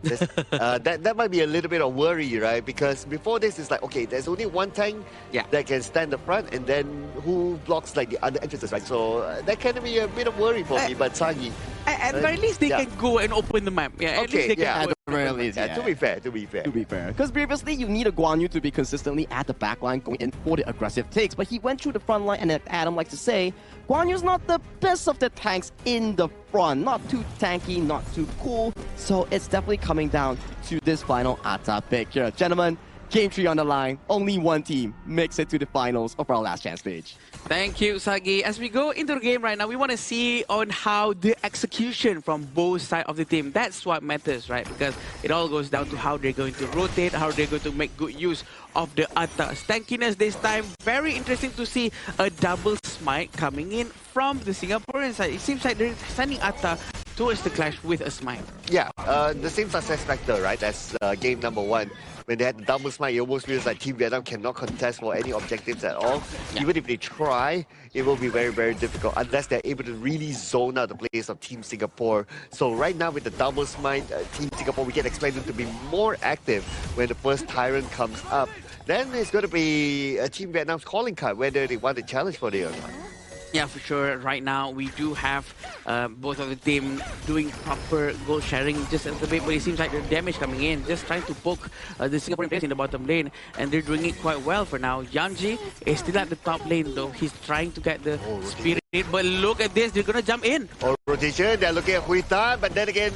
That might be a little bit of worry, right? Because before this, it's like, okay, there's only one tank that can stand the front, and then who blocks like the other entrances, right? So that can be a bit of worry for me, but Sagi. At the very least, they can go and open the map. Yeah, at least they can go at the very least, to be fair. To be fair. Because previously, you need a Guan Yu to be consistently at the back line going in for the aggressive takes, but he went through the front line, and as Adam likes to say, Guan Yu's not the best of the tanks in the front. Not too tanky, not too cool. So it's definitely coming down to this final Ata pick here. Gentlemen, Game 3 on the line. Only one team makes it to the finals of our last chance stage. Thank you, Sagi. As we go into the game right now, we want to see on how the execution from both sides of the team. That's what matters, right? Because it all goes down to how they're going to rotate, how they're going to make good use of the Ata's tankiness this time. Very interesting to see a double smite coming in from the Singaporean side. It seems like they're sending Ata towards the clash with a smite. Yeah, the same success factor, right, as game number 1. When they had the double smite, it almost feels like Team Vietnam cannot contest for any objectives at all. Even if they try, it will be very, very difficult unless they're able to really zone out the place of Team Singapore. So right now with the double smite, Team Singapore, we can expect them to be more active when the first Tyrant comes up. Then it's going to be Team Vietnam's calling card, whether they want to challenge for it or not. Yeah, for sure. Right now, we do have both of the team doing proper goal sharing just a little bit, but it seems like there's damage coming in, just trying to poke the Singaporean players in the bottom lane, and they're doing it quite well for now. Yanji is still at the top lane, though. He's trying to get the spirit, but look at this, they're going to jump in. Rotation, they're looking at Huita, but then again,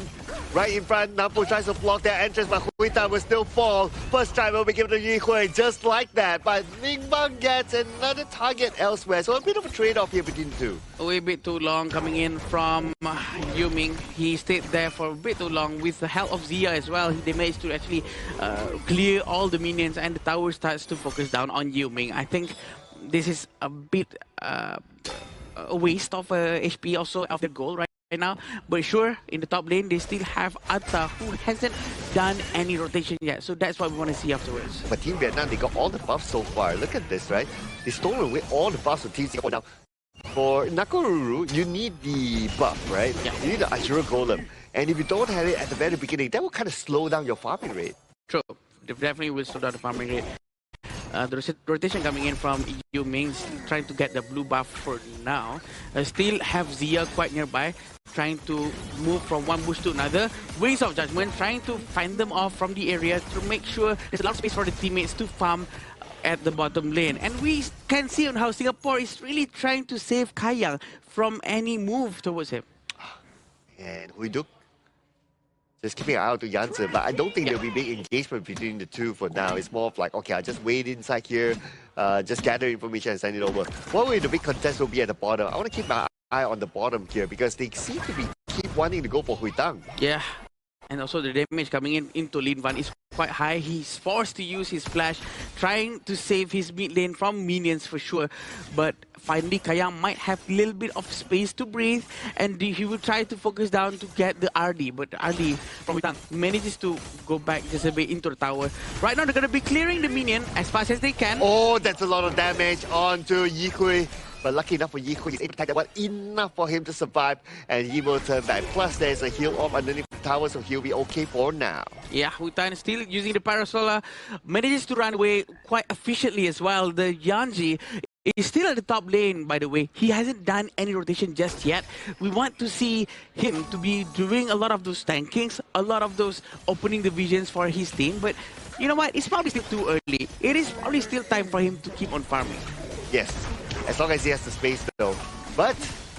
right in front, Nampu tries to block their entrance, but Huita will still fall. First try will be given to Yi Hui, just like that. But Ningbang gets another target elsewhere, so a bit of a trade-off here between the two. A bit too long coming in from Yuming. He stayed there for a bit too long with the help of Zia as well. They managed to actually clear all the minions, and the tower starts to focus down on Yuming. I think this is a bit a waste of HP also of the goal right now, but sure, in the top lane they still have Ata, who hasn't done any rotation yet, so that's what we want to see afterwards. But Team Vietnam, they got all the buffs so far. Look at this, right? They stole away all the buffs of Team Singapore. Now, for Nakoruru, you need the buff, right? Yeah. You need the Ashura Golem, and if you don't have it at the very beginning, that will kind of slow down your farming rate. True, definitely will slow down the farming rate. The rotation coming in from Yu Ming, trying to get the blue buff for now. Still have Zia quite nearby, trying to move from one bush to another. Wings of Judgment, trying to find them off from the area to make sure there's a lot of space for the teammates to farm at the bottom lane. And we can see on how Singapore is really trying to save Kai Yang from any move towards him. And Huiduk just keeping an eye out to Yanzi, but I don't think there'll be big engagement between the two for now. It's more of like, okay, I'll just wait inside here, just gather information and send it over. What will the big contest will be at the bottom? I want to keep my eye on the bottom here because they seem to be keep wanting to go for Hui Tang. Yeah. And also the damage coming into Lin Van is quite high. He's forced to use his flash, trying to save his mid lane from minions for sure. But finally, Kayang might have a little bit of space to breathe, and he will try to focus down to get the RD. But RD from Hui Tang manages to go back just a bit into the tower. Right now, they're going to be clearing the minion as fast as they can. Oh, that's a lot of damage onto Yi Hui. But lucky enough for Yi Hui, he's able to attack that one enough for him to survive, and he will turn back. Plus, there's a heal off underneath the tower, so he'll be okay for now. Yeah, Hui Tan still using the Parasola, manages to run away quite efficiently as well. The Yanji is still at the top lane, by the way. He hasn't done any rotation just yet. We want to see him to be doing a lot of those tankings, a lot of those opening the visions for his team. But you know what? It's probably still too early. It is probably still time for him to keep on farming. Yes, as long as he has the space though. But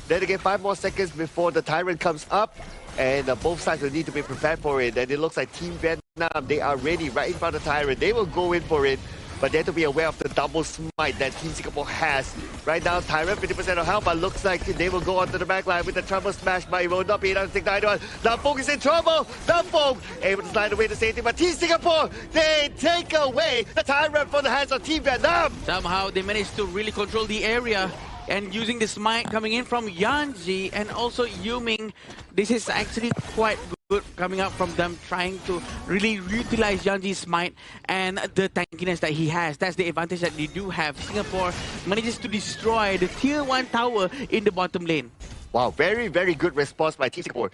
then again, 5 more seconds before the Tyrant comes up, and both sides will need to be prepared for it. And it looks like Team Vietnam, they are ready right in front of the Tyrant. They will go in for it, but they have to be aware of the double smite that Team Singapore has. Right now, Tyrant 50% of health, but looks like they will go onto the backline with the trouble smash, but it will not be enough to take the idol. Nampong is in trouble. Nampong able to slide away the safety, but Team Singapore, they take away the Tyrant from the hands of Team Vietnam. Somehow they managed to really control the area, and using the smite coming in from Yanji and also Yuming, this is actually quite good coming up from them, trying to really utilize Yanji's smite and the tankiness that he has. That's the advantage that they do have. Singapore manages to destroy the tier 1 tower in the bottom lane. Wow, very, very good response by Team Singapore.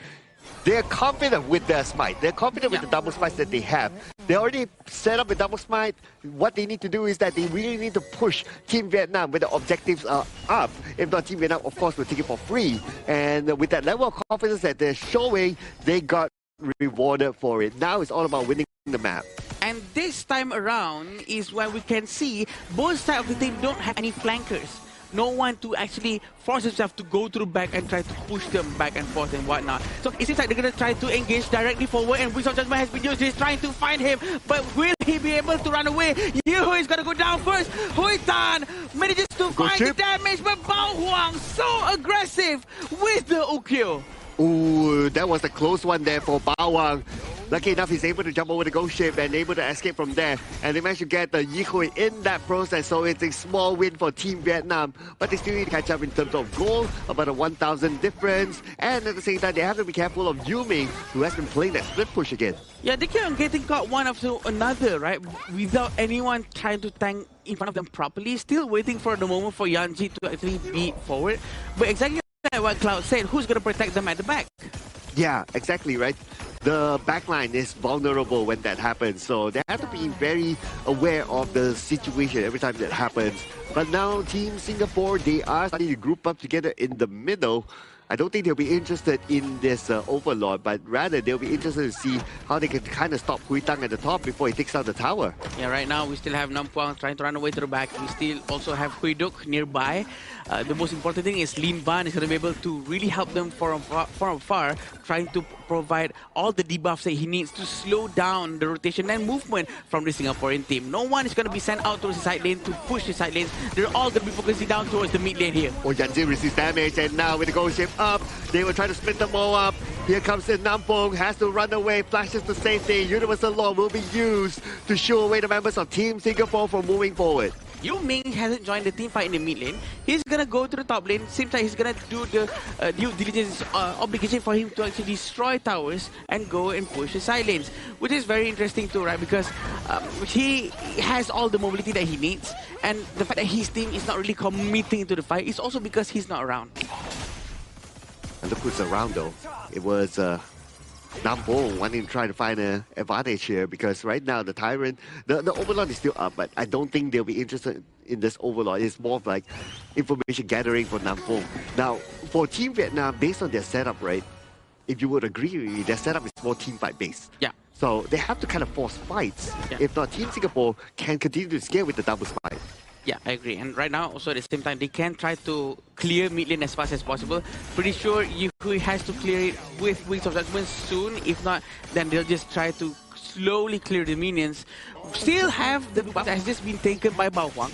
They're confident with their smite. They're confident with the double smite that they have. They already set up a double smite. What they need to do is that they really need to push Team Vietnam when the objectives are up. If not, Team Vietnam, of course, will take it for free. And with that level of confidence that they're showing, they got rewarded for it. Now it's all about winning the map. And this time around is when we can see both sides of the team don't have any flankers. No one to actually force himself to go through back and try to push them back and forth and whatnot. So it seems like they're going to try to engage directly forward, and Wisdom Judgment has been used. He's trying to find him, but will he be able to run away? Yu is going to go down first. Hui Tan manages to find the damage, but Bao Huang so aggressive with the Ukyo. Ooh, that was a close one there for Bao Wang. Lucky enough, he's able to jump over the ghost ship and able to escape from there. And they managed to get the Yi Hui in that process, so it's a small win for Team Vietnam. But they still need to catch up in terms of goal, about a 1,000 difference. And at the same time, they have to be careful of Yuming, who has been playing that split push again. Yeah, they keep on getting caught one after another, right? Without anyone trying to tank in front of them properly. Still waiting for the moment for Yanji to actually beat forward. But exactly like what Cloud said, who's going to protect them at the back? Yeah, exactly, right? The backline is vulnerable when that happens, so they have to be very aware of the situation every time that happens. But now Team Singapore, they are starting to group up together in the middle. I don't think they'll be interested in this Overlord, but rather they'll be interested to see how they can kind of stop Hui Tang at the top before he takes down the tower. Yeah, right now we still have Nampuang trying to run away to the back. We still also have Hui Duk nearby. The most important thing is Lin Van is going to be able to really help them from afar, trying to provide all the debuffs that he needs to slow down the rotation and movement from the Singaporean team. No one is going to be sent out towards the side lane to push the side lanes. They're all going to be focusing down towards the mid lane here. Oh, Yanji receives damage, and now with the ghost ship up, they will try to split them all up. Here comes in Nampong, has to run away, flashes to safety. Universal Law will be used to shoo away the members of Team Singapore from moving forward. Yu Ming hasn't joined the team fight in the mid lane. He's gonna go to the top lane. Seems like he's gonna do the due diligence obligation for him to actually destroy towers and go and push the side lanes, which is very interesting too, right? Because he has all the mobility that he needs, and the fact that his team is not really committing to the fight is also because he's not around. And look who's around though. It was Nampong wanting to try to find an advantage here, because right now the Tyrant, the Overlord is still up, but I don't think they'll be interested in this Overlord. It's more of like information gathering for Nampong. Now, for Team Vietnam, based on their setup, right, if you would agree with me, their setup is more team fight based. Yeah. So they have to kind of force fights. Yeah. If not, Team Singapore can continue to scale with the double smite. Yeah, I agree. And right now, also at the same time, they can try to clear mid lane as fast as possible. Pretty sure Yu Hui has to clear it with Wings of Judgment soon. If not, then they'll just try to slowly clear the minions. Still have the buff that has just been taken by Bao Huang.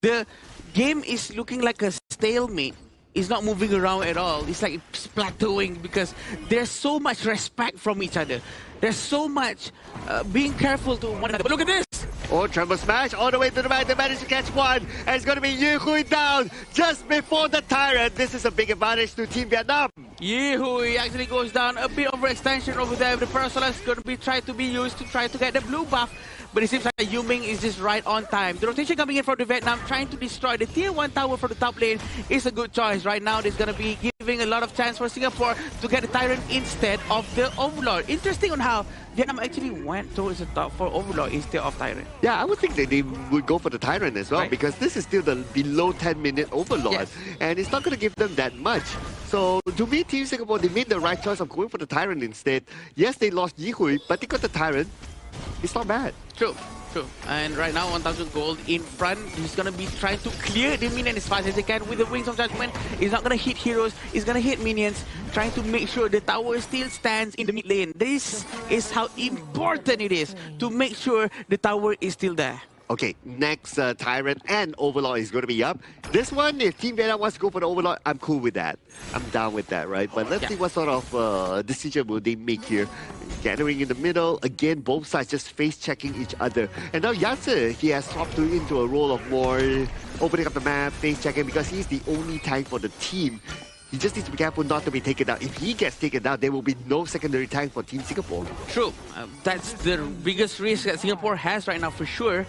The game is looking like a stalemate. It's not moving around at all. It's like it's plateauing because there's so much respect from each other. There's so much being careful to one another. But look at this! Oh, Tremble Smash all the way to the back. They managed to catch one. And it's going to be Yihui down just before the Tyrant. This is a big advantage to Team Vietnam. Yihui actually goes down. A bit overextension over there. The Parasolar is going to be tried to be used to try to get the blue buff. But it seems like Yu Ming is just right on time. The rotation coming in from the Vietnam, trying to destroy the tier 1 tower for the top lane is a good choice. Right now, there's going to be giving a lot of chance for Singapore to get the Tyrant instead of the Overlord. Interesting on how Vietnam actually went towards the top for Overlord instead of Tyrant. Yeah, I would think that they would go for the Tyrant as well, right? Because this is still the below 10-minute Overlord. Yes. And it's not going to give them that much. So to me, Team Singapore, they made the right choice of going for the Tyrant instead. Yes, they lost Yihui, but they got the Tyrant. It's not bad. True. And right now, 1,000 gold in front. He's going to be trying to clear the minion as fast as he can with the Wings of Judgment. He's not going to hit heroes. He's going to hit minions, trying to make sure the tower still stands in the mid lane. This is how important it is to make sure the tower is still there. Okay, next Tyrant and Overlord is going to be up. This one, if Team Vietnam wants to go for the Overlord, I'm cool with that. I'm down with that, right? But let's see what sort of decision will they make here. Gathering in the middle, again, both sides just face-checking each other. And now Yase, he has swapped into a role of more opening up the map, face-checking, because he's the only tank for the team. He just needs to be careful not to be taken down. If he gets taken down, there will be no secondary tank for Team Singapore. True. That's the biggest risk that Singapore has right now for sure.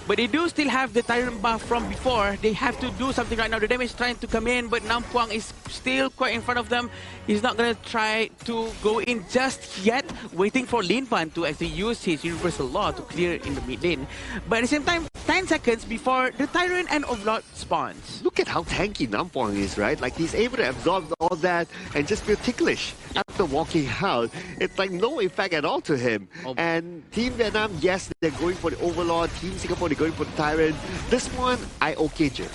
But they do still have the Tyrant buff from before. They have to do something right now. The damage is trying to come in, but Nam Puang is still quite in front of them. He's not going to try to go in just yet, waiting for Lin Pan to actually use his Universal Law to clear in the mid lane. But at the same time, 10 seconds before the Tyrant and Overlord spawns. Look at how tanky Nam Puang is, right? Like, he's able to absorb all that and just feel ticklish after walking out. It's like no effect at all to him. And Team Vietnam, yes, they're going for the Overlord. Team Singapore, they're going for the Tyrant. This one, I okay, Jim.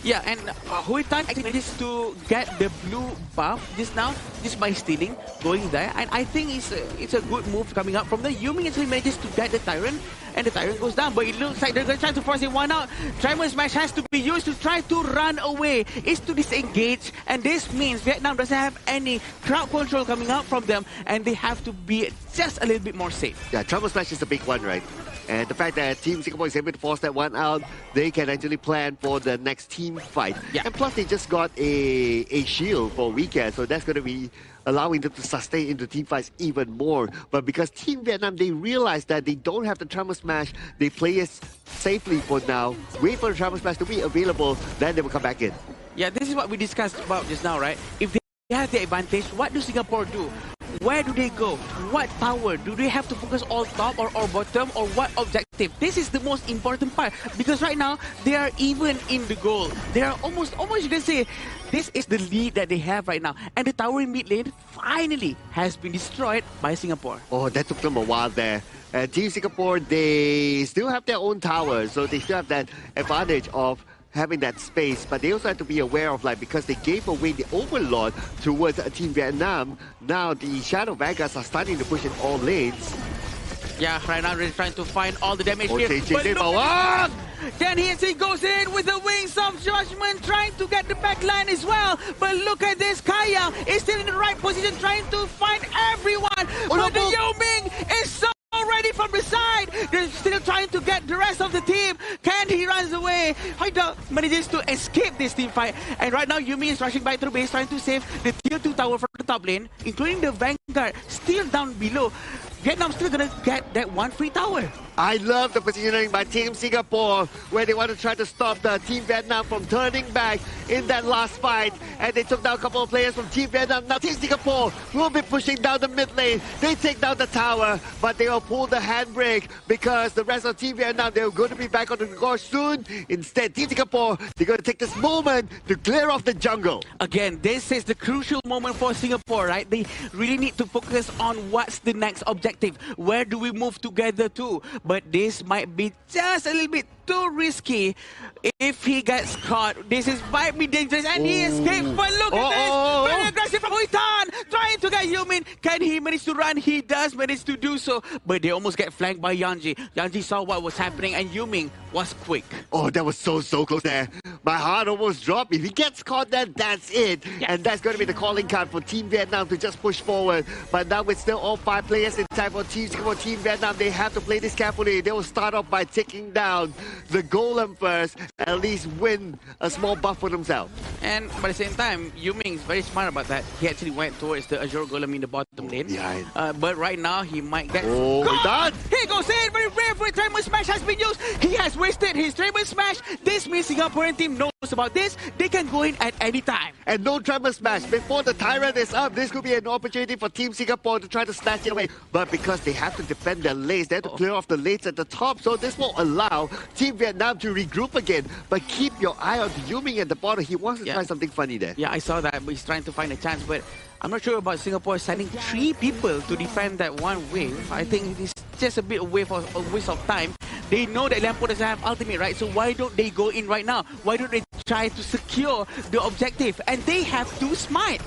Yeah, and Hui Tan actually managed to get the blue buff just now, just by stealing, going there. And I think it's a good move coming up from the Yu Ming. Actually manages to get the Tyrant, and the Tyrant goes down. But it looks like they're going to try to force it one out. Tremor Smash has to be used to try to run away. It's to disengage, and this means Vietnam doesn't have any crowd control coming out from them, and they have to be just a little bit more safe. Yeah, Tremor Smash is the big one, right? And the fact that Team Singapore is able to force that one out, they can actually plan for the next team fight. Yeah. And plus, they just got a shield for Weekend, so that's going to be allowing them to sustain into team fights even more. But because Team Vietnam, they realize that they don't have the Tremor Smash, they play it safely for now, wait for the Tremor Smash to be available, then they will come back in. Yeah, this is what we discussed about just now, right? If they have the advantage, what do Singapore do? Where do they go? What tower? Do they have to focus all top or bottom, or what objective? This is the most important part, because right now they are even in the goal. They are almost you can say this is the lead that they have right now. And the tower in mid lane finally has been destroyed by Singapore. Oh, that took them a while there. Team Singapore, they still have their own tower, so they still have that advantage of having that space, but they also have to be aware of, like, because they gave away the Overlord towards Team Vietnam, now the Shadow Vanguards are starting to push in all lanes. Yeah, right now they're trying to find all the damage here. But look, then he goes in with the Wings of Judgment, trying to get the back line as well. But look at this, Kaya is still in the right position, trying to find everyone. But the Yu Ming is so ready from the side. They're still trying to get the rest of the team. He runs away. Haida manages to escape this team fight. And right now, Yu Ming is rushing back to the base, trying to save the tier 2 tower from the top lane, including the Vanguard still down below. Vietnam still gonna get that one free tower. I love the positioning by Team Singapore, where they want to try to stop the Team Vietnam from turning back in that last fight. And they took down a couple of players from Team Vietnam. Now Team Singapore will be pushing down the mid lane. They take down the tower, but they will pull the handbrake, because the rest of Team Vietnam, they're going to be back on the course soon. Instead, Team Singapore, they're going to take this moment to clear off the jungle. Again, this is the crucial moment for Singapore, right? They really need to focus on what's the next objective. Where do we move together to? But this might be just a little bit too risky. If he gets caught, this might be dangerous, and he escapes. But look at this, very aggressive from Huitan, trying to get Yumin. Can he manage to run? He does manage to do so, but they almost get flanked by Yanji. Yanji saw what was happening, and Yumin was quick. Oh, that was so close there. My heart almost dropped. If he gets caught, then that's it. Yes. And that's going to be the calling card for Team Vietnam to just push forward. But now with still all 5 players in time for Team Vietnam, they have to play this carefully. They will start off by taking down the golem first, at least win a small buff for themselves. And by the same time, Yuming is very smart about that. He actually went towards the Azure Golem in the bottom lane. Yeah. But right now, he might get... Oh, God! He goes in! Very rare for a Tremor Smash has been used! He has wasted his Tremor Smash! This means Singaporean team knows about this. They can go in at any time. And no Tremor Smash. Before the Tyrant is up, this could be an opportunity for Team Singapore to try to snatch it away. But because they have to defend their lanes, they have to clear off the lanes at the top. So this will allow Team Vietnam to regroup again. But keep your eye on Yuming at the bottom. He wants to try something funny there. Yeah, I saw that, but he's trying to find a chance. But I'm not sure about Singapore sending 3 people to defend that one wave. I think it's just a bit a waste of time. They know that Lampo doesn't have ultimate, right? So why don't they go in right now? Why don't they try to secure the objective? And they have to smite.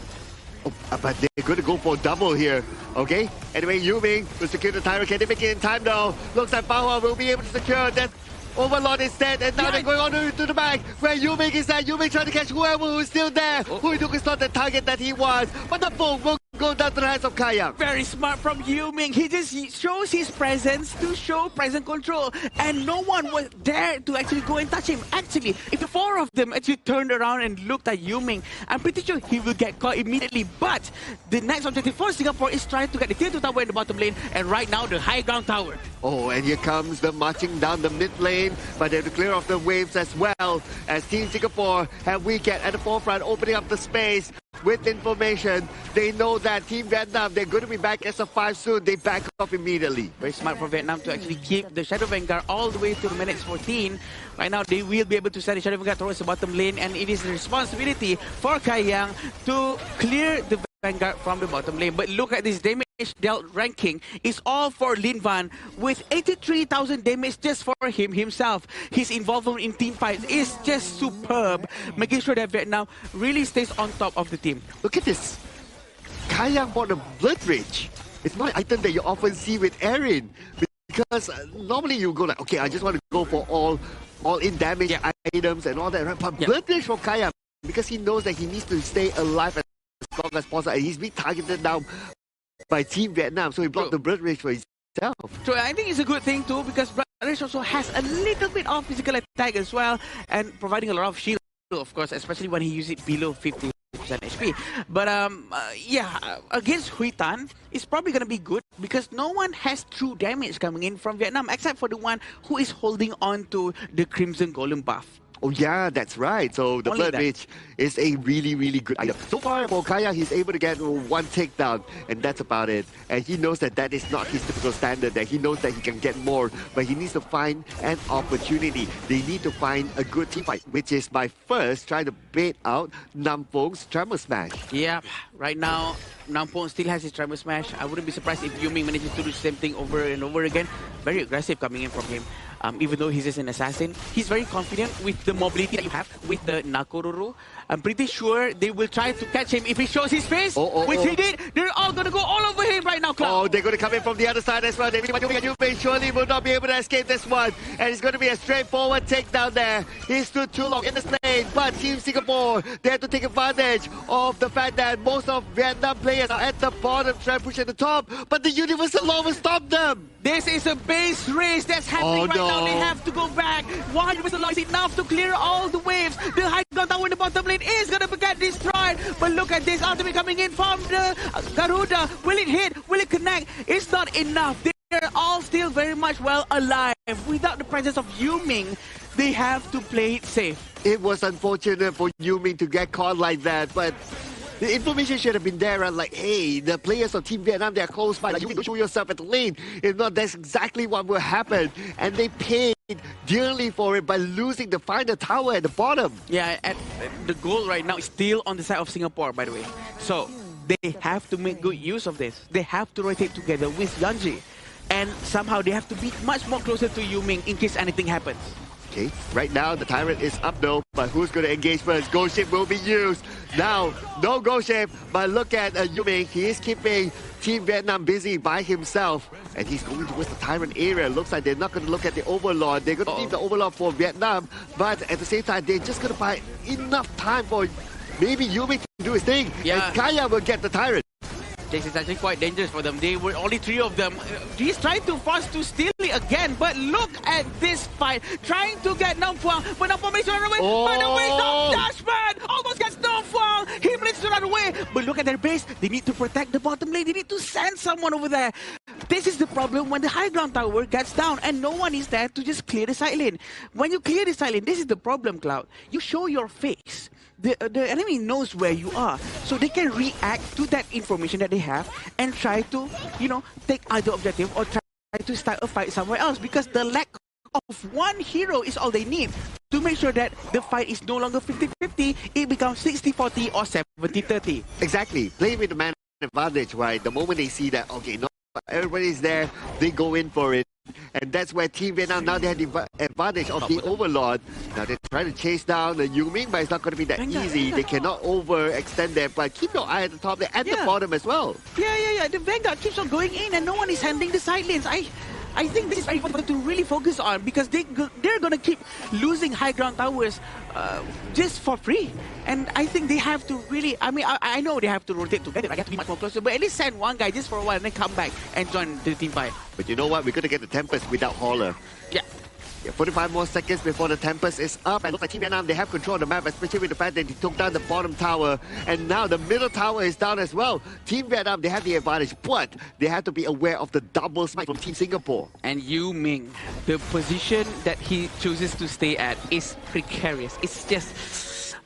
But they're going to go for double here, okay? Anyway, Yuming will secure the Tyrant. Can they make it in time though? Looks like Bao will be able to secure that. Overlord is dead, and now they're going on to the back. Where Yuming is at. Yuming trying to catch whoever who's still there. Huiduk is not the target that he was, but the ball will go down to the hands of Kayang. Very smart from Yuming. He just shows his presence to show present control, and no one was there to actually go and touch him. Actually, if the 4 of them actually turned around and looked at Yuming, I'm pretty sure he will get caught immediately. But the next objective for Singapore is trying to get the tier 2 tower in the bottom lane, and right now the high ground tower. Oh, and here comes the marching down the mid lane, but they have to clear off the waves as well, as Team Singapore have Weekend at the forefront, opening up the space with information. They know that Team Vietnam, they're going to be back as a 5 soon. They back off immediately. Very smart for Vietnam to actually keep the Shadow Vanguard all the way to minutes 14. Right now, they will be able to send the Shadow Vanguard towards the bottom lane, and it is the responsibility for Kayang to clear the Vanguard from the bottom lane. But look at this damage dealt ranking. It's all for Lin Van with 83,000 damage just for him himself. His involvement in team fights is just superb, making sure that Vietnam really stays on top of the team. Look at this. Kayang bought a Blood Rage. It's not an item that you often see with Erin, because normally you go like, okay, I just want to go for all in damage items and all that, right? But Blood Rage for Kayang, because he knows that he needs to stay alive as long as possible, and he's being targeted now by Team Vietnam, so he blocked the Blood Rage for himself. So I think it's a good thing too, because Blood Rage also has a little bit of physical attack as well, and providing a lot of shield, of course, especially when he uses it below 50% HP. But yeah, against Huitan, it's probably going to be good because no one has true damage coming in from Vietnam except for the one who is holding on to the Crimson Golem buff. Oh yeah, that's right. So the Blood Rage is a really good item. So far for Kaya, he's able to get 1 takedown, and that's about it. And he knows that that is not his typical standard, that he knows that he can get more, but he needs to find an opportunity. They need to find a good team fight, which is by first trying to bait out Nampong's Tremor Smash. Yeah, right now, Nampong still has his Tremor Smash. I wouldn't be surprised if Yuming manages to do the same thing over and over again. Very aggressive coming in from him. Even though he's just an assassin, he's very confident with the mobility that you have with the Nakororo. I'm pretty sure they will try to catch him if he shows his face, which he did. They're all going to go all over him right now, Cloud. Oh, they're going to come in from the other side as well. Yuming surely will not be able to escape this one. And it's going to be a straightforward takedown there. He stood too long in the lane, but Team Singapore, they have to take advantage of the fact that most of Vietnam players are at the bottom, trying to push at the top, but the Universal Law will stop them. This is a base race that's happening right now. They have to go back. 100% loss enough to clear all the waves. The high ground tower in the bottom lane is going to get destroyed. But look at this ultimate coming in from the Garuda. Will it hit? Will it connect? It's not enough. They're all still very much well alive. Without the presence of Yuming, they have to play it safe. It was unfortunate for Yuming to get caught like that, but the information should have been there, right? Like, hey, the players of Team Vietnam, they're close by. Like, you need to show yourself at the lane. If not, that's exactly what will happen. And they paid dearly for it by losing the final tower at the bottom. Yeah, and the goal right now is still on the side of Singapore, by the way. So they have to make good use of this. They have to rotate together with Yanji. And somehow they have to be much more closer to Yuming in case anything happens. Okay, right now the Tyrant is up though, but who's going to engage first? Ghost Ship will be used. Now, no Ghost Ship, but look at Yuming. He is keeping Team Vietnam busy by himself, and he's going towards the Tyrant area. Looks like they're not going to look at the Overlord. They're going to leave the Overlord for Vietnam, but at the same time, they're just going to buy enough time for maybe Yuming to do his thing, and Kaya will get the Tyrant. This is actually quite dangerous for them. They were only 3 of them. He's trying to force to steal it again, but look at this fight. Trying to get Nam Phuong, but Nam Phuong makes to run away. By the way, Dashman almost gets Nam Phuong. He managed to run away, but look at their base. They need to protect the bottom lane. They need to send someone over there. This is the problem when the high ground tower gets down and no one is there to just clear the side lane. When you clear the side lane, this is the problem, Cloud. You show your face. The enemy knows where you are, so they can react to that information that they have and try to, take either objective or try to start a fight somewhere else, because the lack of one hero is all they need to make sure that the fight is no longer 50-50, it becomes 60-40 or 70-30. Exactly. Play with the man advantage, right? The moment they see that, okay, no, everybody's there, they go in for it. And that's where Team Vietnam, now they have the advantage of the Overlord. Now they're trying to chase down the Yuming, but it's not going to be that easy. They cannot overextend there, but keep your eye at the top there, at the bottom as well. Yeah. The Vanguard keeps on going in and no one is handling the side lanes. I think this is very important to really focus on, because they're going to keep losing high ground towers just for free. And I think they have to really, I know they have to rotate together. I have to be much more closer, but at least send one guy just for a while and then come back and join the team fight. But you know what? We're going to get the Tempest without Hauler. Yeah. 45 more seconds before the Tempest is up, and looks like Team Vietnam, they have control of the map, especially with the fact that they took down the bottom tower, and now the middle tower is down as well. Team Vietnam, they have the advantage, but they have to be aware of the double smite from Team Singapore. And Yuming, the position that he chooses to stay at is precarious. It's just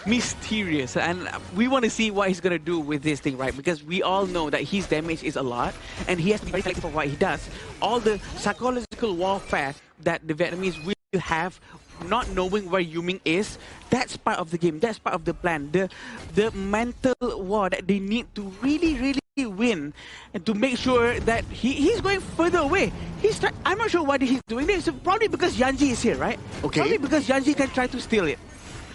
mysterious, and we want to see what he's going to do with this thing, right? Because we all know that his damage is a lot, and he has to be very selective for what he does. All the psychological warfare that the Vietnamese will have, not knowing where Yuming is, that's part of the game, that's part of the plan. The mental war that they need to really win, and to make sure that he's going further away. I'm not sure why he's doing this. Probably because Yanji is here, right? Okay. Probably because Yanji can try to steal it.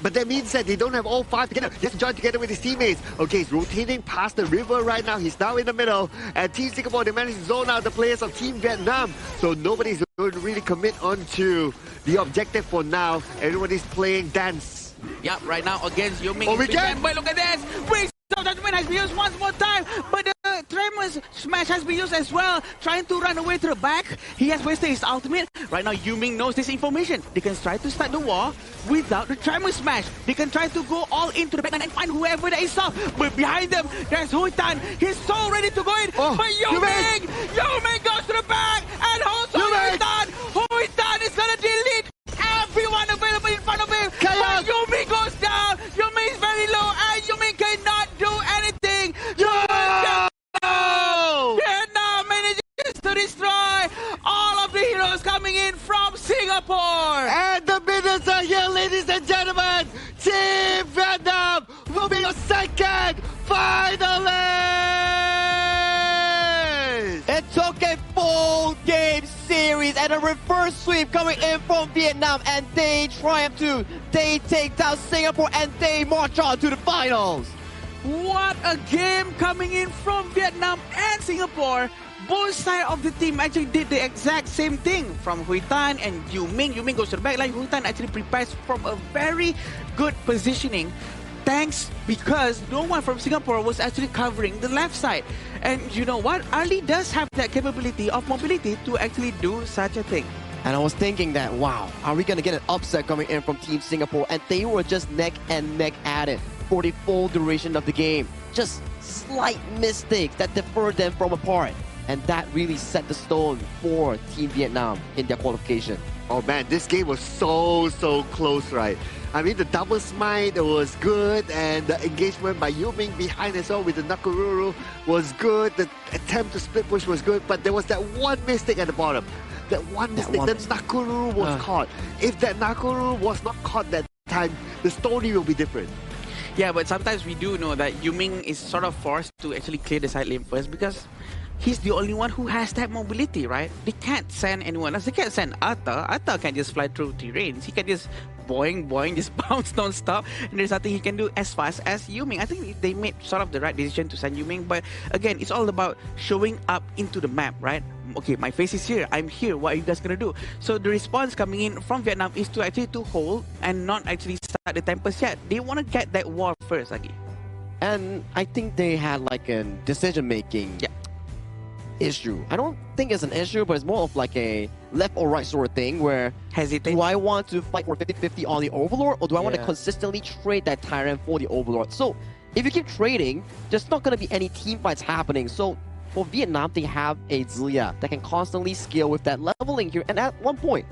But that means that they don't have all 5 together. He has to join together with his teammates. Okay, he's rotating past the river right now. He's now in the middle. And Team Singapore, they managed to zone out the players of Team Vietnam. So nobody's going to really commit onto the objective for now. Everybody's playing dance. Yeah, right now against Yuming. Oh, we can! But look at this! Wait, so Judgment has been used once more time, but the Tremors Smash has been used as well, trying to run away to the back. He has wasted his ultimate. Right now, Yuming knows this information. They can try to start the war without the Tremor Smash. They can try to go all into the backline and find whoever that is soft. But behind them, there's Hui Tan. He's so ready to go in. Oh, but Yuming goes to the back, and also Hui Tan. Hui Tan is gonna delete everyone available in front of him. But Yuming goes down. Yuming is very low, and Yuming cannot do anything. Vietnam manages to destroy all of the heroes coming in from Singapore. And the minutes are here, ladies and gentlemen. Team Vietnam will be your second finalist. It took a full game series and a reverse sweep coming in from Vietnam, and they triumph too. They take down Singapore and they march on to the finals. What a game coming in from Vietnam and Singapore. Both sides of the team actually did the exact same thing. From Hui Tan and Yuming. Yuming goes to the back line. Hui Tan actually prepares from a very good positioning. Thanks because no one from Singapore was actually covering the left side. And you know what? Ali does have that capability of mobility to actually do such a thing. And I was thinking that, wow, are we going to get an upset coming in from Team Singapore? And they were just neck and neck at it for the full duration of the game. Just slight mistakes that deferred them from apart. And that really set the stone for Team Vietnam in their qualification. Oh man, this game was so close, right? I mean, the double smite was good, and the engagement by Yuming behind as well with the Nakururu was good. The attempt to split push was good, but there was that one mistake at the bottom. That one mistake, Nakururu was caught. If that Nakururu was not caught that time, the story will be different. Yeah, but sometimes we do know that Yuming is sort of forced to actually clear the side lane first because he's the only one who has that mobility, right? They can't send anyone else. They can't send Atta. Atta can just fly through terrains. He can just boing, just bounce non-stop. And there's nothing he can do as fast as Yuming. I think they made sort of the right decision to send Yuming. But again, it's all about showing up into the map, right? Okay, my face is here. I'm here. What are you guys going to do? So the response coming in from Vietnam is to actually to hold and not actually start the tempest yet. They want to get that war first, Agi. And I think they had like a decision-making issue. I don't think it's an issue, but it's more of like a left or right sort of thing where do I want to fight for 50-50 on the Overlord, or do I want to consistently trade that Tyrant for the Overlord? So if you keep trading, there's not going to be any team fights happening. So for Vietnam, they have a Zilia that can constantly scale with that leveling here. And at one point,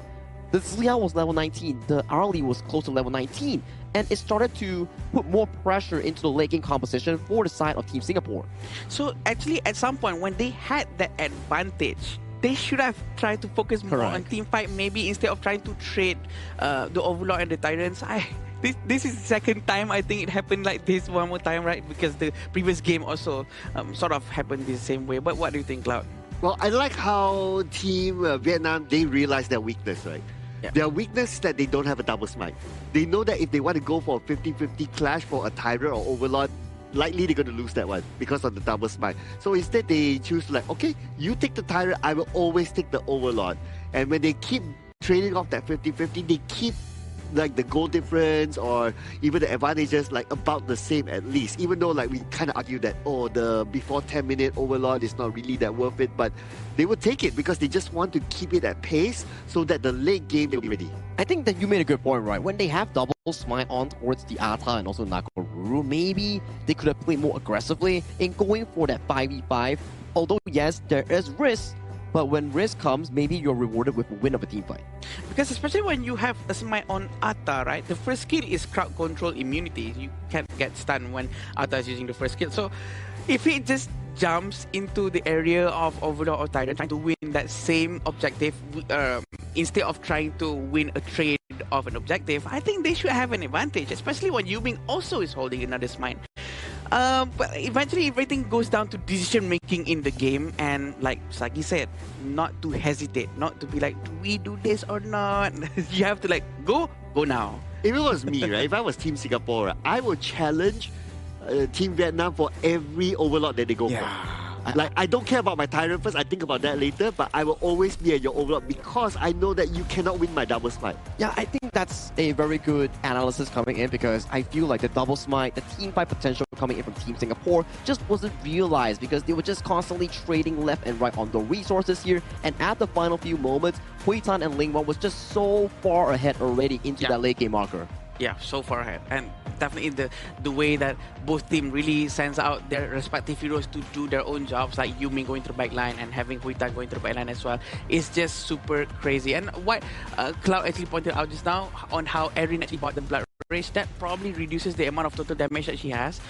the Zilia was level 19, the Arlie was close to level 19, and it started to put more pressure into the late game composition for the side of Team Singapore. So actually, at some point, when they had that advantage, they should have tried to focus more on team fight, maybe instead of trying to trade the Overlord and the Tyrants. This is the second time I think it happened like this one more time, right? Because the previous game also sort of happened the same way. But what do you think, Cloud? Well, I like how Team Vietnam, they realize their weakness, right? Their weakness is that they don't have a double smite. They know that if they want to go for a 50-50 clash for a Tyrant or Overlord, likely they're going to lose that one because of the double smite. So instead they choose like, okay, you take the Tyrant, I will always take the Overlord. And when they keep trading off that 50-50, they keep like the goal difference or even the advantages like about the same at least, even though like we kind of argue that the before 10-minute Overlord is not really that worth it, but they would take it because they just want to keep it at pace so that the late game they'll be ready. I think that you made a good point, right? When they have double smite on towards the Atta and also Nakoruru, maybe they could have played more aggressively in going for that 5v5. Although yes, there is risk, but when risk comes, maybe you're rewarded with a win of a team fight. Because especially when you have a smite on Atta, right? The first skill is crowd control immunity. You can't get stunned when Atta is using the first skill. So if he just jumps into the area of Overlord or Tyrant trying to win that same objective instead of trying to win a trade of an objective, I think they should have an advantage, especially when Yuming also is holding another smite. But eventually everything goes down to decision making in the game, and like Sagi said, not to hesitate, not to be like, do we do this or not? You have to like go now. If it was me, right, if I was Team Singapore, I would challenge Team Vietnam for every Overlord that they go for. Like, I don't care about my Tyrant first, I think about that later, but I will always be at your Overlord because I know that you cannot win my double smite. Yeah, I think that's a very good analysis coming in because I feel like the double smite, the team fight potential coming in from Team Singapore just wasn't realized because they were just constantly trading left and right on the resources here, and at the final few moments, Hui Tan and Ling Wan was just so far ahead already into that late game marker. Yeah, so far ahead. And definitely the way that both teams really sends out their respective heroes to do their own jobs, like Yuming going through backline and having Hui Tan going through backline as well, is just super crazy. And what Cloud actually pointed out just now on how Erin actually bought the Blood Rage, that probably reduces the amount of total damage that she has.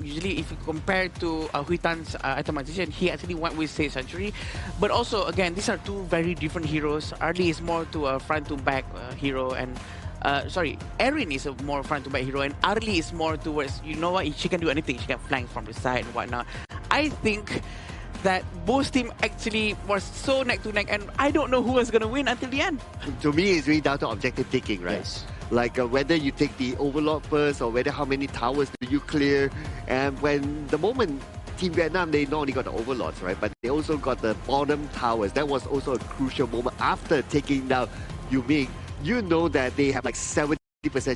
Usually if you compare to Hui Tan's itemization, he actually went with Sage Century. But also, again, these are two very different heroes. Arlie is more to a front-to-back hero, and Erin is a more front-to-back hero, and Arlie is more towards, you know what, she can do anything. She can flank from the side and whatnot. I think that both teams actually was so neck to neck, and I don't know who was going to win until the end. To me, it's really down to objective taking, right? Yes. Like whether you take the Overlord first or whether how many towers do you clear. And when the moment Team Vietnam, they not only got the Overlords, right, but they also got the bottom towers. That was also a crucial moment after taking down Yuming. You know that they have like 70%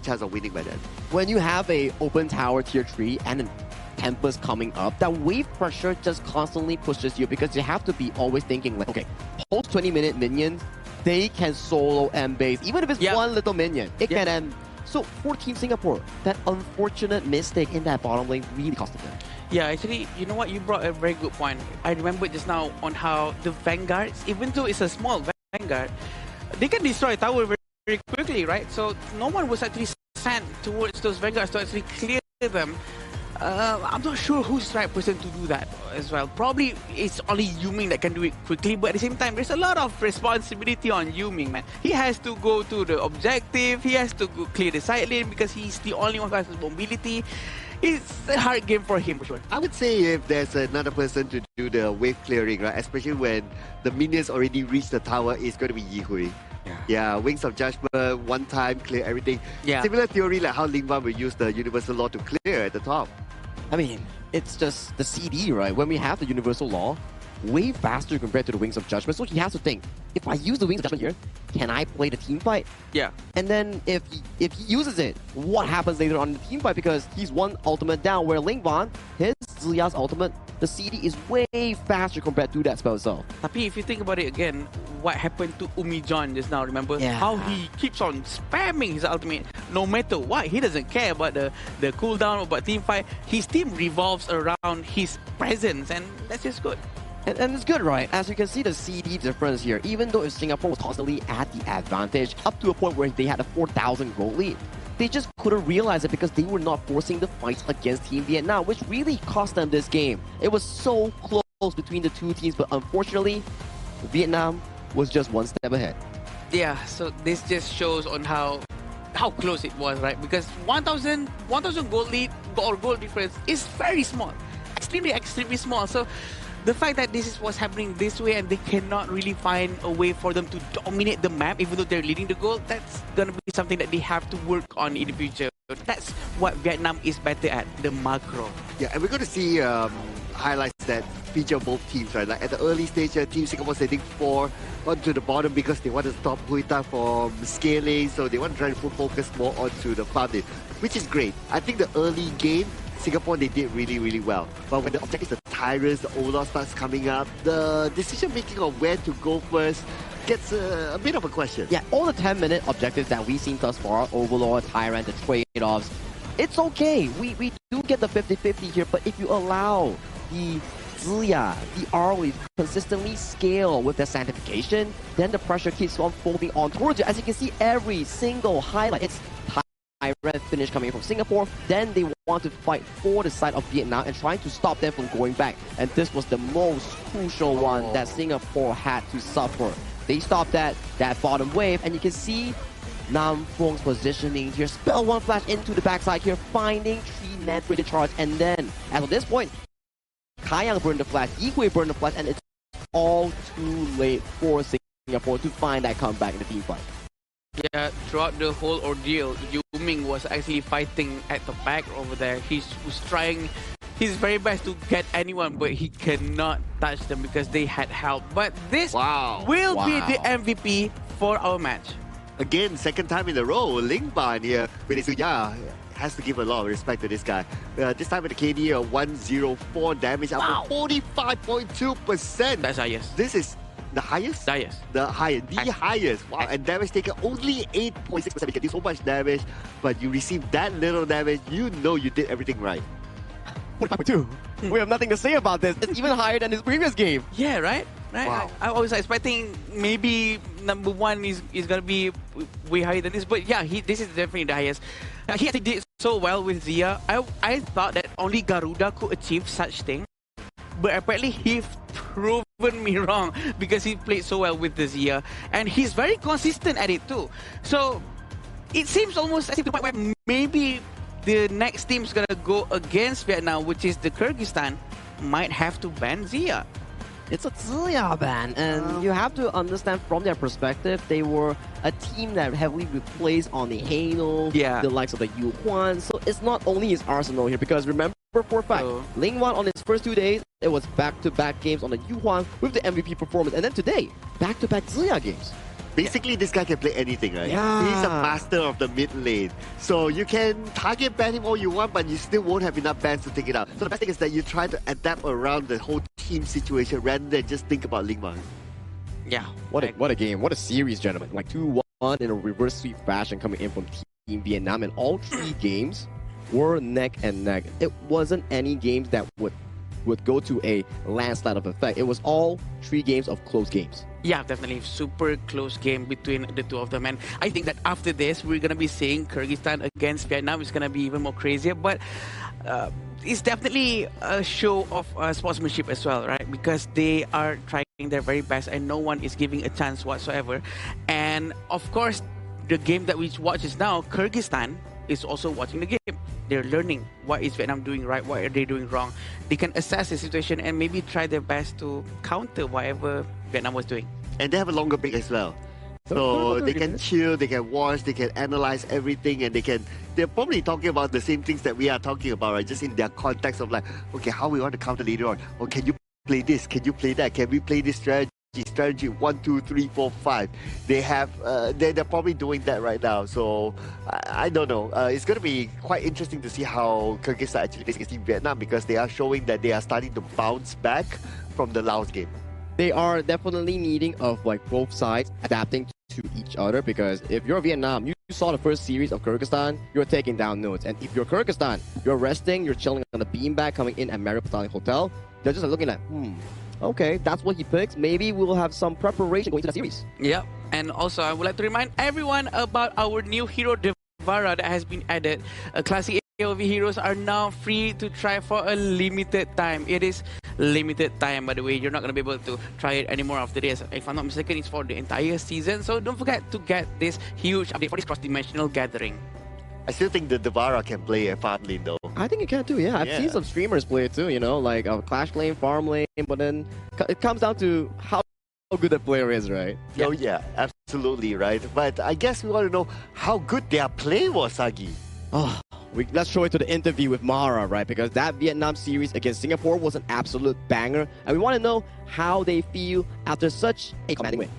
chance of winning by then. When you have a open tower tier 3 and a Tempest coming up, that wave pressure just constantly pushes you because you have to be always thinking like, okay, post 20-minute minions, they can solo end base. Even if it's one little minion, it can end. So for Team Singapore, that unfortunate mistake in that bottom lane really costed them. Yeah, actually, you know what? You brought a very good point. I remember just now on how the Vanguards, even though it's a small Vanguard, they can destroy a tower very quickly, right? So no one was actually sent towards those Vanguards to actually clear them. I'm not sure who's the right person to do that as well. Probably it's only Yuming that can do it quickly, but at the same time, there's a lot of responsibility on Yuming, man. He has to go to the objective, he has to go clear the side lane because he's the only one who has mobility. it's a hard game for him for sure. I would say if there's another person to do the wave clearing, right, especially when the minions already reach the tower, it's going to be Yihui. Yeah, Wings of Judgment, one time, clear everything. Yeah. Similar theory like how Lingwan will use the Universal Law to clear at the top. I mean, it's just the CD, right? When we have the Universal Law, way faster compared to the Wings of Judgment. So he has to think, if I use the Wings of Judgment here, can I play the team fight? Yeah. And then if he uses it, what happens later on in the team fight? Because he's one ultimate down, where Lingwan, his Ziya's ultimate, the CD is way faster compared to that spell itself. Tapi if you think about it again, what happened to Umijon just now, remember? Yeah. How he keeps on spamming his ultimate no matter what. He doesn't care about the cooldown, about team fight. His team revolves around his presence, and that's just good. And it's good, right? As you can see the CD difference here, even though if Singapore was constantly at the advantage, up to a point where they had a 4,000 goal lead, they just couldn't realize it because they were not forcing the fights against Team Vietnam, which really cost them this game. It was so close between the two teams, but unfortunately, Vietnam was just one step ahead. Yeah, so this just shows on how close it was, right? Because 1,000 goal lead or goal difference is very small, extremely small. So the fact that this is what's happening this way and they cannot really find a way for them to dominate the map even though they're leading the goal, that's gonna be something that they have to work on in the future. That's what Vietnam is better at, the macro. Yeah, and we're going to see highlights that feature both teams, right? Like at the early stage, Team Singapore setting 4 onto the bottom because they want to stop Huita from scaling, so they want to try to put focus more onto the fountain, which is great. I think the early game, Singapore, they did really well. But when the objectives, the Tyrants, the Ola starts coming up, the decision-making of where to go first gets a bit of a question. Yeah, all the 10-minute objectives that we've seen thus far, Overlord, Tyrant, the trade-offs, it's okay. We do get the 50-50 here, but if you allow the Ziya, the ROE consistently scale with their sanctification, then the pressure keeps on folding on towards you. As you can see, every single highlight, it's Tyrant finish coming from Singapore, then they want to fight for the side of Vietnam and trying to stop them from going back. And this was the most crucial one that Singapore had to suffer. They stopped that bottom wave, and you can see Nam Phuong's positioning here. Spell one flash into the backside here, finding 3 net for the charge, and then, as of this point, Kayang burned the flash, Yihui burned the flash, and it's all too late for Singapore to find that comeback in the team fight. Yeah, throughout the whole ordeal, Yu Ming was actually fighting at the back over there. He was trying his very best to get anyone, but he cannot touch them because they had help. But this will be the MVP for our match. Again, second time in a row, Lingban here with his has to give a lot of respect to this guy. This time with the KD of 104 damage, up to 45.2%. That's highest. This is the highest? The highest. The highest. Wow, and damage taken only 8.6%. You can do so much damage, but you receive that little damage, you know you did everything right. 45.2. We have nothing to say about this. It's even higher than his previous game. Yeah, right? Wow. I was expecting maybe number 1 is going to be way higher than this, but yeah, this is definitely the highest. He actually did so well with Ziya. I thought that only Garuda could achieve such thing, but apparently he's proven me wrong because he played so well with the Ziya, and he's very consistent at it too. So it seems almost as if the point where maybe the next team's gonna go against Vietnam, which is the Kyrgyzstan, might have to ban Ziya. It's a Ziya ban, and you have to understand from their perspective, they were a team that heavily replaced on the Halo, the likes of the Yu Huan, so it's not only his arsenal here, because remember for a fact, Lingwan on his first 2 days, it was back-to-back games on the Yu Huan with the MVP performance, and then today, back-to-back Ziya games. Basically, this guy can play anything, right? Yeah. He's a master of the mid lane. So you can target ban him all you want, but you still won't have enough bans to take it out. So the best thing is that you try to adapt around the whole team situation rather than just think about Lingman. Yeah. What a game. What a series, gentlemen. Like 2-1 in a reverse sweep fashion coming in from Team Vietnam, and all 3 games were neck and neck. It wasn't any games that would go to a landslide of effect. It was all 3 games of close games. Yeah, definitely. Super close game between the two of them. And I think that after this, we're going to be seeing Kyrgyzstan against Vietnam. It's going to be even more crazier. But it's definitely a show of sportsmanship as well, right? Because they are trying their very best and no one is giving a chance whatsoever. And of course, the game that we watch is now Kyrgyzstan is also watching the game. They're learning what is Vietnam doing right, what are they doing wrong. They can assess the situation and maybe try their best to counter whatever Vietnam was doing. And they have a longer break as well. So they can chill, they can watch, they can analyze everything, and they're probably talking about the same things that we are talking about, right? Just in their context of like, okay, how we want to counter later on. Or can you play this? Can you play that? Can we play this strategy 1, 2, 3, 4, 5? They have they're probably doing that right now. So I don't know. It's going to be quite interesting to see how Kyrgyzstan actually plays against Team Vietnam, because they are showing that they are starting to bounce back from the Laos game. They are definitely needing of like both sides adapting to each other, because if you're Vietnam, you saw the first series of Kyrgyzstan, you're taking down notes. And if you're Kyrgyzstan, you're resting, you're chilling on the beanbag coming in at Marriott Battalion Hotel. They're just looking at, okay, that's what he picks. Maybe we'll have some preparation going into the series. Yeah, and also I would like to remind everyone about our new hero Devara that has been added. Classic AOV heroes are now free to try for a limited time. It is limited time, by the way. You're not going to be able to try it anymore after this. If I'm not mistaken, it's for the entire season. So don't forget to get this huge update for this cross-dimensional gathering. I still think the Devara can play a farm lane though. I think it can too, yeah. I've seen some streamers play it too, you know, like a Clash lane, farm lane, but then it comes down to how good the player is, right? Oh yeah, absolutely, right? But I guess we want to know how good their play was, Sagi. Oh, let's show it to the interview with Mara, right? Because that Vietnam series against Singapore was an absolute banger. And we want to know how they feel after such a commanding win.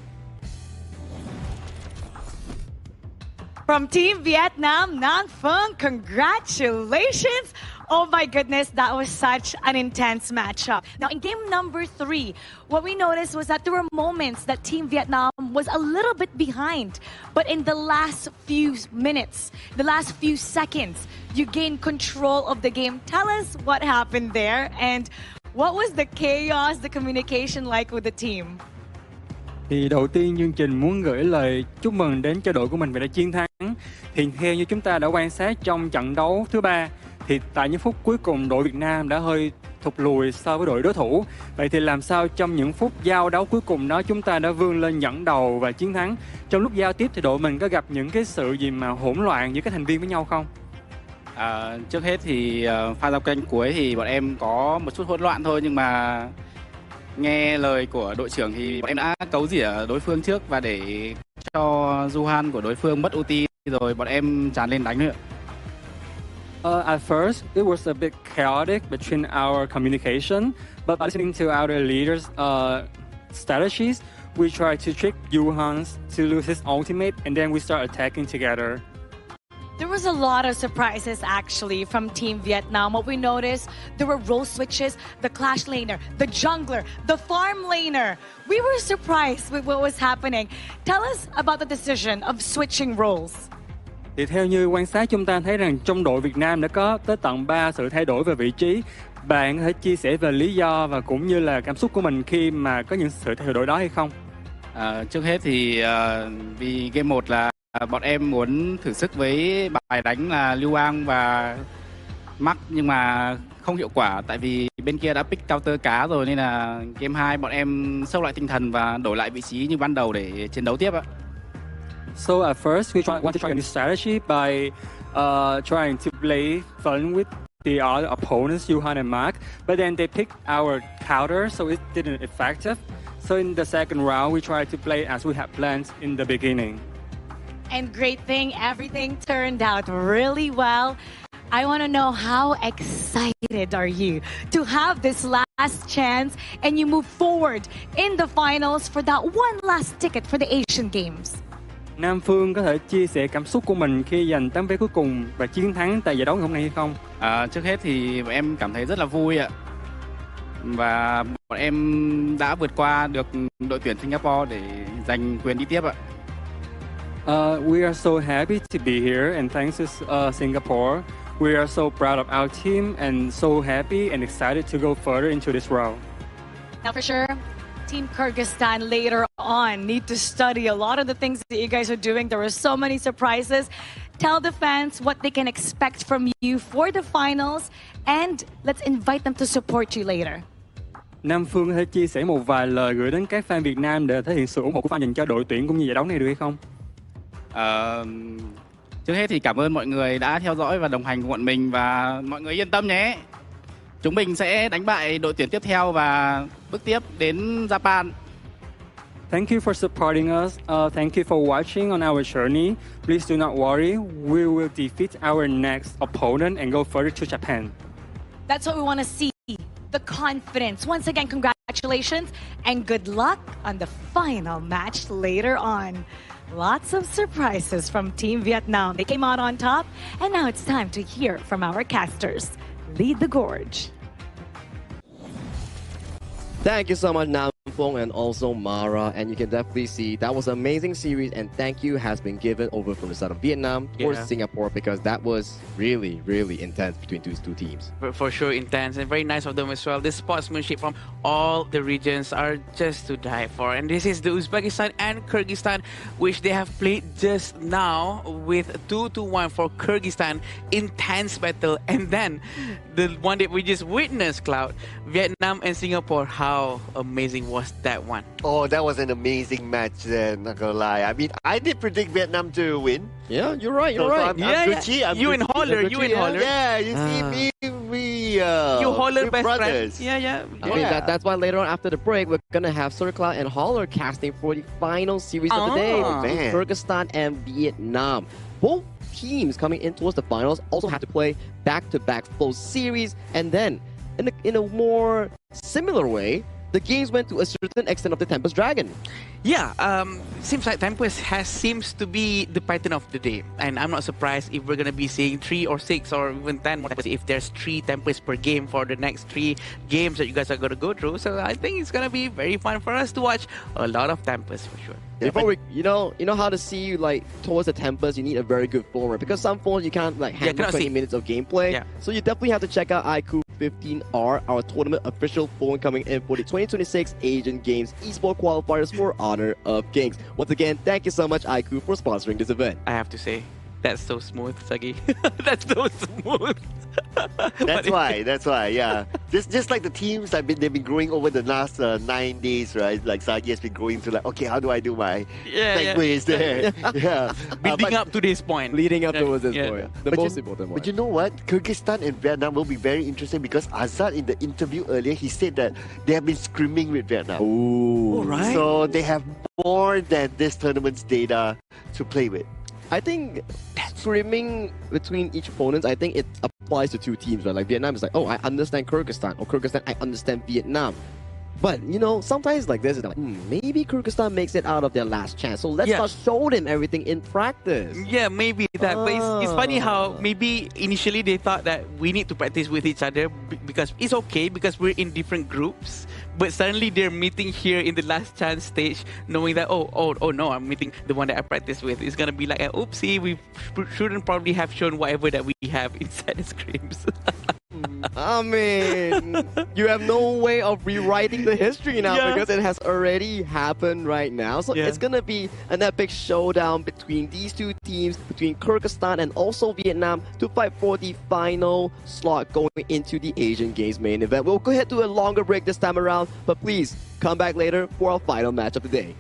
From Team Vietnam, Nang Phung, congratulations! Oh my goodness, that was such an intense matchup. Now in game number 3, what we noticed was that there were moments that Team Vietnam was a little bit behind. But in the last few minutes, the last few seconds, you gained control of the game. Tell us what happened there and what was the chaos, the communication like with the team? Thì đầu tiên chương trình muốn gửi lời chúc mừng đến cho đội của mình vì đã chiến thắng. Thì theo như chúng ta đã quan sát trong trận đấu thứ 3, thì tại những phút cuối cùng đội Việt Nam đã hơi thụt lùi so với đội đối thủ. Vậy thì làm sao trong những phút giao đấu cuối cùng đó chúng ta đã vươn lên dẫn đầu và chiến thắng? Trong lúc giao tiếp thì đội mình có gặp những cái sự gì mà hỗn loạn giữa các thành viên với nhau không? Trước hết thì pha giao kênh cuối thì bọn em có một chút hỗn loạn thôi, nhưng mà nghe lời của đội trưởng thì bọn em đã cấu rỉa đối phương trước và để cho Duhan của đối phương mất ulti rồi bọn em tràn lên đánh nữa. At first, it was a bit chaotic between our communication, but by listening to our leaders' strategies, we tried to trick Yuhan to lose his ultimate, and then we start attacking together. There was a lot of surprises actually from Team Vietnam. What we noticed, there were role switches, the Clash laner, the jungler, the farm laner. We were surprised with what was happening. Tell us about the decision of switching roles. Thì theo như quan sát chúng ta thấy rằng trong đội Việt Nam đã có tới tận 3 sự thay đổi về vị trí. Bạn có thể chia sẻ về lý do và cũng như là cảm xúc của mình khi mà có những sự thay đổi đó hay không? Trước hết thì vì game 1 là bọn em muốn thử sức với bài đánh là Lưu Ang và Mark, nhưng mà không hiệu quả tại vì bên kia đã pick counter cá rồi, nên là game 2 bọn em sốc lại tinh thần và đổi lại vị trí như ban đầu để chiến đấu tiếp ạ. So at first we want to try a new strategy by trying to play fun with the other opponents, Yuhan and Mark, but then they picked our counter, so it didn't effective. So in the second round, we tried to play as we had planned in the beginning. And great thing, everything turned out really well. I want to know, how excited are you to have this last chance and you move forward in the finals for that one last ticket for the Asian Games? Nam Phương có thể chia sẻ cảm xúc của mình khi giành tấm vé cuối cùng và chiến thắng tại giải đấu ngày hôm nay hay không? Trước hết thì bọn em cảm thấy rất là vui ạ. Và bọn em đã vượt qua được đội tuyển Singapore để giành quyền đi tiếp ạ. We are so happy to be here and thanks to Singapore. We are so proud of our team and so happy and excited to go further into this round. Now for sure, Team Kyrgyzstan later on need to study a lot of the things that you guys are doing. There were so many surprises. Tell the fans what they can expect from you for the finals and let's invite them to support you later. Nam Phương có thể chia sẻ một vài lời gửi đến các fan Việt Nam để thể hiện sự ủng hộ của fan dành cho đội tuyển cũng như giải đấu này được hay không? Trước hết thì cảm ơn mọi người đã theo dõi và đồng hành cùng bọn mình và mọi người yên tâm nhé. Chúng mình sẽ đánh bại đội tuyển tiếp theo và bước tiếp đến Japan. Thank you for supporting us. Thank you for watching on our journey. Please do not worry. We will defeat our next opponent and go further to Japan. That's what we want to see. The confidence. Once again, congratulations and good luck on the final match later on. Lots of surprises from Team Vietnam. They came out on top, and now it's time to hear from our casters. Lead the gorge. Thank you so much, Nam Phong and also Mara. And you can definitely see that was an amazing series. And thank you has been given over from the side of Vietnam towards Singapore, because that was really, really intense between these two teams. For sure, intense and very nice of them as well. This sportsmanship from all the regions are just to die for. And this is the Uzbekistan and Kyrgyzstan, which they have played just now with 2-1 for Kyrgyzstan. Intense battle. And then the one that we just witnessed, Cloud, Vietnam and Singapore. How amazing was that one? Oh, that was an amazing match then, not gonna lie. I mean, I did predict Vietnam to win. Yeah, you're right, you're right. I'm Gucci, I'm you and Gucci. Holler, you and Holler. Yeah, you see me, we you Holler best brothers. friends. Yeah. I mean, that's why later on after the break, we're gonna have Sir Cloud and Holler casting for the final series of the day between Kyrgyzstan and Vietnam. Both teams coming in towards the finals also have to play back-to-back full series, and then in a more similar way, the games went to a certain extent of the Tempest Dragon. Yeah, seems like Tempest seems to be the pattern of the day, and I'm not surprised if we're gonna be seeing 3 or 6 or even 10 more Tempest if there's 3 Tempests per game for the next 3 games that you guys are gonna go through. So I think it's gonna be very fun for us to watch a lot of Tempests for sure. Before we, you know how to see like towards the Tempest, you need a very good phone, right? Because some phones you can't like handle 20 minutes of gameplay. Yeah. So you definitely have to check out iQOO 15R, our tournament official phone coming in for the 2026 Asian Games Esports qualifiers for Honor of Kings. Once again, thank you so much iQOO for sponsoring this event. I have to say, that's so smooth, Sagi. That's so smooth. That's why, yeah. Just like the teams, they've been growing over the last 9 days, right? Like Sagi has been growing to like, okay, how do I do my segues there? Yeah. Building up to this point. Leading up towards this point. The most important one. But you know what? Kyrgyzstan and Vietnam will be very interesting, because Azad in the interview earlier, he said that they have been scrimming with Vietnam. Ooh. Right. So they have more than this tournament's data to play with. I think scrimming between each opponents, I think it applies to two teams, right? Like Vietnam is like, oh, I understand Kyrgyzstan, or Kyrgyzstan, I understand Vietnam. But, you know, sometimes like this, it's like, maybe Kyrgyzstan makes it out of their last chance. So let's not show them everything in practice. Yeah, maybe that. But it's funny how maybe initially they thought that we need to practice with each other because it's okay because we're in different groups. But suddenly they're meeting here in the last chance stage, knowing that, oh no, I'm meeting the one that I practice with. It's going to be like, oopsie, we shouldn't probably have shown whatever that we have inside the scrims. I mean, you have no way of rewriting the history now because it has already happened right now. So it's going to be an epic showdown between these two teams, between Kyrgyzstan and also Vietnam, to fight for the final slot going into the Asian Games main event. We'll go ahead to a longer break this time around, but please come back later for our final match of the day.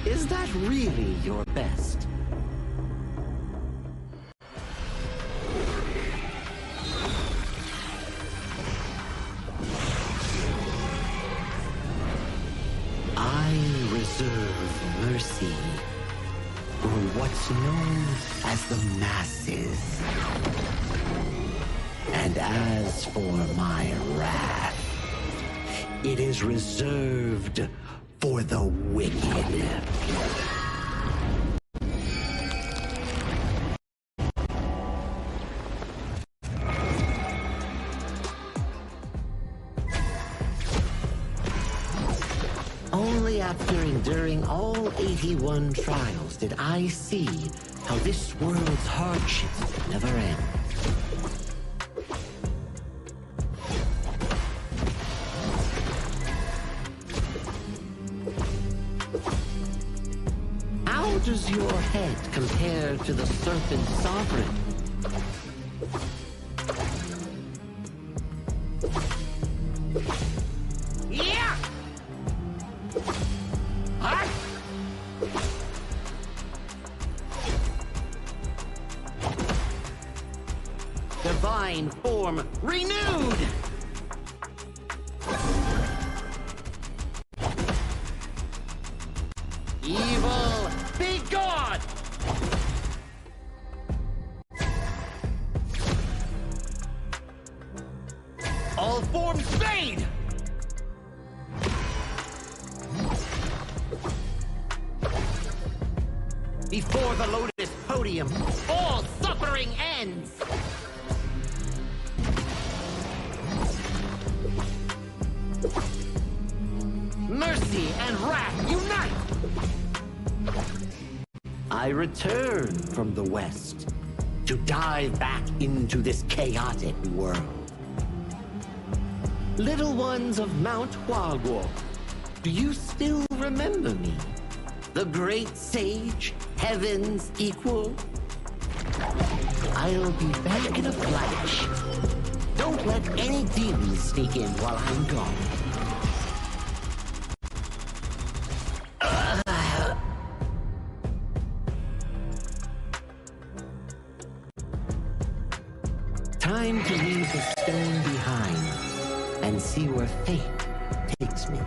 Is that really your best? I reserve mercy for what's known as the masses. And as for my wrath, it is reserved for the wicked. Only after enduring all 81 trials did I see how this world's hardships never end. How does your head compare to the Serpent Sovereign? Yeah! Huh? Divine form renewed! Evil, be gone! All forms fade! Before the Lotus Podium, all suffering ends! Mercy and wrath unite! I return from the West to dive back into this chaotic world. Little ones of Mount Huaguo, do you still remember me? The great sage, heaven's equal? I'll be back in a flash. Don't let any demons sneak in while I'm gone. Time to leave the stone behind and see where fate takes me.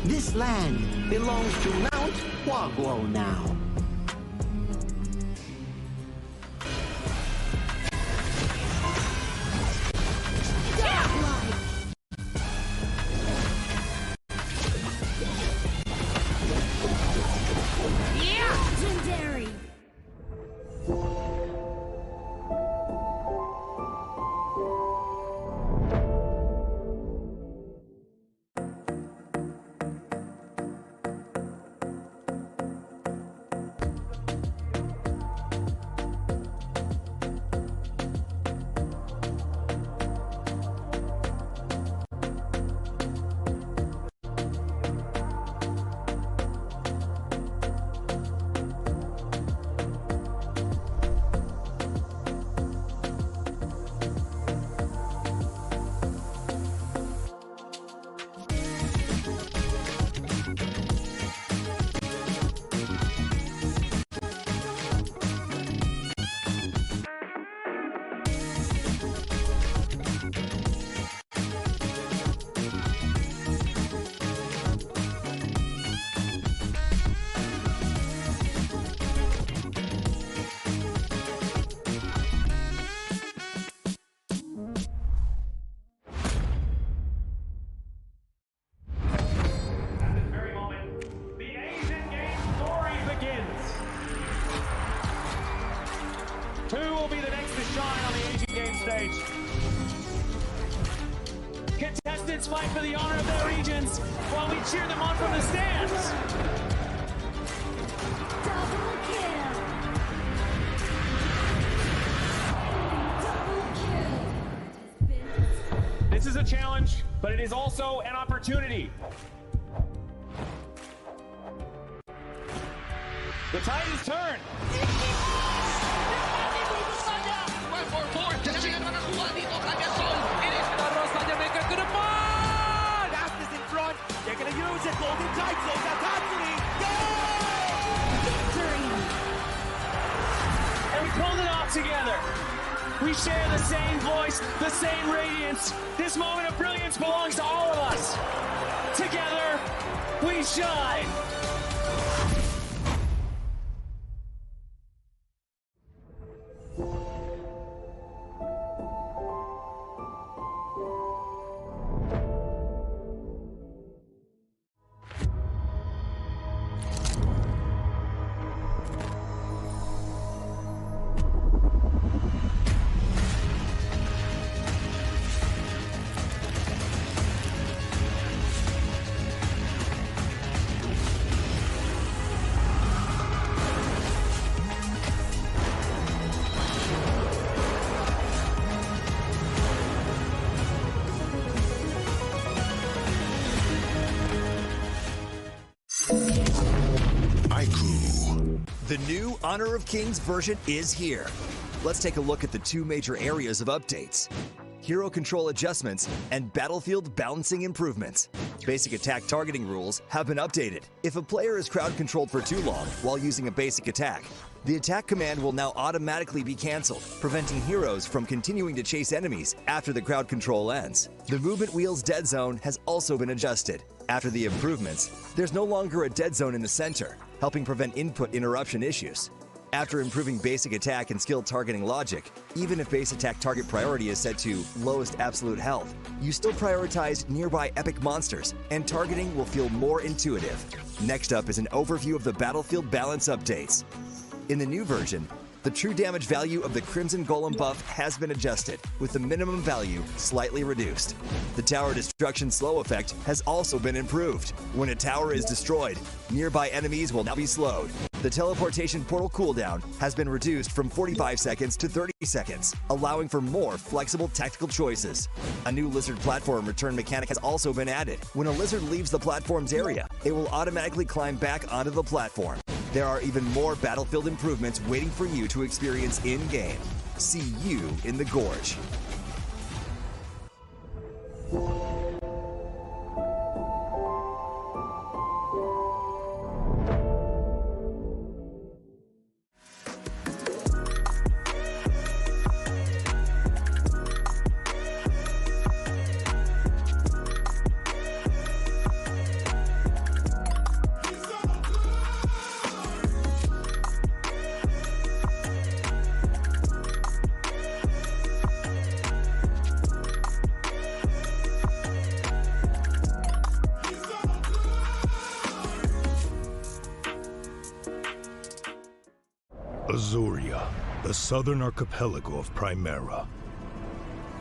This land belongs to Mount Huaguo now. Legendary! Who will be the next to shine on the Asian Games stage? Contestants fight for the honor of their regions while we cheer them on from the stands. Double kill! This is a challenge, but it is also an opportunity. The tide is turned. We share the same voice, the same radiance. This moment of brilliance belongs to all of us. Together, we shine. The new Honor of Kings version is here. Let's take a look at the two major areas of updates: hero control adjustments and battlefield balancing improvements. Basic attack targeting rules have been updated. If a player is crowd controlled for too long while using a basic attack, the attack command will now automatically be cancelled, preventing heroes from continuing to chase enemies after the crowd control ends. The movement wheel's dead zone has also been adjusted. After the improvements, there's no longer a dead zone in the center, helping prevent input interruption issues. After improving basic attack and skill targeting logic, even if base attack target priority is set to lowest absolute health, you still prioritize nearby epic monsters, and targeting will feel more intuitive. Next up is an overview of the battlefield balance updates. In the new version, the true damage value of the Crimson Golem buff has been adjusted, with the minimum value slightly reduced. The tower destruction slow effect has also been improved. When a tower is destroyed, nearby enemies will now be slowed. The teleportation portal cooldown has been reduced from 45 seconds to 30 seconds, allowing for more flexible tactical choices. A new lizard platform return mechanic has also been added. When a lizard leaves the platform's area, it will automatically climb back onto the platform. There are even more battlefield improvements waiting for you to experience in-game. See you in the Gorge. Azuria, the southern archipelago of Primera.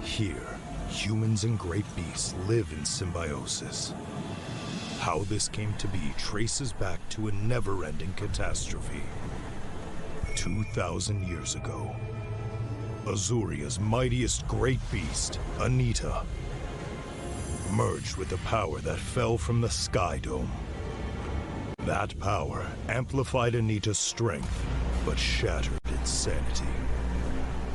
Here, humans and great beasts live in symbiosis. How this came to be traces back to a never-ending catastrophe. 2,000 years ago, Azuria's mightiest great beast, Anita, merged with the power that fell from the Sky Dome. That power amplified Anita's strength, but shattered its sanity.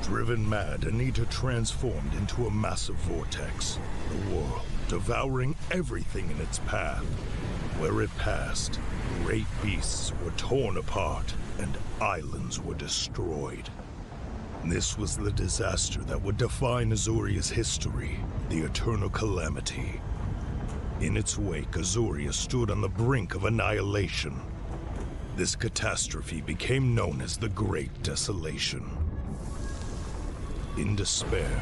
Driven mad, Anita transformed into a massive vortex, the world devouring everything in its path. Where it passed, great beasts were torn apart and islands were destroyed. This was the disaster that would define Azuria's history, the Eternal Calamity. In its wake, Azuria stood on the brink of annihilation. This catastrophe became known as the Great Desolation. In despair,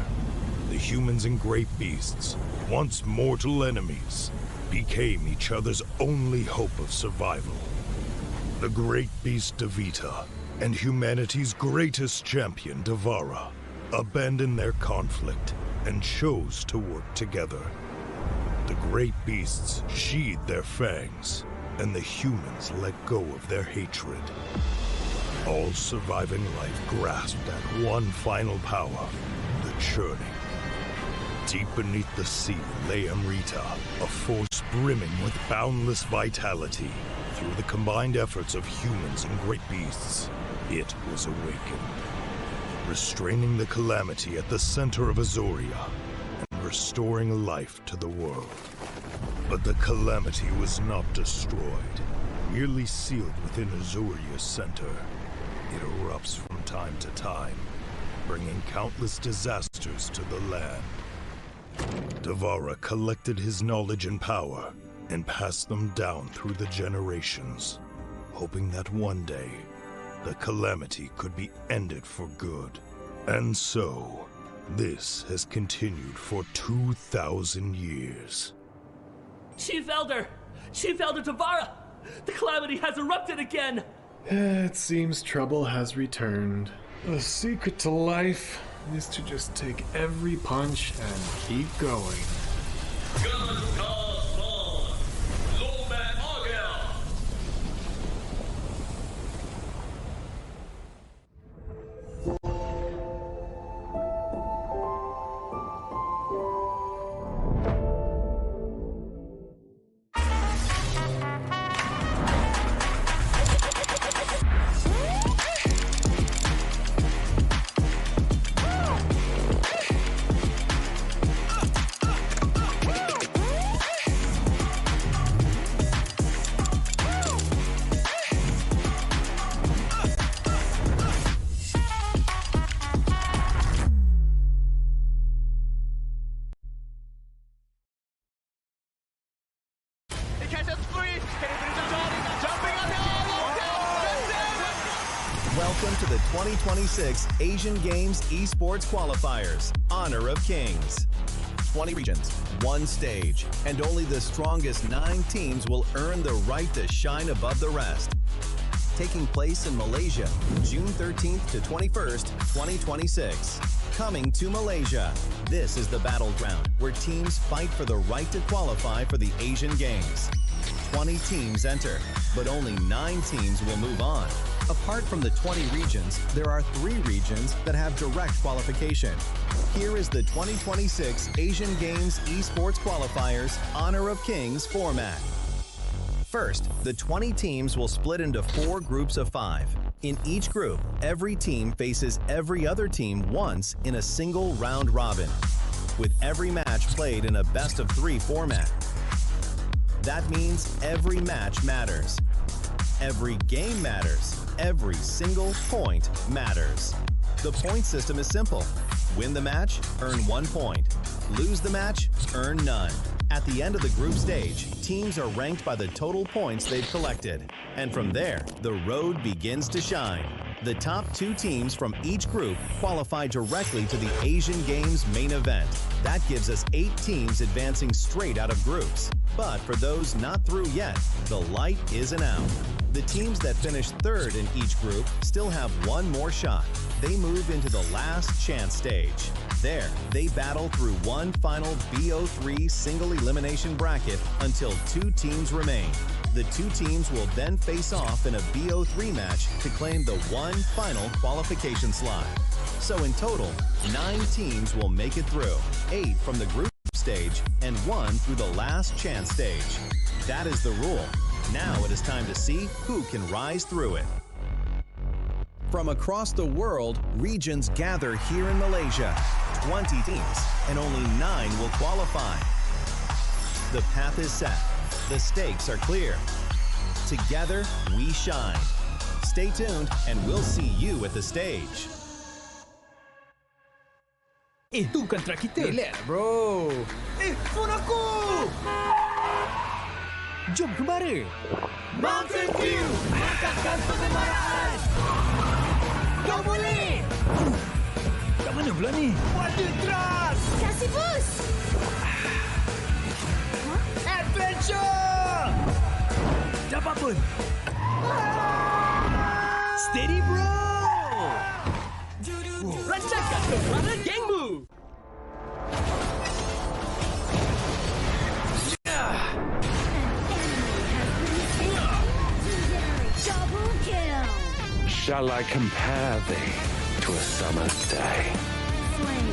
the humans and great beasts, once mortal enemies, became each other's only hope of survival. The great beast Devita and humanity's greatest champion, Devara, abandoned their conflict and chose to work together. The great beasts sheathed their fangs, and the humans let go of their hatred. All surviving life grasped at one final power, the churning. Deep beneath the sea lay Amrita, a force brimming with boundless vitality. Through the combined efforts of humans and great beasts, it was awakened, restraining the calamity at the center of Azuria and restoring life to the world. But the calamity was not destroyed, merely sealed within Azuria's center. It erupts from time to time, bringing countless disasters to the land. Devara collected his knowledge and power and passed them down through the generations, hoping that one day the calamity could be ended for good. And so, this has continued for 2,000 years. Chief Elder Devara! The calamity has erupted again! It seems trouble has returned. The secret to life is to just take every punch and keep going. Welcome to the 2026 Asian Games Esports Qualifiers, Honor of Kings. 20 regions, one stage, and only the strongest 9 teams will earn the right to shine above the rest. Taking place in Malaysia, June 13th to 21st, 2026. Coming to Malaysia, this is the battleground where teams fight for the right to qualify for the Asian Games. 20 teams enter, but only 9 teams will move on. Apart from the 20 regions, there are 3 regions that have direct qualification. Here is the 2026 Asian Games Esports Qualifiers Honor of Kings format. First, the 20 teams will split into 4 groups of 5. In each group, every team faces every other team once in a single round robin, with every match played in a best-of-3 format. That means every match matters. Every game matters. Every single point matters. The point system is simple. Win the match, earn 1 point. Lose the match, earn none. At the end of the group stage, teams are ranked by the total points they've collected. And from there, the road begins to shine. The top 2 teams from each group qualify directly to the Asian Games main event. That gives us 8 teams advancing straight out of groups. But for those not through yet, the light isn't out. The teams that finish 3rd in each group still have 1 more shot. They move into the last chance stage. There, they battle through one final BO3 single elimination bracket until 2 teams remain. The 2 teams will then face off in a BO3 match to claim the one final qualification slot. So in total, 9 teams will make it through, 8 from the group stage and 1 through the last chance stage. That is the rule. Now it is time to see who can rise through it. From across the world, regions gather here in Malaysia. 20 teams, and only 9 will qualify. The path is set. The stakes are clear. Together, we shine. Stay tuned, and we'll see you at the stage. Itu bukan track kita. Relax, bro. Phone aku! Jom kembali. Mountain View! Angkatkan pengembaraan! Kau boleh! Kat mana pula ni? Water Trust! Kasih boost! Adventure! Dapat pun! Steady, bro! Rancangkan kekuatan gengmu! Double kill! Shall I compare thee to a summer's day? Slain.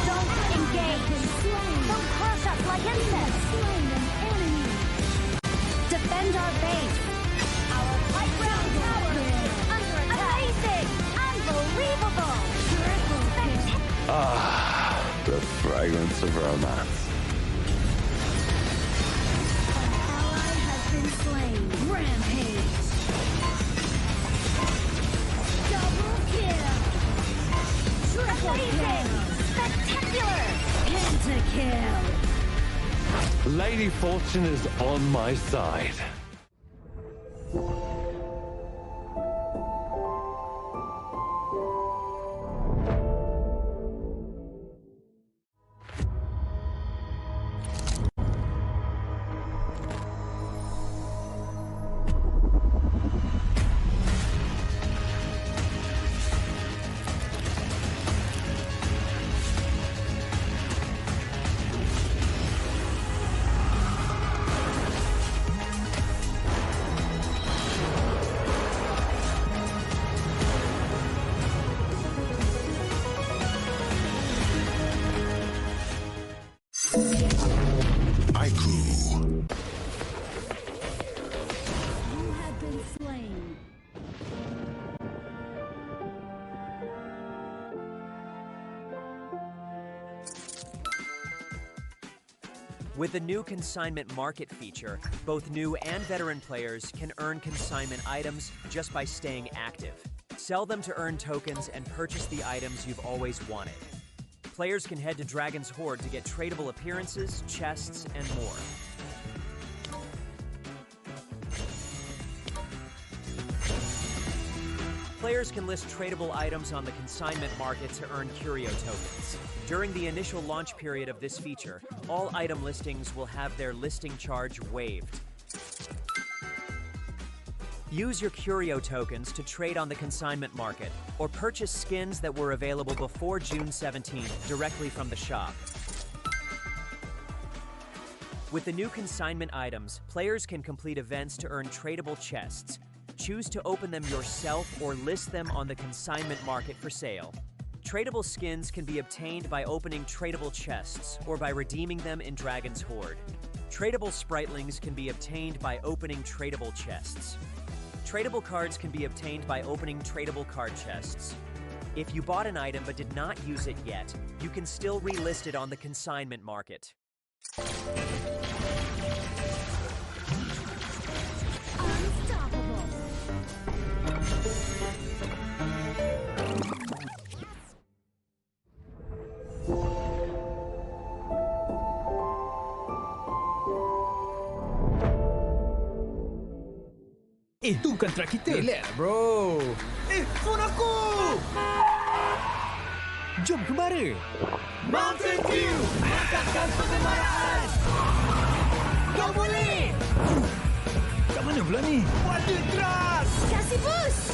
Don't engage and slain. Don't crush us like insects. Slain an enemy. Defend our base. Our playground tower is under attack. Amazing! Unbelievable! Ah, the fragrance of romance. Ally has been slain. Rampage. Double fortune is on my side. With the new consignment market feature, both new and veteran players can earn consignment items just by staying active. Sell them to earn tokens and purchase the items you've always wanted. Players can head to Dragon's Hoard to get tradable appearances, chests, and more. Players can list tradable items on the consignment market to earn curio tokens. During the initial launch period of this feature, all item listings will have their listing charge waived. Use your curio tokens to trade on the consignment market or purchase skins that were available before June 17th directly from the shop. With the new consignment items, players can complete events to earn tradable chests. Choose to open them yourself or list them on the consignment market for sale. Tradable skins can be obtained by opening tradable chests or by redeeming them in Dragon's Hoard. Tradable spritelings can be obtained by opening tradable chests. Tradable cards can be obtained by opening tradable card chests. If you bought an item but did not use it yet, you can still relist it on the consignment market. Itu bukan track kita. Relax, bro. Phone aku! Jom kembara. Mountain Dew! Angkatkan pengembaraan! Kau boleh! Kat mana pula ni? Water Trust! Kasih boost!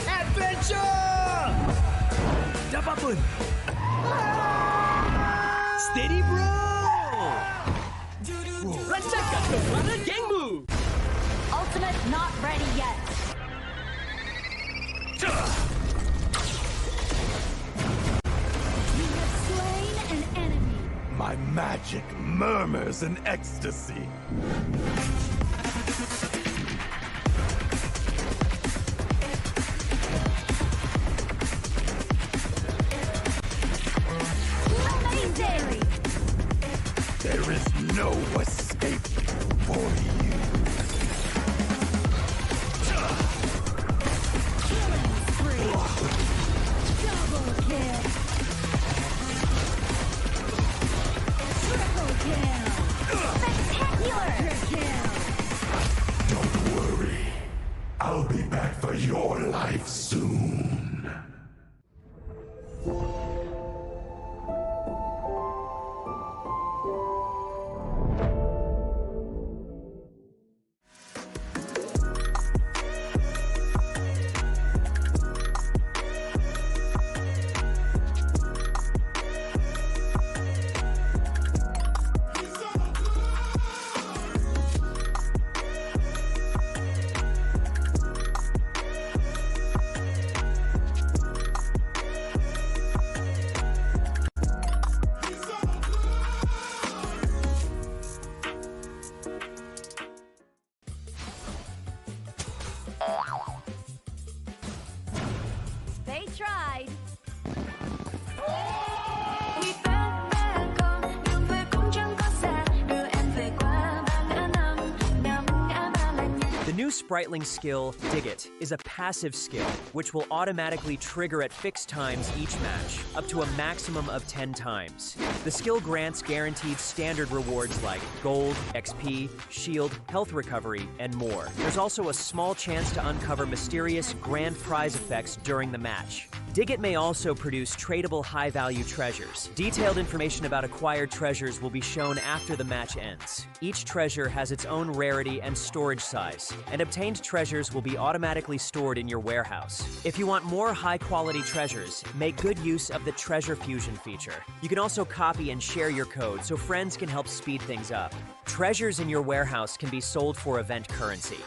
Adventure! Dapat pun! Steady, bro! Lancarkan kepala gengmu! Ultimate not ready yet. You have slain an enemy. My magic murmurs in ecstasy. Amazing! There is no escape for you. Killing spree. Double kill. Triple kill. Spectacular kill. Don't worry. I'll be back for your life soon. spriteling skill, Dig It, is a passive skill, which will automatically trigger at fixed times each match, up to a maximum of 10 times. The skill grants guaranteed standard rewards like gold, XP, shield, health recovery, and more. There's also a small chance to uncover mysterious grand prize effects during the match. Dig It may also produce tradable high-value treasures. Detailed information about acquired treasures will be shown after the match ends. Each treasure has its own rarity and storage size, and obtained treasures will be automatically stored in your warehouse. If you want more high-quality treasures, make good use of the Treasure Fusion feature. You can also copy and share your code so friends can help speed things up. Treasures in your warehouse can be sold for event currency,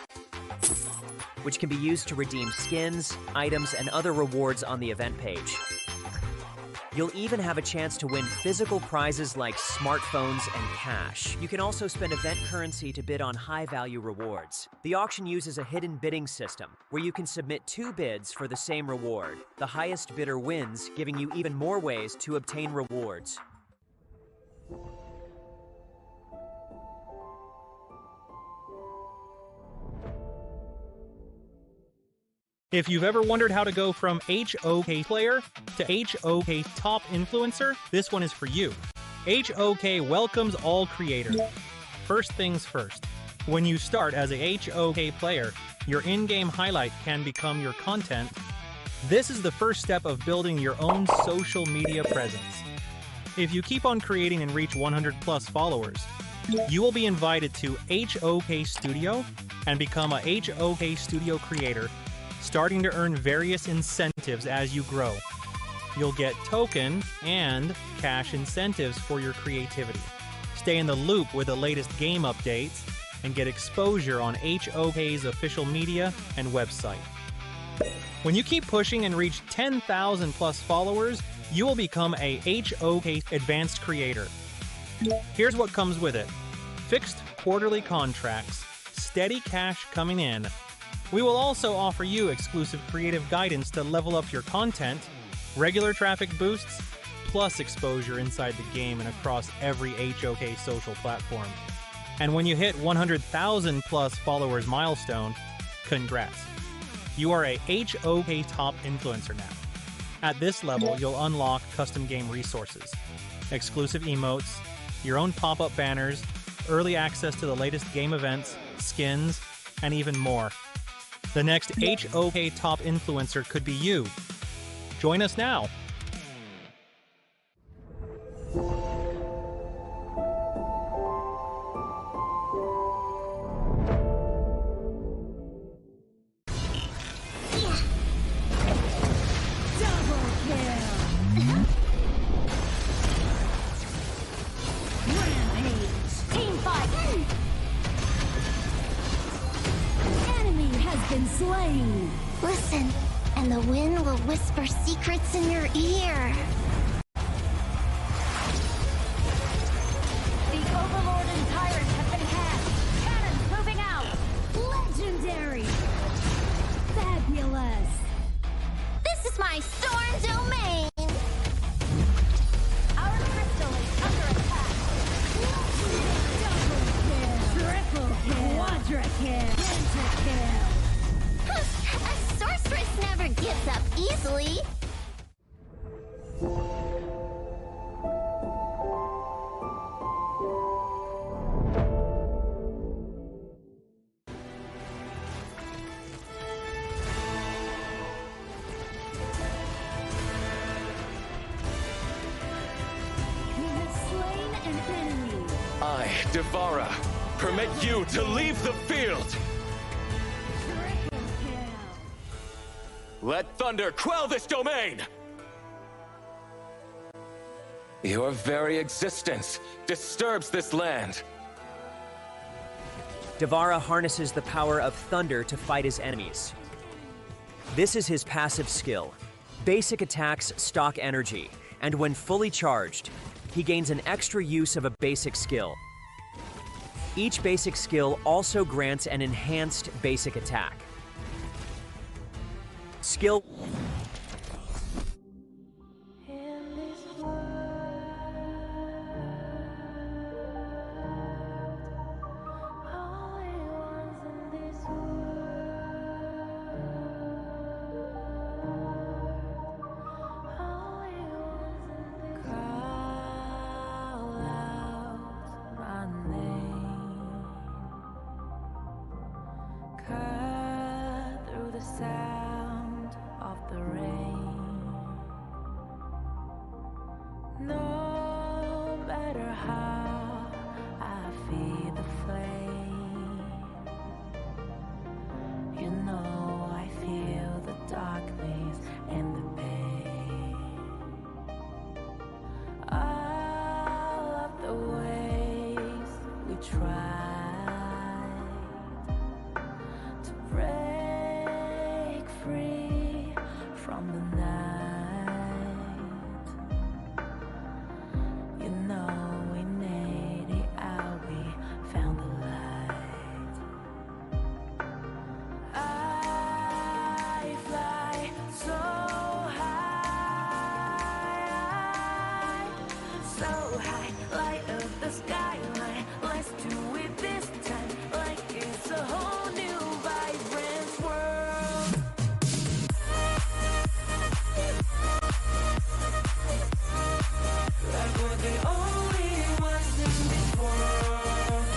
which can be used to redeem skins, items, and other rewards on the event page. You'll even have a chance to win physical prizes like smartphones and cash. You can also spend event currency to bid on high-value rewards. The auction uses a hidden bidding system, where you can submit 2 bids for the same reward. The highest bidder wins, giving you even more ways to obtain rewards. If you've ever wondered how to go from HoK player to HoK top influencer, this one is for you. HoK welcomes all creators. First things first, when you start as a HoK player, your in-game highlight can become your content. This is the first step of building your own social media presence. If you keep on creating and reach 100 plus followers, you will be invited to HoK Studio and become a HoK Studio creator, starting to earn various incentives as you grow. You'll get token and cash incentives for your creativity. Stay in the loop with the latest game updates and get exposure on HoK's official media and website. When you keep pushing and reach 10,000 plus followers, you will become a HoK advanced creator. Here's what comes with it: fixed quarterly contracts, steady cash coming in. We will also offer you exclusive creative guidance to level up your content, regular traffic boosts, plus exposure inside the game and across every HoK social platform. And when you hit 100,000 plus followers milestone, congrats. You are a HoK top influencer now. At this level, you'll unlock custom game resources, exclusive emotes, your own pop-up banners, early access to the latest game events, skins, and even more. The next HoK top influencer could be you. Join us now. Slain. Listen, and the wind will whisper secrets in your ear. The Overlord and Tyrant have been hacked. Cannons moving out. Legendary. Fabulous. This is my storm domain. Our crystal is under attack. Double kill. Triple kill. Quadra kill. Pentakill. A sorceress never gives up easily. We have slain an enemy. I, Devara, permit you to leave the field! Let thunder quell this domain! Your very existence disturbs this land. Devara harnesses the power of thunder to fight his enemies. This is his passive skill. Basic attacks stock energy, and when fully charged, he gains an extra use of a basic skill. Each basic skill also grants an enhanced basic attack. Skill. the sound of the rain. No matter how I feel the flame, you know I feel the darkness and the pain. All of the ways we tried to break free from the night, you know we made it out, we found the light. I fly so high, light up the skyline. Let's do it this time, like it's a whole new vibrant world. Like we're the only ones in this world.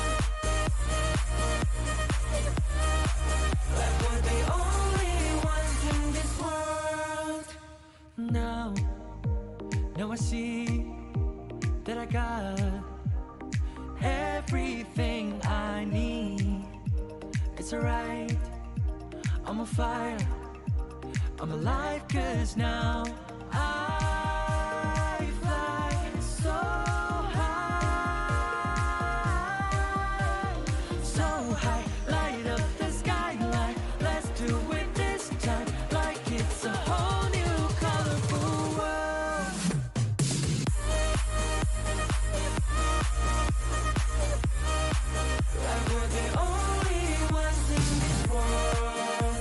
Like we're the only ones in this world. Now I see that I got everything I need. It's alright, I'm on fire, I'm alive, 'cause now I fly so high, light up the skyline. Let's do it this time, like it's a whole new colorful world. Like we're the only ones in this world.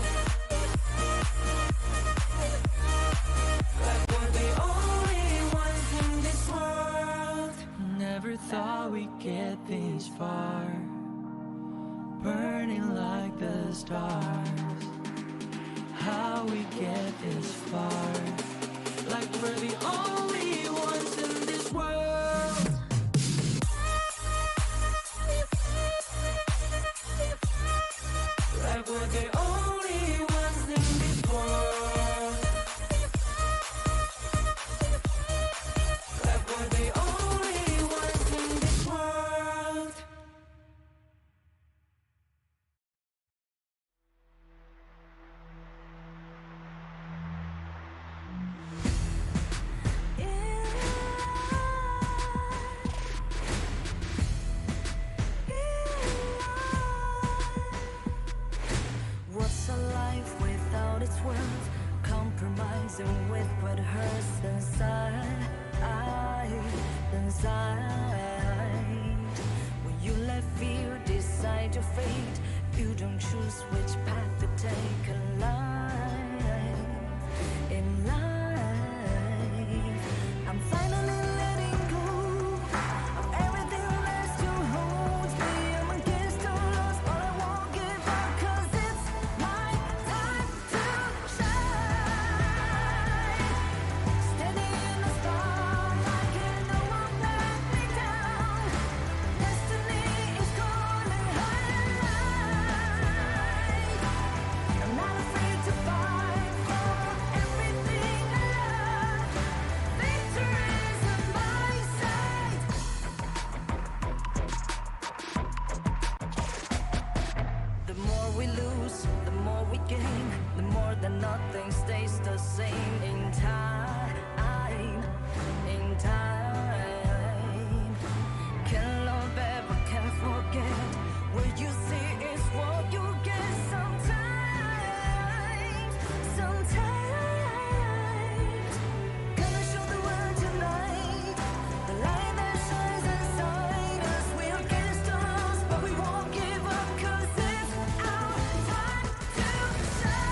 Like we're the only ones in this world. Never thought we'd get this far, burning like the stars. How we get this far? Like we're the only ones in this world. Like we're the only ones in this world. Like we're the only ones in this world. What's a life without its worth? Compromising with what hurts inside. When you let fear decide your fate, you don't choose which path to take in life. I'm finally letting go of everything that still holds me. I'm against the odds, but I won't give up, 'cause it's my time to shine. Standing in the spotlight, and no one let me down. Destiny is calling high. I'm not afraid to fight for everything I love. Victory is on my side. The more we lose, the more we gain. The more that nothing stays the same. In time, can't love ever, can't forget. What you see is what you get. Sometimes gonna show the world tonight the light that shines inside us. We're against the odds, but we won't give up, 'cause it's our time to shine.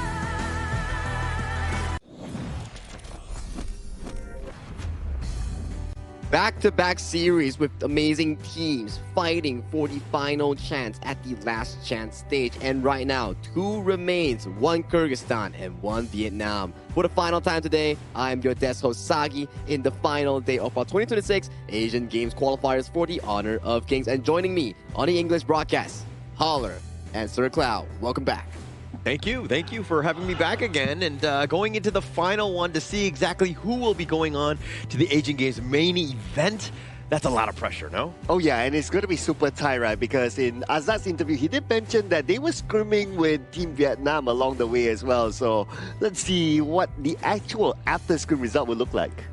Back-to-back series with amazing teams fighting for the final chance at the last chance stage. And right now, 2 remains, 1 Kyrgyzstan and 1 Vietnam. For the final time today, I'm your desk host Sagi in the final day of our 2026 Asian Games qualifiers for the Honor of Kings. And joining me on the English broadcast, Holler and Sir Cloud. Welcome back. Thank you for having me back again, and going into the final one to see exactly who will be going on to the Asian Games main event. That's a lot of pressure, no? Oh yeah, and it's going to be super tight, right? Because in Azad's interview, he did mention that they were scrimming with Team Vietnam along the way as well. So let's see what the actual after-scrim result will look like.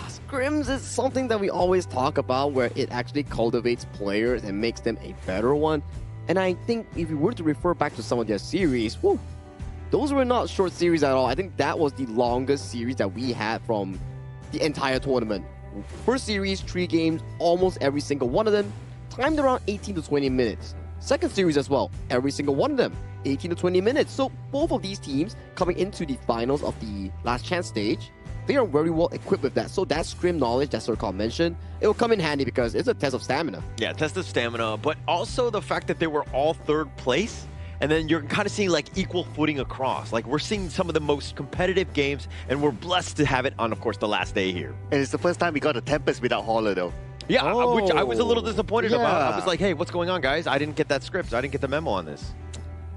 Scrims is something that we always talk about, where it actually cultivates players and makes them a better one. And I think if we were to refer back to some of their series, whew, those were not short series at all. I think that was the longest series that we had from the entire tournament. First series, 3 games, almost every single one of them, timed around 18 to 20 minutes. Second series as well, every single one of them, 18 to 20 minutes. So both of these teams coming into the finals of the last chance stage, they are very well equipped with that. So that scrim knowledge that Sirkal mentioned, it will come in handy because it's a test of stamina. Yeah, test of stamina, but also the fact that they were all 3rd place. And then you're kind of seeing like equal footing across. Like we're seeing some of the most competitive games, and we're blessed to have it on, of course, the last day here. And it's the first time we got a Tempest without Holler, though. Yeah, which I was a little disappointed about. I was like, hey, what's going on, guys? I didn't get that script. I didn't get the memo on this.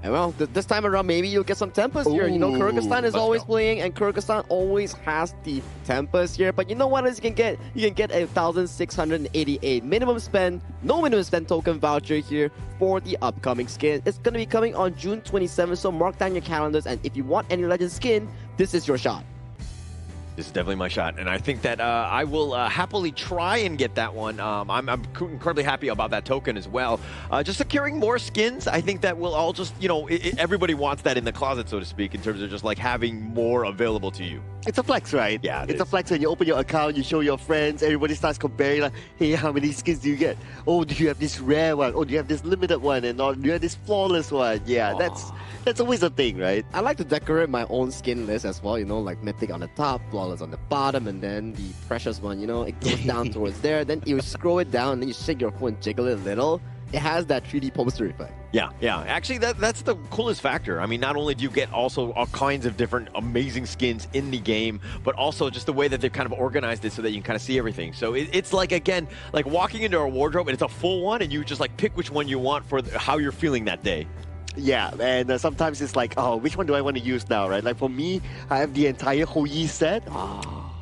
And well, this time around, maybe you'll get some Tempest here. You know, Kyrgyzstan is always playing, and Kyrgyzstan always has the Tempest here. But you know what else you can get? You can get a 1,688 minimum spend, no minimum spend token voucher here for the upcoming skin. It's going to be coming on June 27th, so mark down your calendars. And if you want any Legend skin, this is your shot. This is definitely my shot, and I think that I will happily try and get that one. I'm incredibly happy about that token as well. Just securing more skins, I think that we'll all just, you know, everybody wants that in the closet, so to speak, in terms of just like having more available to you. It's a flex, right? Yeah, it's a flex when you open your account, you show your friends, everybody starts comparing, like, hey, how many skins do you get? Oh, do you have this rare one? Oh, do you have this limited one? And do you have this flawless one? Yeah, that's always a thing, right? I like to decorate my own skin list as well, you know, like Mythic on the top, Flawless on the bottom, and then the Precious one, you know, it goes down towards there. Then you scroll it down, and then you shake your phone, jiggle it a little. It has that 3D poster effect. Yeah. Actually, that's the coolest factor. I mean, not only do you get also all kinds of different amazing skins in the game, but also just the way that they've kind of organized it so that you can kind of see everything. So it's like, again, like walking into a wardrobe, and it's a full one, and you just like pick which one you want for how you're feeling that day. Yeah, and sometimes it's like, oh, which one do I want to use now, right? Like for me, I have the entire Hou-Yi set.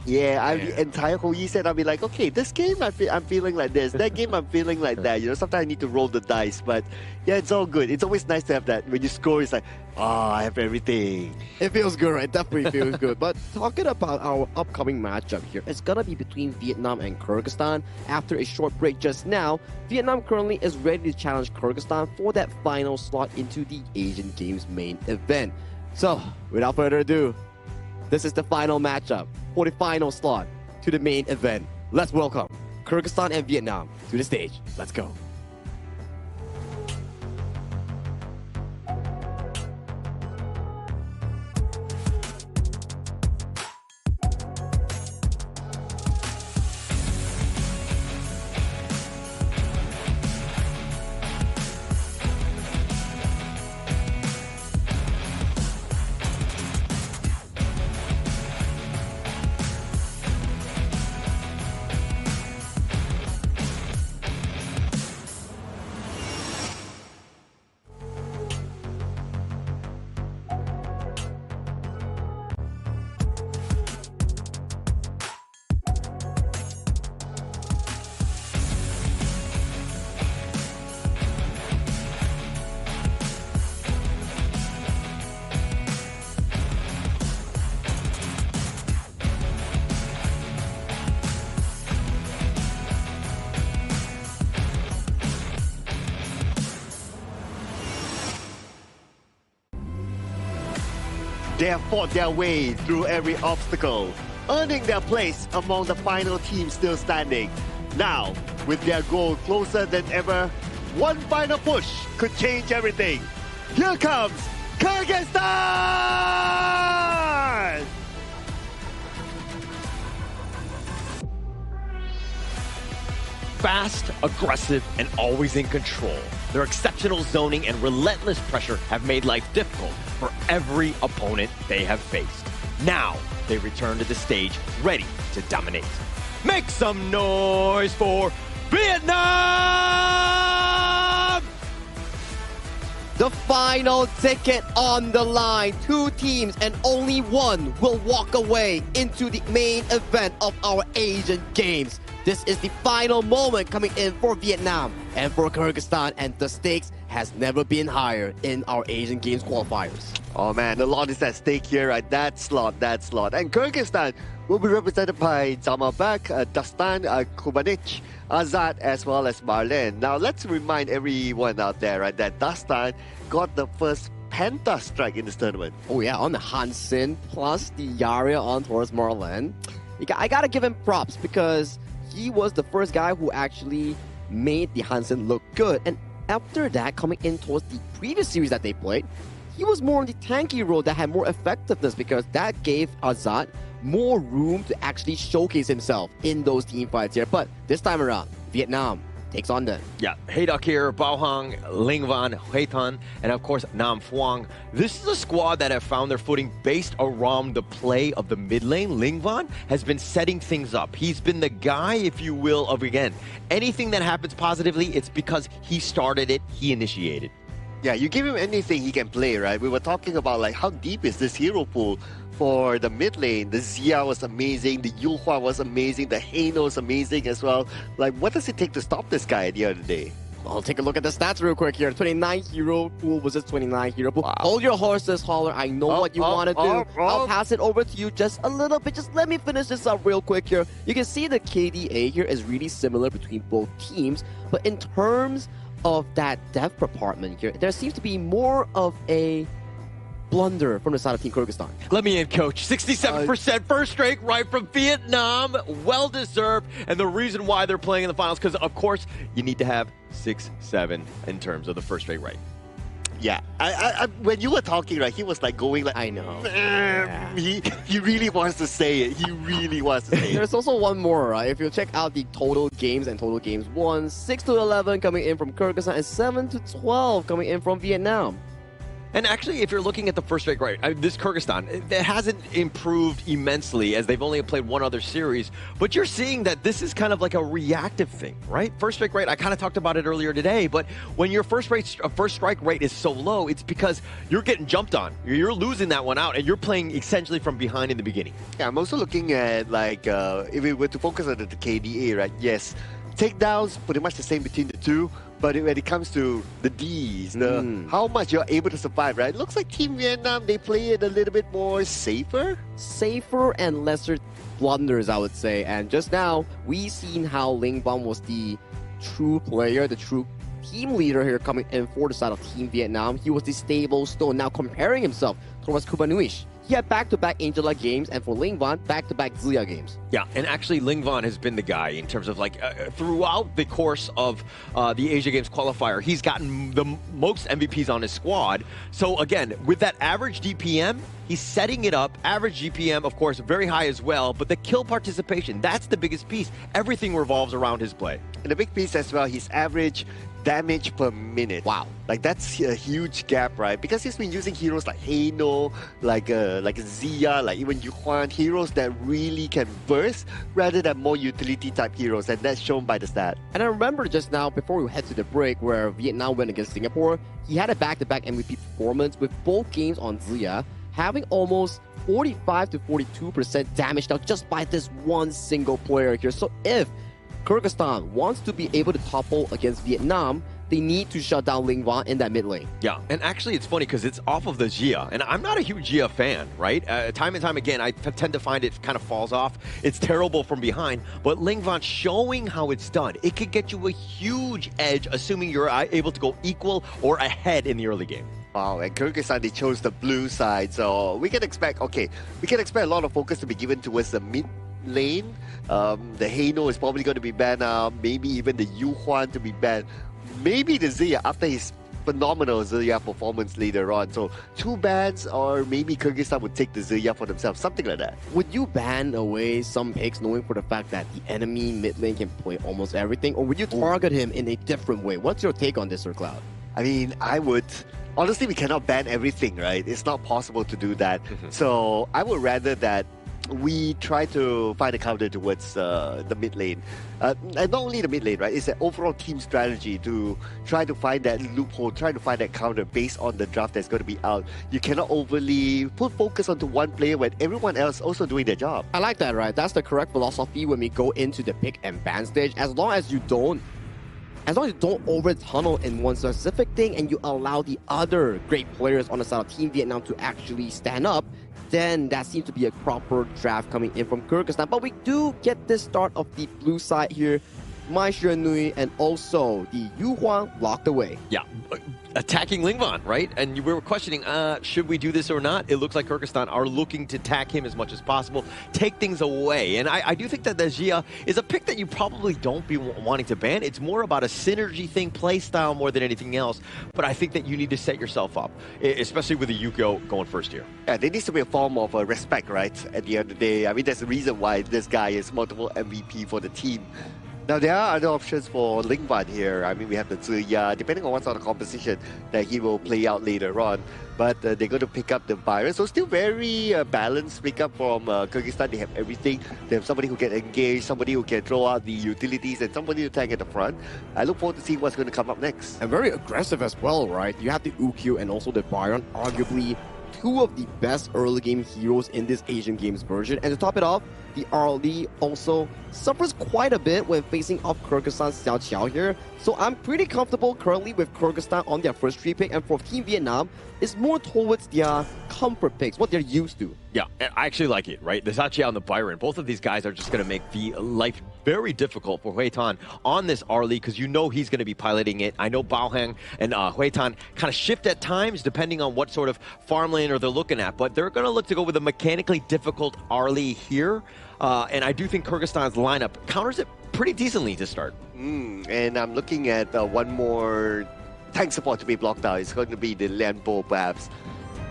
Yeah, I have the entire Hou-Yi set. I'll be like, okay, this game I'm feeling like this. That game I'm feeling like that. You know, sometimes I need to roll the dice, but yeah, it's all good. It's always nice to have that. When you score, it's like, oh, I have everything. It feels good, right? Definitely feels good. But talking about our upcoming matchup here, it's gonna be between Vietnam and Kyrgyzstan. After a short break just now, Vietnam currently is ready to challenge Kyrgyzstan for that final slot into the Asian Games main event. So, without further ado, this is the final matchup for the final slot to the main event. Let's welcome Kyrgyzstan and Vietnam to the stage. Let's go. They have fought their way through every obstacle, earning their place among the final team still standing. Now, with their goal closer than ever, one final push could change everything. Here comes Kyrgyzstan! Fast, aggressive, and always in control. Their exceptional zoning and relentless pressure have made life difficult for every opponent they have faced. Now, they return to the stage ready to dominate. Make some noise for Vietnam! The final ticket on the line. 2 teams and only one will walk away into the main event of our Asian Games. This is the final moment coming in for Vietnam and for Kyrgyzstan, and the stakes has never been higher in our Asian Games qualifiers. Oh man, a lot is at stake here, right? That slot. And Kyrgyzstan will be represented by Zalmabek, Dastan, Kubanic, Azad, as well as Marlen. Now, let's remind everyone out there, right, that Dastan got the first Penta strike in this tournament. Oh yeah, on the Hansen plus the Yaria on towards Marlen. I gotta give him props because he was the first guy who actually made the Hansen look good. And after that, coming in towards the previous series that they played, he was more on the tanky role that had more effectiveness because that gave Azad more room to actually showcase himself in those team fights here. But this time around, Vietnam takes on them. Yeah, Hayduk here, Bao Hang, Ling Van, Hui Tan, and of course Nam Phuong. This is a squad that have found their footing based around the play of the mid lane. Ling Van has been setting things up. He's been the guy, if you will, of again, anything that happens positively, it's because he started it, he initiated. Yeah, you give him anything he can play, right? We were talking about like how deep is this hero pool for the mid lane. The Zia was amazing, the Yuhua was amazing, the Heino is amazing as well. Like, what does it take to stop this guy at the end of the day? I'll take a look at the stats real quick here. 29 hero pool versus 29 hero pool. Wow. Hold your horses, Holler. I know what you want to do. I'll pass it over to you just a little bit. Just let me finish this up real quick here. You can see the KDA here is really similar between both teams, but in terms of that depth compartment here, there seems to be more of a blunder from the side of Team Kyrgyzstan. Let me in, coach. 67% first strike right from Vietnam. Well deserved. And the reason why they're playing in the finals, because of course, you need to have 6-7 in terms of the first strike right. Yeah, I when you were talking, right, he was like going like, I know. He really wants to say it. He really wants to say it. There's also one more, right? If you check out the total games and total games won, 6-11 coming in from Kyrgyzstan and 7-12 coming in from Vietnam. And actually, if you're looking at the first strike right, this Kyrgyzstan, it hasn't improved immensely as they've only played one other series. But you're seeing that this is kind of like a reactive thing, right? First strike rate, I kind of talked about it earlier today, but when your first strike rate is so low, it's because you're getting jumped on. You're losing that one out, and you're playing essentially from behind in the beginning. Yeah, I'm also looking at, like, if we were to focus on the KDA, right? Yes, takedowns, pretty much the same between the two. But when it comes to the Ds, how much you're able to survive, right? It looks like Team Vietnam, they play it a little bit more safer. Safer and lesser blunders, I would say. And just now, we seen how Ling Ban was the true player, the true team leader here coming in for the side of Team Vietnam. He was the stable stone. Now comparing himself towards Kubanuish. He had back-to-back Angela games, and for Ling Van, back-to-back Zia games. Yeah, and actually Ling Van has been the guy in terms of like throughout the course of the Asia Games qualifier, he's gotten the most MVPs on his squad. So again, with that average DPM, he's setting it up. Average GPM, of course, very high as well, but the kill participation, that's the biggest piece. Everything revolves around his play. And the big piece as well, his average damage per minute. Wow. Like, that's a huge gap, right? Because he's been using heroes like Heino, like Zia, like even Yuhuan, heroes that really can burst rather than more utility type heroes, and that's shown by the stat. And I remember just now, before we head to the break, where Vietnam went against Singapore, he had a back-to-back MVP performance with both games on Zia, having almost 45 to 42% damage now just by this one single player here. So if Kyrgyzstan wants to be able to topple against Vietnam, they need to shut down Ling Van in that mid lane. Yeah, and actually it's funny because it's off of the Jia, and I'm not a huge Jia fan, right? Time and time again, I tend to find it kind of falls off. It's terrible from behind, but Ling Van showing how it's done, it could get you a huge edge, assuming you're able to go equal or ahead in the early game. Wow, and Kyrgyzstan, they chose the blue side, so we can expect, a lot of focus to be given towards the mid lane. The Heino is probably going to be banned now, maybe even the Yuhuan to be banned. Maybe the Zia after his phenomenal Zia performance later on. So 2 bans, or maybe Kyrgyzstan would take the Zia for themselves, something like that. Would you ban away some picks knowing for the fact that the enemy mid lane can play almost everything, or would you target him in a different way? What's your take on this, Sir Cloud? I mean, I would. Honestly, we cannot ban everything, right? It's not possible to do that. So I would rather that we try to find a counter towards the mid lane. And not only the mid lane, right? It's an overall team strategy to try to find that loophole, try to find that counter based on the draft that's going to be out. You cannot overly put focus onto one player when everyone else also doing their job. I like that, right? That's the correct philosophy when we go into the pick and ban stage. As long as you don't over tunnel in one specific thing and you allow the other great players on the side of Team Vietnam to actually stand up, then that seems to be a proper draft coming in from Kyrgyzstan. But we do get this start of the blue side here. Mai Nui and also the Yu Huang locked away. Yeah, attacking Lingvan, right? And we were questioning, should we do this or not? It looks like Kyrgyzstan are looking to attack him as much as possible, take things away. And I do think that the Jia is a pick that you probably don't be wanting to ban. It's more about a synergy thing, play style more than anything else. But I think that you need to set yourself up, especially with the Yuko going first here. Yeah, there needs to be a form of respect, right? At the end of the day, I mean, there's a reason why this guy is multiple MVP for the team. Now, there are other options for Lingvan here. I mean, we have the Ziya, depending on what sort of composition that he will play out later on. But they're going to pick up the Byron. So still very balanced pickup from Kyrgyzstan. They have everything. They have somebody who can engage, somebody who can throw out the utilities, and somebody to tank at the front. I look forward to seeing what's going to come up next. And very aggressive as well, right? You have the Ukyu and also the Byron, arguably two of the best early game heroes in this Asian Games version. And to top it off, the RLD also suffers quite a bit when facing off Kyrgyzstan's Xiao Qiao here. So I'm pretty comfortable currently with Kyrgyzstan on their first 3 pick, and for Team Vietnam, it's more towards their comfort picks, what they're used to. Yeah, I actually like it, right? The Xiao Qiao and the Byron, both of these guys are just going to make the life very difficult for Hui Tan on this Arlie, because you know he's going to be piloting it. I know Bao Hang and Hui Tan kind of shift at times depending on what sort of farmland they're looking at, but they're going to look to go with a mechanically difficult Arlie here. And I do think Kyrgyzstan's lineup counters it pretty decently to start. And I'm looking at one more tank support to be blocked out. It's going to be the Lianbo perhaps.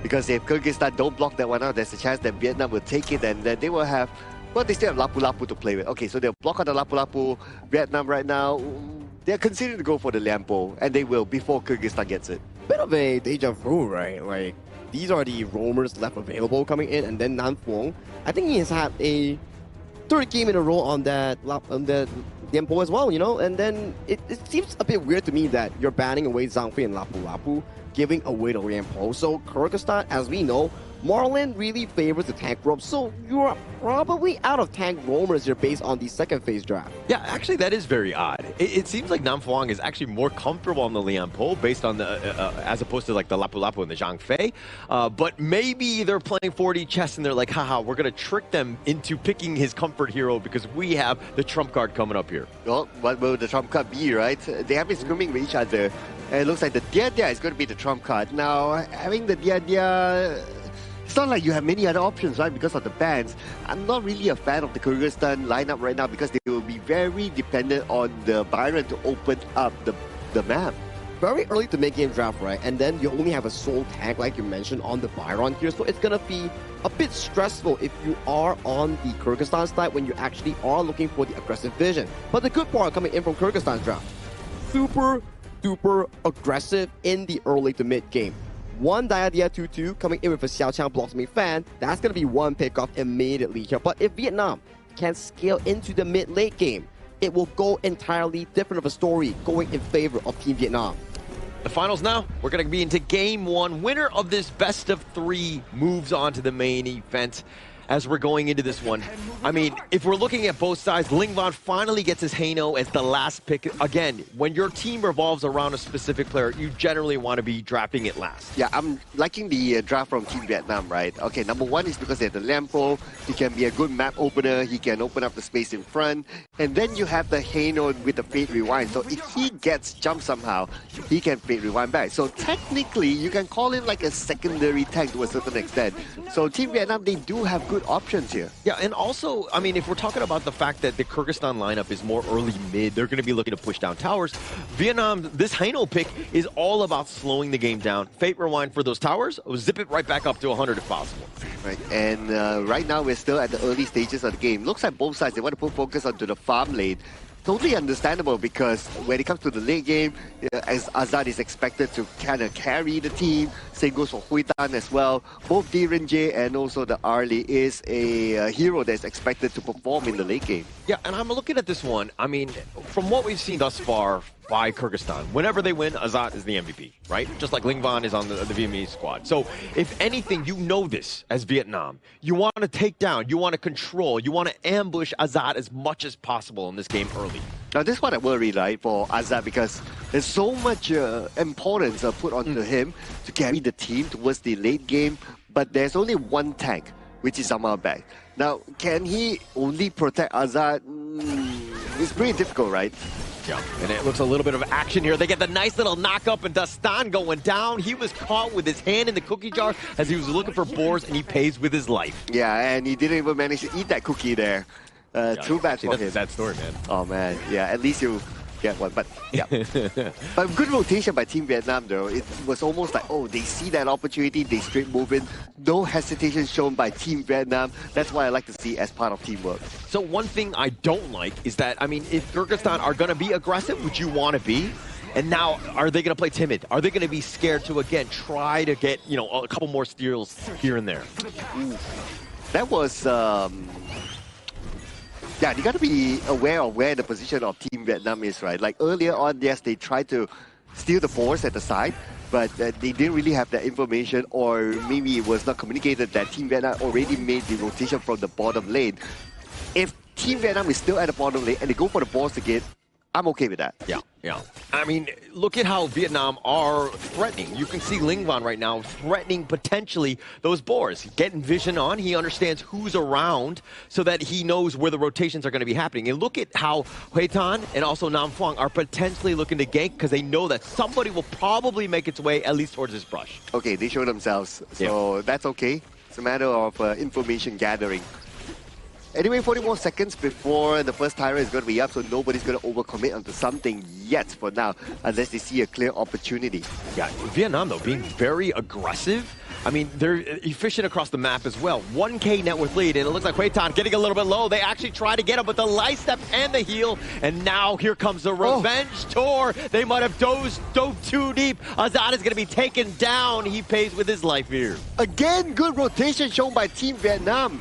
Because if Kyrgyzstan don't block that one out, there's a chance that Vietnam will take it, and then they will have, well, they still have Lapu Lapu to play with. Okay, so they'll block out the Lapu Lapu. Vietnam right now, they're considering to go for the Lianbo, and they will before Kyrgyzstan gets it. Bit of a deja vu, right? Like, these are the roamers left available coming in, and then Nan Phuong, I think he has had a third game in a row on that Lianbo as well, you know? And then it seems a bit weird to me that you're banning away Zhang Fei and Lapu Lapu, giving away the Lianbo. So Kyrgyzstan, as we know, Marlin really favors the tank roam, so you're probably out of tank roamers here based on the second phase draft. Yeah, actually that is very odd. It seems like Nam Phuong is actually more comfortable on the Lianbo based on the, as opposed to like the Lapu Lapu and the Zhang Fei. But maybe they're playing 4D chess and they're like, haha, we're going to trick them into picking his comfort hero because we have the trump card coming up here. Well, what will the trump card be, right? They have been scrimming with each other. And it looks like the Dia Dia is going to be the trump card. Now, having the Dia Dia, it's not like you have many other options, right? Because of the bans. I'm not really a fan of the Kyrgyzstan lineup right now because they will be very dependent on the Byron to open up the map. Very early to make game draft, right? And then you only have a soul tank, like you mentioned, on the Byron here. So it's going to be a bit stressful if you are on the Kyrgyzstan side when you actually are looking for the aggressive vision. But the good part coming in from Kyrgyzstan's draft, super aggressive in the early to mid game. One Dia 2-2 coming in with a Xiao Qiang blossoming fan. That's going to be one pickoff immediately here. But if Vietnam can scale into the mid-late game, it will go entirely different of a story going in favor of Team Vietnam. The finals now, we're going to be into game one. Winner of this best of 3 moves on to the main event. As we're going into this one, I mean, if we're looking at both sides, Lingvan finally gets his Haino as the last pick. Again, when your team revolves around a specific player, you generally want to be drafting it last. Yeah, I'm liking the draft from Team Vietnam, right? Okay, number one is because they have the Lampo. He can be a good map opener. He can open up the space in front. And then you have the Haino with the Fate Rewind. So if he gets jumped somehow, he can Fate Rewind back. So technically, you can call him like a secondary tank to a certain extent. So Team Vietnam, they do have good options here. Yeah, and also, I mean, if we're talking about the fact that the Kyrgyzstan lineup is more early mid, they're going to be looking to push down towers. Vietnam, this Haino pick is all about slowing the game down. Fate Rewind for those towers, zip it right back up to 100 if possible. Right, and right now we're still at the early stages of the game. Looks like both sides, they want to put focus onto the farm lane. totally understandable because when it comes to the late game, as Azad is expected to kind of carry the team. Same goes for Huitan as well. Both Direnje and also the Arlie is a hero that's expected to perform in the late game. Yeah, and I'm looking at this one. I mean, from what we've seen thus far by Kyrgyzstan, whenever they win, Azad is the MVP, right? Just like Lingvan is on the Vietnamese squad. So if anything, you know this as Vietnam. You want to take down, you want to control, you want to ambush Azad as much as possible in this game early. Now, this is what I worry, right, for Azad, because there's so much importance put onto him to carry the team towards the late game, but there's only one tank, which is Amalbek. Now, can he only protect Azad? It's pretty difficult, right? Yeah, and it looks a little bit of action here. They get the nice little knock up and Dastan going down. He was caught with his hand in the cookie jar as he was looking for boars, and he pays with his life. Yeah, and he didn't even manage to eat that cookie there. Too bad for him. That's a sad story, man. Oh, man. Yeah, at least you get one. But, yeah. But good rotation by Team Vietnam, though. It was almost like, oh, they see that opportunity, they straight move in. No hesitation shown by Team Vietnam. That's what I like to see as part of teamwork. So one thing I don't like is that, I mean, if Kyrgyzstan are going to be aggressive, which you want to be, and now are they going to play timid? Are they going to be scared to, again, try to get, you know, a couple more steals here and there? That was... Yeah, you got to be aware of where the position of Team Vietnam is, right? Like earlier on, yes, they tried to steal the force at the side, but they didn't really have that information, or maybe it was not communicated that Team Vietnam already made the rotation from the bottom lane. If Team Vietnam is still at the bottom lane and they go for the balls again, I'm okay with that. Yeah, yeah. I mean, look at how Vietnam are threatening. You can see Lingvan right now threatening potentially those boars. Getting vision on, he understands who's around so that he knows where the rotations are going to be happening. And look at how Huitan and also Nam Phuong are potentially looking to gank because they know that somebody will probably make its way at least towards this brush. Okay, they show themselves, so that's okay. It's a matter of information gathering. Anyway, 40 more seconds before the first timer is going to be up, so nobody's going to overcommit onto something yet for now, unless they see a clear opportunity. Yeah, Vietnam, though, being very aggressive. I mean, they're efficient across the map as well. 1K net worth lead, and it looks like Huitan getting a little bit low. They actually try to get him, but the light step and the heal, and now here comes the revenge tour. They might have dove too deep. Azad is going to be taken down. He pays with his life here. Again, good rotation shown by Team Vietnam.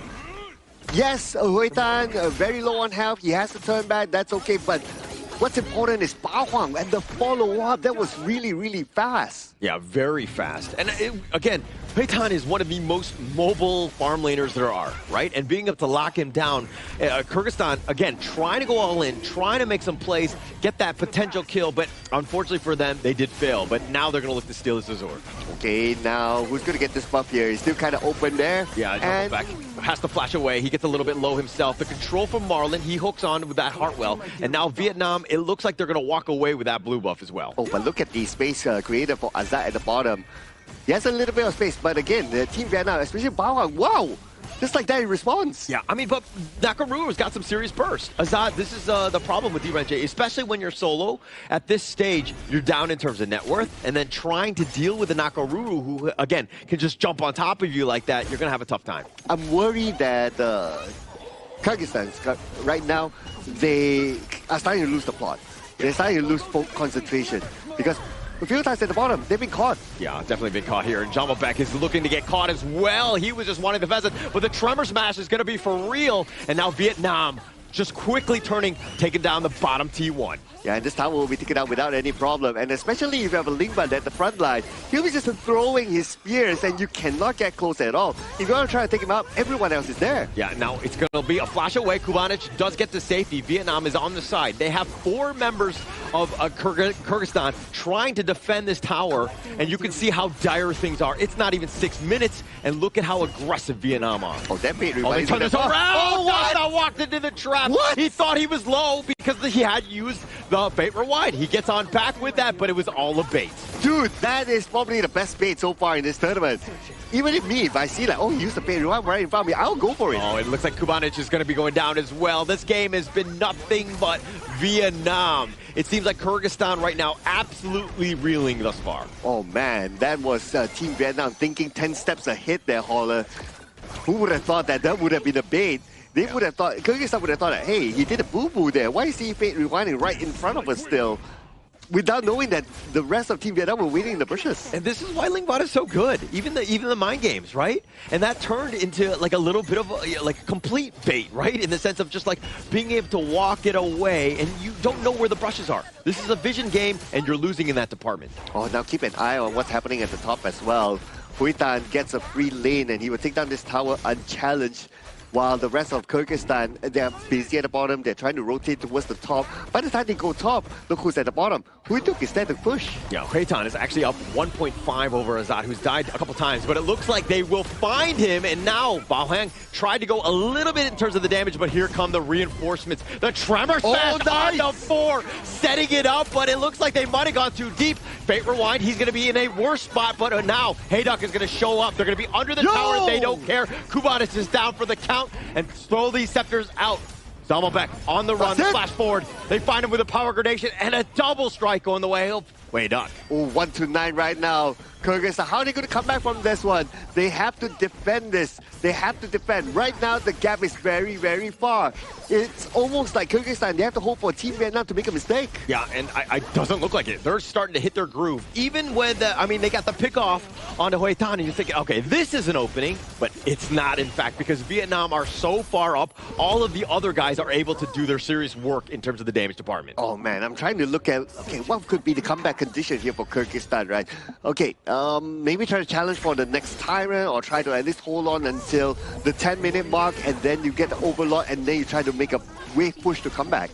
Yes, Huitan, very low on health. He has to turn back. That's okay. But what's important is Bao Huang and the follow-up. That was really, really fast. Yeah, very fast. And again, Huitan is one of the most mobile farm laners there are, right? And being able to lock him down, Kyrgyzstan, again, trying to go all in, trying to make some plays, get that potential kill, but unfortunately for them, they did fail. But now they're going to look to steal this Azure. Okay, now who's going to get this buff here? He's still kind of open there. Yeah, and back, has to flash away. He gets a little bit low himself. The control from Marlon, he hooks on with that Hartwell. And now Vietnam, it looks like they're going to walk away with that blue buff as well. Oh, but look at the space created for Azad at the bottom. He has a little bit of space, but again, the Team Vietnam, especially Bao Huang, wow! Just like that in response. Yeah, I mean, but Nakaruru's got some serious burst. Azad, this is the problem with Direnje, especially when you're solo. At this stage, you're down in terms of net worth, and then trying to deal with the Nakaruru, who, again, can just jump on top of you like that, you're going to have a tough time. I'm worried that Kyrgyzstan, right now, they are starting to lose the plot. They're starting to lose concentration, because a few times at the bottom, they've been caught. Yeah, definitely been caught here. And Jamalbek is looking to get caught as well. He was just wanting the pheasant, but the Tremor Smash is going to be for real. And now Vietnam just quickly taking down the bottom T1. Yeah, and this tower will be taken out without any problem. And especially if you have a Lingban at the front line, he'll be just throwing his spears and you cannot get close at all. If you want to try to take him out, everyone else is there. Yeah, now it's going to be a flash away. Kubanic does get to safety. Vietnam is on the side. They have 4 members of Kyrgyzstan trying to defend this tower, and you can see how dire things are. It's not even 6 minutes, and look at how aggressive Vietnam are. Oh, that made they turned this around! Oh, what? Walked into the trap. What? He thought he was low because he had used the bait rewind. He gets on back with that, but it was all a bait. Dude, that is probably the best bait so far in this tournament. Even if I see like, oh, he used the bait rewind right in front of me, I'll go for it. Oh, it looks like Kubanic is going to be going down as well. This game has been nothing but Vietnam. It seems like Kyrgyzstan right now absolutely reeling thus far. Oh man, that was Team Vietnam thinking 10 steps ahead there, Holler. Who would have thought that would have been a bait? They would have thought, Kyrgyzstan would have thought, hey, he did a boo-boo there. Why is he fate rewinding right in front of us still? Without knowing that the rest of Team Vietnam were waiting in the bushes. And this is why Lingbot is so good, even the mind games, right? And that turned into like a little bit of like a complete bait, right? In the sense of just like being able to walk it away and you don't know where the brushes are. This is a vision game and you're losing in that department. Oh, now keep an eye on what's happening at the top as well. Hui Tan gets a free lane and he will take down this tower unchallenged. While the rest of Kyrgyzstan, they're busy at the bottom, they're trying to rotate towards the top. By the time they go top, look who's at the bottom. Hui took his there to push. Yeah, Hui Tan is actually up 1.5 over Azad, who's died a couple times, but it looks like they will find him, and now Bao Hang tried to go a little bit in terms of the damage, but here come the reinforcements. The Tremor Smash on the 4, setting it up, but it looks like they might have gone too deep. Fate Rewind, he's going to be in a worse spot, but now Hayduck is going to show up. They're going to be under the tower, they don't care. Kuban is down for the count. And throw these scepters out. Zamalbek on the run, flash forward. They find him with a power gradation and a double strike on the way up. Duck. Oh, 1-9 right now. Kyrgyzstan, how are they going to come back from this one? They have to defend this. They have to defend. Right now, the gap is very, very far. It's almost like Kyrgyzstan, they have to hope for Team Vietnam to make a mistake. Yeah, and it doesn't look like it. They're starting to hit their groove. Even when, they got the pick off onto Hui Tan, and you're thinking, okay, this is an opening, but it's not, in fact, because Vietnam are so far up, all of the other guys are able to do their serious work in terms of the damage department. Oh, man, I'm trying to look at, okay, what could be the comeback condition here for Kyrgyzstan, right? Okay, maybe try to challenge for the next Tyrant or try to at least hold on until the 10-minute mark and then you get the Overlord and then you try to make a wave push to come back.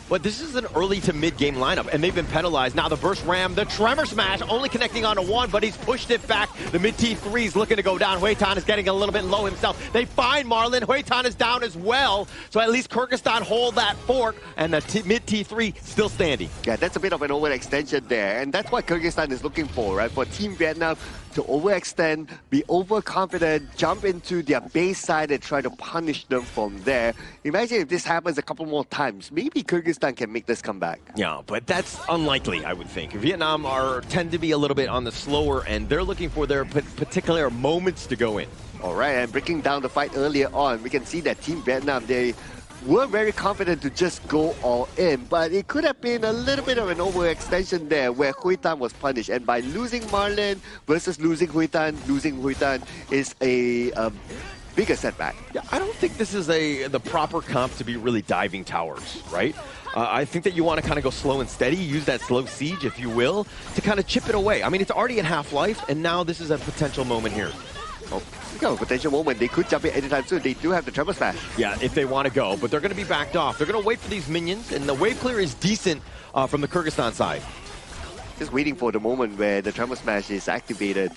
But this is an early to mid-game lineup, and they've been penalized. Now the burst ram, the Tremor Smash, only connecting onto 1, but he's pushed it back. The mid-T3 is looking to go down. Hui Tan is getting a little bit low himself. They find Marlin. Hui Tan is down as well. So at least Kyrgyzstan hold that fort, and the mid-T3 still standing. Yeah, that's a bit of an overextension there, and that's what Kyrgyzstan is looking for, right? For Team Vietnam to overextend, be overconfident, jump into their base side and try to punish them from there. Imagine if this happens a couple more times. Maybe Kyrgyzstan can make this comeback. Yeah, but that's unlikely, I would think. Vietnam tend to be a little bit on the slower end. They're looking for their particular moments to go in. All right, and breaking down the fight earlier on, we can see that Team Vietnam, they were very confident to just go all in, but it could have been a little bit of an overextension there where Hui Tan was punished. And by losing Marlin versus losing Hui Tan is a bigger setback. Yeah, I don't think this is the proper comp to be really diving towers, right? I think that you want to kind of go slow and steady, use that slow siege, if you will, to kind of chip it away. I mean, it's already at half-life, and now this is a potential moment here. Oh, a potential moment. They could jump in anytime soon. They do have the Tremor Smash. Yeah, if they want to go, but they're going to be backed off. They're going to wait for these minions, and the wave clear is decent from the Kyrgyzstan side. Just waiting for the moment where the Tremor Smash is activated.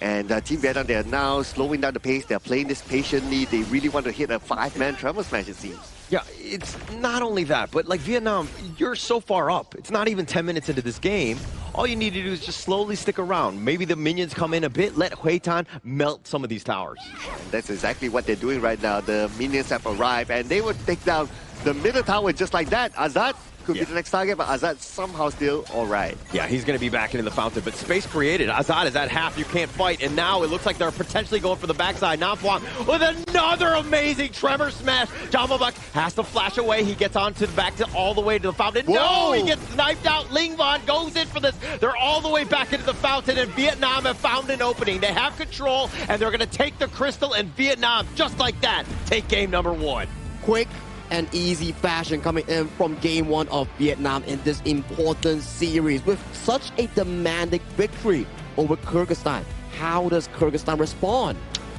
And Team Vietnam, they are now slowing down the pace. They're playing this patiently. They really want to hit a 5-man Tremor Smash, it seems. Yeah, it's not only that, but like Vietnam, you're so far up. It's not even 10 minutes into this game. All you need to do is just slowly stick around. Maybe the minions come in a bit, let Hui Tan melt some of these towers. And that's exactly what they're doing right now. The minions have arrived, and they would take down the middle tower just like that. Azad could be the next target, but Azad somehow still all right. Yeah, he's going to be back into the fountain, but space created. Azad is at half, you can't fight, and now it looks like they're potentially going for the backside. Namfwang with another amazing Tremor Smash. Jamalbek has to flash away. He gets on to the back to all the way to the fountain. Whoa. No, he gets sniped out. Lingvon goes in for this. They're all the way back into the fountain, and Vietnam have found an opening. They have control, and they're going to take the crystal, and Vietnam, just like that, take game number 1. Quick and easy fashion coming in from game 1 of Vietnam in this important series with such a demanding victory over Kyrgyzstan. How does Kyrgyzstan respond?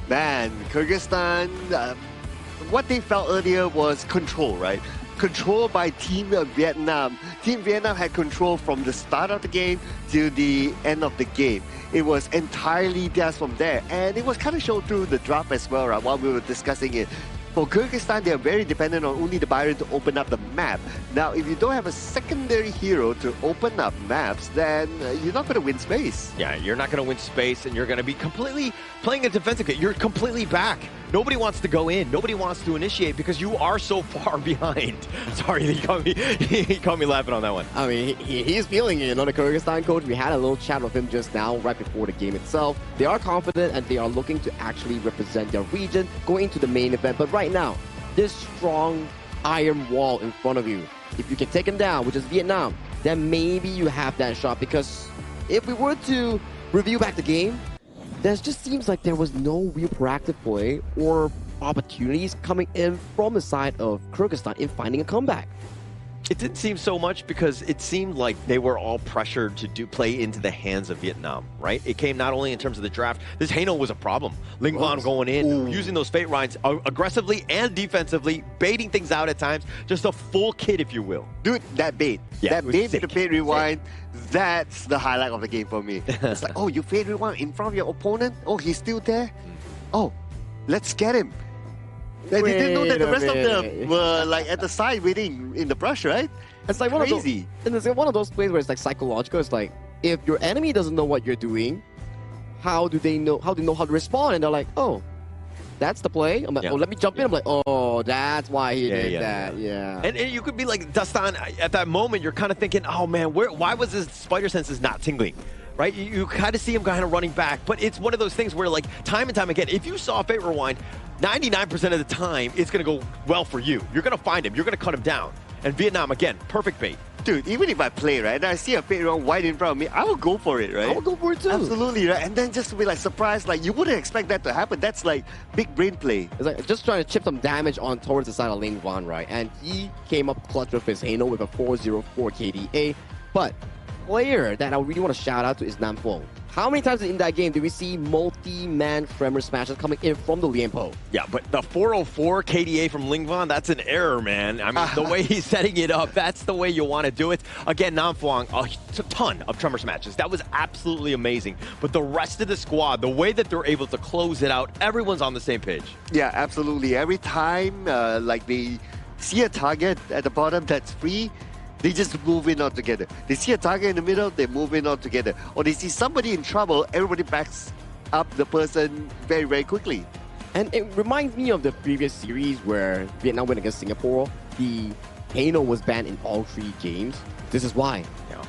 Man, Kyrgyzstan, what they felt earlier was control, right? Control by Team Vietnam. Team Vietnam had control from the start of the game to the end of the game. It was entirely theirs from there, and it was kind of shown through the draft as well, right, while we were discussing it. For Kyrgyzstan, they are very dependent on only the Byron to open up the map. Now, if you don't have a secondary hero to open up maps, then you're not going to win space. Yeah, you're not going to win space, and you're going to be completely playing a defensive game. You're completely back. Nobody wants to go in. Nobody wants to initiate because you are so far behind. Sorry, he caught me laughing on that one. I mean, he's feeling it. You know, the Kyrgyzstan coach, we had a little chat with him just now, right before the game itself. They are confident and they are looking to actually represent their region going into the main event. But right now, this strong iron wall in front of you. If you can take them down, which is Vietnam, then maybe you have that shot. Because if we were to review back the game, there just seems like there was no real proactive play or opportunities coming in from the side of Kyrgyzstan in finding a comeback. It didn't seem so much because it seemed like they were all pressured to play into the hands of Vietnam, right? It came not only in terms of the draft. This Haino was a problem. Ling Van going in, using those fate rhymes aggressively and defensively, baiting things out at times. Just a full kit, if you will. Dude, that bait. Yeah, that bait with the fate rewind, that's the highlight of the game for me. It's like, oh, you fate rewind in front of your opponent? Oh, he's still there? Oh, let's get him. They didn't know that the rest of them were like at the side waiting in the brush, right? It's like crazy. And it's one of those plays where it's like psychological. It's like if your enemy doesn't know what you're doing, how do they know how to respond? And they're like, oh, that's the play. I'm like, oh, let me jump in. I'm like, oh, that's why he did that. Yeah. And you could be like Dastan at that moment. You're kind of thinking, oh man, why was his spider senses not tingling? Right, you kind of see him kind of running back, but it's one of those things where, like, time and time again, if you saw Fate Rewind, 99% of the time, it's going to go well for you. You're going to find him. You're going to cut him down. And Vietnam, again, perfect bait. Dude, even if I play, right, and I see a Fate Rewind right in front of me, I will go for it, right? I will go for it too. Absolutely, right? And then just to be, like, surprised, like, you wouldn't expect that to happen. That's, like, big brain play. It's like just trying to chip some damage on towards the side of Ling Van, right? And he came up clutch with his Haino with a 404 KDA. But player that I really want to shout out to is Nam Phuong. How many times in that game did we see multi-man Tremor smashes coming in from the Lianpo? Yeah, but the 404 KDA from Ling Van, that's an error, man. I mean, the way he's setting it up, that's the way you want to do it. Again, Nam Phuong, a ton of Tremor smashes. That was absolutely amazing. But the rest of the squad, the way that they're able to close it out, everyone's on the same page. Yeah, absolutely. Every time, like, they see a target at the bottom that's free, they just move in all together. They see a target in the middle, they move in all together. Or they see somebody in trouble, everybody backs up the person very, very quickly. And it reminds me of the previous series where Vietnam went against Singapore. The Haino was banned in all 3 games. This is why.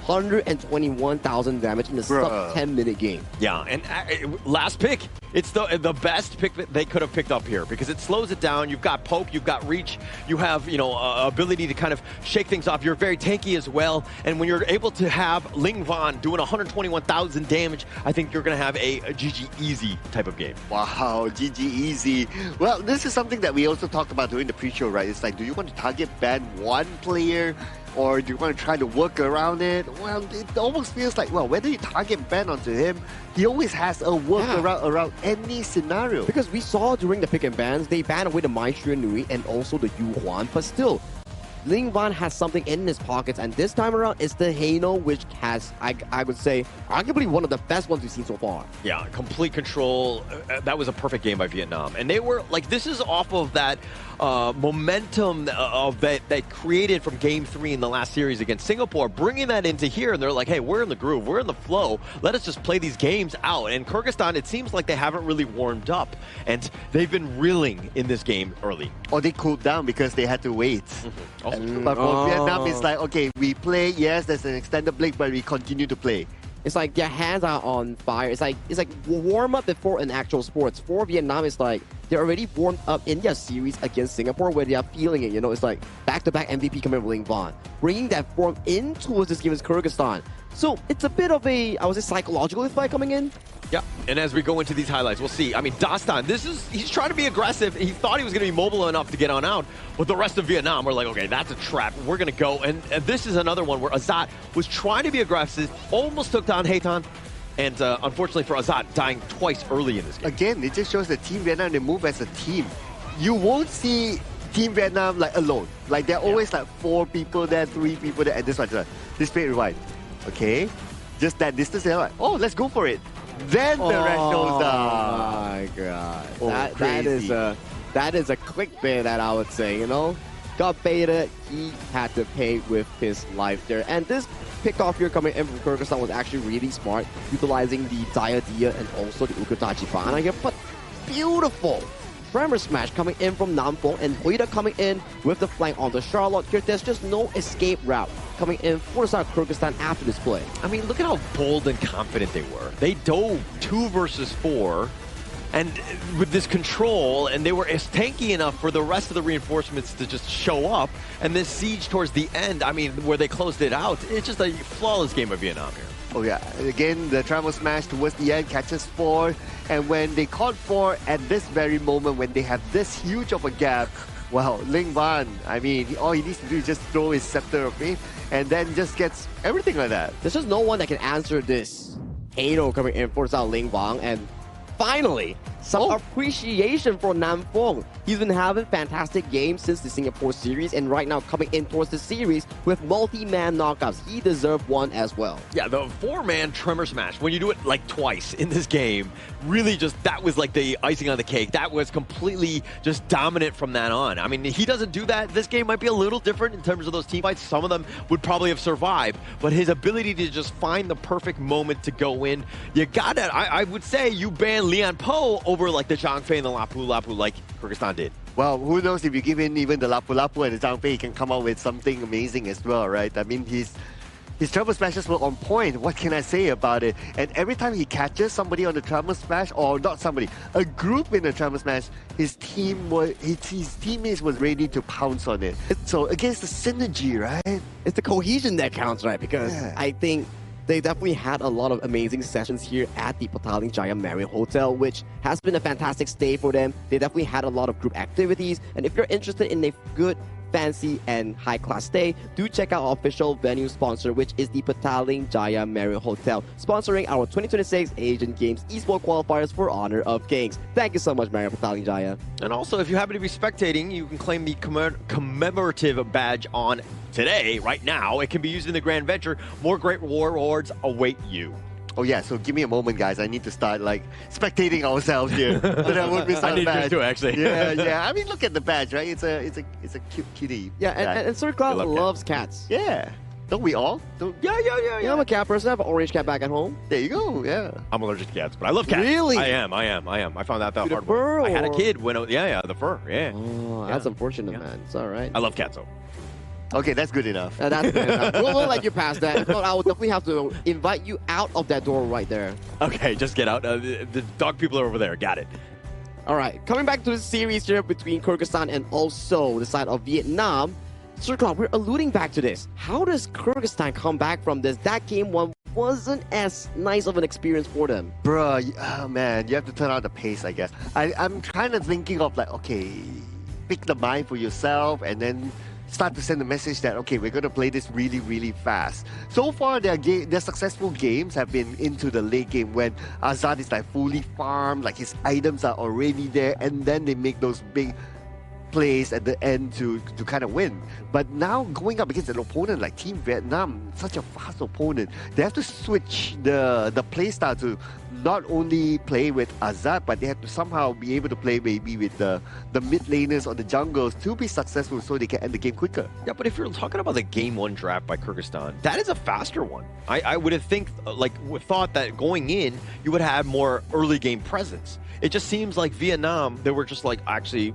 121,000 damage in a sub-10-minute game. Yeah, and last pick. It's the best pick that they could have picked up here because it slows it down. You've got poke, you've got reach, you have, you know, ability to kind of shake things off. You're very tanky as well. And when you're able to have Ling Van doing 121,000 damage, I think you're going to have a GG easy type of game. Wow, GG easy. Well, this is something that we also talked about during the pre-show, right? It's like, do you want to target ban one player? Or do you want to try to work around it? Well, it almost feels like, well, whether you target ban onto him, he always has a workaround around any scenario. Because we saw during the pick and bans, they banned away the Mai Xue Nui and also the Yu Huan, but still, Ling Van has something in his pockets, and this time around, it's the Haino, which has, I would say, arguably one of the best ones we've seen so far. Yeah, complete control. That was a perfect game by Vietnam. And they were, like, this is off of that momentum of that created from Game 3 in the last series against Singapore, bringing that into here, and they're like, hey, we're in the groove, we're in the flow, let us just play these games out. And Kyrgyzstan, it seems like they haven't really warmed up, and they've been reeling in this game early. Or they cooled down because they had to wait. But for Vietnam, it's like, okay, we play, yes, there's an extended break, but we continue to play. It's like their hands are on fire. It's like warm up before an actual sports. For Vietnam, it's like they're already warmed up in their series against Singapore where they are feeling it. You know, it's like back-to-back MVP coming from Ling Van, bringing that form into this game against Kyrgyzstan. So it's a bit of a, I would say, psychological fight coming in. Yeah, and as we go into these highlights, we'll see. I mean, Dastan, he's trying to be aggressive. He thought he was going to be mobile enough to get on out, but the rest of Vietnam were like, okay, that's a trap. We're going to go. And this is another one where Azat was trying to be aggressive, almost took down Haton, and unfortunately for Azat, dying twice early in this game. Again, it just shows that Team Vietnam, they move as a team. You won't see Team Vietnam like alone. Like, there are always like 4 people there, 3 people there, and this one, this play rewind. Okay, just that distance, they're like, oh, let's go for it. Then the rest goes down. Oh my god. That is a clickbait that I would say, you know? Got baited, he had to pay with his life there. And this pickoff here coming in from Kyrgyzstan was actually really smart, utilizing the Diadia and also the Ukutachi Bana here, but beautiful. Tremor smash coming in from Nam Phuong and Huida coming in with the flank on the Charlotte here. There's just no escape route coming in for the side of Kyrgyzstan after this play. I mean, look at how bold and confident they were. They dove 2 versus 4, And with this control, and they were as tanky enough for the rest of the reinforcements to just show up, and this siege towards the end, I mean, where they closed it out, it's just a flawless game of Vietnam here. Oh yeah, again, the Travel Smash towards the end catches 4, and when they caught 4 at this very moment, when they have this huge of a gap, well, Ling Van, I mean, all he needs to do is just throw his Scepter of Faith, and then just gets everything like that. There's just no one that can answer this. Ano coming in for Zhao Ling Wang, and finally, some appreciation for Nam Fong. He's been having fantastic games since the Singapore series, and right now coming in towards the series with multi-man knockouts. He deserved one as well. Yeah, the 4-man Tremor Smash, when you do it like twice in this game, really just, that was like the icing on the cake. That was completely just dominant from that on. I mean, he doesn't do that. This game might be a little different in terms of those team fights. Some of them would probably have survived, but his ability to just find the perfect moment to go in, you got it. I would say you ban Lian Po over like the Zhang Fei and the Lapu Lapu like Kyrgyzstan did. Well, who knows, if you give in even the Lapu Lapu and the Zhang Fei, he can come out with something amazing as well, right? I mean, his Travel Smashes were on point. What can I say about it? And every time he catches somebody on the Travel Smash, or not somebody, a group in the Travel Smash, his teammates was ready to pounce on it. So against the synergy, right? It's the cohesion that counts, right? Because I think they definitely had a lot of amazing sessions here at the Petaling Jaya Marriott Hotel, which has been a fantastic stay for them. They definitely had a lot of group activities. And if you're interested in a good, fancy, and high-class stay, do check out our official venue sponsor, which is the Petaling Jaya Marriott Hotel, sponsoring our 2026 Asian Games Esports Qualifiers for Honor of Kings. Thank you so much, Marriott Petaling Jaya. And also, if you happen to be spectating, you can claim the commemorative badge on today, right now. It can be used in the Grand Venture. More great rewards await you. Oh yeah, so give me a moment, guys. I need to start like spectating ourselves here, so that I won't miss out I need badge. this too, actually. Yeah. I mean, look at the badge, right? It's a cute kitty. Yeah, and Sir Cloud loves cats. Yeah. Don't we all? Yeah. I'm a cat person. I have an orange cat back at home. There you go. Yeah. I'm allergic to cats, but I love cats. Really? I am. I found out that The hard fur, way. I had a or- kid when the fur. Yeah. Oh, that's unfortunate, man. It's all right. I love cats though. Okay, that's good enough. That's good enough. We'll let you pass that. But I will definitely have to invite you out of that door right there. Okay, just get out. The dog people are over there. Got it. All right, coming back to the series here between Kyrgyzstan and also the side of Vietnam. Sir Cloud, we're alluding back to this. How does Kyrgyzstan come back from this? That game one wasn't as nice of an experience for them. Bruh, oh man, you have to turn out the pace, I guess. I'm kind of thinking of like, okay, pick the mind for yourself and then start to send the message that, okay, we're going to play this really, really fast. So far, their successful games have been into the late game when Azad is like fully farmed, like his items are already there, and then they make those big plays at the end to kind of win. But now going up against an opponent like Team Vietnam, such a fast opponent, they have to switch the play style to not only play with Azad, but they have to somehow be able to play maybe with the mid laners or the jungles to be successful so they can end the game quicker. Yeah, but if you're talking about the game one draft by Kyrgyzstan, that is a faster one. I would have thought that going in, you would have more early game presence. It just seems like Vietnam, they were just like, actually,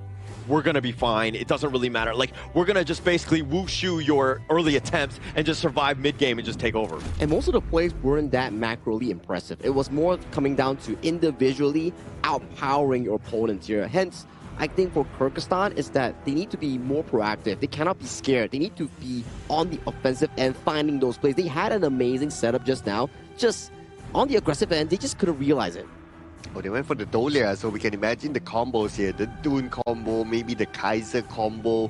we're going to be fine. It doesn't really matter. Like, we're going to just basically wushu your early attempts and just survive mid-game and just take over. And most of the plays weren't that macroly impressive. It was more coming down to individually outpowering your opponents here. Hence, I think for Kyrgyzstan is that they need to be more proactive. They cannot be scared. They need to be on the offensive end, finding those plays. They had an amazing setup just now. Just on the aggressive end, they just couldn't realize it. Oh, they went for the Dolia, so we can imagine the combos here. The Dune combo, maybe the Kaiser combo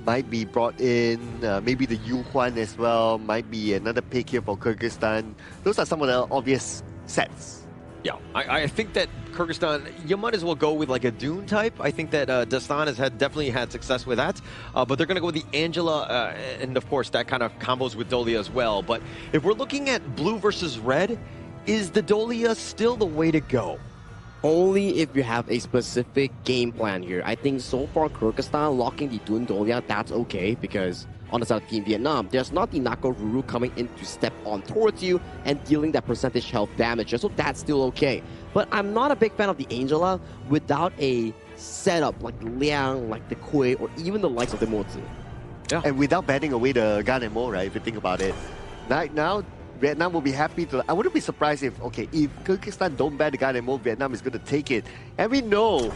might be brought in. Maybe the Yu Huan as well. Might be another pick here for Kyrgyzstan. Those are some of the obvious sets. Yeah, I think that Kyrgyzstan, you might as well go with like a Dune type. I think that Dastan has definitely had success with that. But they're going to go with the Angela, and of course that kind of combos with Dolia as well. But if we're looking at blue versus red, is the Dolia still the way to go? Only if you have a specific game plan here. I think so far Kyrgyzstan locking the Dun Dolia, that's okay, because on the side of Team Vietnam, there's not the Nako Ruru coming in to step on towards you and dealing that percentage health damage, so that's still okay. But I'm not a big fan of the Angela without a setup like Liang, like the Kui, or even the likes of the Mozi. Yeah. And without batting away the Gan and Mo, right, if you think about it. Right now, Vietnam will be happy to. I wouldn't be surprised if Kyrgyzstan don't ban the gun and more, Vietnam is going to take it. And we know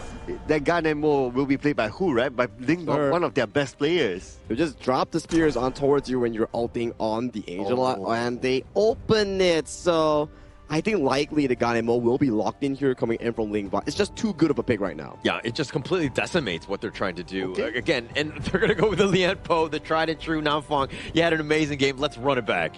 that gun and more will be played by who, right? By one of their best players. They just drop the spears on towards you when you're ulting on the Angel, and they open it. So I think likely the Ganemo will be locked in here coming in from Ling Van. It's just too good of a pick right now. Yeah, it just completely decimates what they're trying to do. Again, and they're going to go with the Lian Po, the tried and true Nam Fong. You had an amazing game. Let's run it back.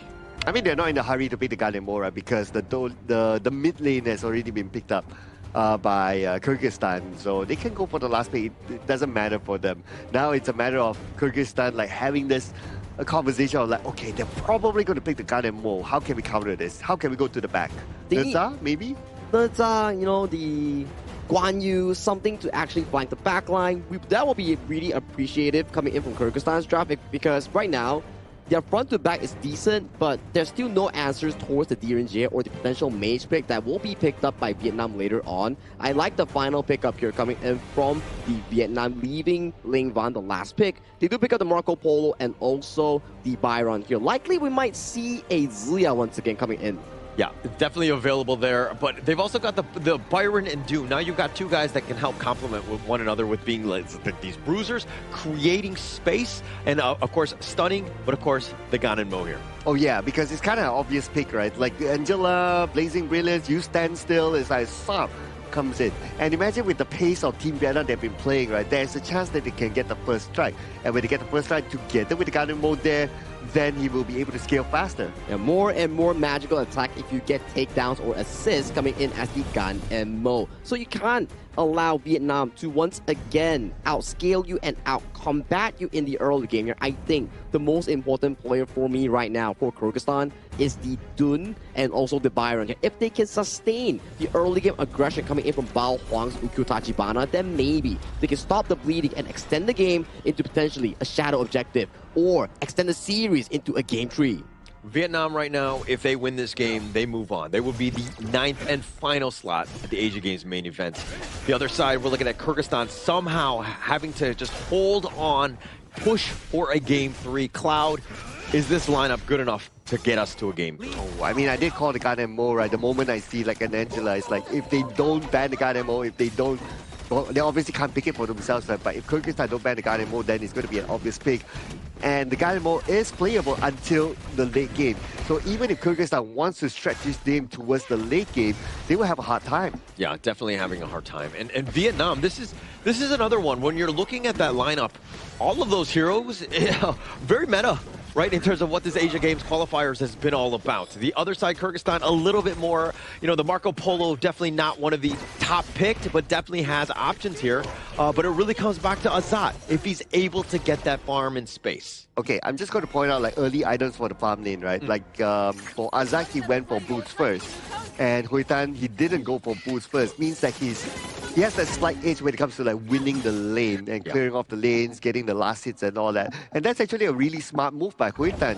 I mean, they're not in a hurry to pick the Ganemo, right? Because the mid lane has already been picked up by Kyrgyzstan. So they can go for the last pick. It doesn't matter for them. Now it's a matter of Kyrgyzstan like having this a conversation of like, okay, they're probably going to pick the Ganemo. How can we counter this? How can we go to the back? Neza, maybe? Neza, you know, the Guan Yu, something to actually flank the back line. That will be really appreciative coming in from Kyrgyzstan's draft, because right now, their front to back is decent, but there's still no answers towards the Direnjie or the potential mage pick that will be picked up by Vietnam later on. I like the final pickup here coming in from the Vietnam, leaving Ling Van the last pick. They do pick up the Marco Polo and also the Byron here. Likely we might see a Zia once again coming in. Yeah, definitely available there, but they've also got the Byron and Doom. Now you've got two guys that can help complement with one another with being like these bruisers, creating space, and of course stunning, but of course the Gan and Mo here. Oh yeah, because it's kind of an obvious pick, right? Like Angela, Blazing Brilliance, you stand still, it's like stop. Comes in. And imagine with the pace of Team Vietnam they've been playing, right? There's a chance that they can get the first strike. And when they get the first strike together with the Garden mode there, then he will be able to scale faster. And more magical attack if you get takedowns or assists coming in as the Gan and Mo. So you can't allow Vietnam to once again outscale you and out-combat you in the early game here. I think the most important player for me right now for Kyrgyzstan is the Dun and also the Byron. If they can sustain the early game aggression coming in from Bao Huang's Ukyu Tachibana, then maybe they can stop the bleeding and extend the game into potentially a shadow objective or extend the series into a game 3. Vietnam right now, if they win this game, they move on. They would be the 9th and final slot at the Asia Games main event. The other side, we're looking at Kyrgyzstan somehow having to just hold on, push for a game 3. Cloud, is this lineup good enough to get us to a game 3? Oh, I mean, I did call the Garden Mo, right? The moment I see like an Angela, it's like if they don't ban the Garden Mo, if they don't, well, they obviously can't pick it for themselves, right? But if Kyrgyzstan don't ban the Garden Mo, then it's going to be an obvious pick. And the Garden Mo is playable until the late game. So even if Kyrgyzstan wants to stretch this game towards the late game, they will have a hard time. Yeah, definitely having a hard time. And Vietnam, this is another one. When you're looking at that lineup, all of those heroes, very meta, right, in terms of what this Asia Games qualifiers has been all about. The other side, Kyrgyzstan, a little bit more, you know, the Marco Polo, definitely not one of the top picked, but definitely has options here. But it really comes back to Azat, if he's able to get that farm in space. Okay, I'm just going to point out like early items for the farm lane, right? Like for Azat, he went for boots first. And Huitan, he didn't go for boots first. Means that he has that slight edge when it comes to like winning the lane and clearing off the lanes, getting the last hits and all that. And that's actually a really smart move by Huitan.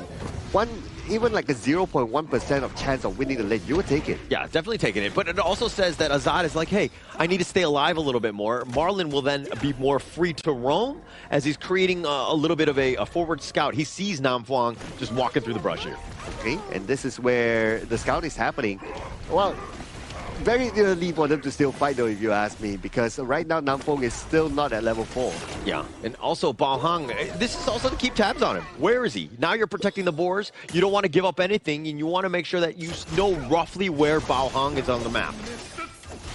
Even like a 0.1% of chance of winning the lane, you would take it. Yeah, definitely taking it. But it also says that Azad is like, hey, I need to stay alive a little bit more. Marlon will then be more free to roam as he's creating a little bit of a forward scout. He sees Nam Phuong just walking through the brush here. Okay, and this is where the scout is happening. Well, very early for them to still fight though, if you ask me, because right now Nam Phuong is still not at level 4. Yeah, and also Bao Hang, this is also to keep tabs on him. Where is he? Now you're protecting the boars, you don't want to give up anything, and you want to make sure that you know roughly where Bao Hang is on the map.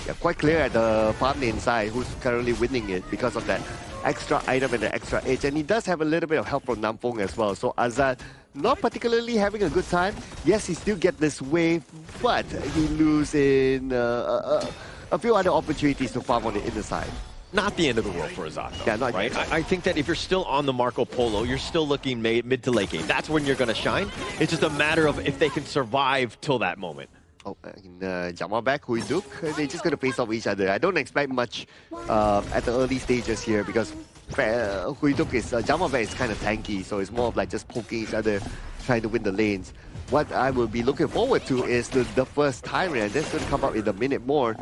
Yeah, quite clear at the farm lane side who's currently winning it because of that extra item and the extra edge, and he does have a little bit of help from Nam Phuong as well. So Azad not particularly having a good time. Yes, he still get this wave, but he loses a few other opportunities to farm on the inner side. Not the end of the world for Azad, though, yeah, not right? I think that if you're still on the Marco Polo, you're still looking mid to late game. That's when you're going to shine. It's just a matter of if they can survive till that moment. Oh, in Jamal back, Huiduk, they're just going to face off each other. I don't expect much at the early stages here because Huiduk is, Jamal back is kind of tanky, so it's more of like just poking each other, trying to win the lanes. What I will be looking forward to is the first Tyrant, and that's going to come up in a minute more.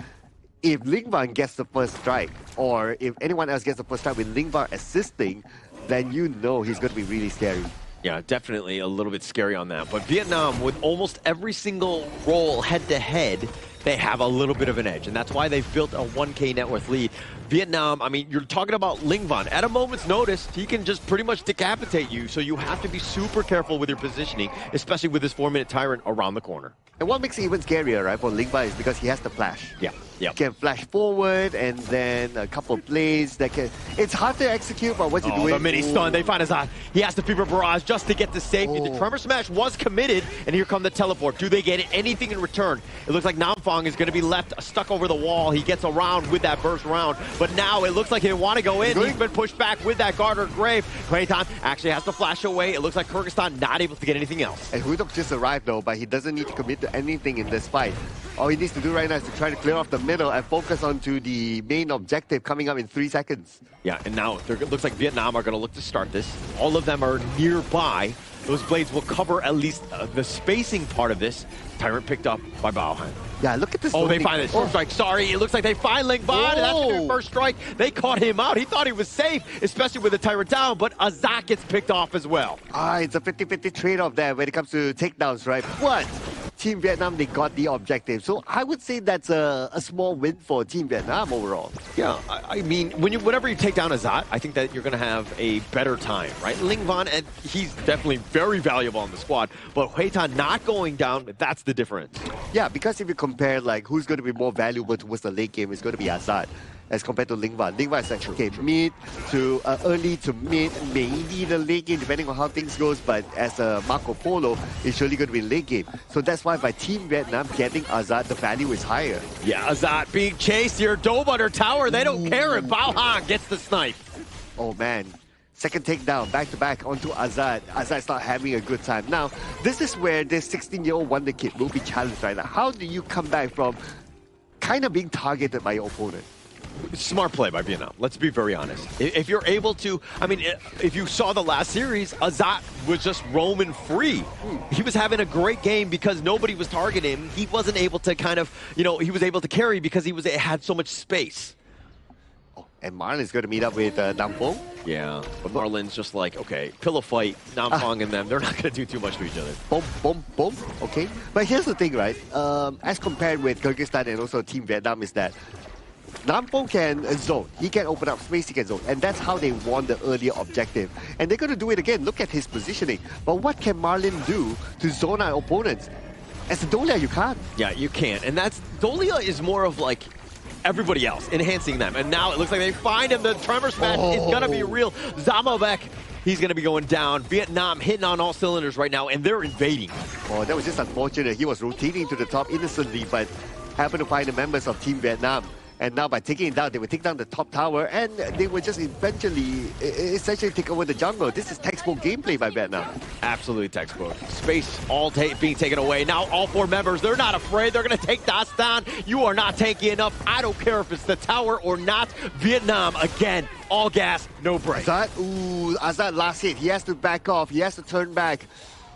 If Lingvan gets the first strike, or if anyone else gets the first strike with Lingvan assisting, then you know he's going to be really scary. Yeah, definitely a little bit scary on that. But Vietnam, with almost every single role head-to-head, they have a little bit of an edge, and that's why they've built a 1K net worth lead. Vietnam, I mean, you're talking about Ling Van. At a moment's notice, he can just pretty much decapitate you, so you have to be super careful with your positioning, especially with this 4-minute Tyrant around the corner. And what makes it even scarier, right, for Ling Van is because he has the flash. Yeah. He can flash forward and then a couple of plays that can... It's hard to execute, but once you do it... the mini stun, they find Azad. He has the Fever Barrage just to get the safety. The Tremor Smash was committed, and here come the teleport. Do they get anything in return? It looks like Namfong is going to be left stuck over the wall. He gets around with that burst round, but now it looks like he didn't want to go in. He's been pushed back with that Garter Grave. Kwaitan actually has to flash away. It looks like Kyrgyzstan not able to get anything else. And Hudok just arrived though, but he doesn't need to commit to anything in this fight. All he needs to do right now is to try to clear off the middle and focus onto the main objective coming up in 3 seconds. Yeah, and now it looks like Vietnam are going to look to start this. All of them are nearby. Those blades will cover at least the spacing part of this. Tyrant picked up by Baohan. Yeah, look at this. Oh, they find this first strike. Sorry, it looks like they find Ling Van. That's the first strike. They caught him out. He thought he was safe, especially with the Tyrant down, but Azak gets picked off as well. It's a 50-50 trade-off there when it comes to takedowns, right? But Team Vietnam, they got the objective. So I would say that's a small win for Team Vietnam overall. Yeah, I mean, whenever you take down Azat, I think that you're going to have a better time, right? Ling Van, and he's definitely very valuable on the squad, but Huitan not going down, that's the difference. Yeah, because if you compare like who's going to be more valuable towards the late game, it's going to be Azat as compared to Ling Van. Ling Van is like, okay, mid to early to mid, maybe the late game, depending on how things goes, but as a Marco Polo, it's surely going to be late game. So that's why by Team Vietnam getting Azat, the value is higher. Yeah, Azat being chased here, dove under tower, they don't care if Bao Han gets the snipe. Oh man. Second takedown, back-to-back onto Azad. Azad's not having a good time. Now, this is where this 16-year-old wonder kid will be challenged right now. How do you come back from kind of being targeted by your opponent? Smart play by Vietnam, let's be very honest. If you're able to, I mean, if you saw the last series, Azat was just roaming free. He was having a great game because nobody was targeting him. He wasn't able to kind of, you know, he was able to carry because he had so much space. And Marlin's going to meet up with Namfong. Yeah, but Marlin's just like, okay, pillow fight, Namfong and them, they're not going to do too much to each other. Boom, boom, boom. Okay. But here's the thing, right? As compared with Kyrgyzstan and also Team Vietnam is that Namfong can zone. He can open up space, he can zone. And that's how they won the earlier objective. And they're going to do it again. Look at his positioning. But what can Marlin do to zone our opponents? As a Dolia, you can't. Yeah, you can't. And that's, Dolia is more of like, everybody else, enhancing them. And now it looks like they find him. The Tremor Smash is going to be real. Zamovek, he's going to be going down. Vietnam hitting on all cylinders right now, and they're invading. Oh, that was just unfortunate. He was rotating to the top innocently, but happened to find the members of Team Vietnam. And now by taking it down, they would take down the top tower, and they would just essentially take over the jungle. This is textbook gameplay by Vietnam. Absolutely textbook. Space all being taken away. Now all 4 members, they're not afraid. They're going to take Das down. You are not tanky enough. I don't care if it's the tower or not. Vietnam, again, all gas, no break. Azad last hit. He has to back off. He has to turn back.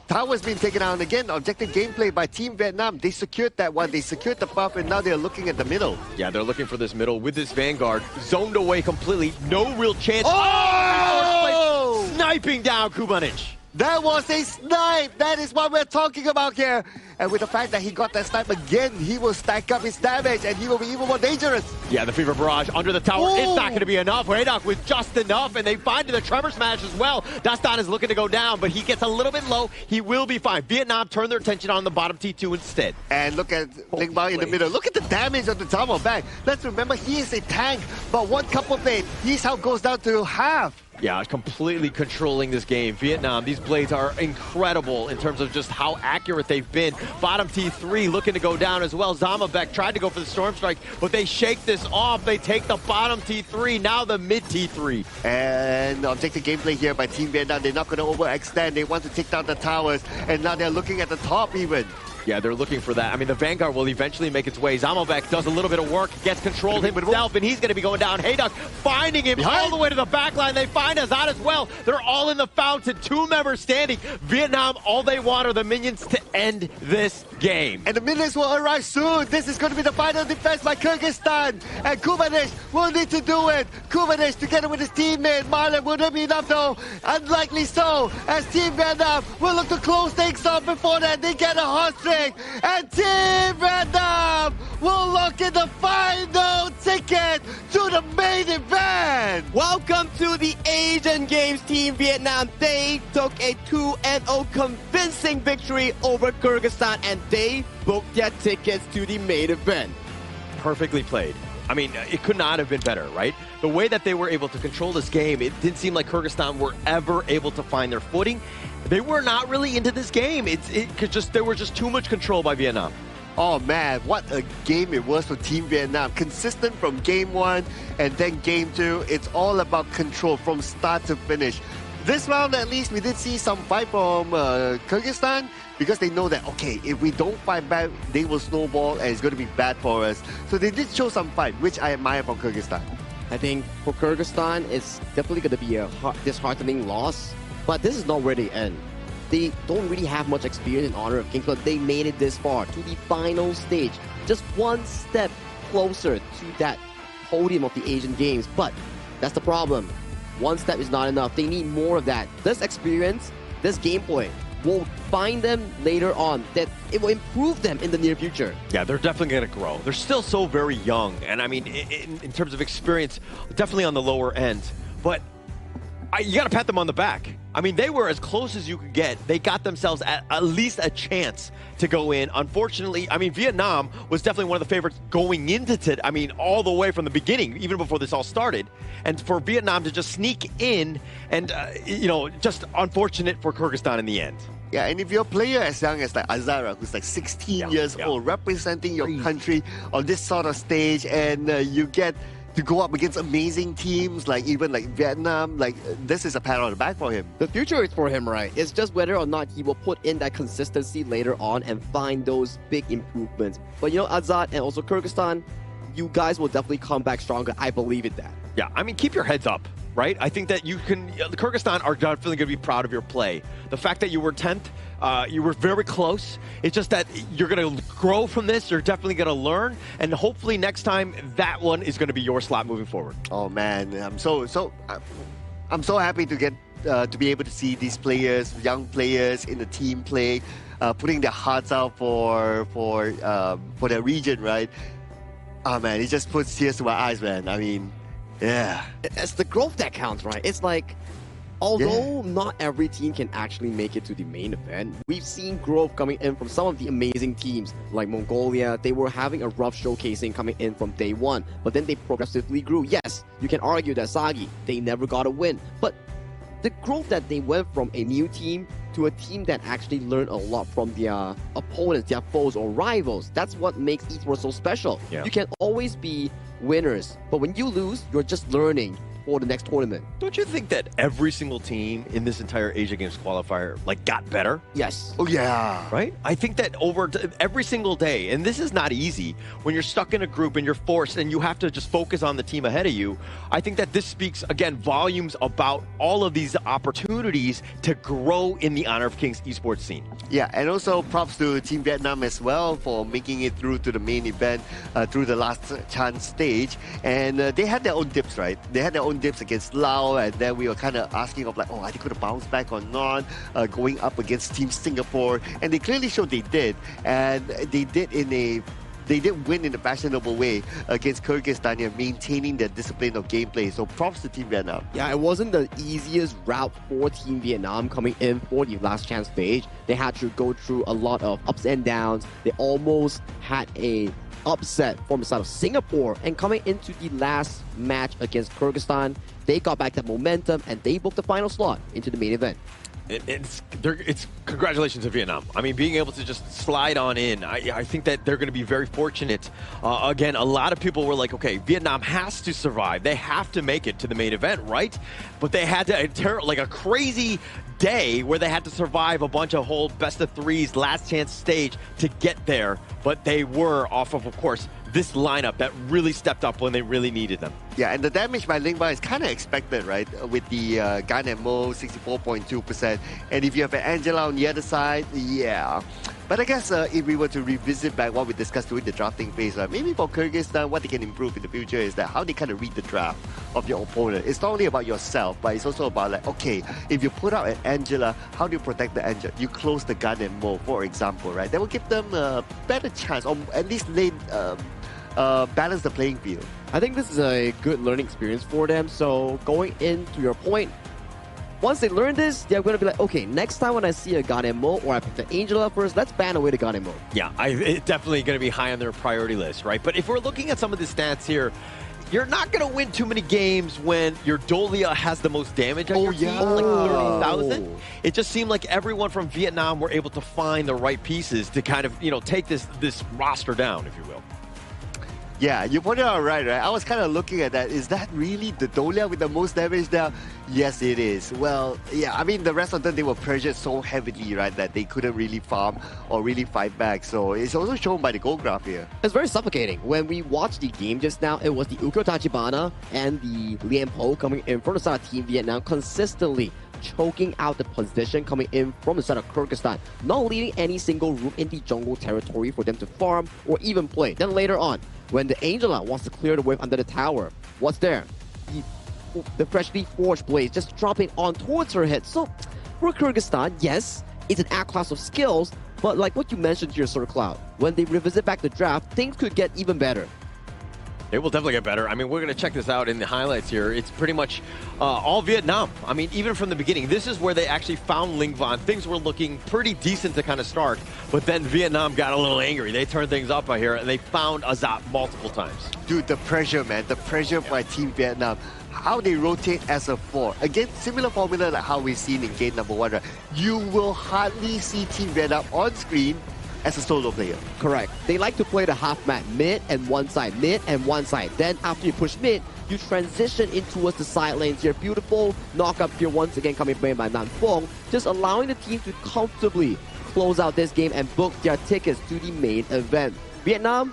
Tower's been taken out, and again, objective gameplay by Team Vietnam. They secured that one, they secured the buff, and now they're looking at the middle. Yeah, they're looking for this middle with this Vanguard. Zoned away completely, no real chance. Oh! Sniping down Kubanich. That was a snipe! That is what we're talking about here! And with the fact that he got that snipe again, he will stack up his damage and he will be even more dangerous. Yeah, the Fever Barrage under the tower. It's not going to be enough. Raydok with just enough, and they find the Tremor Smash as well. Dastan is looking to go down, but he gets a little bit low. He will be fine. Vietnam turn their attention on the bottom T2 instead. And look at Ling Bao in the middle. Look at the damage on the Tower back. Let's remember, he is a tank, but one couple blade, his health goes down to half. Yeah, completely controlling this game. Vietnam, these blades are incredible in terms of just how accurate they've been. Bottom T3 looking to go down as well. Zamabek tried to go for the Storm Strike, but they shake this off. They take the bottom T3, now the mid T3. And objective gameplay here by Team Vietnam. They're not going to overextend. They want to take down the towers, and now they're looking at the top even. Yeah, they're looking for that. I mean, the Vanguard will eventually make its way. Zamovek does a little bit of work, gets controlled himself, and he's going to be going down. Hayduk finding him all the way to the back line. They find Azad as well. They're all in the fountain. 2 members standing. Vietnam, all they want are the minions to end this game. And the minutes will arrive soon. This is going to be the final defense by Kyrgyzstan. And Kubanich will need to do it. Kubanich together with his teammate Marlon will not be enough though. Unlikely so, as Team Vietnam will look to close things up before that they get a hot streak. And Team Vietnam will lock in the final ticket to the main event. Welcome to the Asian Games, Team Vietnam. They took a 2-0 convincing victory over Kyrgyzstan, and they booked their tickets to the main event. Perfectly played. I mean, it could not have been better, right? The way that they were able to control this game, it didn't seem like Kyrgyzstan were ever able to find their footing. They were not really into this game. There was just too much control by Vietnam. Oh man, what a game it was for Team Vietnam. Consistent from game 1 and then game 2. It's all about control from start to finish. This round, at least, we did see some fight from Kyrgyzstan because they know that, okay, if we don't fight back, they will snowball and it's going to be bad for us. So they did show some fight, which I admire from Kyrgyzstan. I think for Kyrgyzstan, it's definitely going to be a disheartening loss, but this is not where they end. They don't really have much experience in Honor of Kings, but they made it this far to the final stage. Just one step closer to that podium of the Asian Games, but that's the problem. One step is not enough. They need more of that. This experience, this gameplay, will find them later on. That it will improve them in the near future. Yeah, they're definitely going to grow. They're still so very young. And I mean, in terms of experience, definitely on the lower end. But you got to pat them on the back. I mean, they were as close as you could get. They got themselves at least a chance to go in. Unfortunately, I mean, Vietnam was definitely one of the favorites going into I mean, all the way from the beginning, even before this all started. And for Vietnam to just sneak in and, you know, just unfortunate for Kyrgyzstan in the end. Yeah, and if you're a player as young as like Azara, who's like 16 years old, representing your country on this sort of stage, and you get to go up against amazing teams like even like Vietnam, like this is a pat on the back for him. The future is for him, right? It's just whether or not he will put in that consistency later on and find those big improvements. But you know, Azad and also Kyrgyzstan, you guys will definitely come back stronger. I believe in that. Yeah, I mean, keep your heads up, right? I think that you can, the Kyrgyzstan are definitely going to be proud of your play. The fact that you were 10th, you were very close. It's just that you're going to grow from this. You're definitely going to learn. And hopefully next time, that one is going to be your slot moving forward. Oh, man. I'm so happy to get to be able to see these players, young players in the team play, putting their hearts out for their region, right? Oh, man, it just puts tears to my eyes, man. I mean, yeah. It's the growth that counts, right? It's like, although not every team can actually make it to the main event, we've seen growth coming in from some of the amazing teams like Mongolia. They were having a rough showcasing coming in from day one, but then they progressively grew. Yes, you can argue that Sagi, they never got a win, but the growth that they went from a new team to a team that actually learned a lot from their opponents, their foes or rivals, that's what makes esports so special. Yeah. You can always be winners, but when you lose, you're just learning for the next tournament. Don't you think that every single team in this entire Asia Games qualifier got better? Yes. Oh yeah. Right? I think that over every single day, and this is not easy when you're stuck in a group and you're forced and you have to just focus on the team ahead of you. I think that this speaks again volumes about all of these opportunities to grow in the Honor of Kings esports scene. Yeah, and also props to Team Vietnam as well for making it through to the main event through the last chance stage. And they had their own dips, right? They had their own dips against Laos, and then we were kind of asking of like, oh, are they going to bounce back or not? Going up against Team Singapore, and they clearly showed they did, and they did win in a fashionable way against Kyrgyzstan and maintaining their discipline of gameplay. So props to Team Vietnam. Yeah, it wasn't the easiest route for Team Vietnam coming in for the last chance stage. They had to go through a lot of ups and downs. They almost had a upset from the side of Singapore, and coming into the last match against Kyrgyzstan, they got back that momentum and they booked the final slot into the main event. It's congratulations to Vietnam. I mean, being able to just slide on in, I think that they're going to be very fortunate. Again, a lot of people were like, okay, Vietnam has to survive. They have to make it to the main event, right? But they had to, like a crazy day where they had to survive a bunch of whole best of threes, last chance stage to get there. But they were off of course, this lineup that really stepped up when they really needed them. Yeah, and the damage by Lingba is kind of expected, right? With the gun and Mo, 64.2%. And if you have an Angela on the other side, yeah. But I guess if we were to revisit back what we discussed during the drafting phase, maybe for Kyrgyzstan, what they can improve in the future is that how they kind of read the draft of your opponent. It's not only about yourself, but it's also about like, okay, if you put out an Angela, how do you protect the Angela? You close the gun and Mo, for example, right? That will give them a better chance, or at least balance the playing field. I think this is a good learning experience for them. So going into your point, once they learn this, they're going to be like, okay, next time when I see a Ganemo or I pick the Angela first, let's ban away the Ganemo. Yeah, it's definitely going to be high on their priority list, right? But if we're looking at some of the stats here, you're not going to win too many games when your Dolia has the most damage on your team, like 30,000. It just seemed like everyone from Vietnam were able to find the right pieces to kind of, take this roster down, if you will. Yeah, you pointed out right? I was kind of looking at that. Is that really the Dolia with the most damage now? Yes, it is. Well, yeah, I mean, the rest of them, they were pressured so heavily, right, that they couldn't really farm or really fight back. So it's also shown by the goal graph here. It's very suffocating. When we watched the game just now, it was the Ukko Tachibana and the Lian Po coming in from the side of Team Vietnam consistently choking out the position coming in from the side of Kyrgyzstan, not leaving any single room in the jungle territory for them to farm or even play. Then later on, when the Angela wants to clear the wave under the tower, what's there? The freshly forged blade just dropping on towards her head. So for Kyrgyzstan, yes, it's an act class of skills, but like what you mentioned here, Sir Cloud, when they revisit back the draft, things could get even better. It will definitely get better. I mean, we're going to check this out in the highlights here. It's pretty much all Vietnam. I mean, even from the beginning, this is where they actually found Linh Van. Things were looking pretty decent to kind of start, but then Vietnam got a little angry. They turned things up out here, and they found Azat multiple times. Dude, the pressure, man. The pressure by Team Vietnam. How they rotate as a 4. Again, similar formula like how we've seen in game number 1. Right? You will hardly see Team Vietnam on screen as a solo player. Correct. They like to play the half map, mid and one side, mid and one side. Then after you push mid, you transition in towards the side lanes here. Beautiful knock-up here once again coming by Nan Phong, just allowing the team to comfortably close out this game and book their tickets to the main event. Vietnam,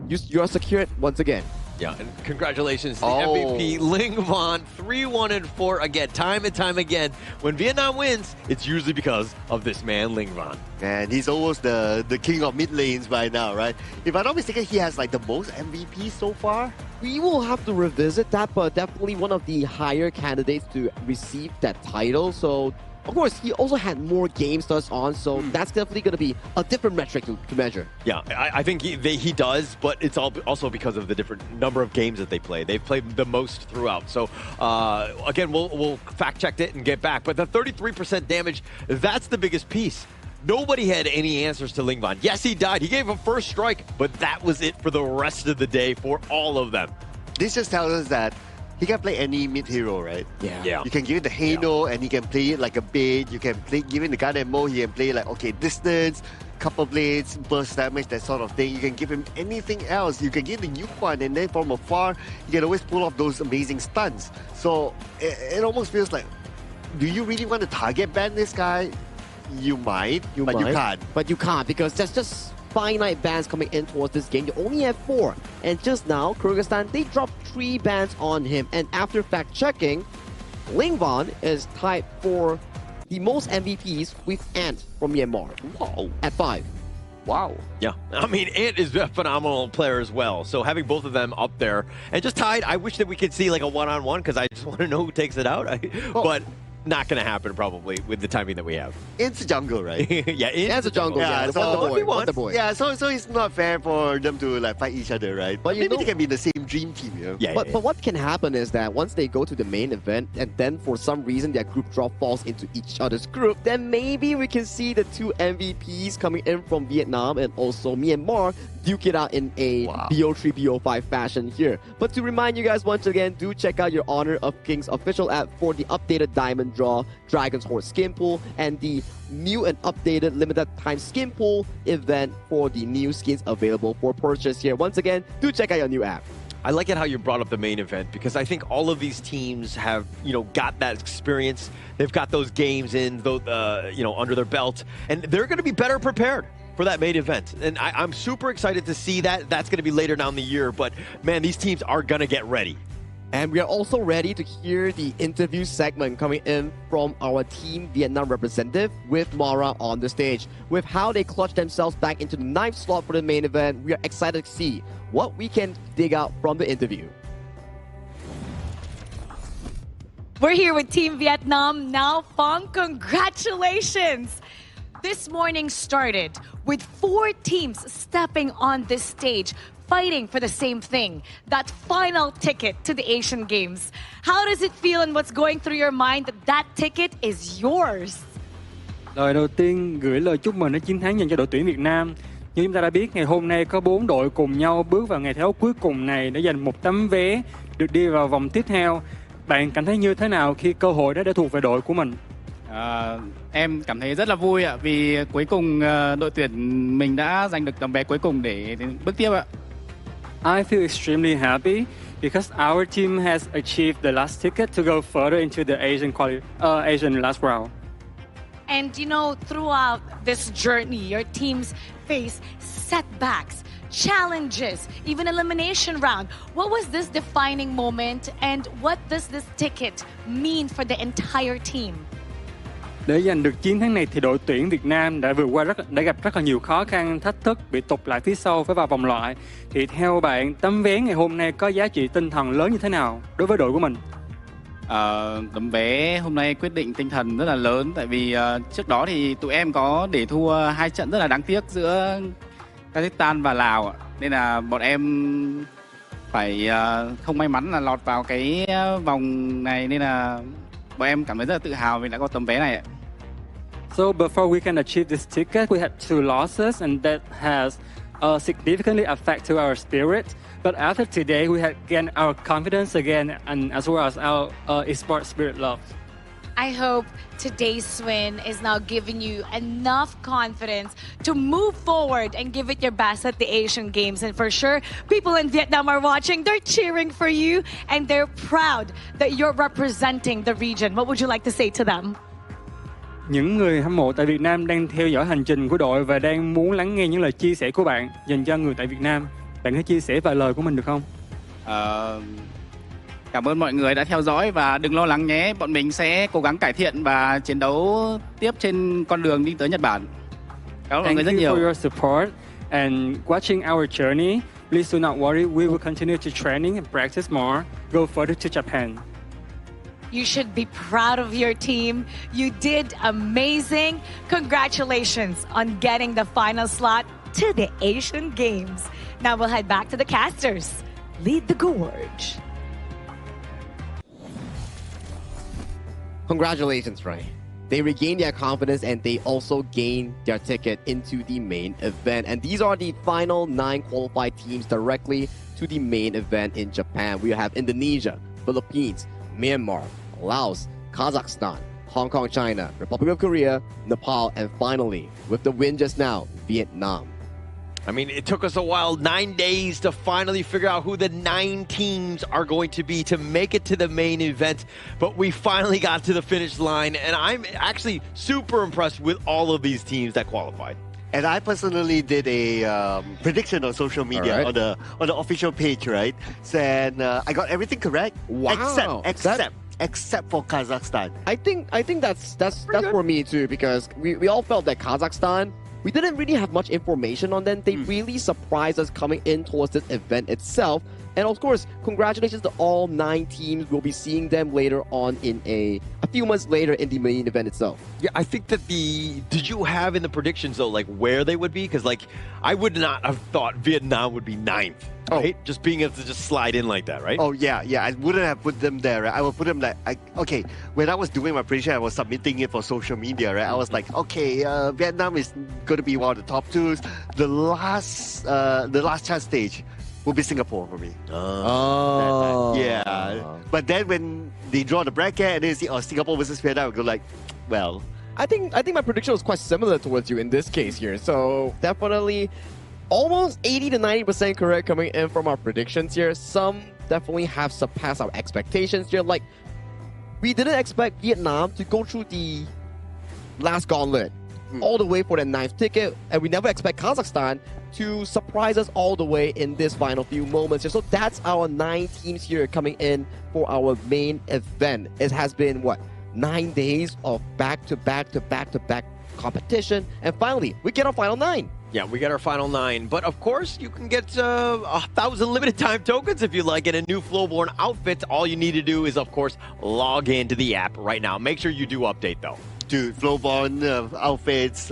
you are secured once again. Yeah, and congratulations to the MVP, Linh Van, 3-1-4 again, time and time again. When Vietnam wins, it's usually because of this man, Linh Van. And he's almost the king of mid lanes by now, right? If I'm not mistaken, he has like the most MVPs so far. We will have to revisit that, but definitely one of the higher candidates to receive that title. So, of course, he also had more games to us on, so that's definitely going to be a different metric to measure. Yeah, I think he does, but it's also because of the different number of games that they play. They've played the most throughout. So, again, we'll fact-check it and get back. But the 33% damage, that's the biggest piece. Nobody had any answers to Linh Van. Yes, he died. He gave a first strike, but that was it for the rest of the day for all of them. This just tells us that he can play any mid hero, right? Yeah. You can give it the Hano and he can play it like a bait. You can play, give it the gun and Mo, he can play like, okay, distance, couple blades, burst damage, that sort of thing. You can give him anything else. You can give the Yukwan and then from afar, you can always pull off those amazing stunts. So it almost feels like, do you really want to target ban this guy? You might, but you can't. But you can't because there's just finite bans coming in towards this game. You only have 4. And just now, Kyrgyzstan, they dropped 3 bans on him. And after fact-checking, Linh Van is tied for the most MVPs with Ant from Myanmar. Wow. At 5. Wow. Yeah, I mean, Ant is a phenomenal player as well. So having both of them up there and just tied, I wish that we could see like a one-on-one because I just want to know who takes it out. But not going to happen probably with the timing that we have. It's a jungle, right? Yeah, it's a jungle. Yeah, so Wonder Boy. Yeah, so it's not fair for them to like fight each other, right? But maybe they can be the same dream team, you know? Yeah, but what can happen is that once they go to the main event and then for some reason their group draw falls into each other's group, then maybe we can see the 2 MVPs coming in from Vietnam and also Myanmar duke it out in a BO3, BO5 fashion here. But to remind you guys once again, do check out your Honor of Kings official app for the updated Diamond Draw, Dragon's Horde skin pool, and the new and updated limited time skin pool event for the new skins available for purchase here. Once again, do check out your new app. I like it how you brought up the main event because I think all of these teams have, got that experience. They've got those games in, under their belt, and they're going to be better prepared for that main event. And I'm super excited to see that. That's going to be later down the year, but man, these teams are going to get ready. And we are also ready to hear the interview segment coming in from our Team Vietnam representative with Mara on the stage. With how they clutched themselves back into the 9th slot for the main event, we are excited to see what we can dig out from the interview. We're here with Team Vietnam now. Phong, congratulations! This morning started with 4 teams stepping on this stage, fighting for the same thing, that final ticket to the Asian Games. How does it feel and what's going through your mind that that ticket is yours? Lời đầu tiên gửi lời chúc mừng đến chiến thắng dành cho đội tuyển Việt Nam. Như chúng ta đã biết, ngày hôm nay có 4 đội cùng nhau bước vào ngày thi đấu cuối cùng này để giành một tấm vé được đi vào vòng tiếp theo. Bạn cảm thấy như thế nào khi cơ hội đó đã thuộc về đội của mình? Em cảm thấy rất là vui ạ, vì cuối cùng đội tuyển mình đã giành được tấm vé cuối cùng để bước tiếp ạ. I feel extremely happy because our team has achieved the last ticket to go further into the Asian last round. And you know, throughout this journey, your teams face setbacks, challenges, even elimination round. What was this defining moment and what does this ticket mean for the entire team? Để giành được chiến thắng này thì đội tuyển Việt Nam đã gặp rất là nhiều khó khăn, thách thức, bị tụt lại phía sau phải vào vòng loại. Thì theo bạn, tấm vé ngày hôm nay có giá trị tinh thần lớn như thế nào đối với đội của mình? Tấm vé hôm nay quyết định tinh thần rất là lớn, tại vì trước đó thì tụi em có để thua 2 trận rất là đáng tiếc giữa Kazakhstan và Lào, nên là bọn em phải không may mắn là lọt vào cái vòng này, nên là bọn em cảm thấy rất là tự hào vì đã có tấm vé này. So before we can achieve this ticket, we had 2 losses and that has significantly affected our spirit. But after today, we had gained our confidence again and as well as our esports spirit love. I hope today's win is now giving you enough confidence to move forward and give it your best at the Asian Games. And for sure, people in Vietnam are watching, they're cheering for you and they're proud that you're representing the region. What would you like to say to them? Những người hâm mộ tại Việt Nam đang theo dõi hành trình của đội và đang muốn lắng nghe những lời chia sẻ của bạn dành cho người tại Việt Nam. Bạn hãy chia sẻ vài lời của mình được không? Cảm ơn mọi người đã theo dõi và đừng lo lắng nhé. Bọn mình sẽ cố gắng cải thiện và chiến đấu tiếp trên con đường đi tới Nhật Bản. Cảm ơn mọi người rất nhiều. Thank you for your support and watching our journey. Please do not worry. We will continue to training and practice more. Go further to Japan. You should be proud of your team. You did amazing. Congratulations on getting the final slot to the Asian Games. Now we'll head back to the casters. Lead the gorge. Congratulations, Ray. They regained their confidence and they also gained their ticket into the main event. And these are the final 9 qualified teams directly to the main event in Japan. We have Indonesia, Philippines, Myanmar, Laos, Kazakhstan, Hong Kong, China, Republic of Korea, Nepal, and finally, with the win just now, Vietnam. I mean, it took us a while, 9 days, to finally figure out who the 9 teams are going to be to make it to the main event. But we finally got to the finish line, and I'm actually super impressed with all of these teams that qualified. And I personally did a prediction on social media, right, on the official page, right? And I got everything correct. Wow. Except for Kazakhstan. I think that's for me too, because we all felt that Kazakhstan, we didn't really have much information on them. They really surprised us coming in towards this event itself. And of course, congratulations to all 9 teams. We'll be seeing them later on in a few months later in the main event itself. Yeah, I think that did you have in the predictions though, like where they would be? Because like, I would not have thought Vietnam would be 9th, right? Just being able to just slide in like that, right? Oh yeah, I wouldn't have put them there, right? I would put them like, okay, when I was doing my prediction, I was submitting it for social media, right? I was like, okay, Vietnam is going to be one of the top 2s. The last chance stage will be Singapore for me. Yeah. But then when they draw the bracket and then you see, Singapore versus Vietnam, I go like, well. I think my prediction was quite similar towards you in this case here. So definitely almost 80 to 90% correct coming in from our predictions here. Some definitely have surpassed our expectations here. Like, we didn't expect Vietnam to go through the last gauntlet all the way for the 9th ticket, and we never expect Kazakhstan to surprise us all the way in this final few moments. So that's our 9 teams here coming in for our main event. It has been, what, 9 days of back-to-back competition, and finally, we get our final 9. Yeah, we get our final 9. But of course, you can get 1,000 limited time tokens if you like in a new Flowborn outfit. All you need to do is, of course, log into the app right now. Make sure you do update, though. Dude, Flowborn outfits,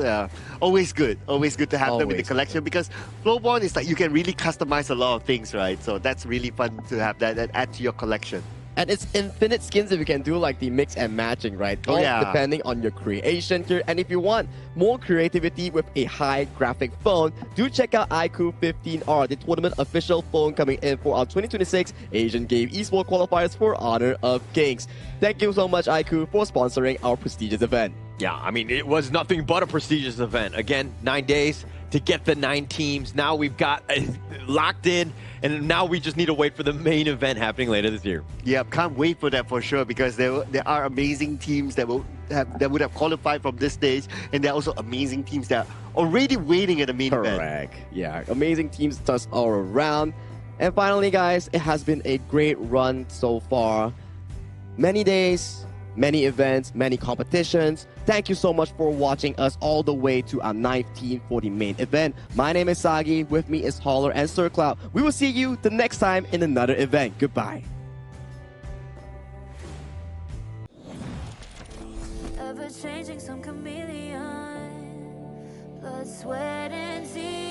always good. Always good to have them in the collection, because Flowborn is like you can really customize a lot of things, right? So that's really fun to have that and add to your collection. And it's infinite skins if you can do like the mix and matching, right? Oh, yeah. Depending on your creation here. And if you want more creativity with a high graphic phone, do check out iQOO 15R, the tournament official phone coming in for our 2026 Asian Games Esports Qualifiers for Honor of Kings. Thank you so much, iQOO, for sponsoring our prestigious event. Yeah, I mean, it was nothing but a prestigious event. Again, 9 days to get the 9 teams. Now we've got locked in, and now we just need to wait for the main event happening later this year. Yeah, can't wait for that for sure, because there are amazing teams that would have qualified from this stage, and there are also amazing teams that are already waiting at the main event. Correct. Yeah, amazing teams just all around. And finally, guys, it has been a great run so far. Many days, many events, many competitions. Thank you so much for watching us all the way to our 9th team for the main event. My name is Sagi. With me is Holler and Sir Cloud. We will see you the next time in another event. Goodbye. Ever changing, some chameleon, blood, sweat, and tears.